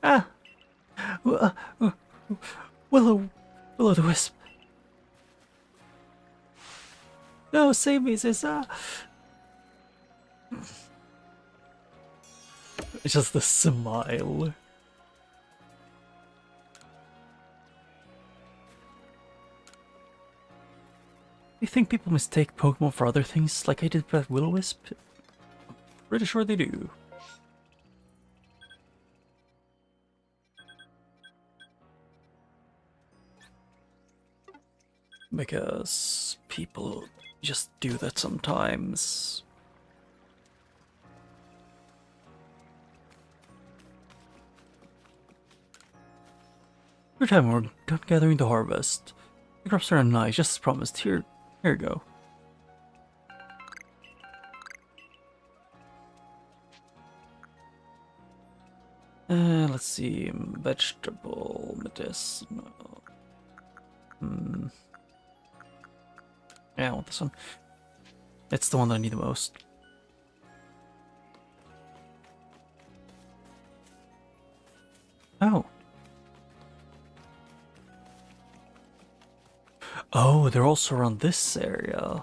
Ah! Will-o-the-wisp. No, save me, sis. It's just the smile. You think people mistake Pokemon for other things like I did with will-o-wisp? Pretty sure they do. Because people just do that sometimes. Every time we're done gathering the harvest, the crops are nice, just as promised. Here you go. Let's see, vegetable, medicinal. Yeah, I want this one. It's the one that I need the most. Oh. Oh, they're also around this area.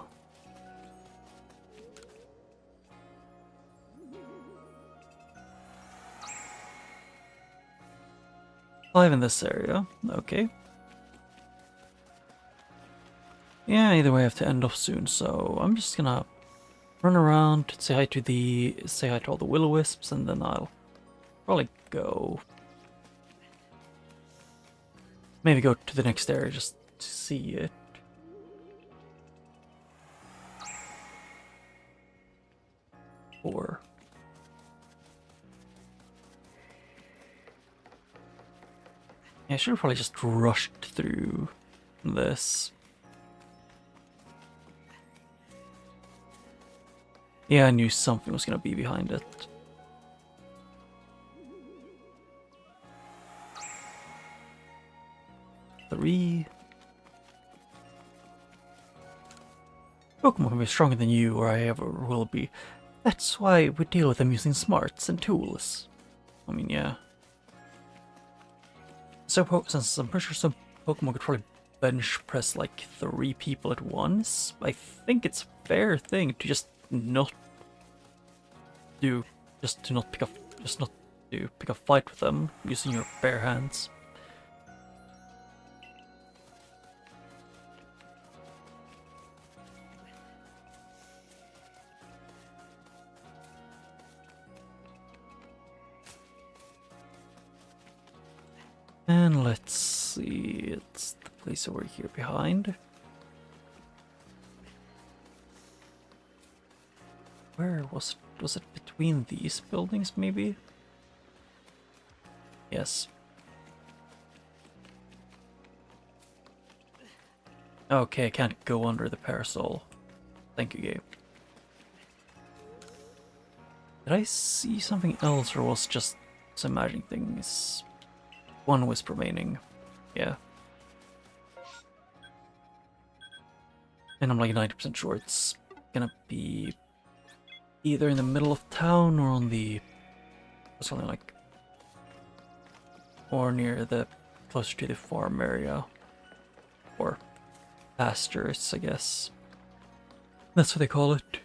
Live in this area. Okay. Yeah, either way I have to end off soon, so I'm just gonna run around, say hi to all the will-o-wisps, and then I'll probably go. Maybe go to the next area just to see it. Or yeah, I should have probably just rushed through this. Yeah, I knew something was gonna be behind it. Three. Pokemon can be stronger than you or I ever will be. That's why we deal with them using smarts and tools. I mean, yeah. So, since I'm pretty sure some Pokemon could probably bench press like 3 people at once, I think it's a fair thing to just not do, just to not pick a fight with them using your bare hands. And let's see, it's the place over here behind. Where was it? Was it between these buildings, maybe? Yes. Okay, I can't go under the parasol. Thank you, Gabe. Did I see something else, or was just some imagining things? One wisp remaining. Yeah. And I'm like 90% sure it's gonna be either in the middle of town or on the... something like... or near the... closer to the farm area. Or pastures, I guess. That's what they call it.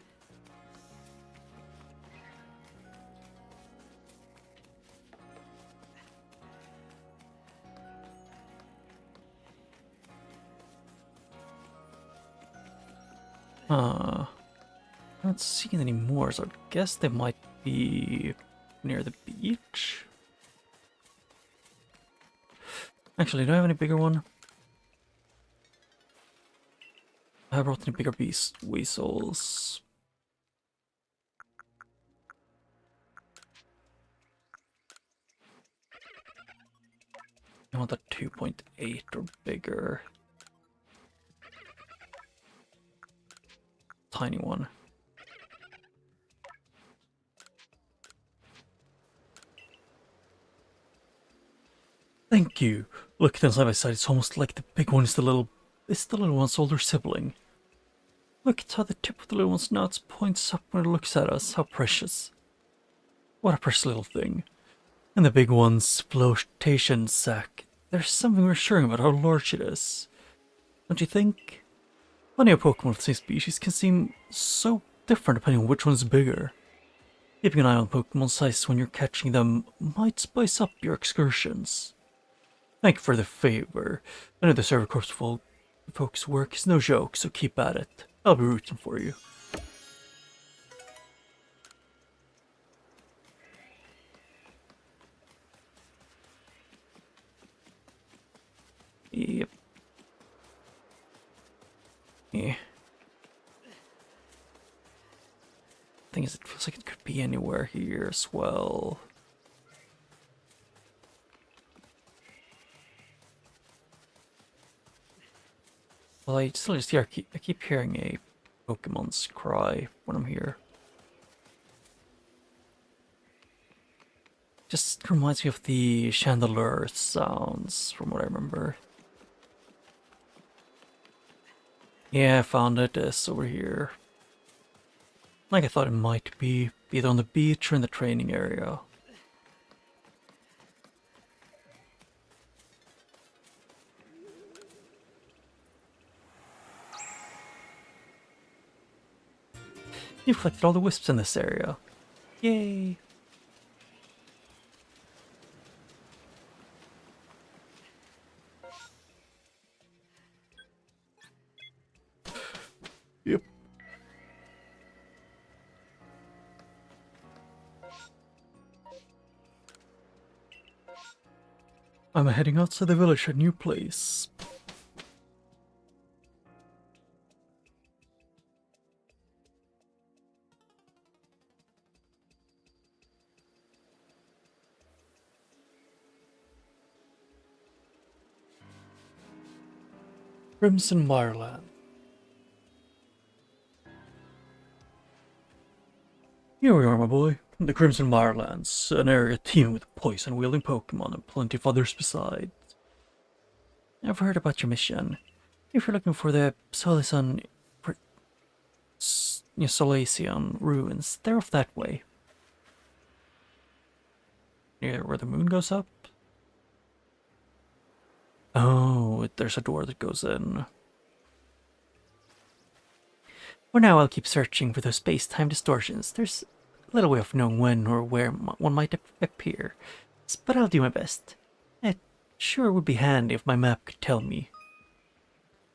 I'm not seeing any more, so I guess they might be near the beach. Actually, do I have any bigger one? I brought any bigger beast weasels. I want a 2.8 or bigger. Tiny one. Thank you. Look at them side by side. It's almost like the big one is the little one's older sibling. Look at how the tip of the little one's nose points up when it looks at us. How precious. What a precious little thing. And the big one's flotation sac. There's something reassuring about how large it is. Don't you think? Funny how Pokemon of the same species can seem so different depending on which one's bigger. Keeping an eye on Pokemon size when you're catching them might spice up your excursions. Thank you for the favor. I know the server corps folks' work is no joke, so keep at it. I'll be rooting for you. Yep. Yeah. Thing is, it feels like it could be anywhere here as well. Well, I still just hear, I keep hearing a Pokemon's cry when I'm here. Just reminds me of the chandelier sounds from what I remember. Yeah, I found it. It's over here. Like I thought it might be, either on the beach or in the training area. You've collected all the wisps in this area. Yay! Yep. I'm heading outside the village to a new place. Crimson Mireland. Here we are, my boy. The Crimson Mirelands, an area teeming with poison-wielding Pokemon and plenty of others besides. I've heard about your mission. If you're looking for the Solisan... Solasian ruins. They're off that way. Near where the moon goes up. Oh, there's a door that goes in. For now, I'll keep searching for those space-time distortions. There's little way of knowing when or where one might appear, but I'll do my best. It sure would be handy if my map could tell me.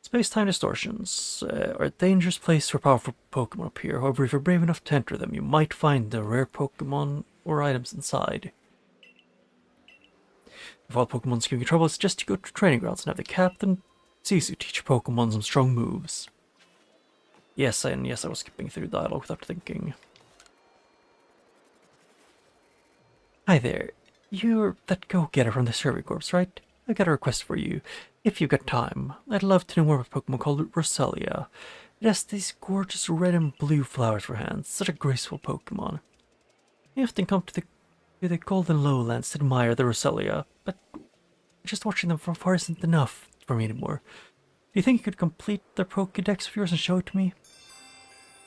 Space-time distortions are a dangerous place where powerful Pokemon appear. However, if you're brave enough to enter them, you might find the rare Pokemon or items inside. If all Pokemon's giving you trouble, it's just to go to training grounds and have the captain see you teach your Pokemon some strong moves. Yes, I was skipping through dialogue without thinking. Hi there. You're that go-getter from the Survey Corps, right? I got a request for you. If you've got time, I'd love to know more about a Pokemon called Roselia. It has these gorgeous red and blue flowers for hands. Such a graceful Pokemon. I often come to the Golden Lowlands to admire the Roselia, but just watching them from afar isn't enough for me anymore. Do you think you could complete the Pokédex of yours and show it to me?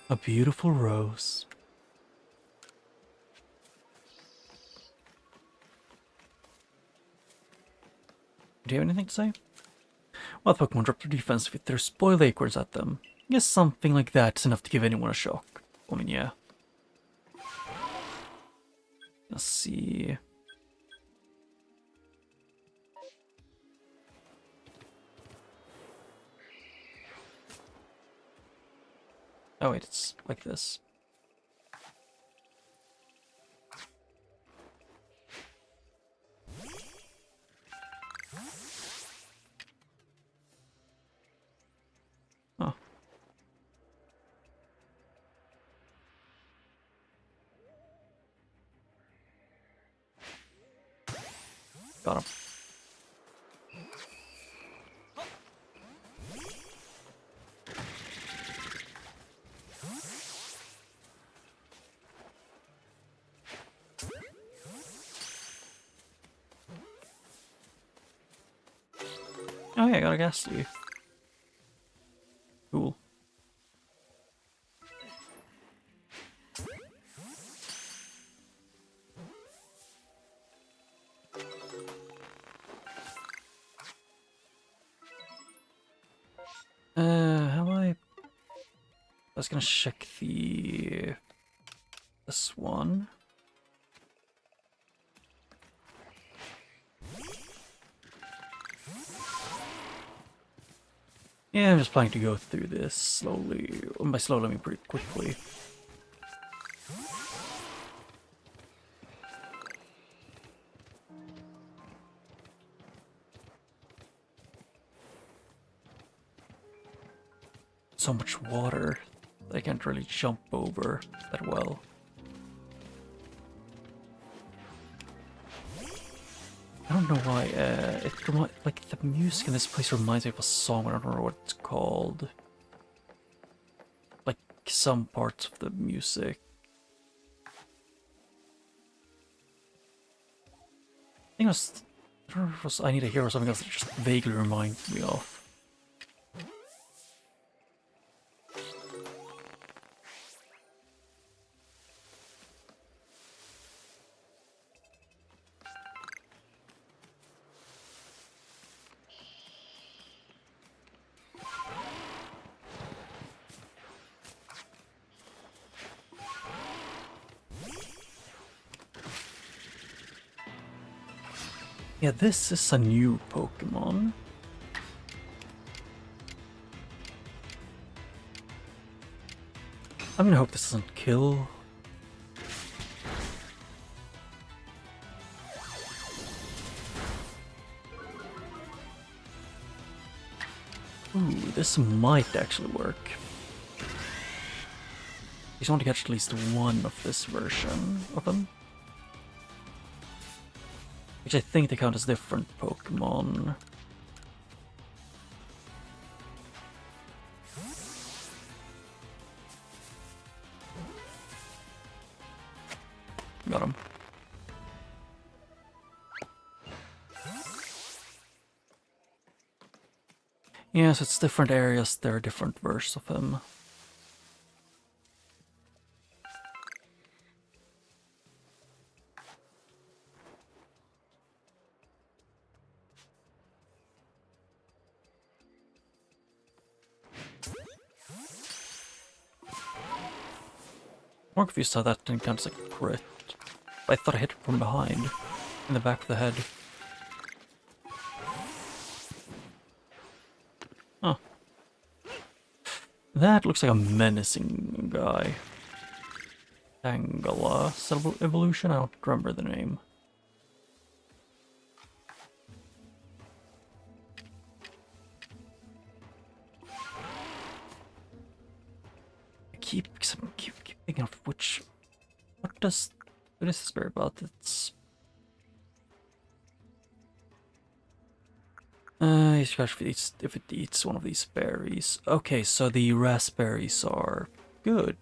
A beautiful rose. Do you have anything to say? Well, the Pokemon drop their defense if there's spoiled acorns at them. I guess something like that's enough to give anyone a shock. I mean, yeah. Let's see. Oh wait, it's like this. Oh. Got him. Oh yeah, I got a Ghastly. Cool. How I was gonna check this one. Yeah, I'm just planning to go through this slowly. And by slowly, I mean pretty quickly. So much water that I can't really jump over that well. I don't know why, like the music in this place reminds me of a song, but I don't know what it's called. Like some parts of the music. I think I don't know if it was I Need a Hero or something else that just vaguely reminds me of. Yeah, this is a new Pokemon. I'm gonna hope this doesn't kill. Ooh, this might actually work. You just want to catch at least one of this version of them. Which I think they count as different Pokemon. Got him. Yeah, so it's different areas, there are different versions of him. More confused how that didn't count as a crit. I thought I hit it from behind, in the back of the head. Huh. That looks like a menacing guy. Tangela cell evolution? I don't remember the name. I keep thinking of which. What is this berry about? It's. If it eats one of these berries. Okay, so the raspberries are good.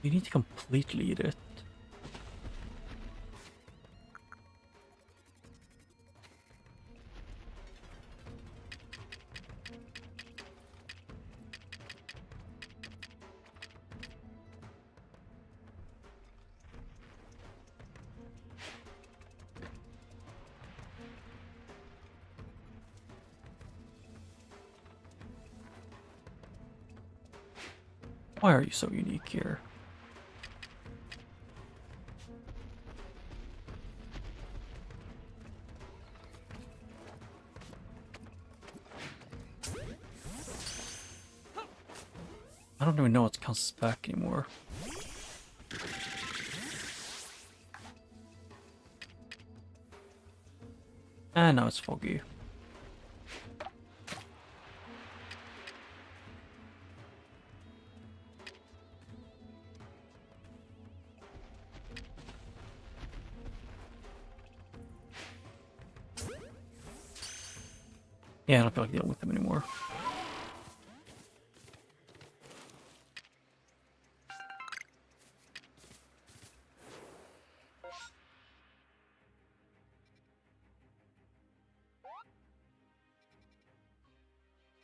You need to completely eat it. Why are you so unique here? I don't even know what counts as back anymore. And now it's foggy. Yeah, I don't feel like dealing with them anymore.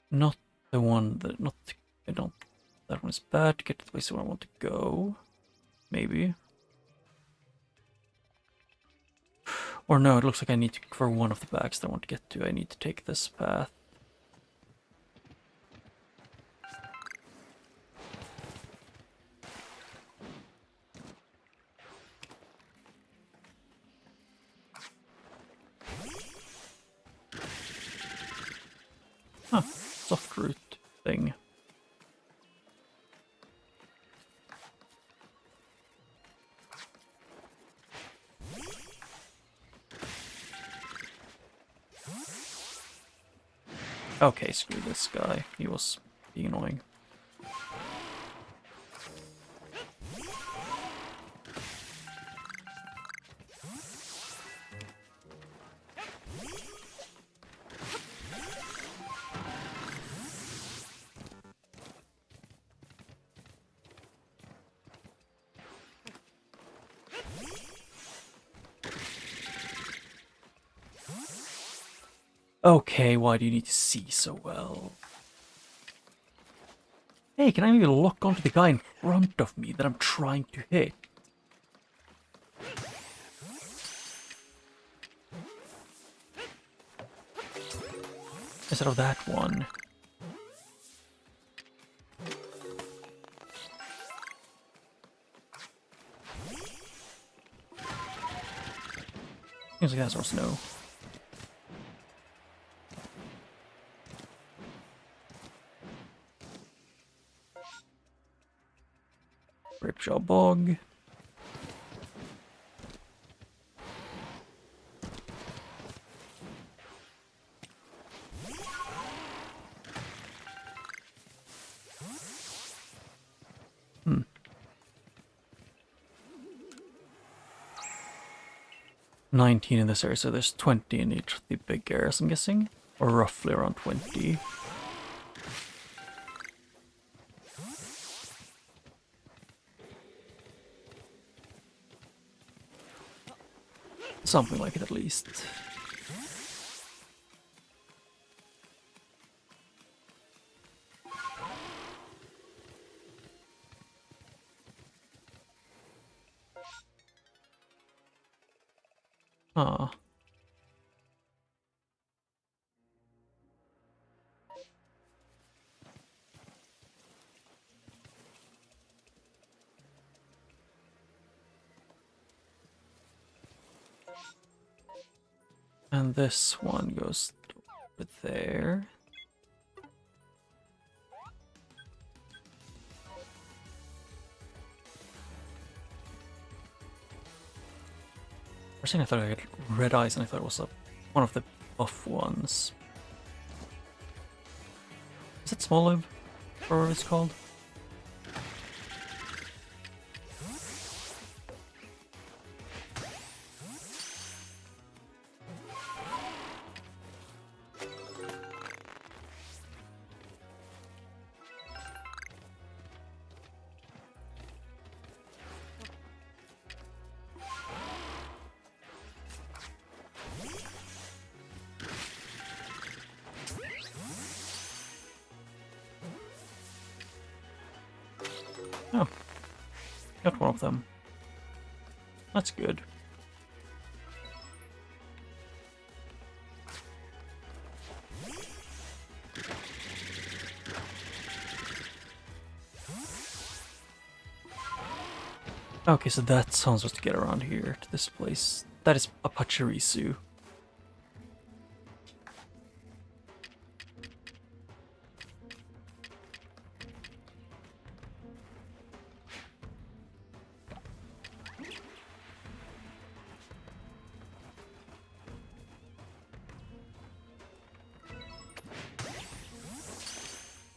Not the one that, not, I don't, that one is bad. To get to the place where I want to go. Maybe. Or no, it looks like I need to, for one of the bags that I want to get to, I need to take this path. Huh, soft root thing. Okay, screw this guy. He was being annoying. Okay, why do you need to see so well? Hey, can I maybe lock onto the guy in front of me that I'm trying to hit? Instead of that one. Seems like that's our snow. Ripjaw Bog. Hmm. $19 in this area, so there's 20 in each of the big areas, I'm guessing? Or roughly around 20. Something like it at least. Ah. And this one goes over there. For a second I thought I had red eyes and I thought it was one of the buff ones. Is it Small Lobe? Or what it's called? Oh, got one of them. That's good. Okay, so that's how I'm supposed to get around here to this place. That is a Pachirisu.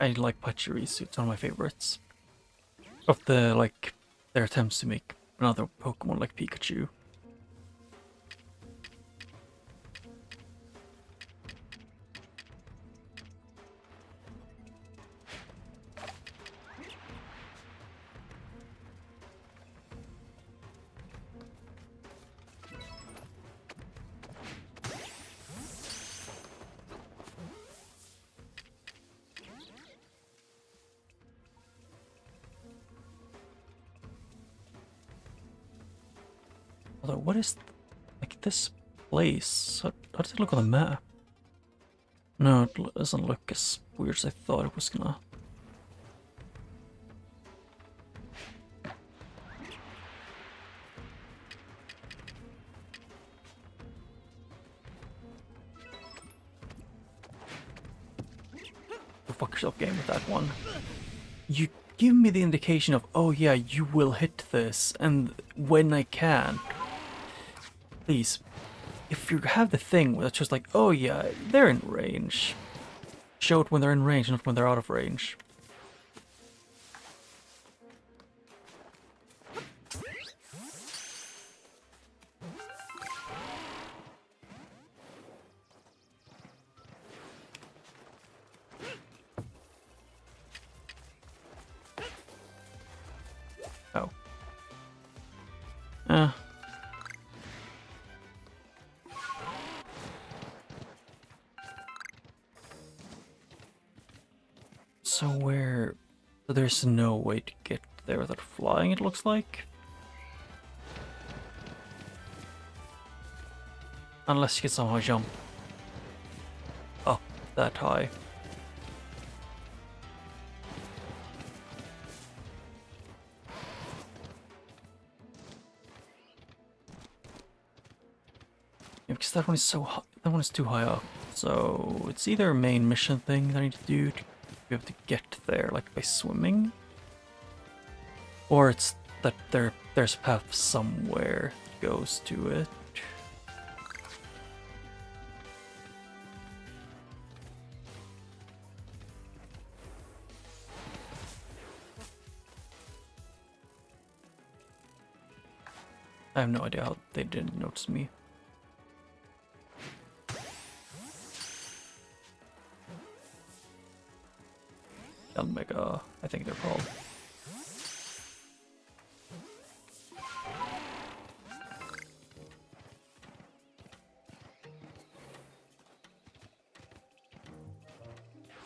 I like Pachirisu, it's one of my favorites. Of the, like, their attempts to make another Pokemon like Pikachu. Although, what is, like, this place? How does it look on the map? No, it doesn't look as weird as I thought it was gonna. Go fuck yourself, game, with that one. You give me the indication of, oh yeah, you will hit this, and when I can. Please, if you have the thing that's just like, oh yeah, they're in range, show it when they're in range, not when they're out of range. Oh. So where... So there's no way to get there without flying, it looks like? Unless you can somehow jump up that high. Yeah, because that one is so high, that one is too high up. So it's either a main mission thing that I need to do to be able to get there, like by swimming, or it's that there's a path somewhere that goes to it. I have no idea how they didn't notice me. Mega, I think they're called.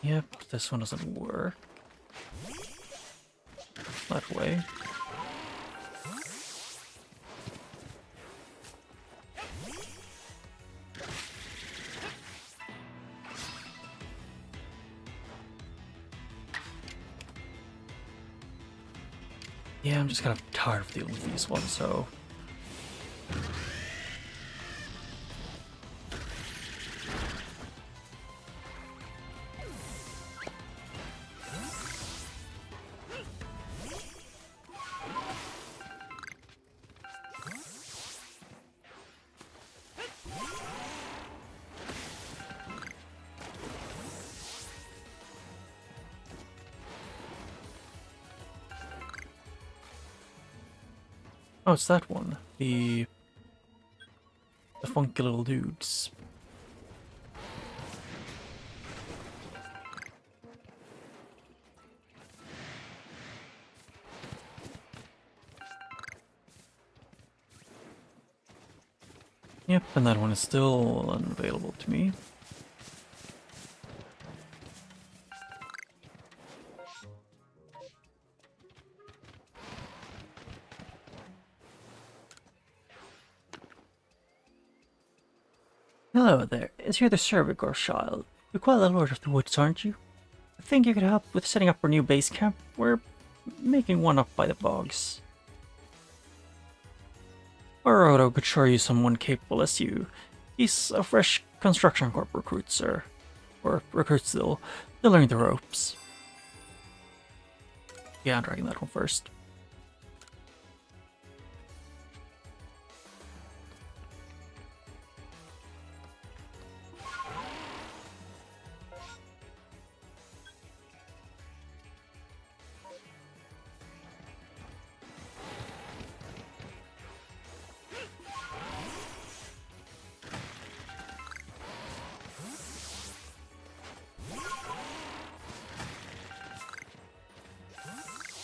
Yep, this one doesn't work. That way. Yeah, I'm just kind of tired of dealing with these ones, so... Oh, it's that one. The funky little dudes. Yep, and that one is still unavailable to me. Hello there, is here the servant girl child? You're quite the lord of the woods, aren't you? I think you could help with setting up our new base camp. We're making one up by the bogs. Orodo could show you someone capable as you. He's a fresh construction corp recruit, sir. Or recruit still. They're learning the ropes. Yeah, I'm dragging that one first.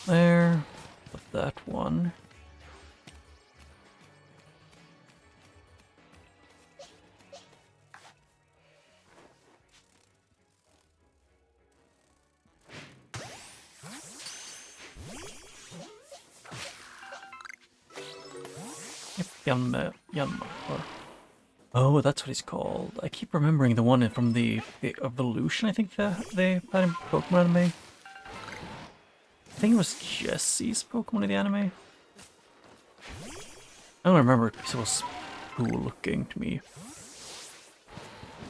There. Put that one. Yep, Yanma. Oh, that's what he's called. I keep remembering the one from the evolution, I think they had in Pokemon anime. I think it was Jesse's Pokemon in the anime. I don't remember it because it was cool looking to me.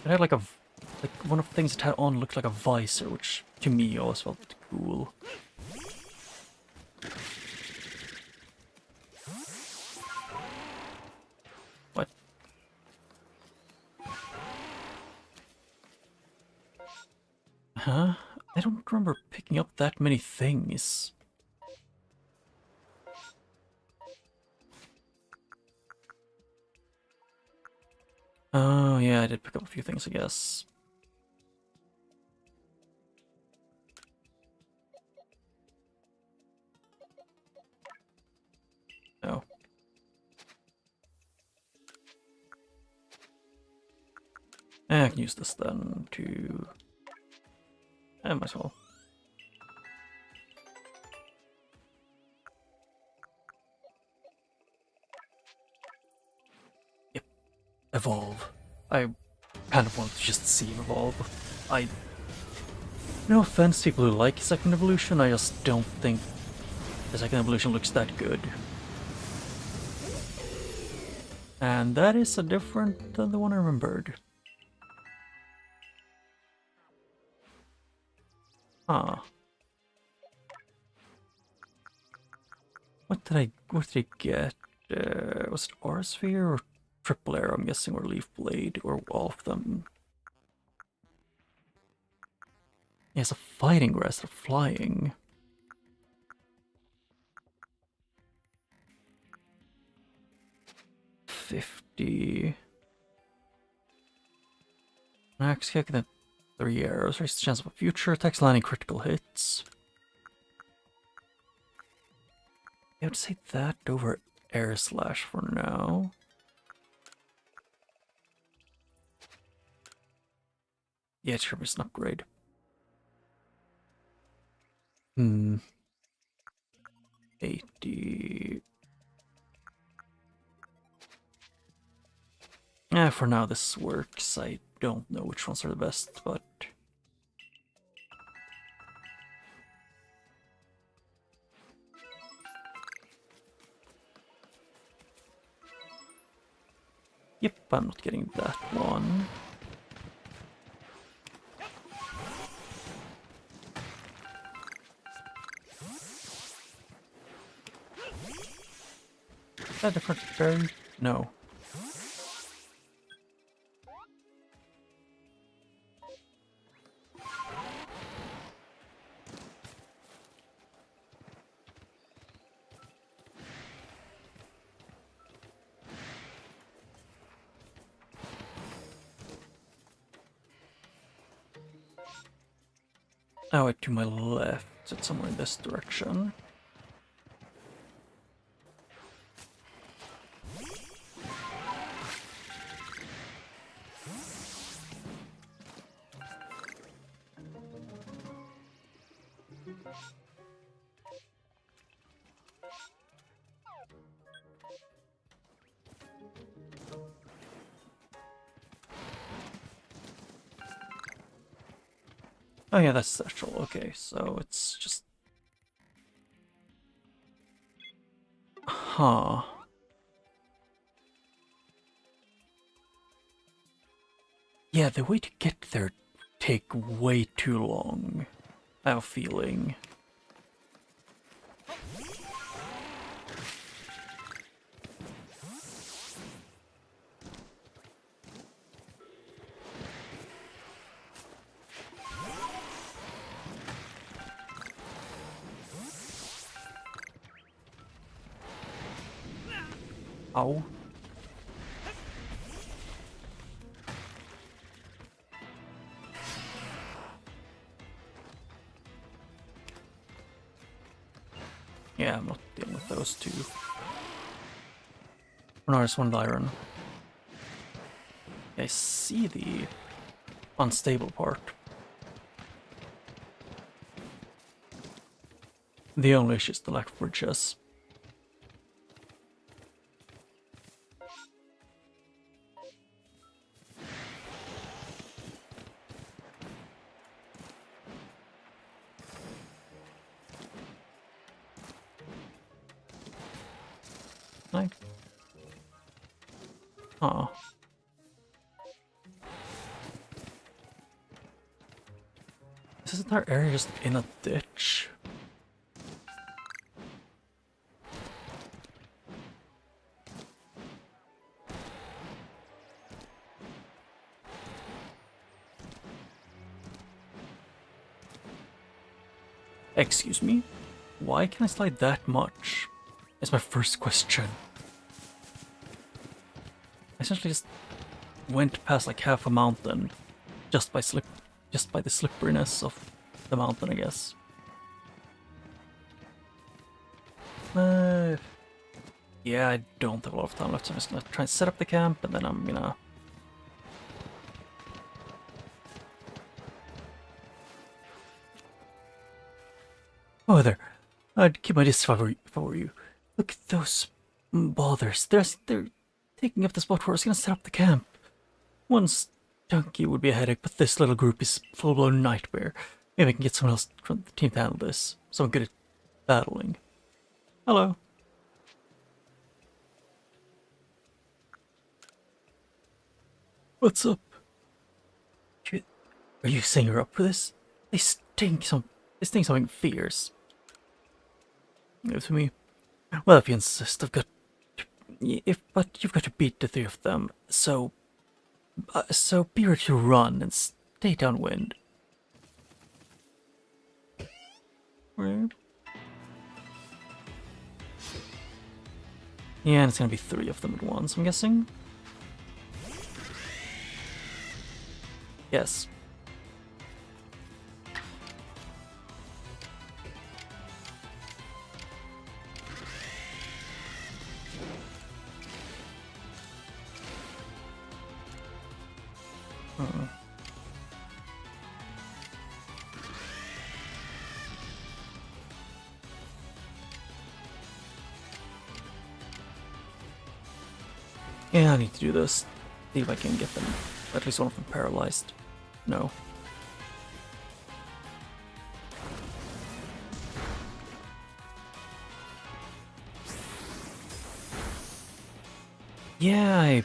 It had like one of the things it had on looked like a visor, which to me always felt cool. What? Huh? I don't remember picking up that many things. Oh, yeah, I did pick up a few things, I guess. No. I can use this then to... I might as well. Yep. Evolve. I kind of want to just see him evolve. No offense to people who like second evolution, I just don't think the second evolution looks that good. And that is a different than the one I remembered. Huh. What did I get? Was it Aura Sphere or Triple Arrow, I'm guessing, or Leaf Blade, or all of them? Yeah, it's a fighting grass, a flying. $50. Max kick, then 3 arrows. Raise the chance of a future attacks landing critical hits. I would say that over Air Slash for now. Yeah, sure, it's an upgrade. Hmm. 80. For now this works. I don't know which ones are the best, but... Yep, I'm not getting that one. Is that a different berry? No. Oh, wait, to my left. It's somewhere in this direction. Oh yeah, that's satchel. Okay, so it's just... Huh. Yeah, the way to get there take way too long. I have a feeling. Ow. Yeah, I'm not dealing with those two. Oh, no, there's one iron. I see the unstable part. The only issue is the lack of bridges. Like, huh. Is this entire area just in a ditch? Excuse me? Why can I slide that much? Is my first question. I essentially just went past like half a mountain just by the slipperiness of the mountain, I guess. Yeah, I don't have a lot of time left, so I'm just gonna try and set up the camp, and then I'm gonna... Oh, there. I'd keep my distance if I were you. Look at those bothers. They're taking up the spot where I was gonna set up the camp. One stunky would be a headache, but this little group is full-blown nightmare. Maybe I can get someone else from the team to handle this. Someone good at battling. Hello. What's up? Are you saying you're up for this? They stink something fierce. Give it to me. Well, if you insist, but you've got to beat the three of them. So be ready to run and stay downwind. Right. Yeah, and it's gonna be three of them at once, I'm guessing. Yes. Yeah, I need to do this. See if I can get them, at least one of them paralyzed. No. Yeah,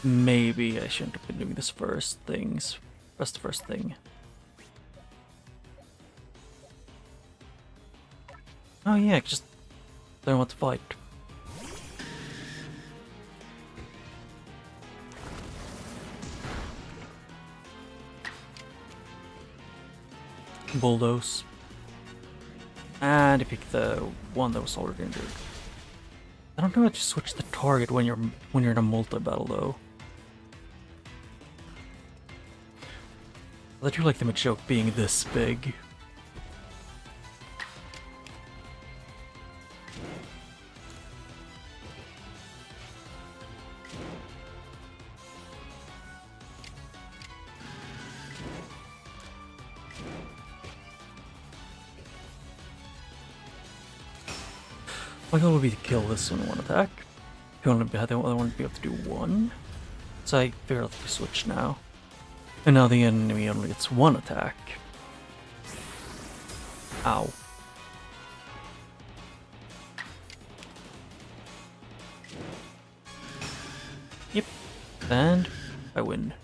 maybe I shouldn't have been doing this first things. That's the first thing. Oh yeah, just don't want to fight. Bulldoze. And you pick the one that was already injured. I don't know how to switch the target when you're in a multi-battle though. I do like the joke being this big. My goal would be to kill this one in one attack. I want to be able to do one. So I figure out to switch now. And now the enemy only gets one attack. Ow. Yep. And I win.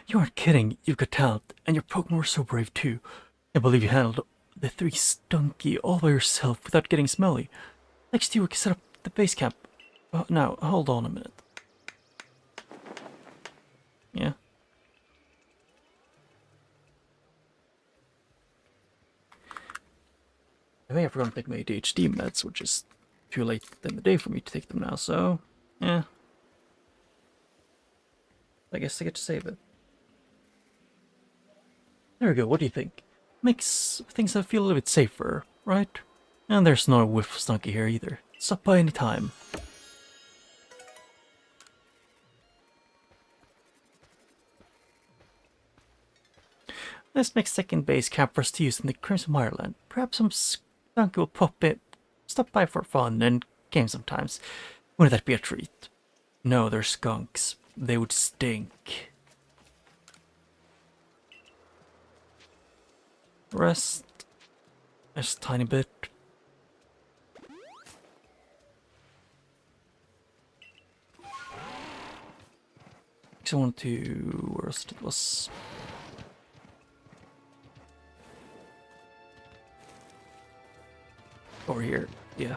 You aren't kidding, you've got talent, and your Pokemon were so brave too. I believe you handled the 3 Stunky all by yourself without getting smelly. Next you we can set up the base camp. Now, hold on a minute. Yeah. I think I forgot to take my ADHD meds, which is too late in the day for me to take them now, so... yeah. I guess I get to save it. There we go, what do you think? Makes things feel a little bit safer, right? And there's no whiff Stunky here either. Stop by any time. Let's make second base camp for us to use in the Crimson Mireland. Perhaps some Stunky will stop by for fun and games sometimes. Wouldn't that be a treat? No, they're skunks. They would stink. Rest. Just a tiny bit. I want to... where else it was? Over here, yeah.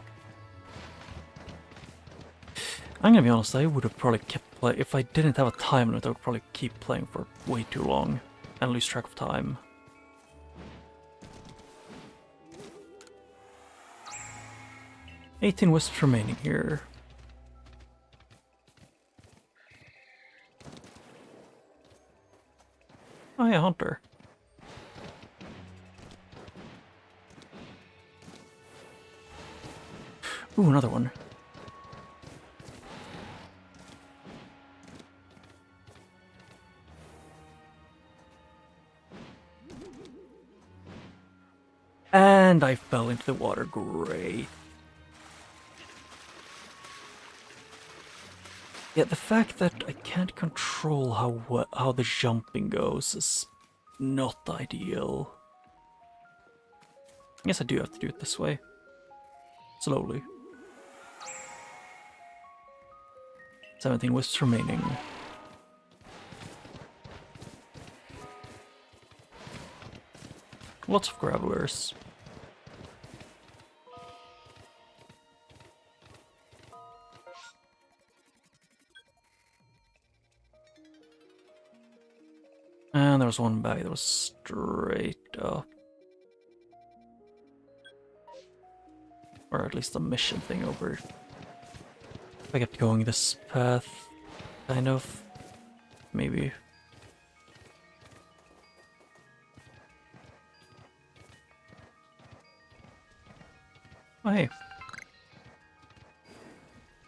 I'm gonna be honest, I would have probably kept playing... if I didn't have a time limit, I would probably keep playing for way too long and lose track of time. $18 wisps remaining here. Oh yeah, Hunter. Ooh, another one. And I fell into the water. Great. Yeah, the fact that I can't control how the jumping goes is not ideal. I guess I do have to do it this way. Slowly. 17 wisps remaining. Lots of gravelers. And there was one bag that was straight up. Or at least a mission thing over. If I kept going this path, kind of. Maybe. Oh, hey.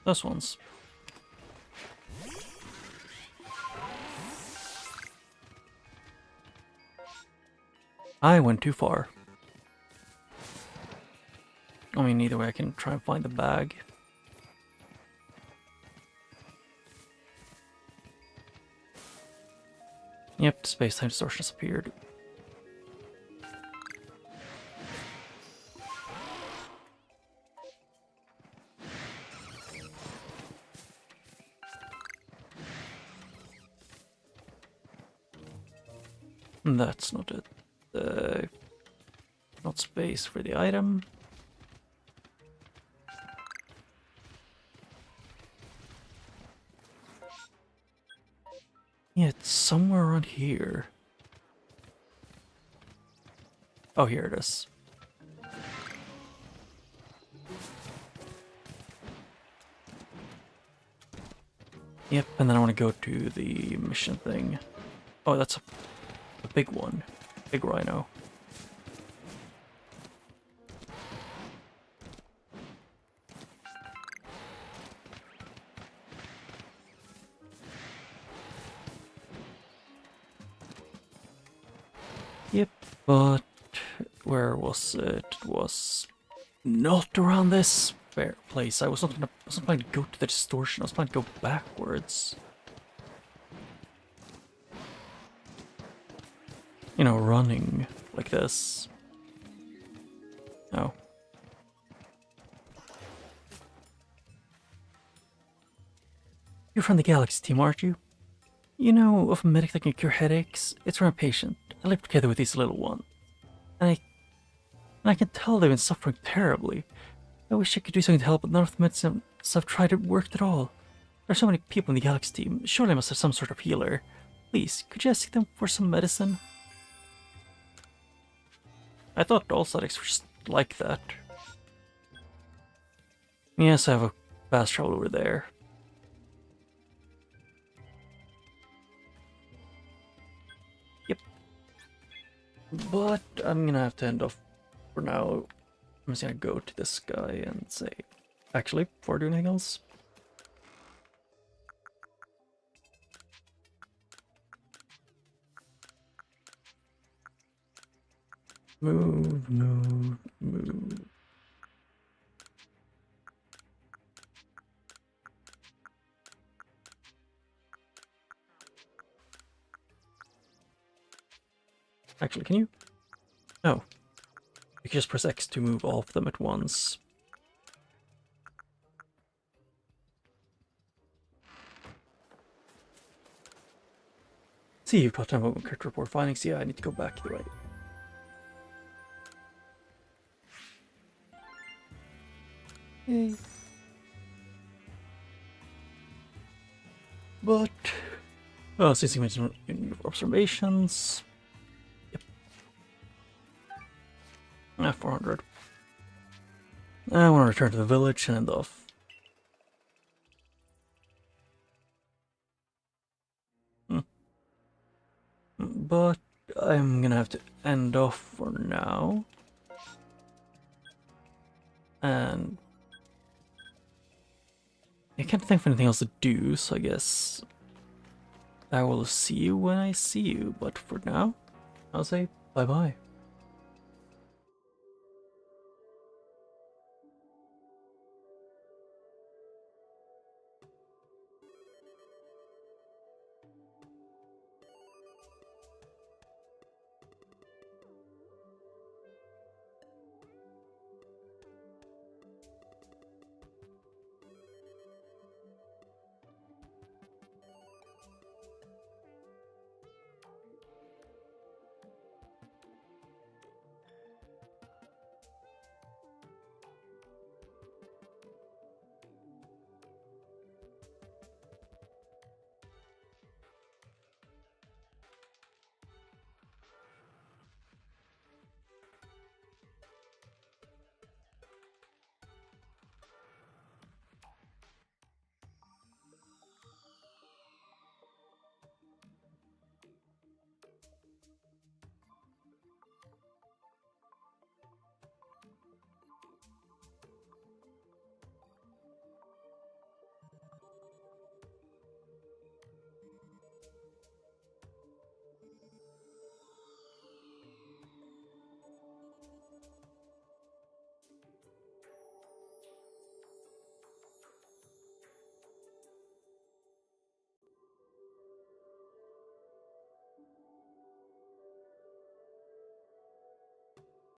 Those ones. I went too far. I mean, either way, I can try and find the bag. Yep, space-time distortion has appeared. That's not it. Not space for the item. Yeah, it's somewhere around here. Oh, here it is. Yep, and then I want to go to the mission thing. Oh, that's a big one. Big rhino. Yep, but where was it? It was not around this place. I wasn't planning to go to the distortion. I was planning to go backwards. You know, running like this. Oh. You're from the Galaxy team, aren't you? You know of a medic that can cure headaches? It's for a patient. I live together with this little one. And I can tell they've been suffering terribly. I wish I could do something to help, but none of the medicines I've tried it worked at all. There are so many people in the Galaxy team. Surely I must have some sort of healer. Please, could you ask them for some medicine? I thought all statics were just like that. Yes, I have a fast travel over there. Yep. But I'm gonna have to end off for now. I'm just gonna go to this guy and say... Actually, before doing anything else... Move, move, move. Actually, can you? No. You can just press X to move all of them at once. See, you've got time about character report findings. Yeah, I need to go back the way. Yay. But, well, since you mentioned observations, yep. 400. I want to return to the village and end off. But I'm gonna have to end off for now. And I can't think of anything else to do, so I guess I will see you when I see you. But for now, I'll say bye-bye.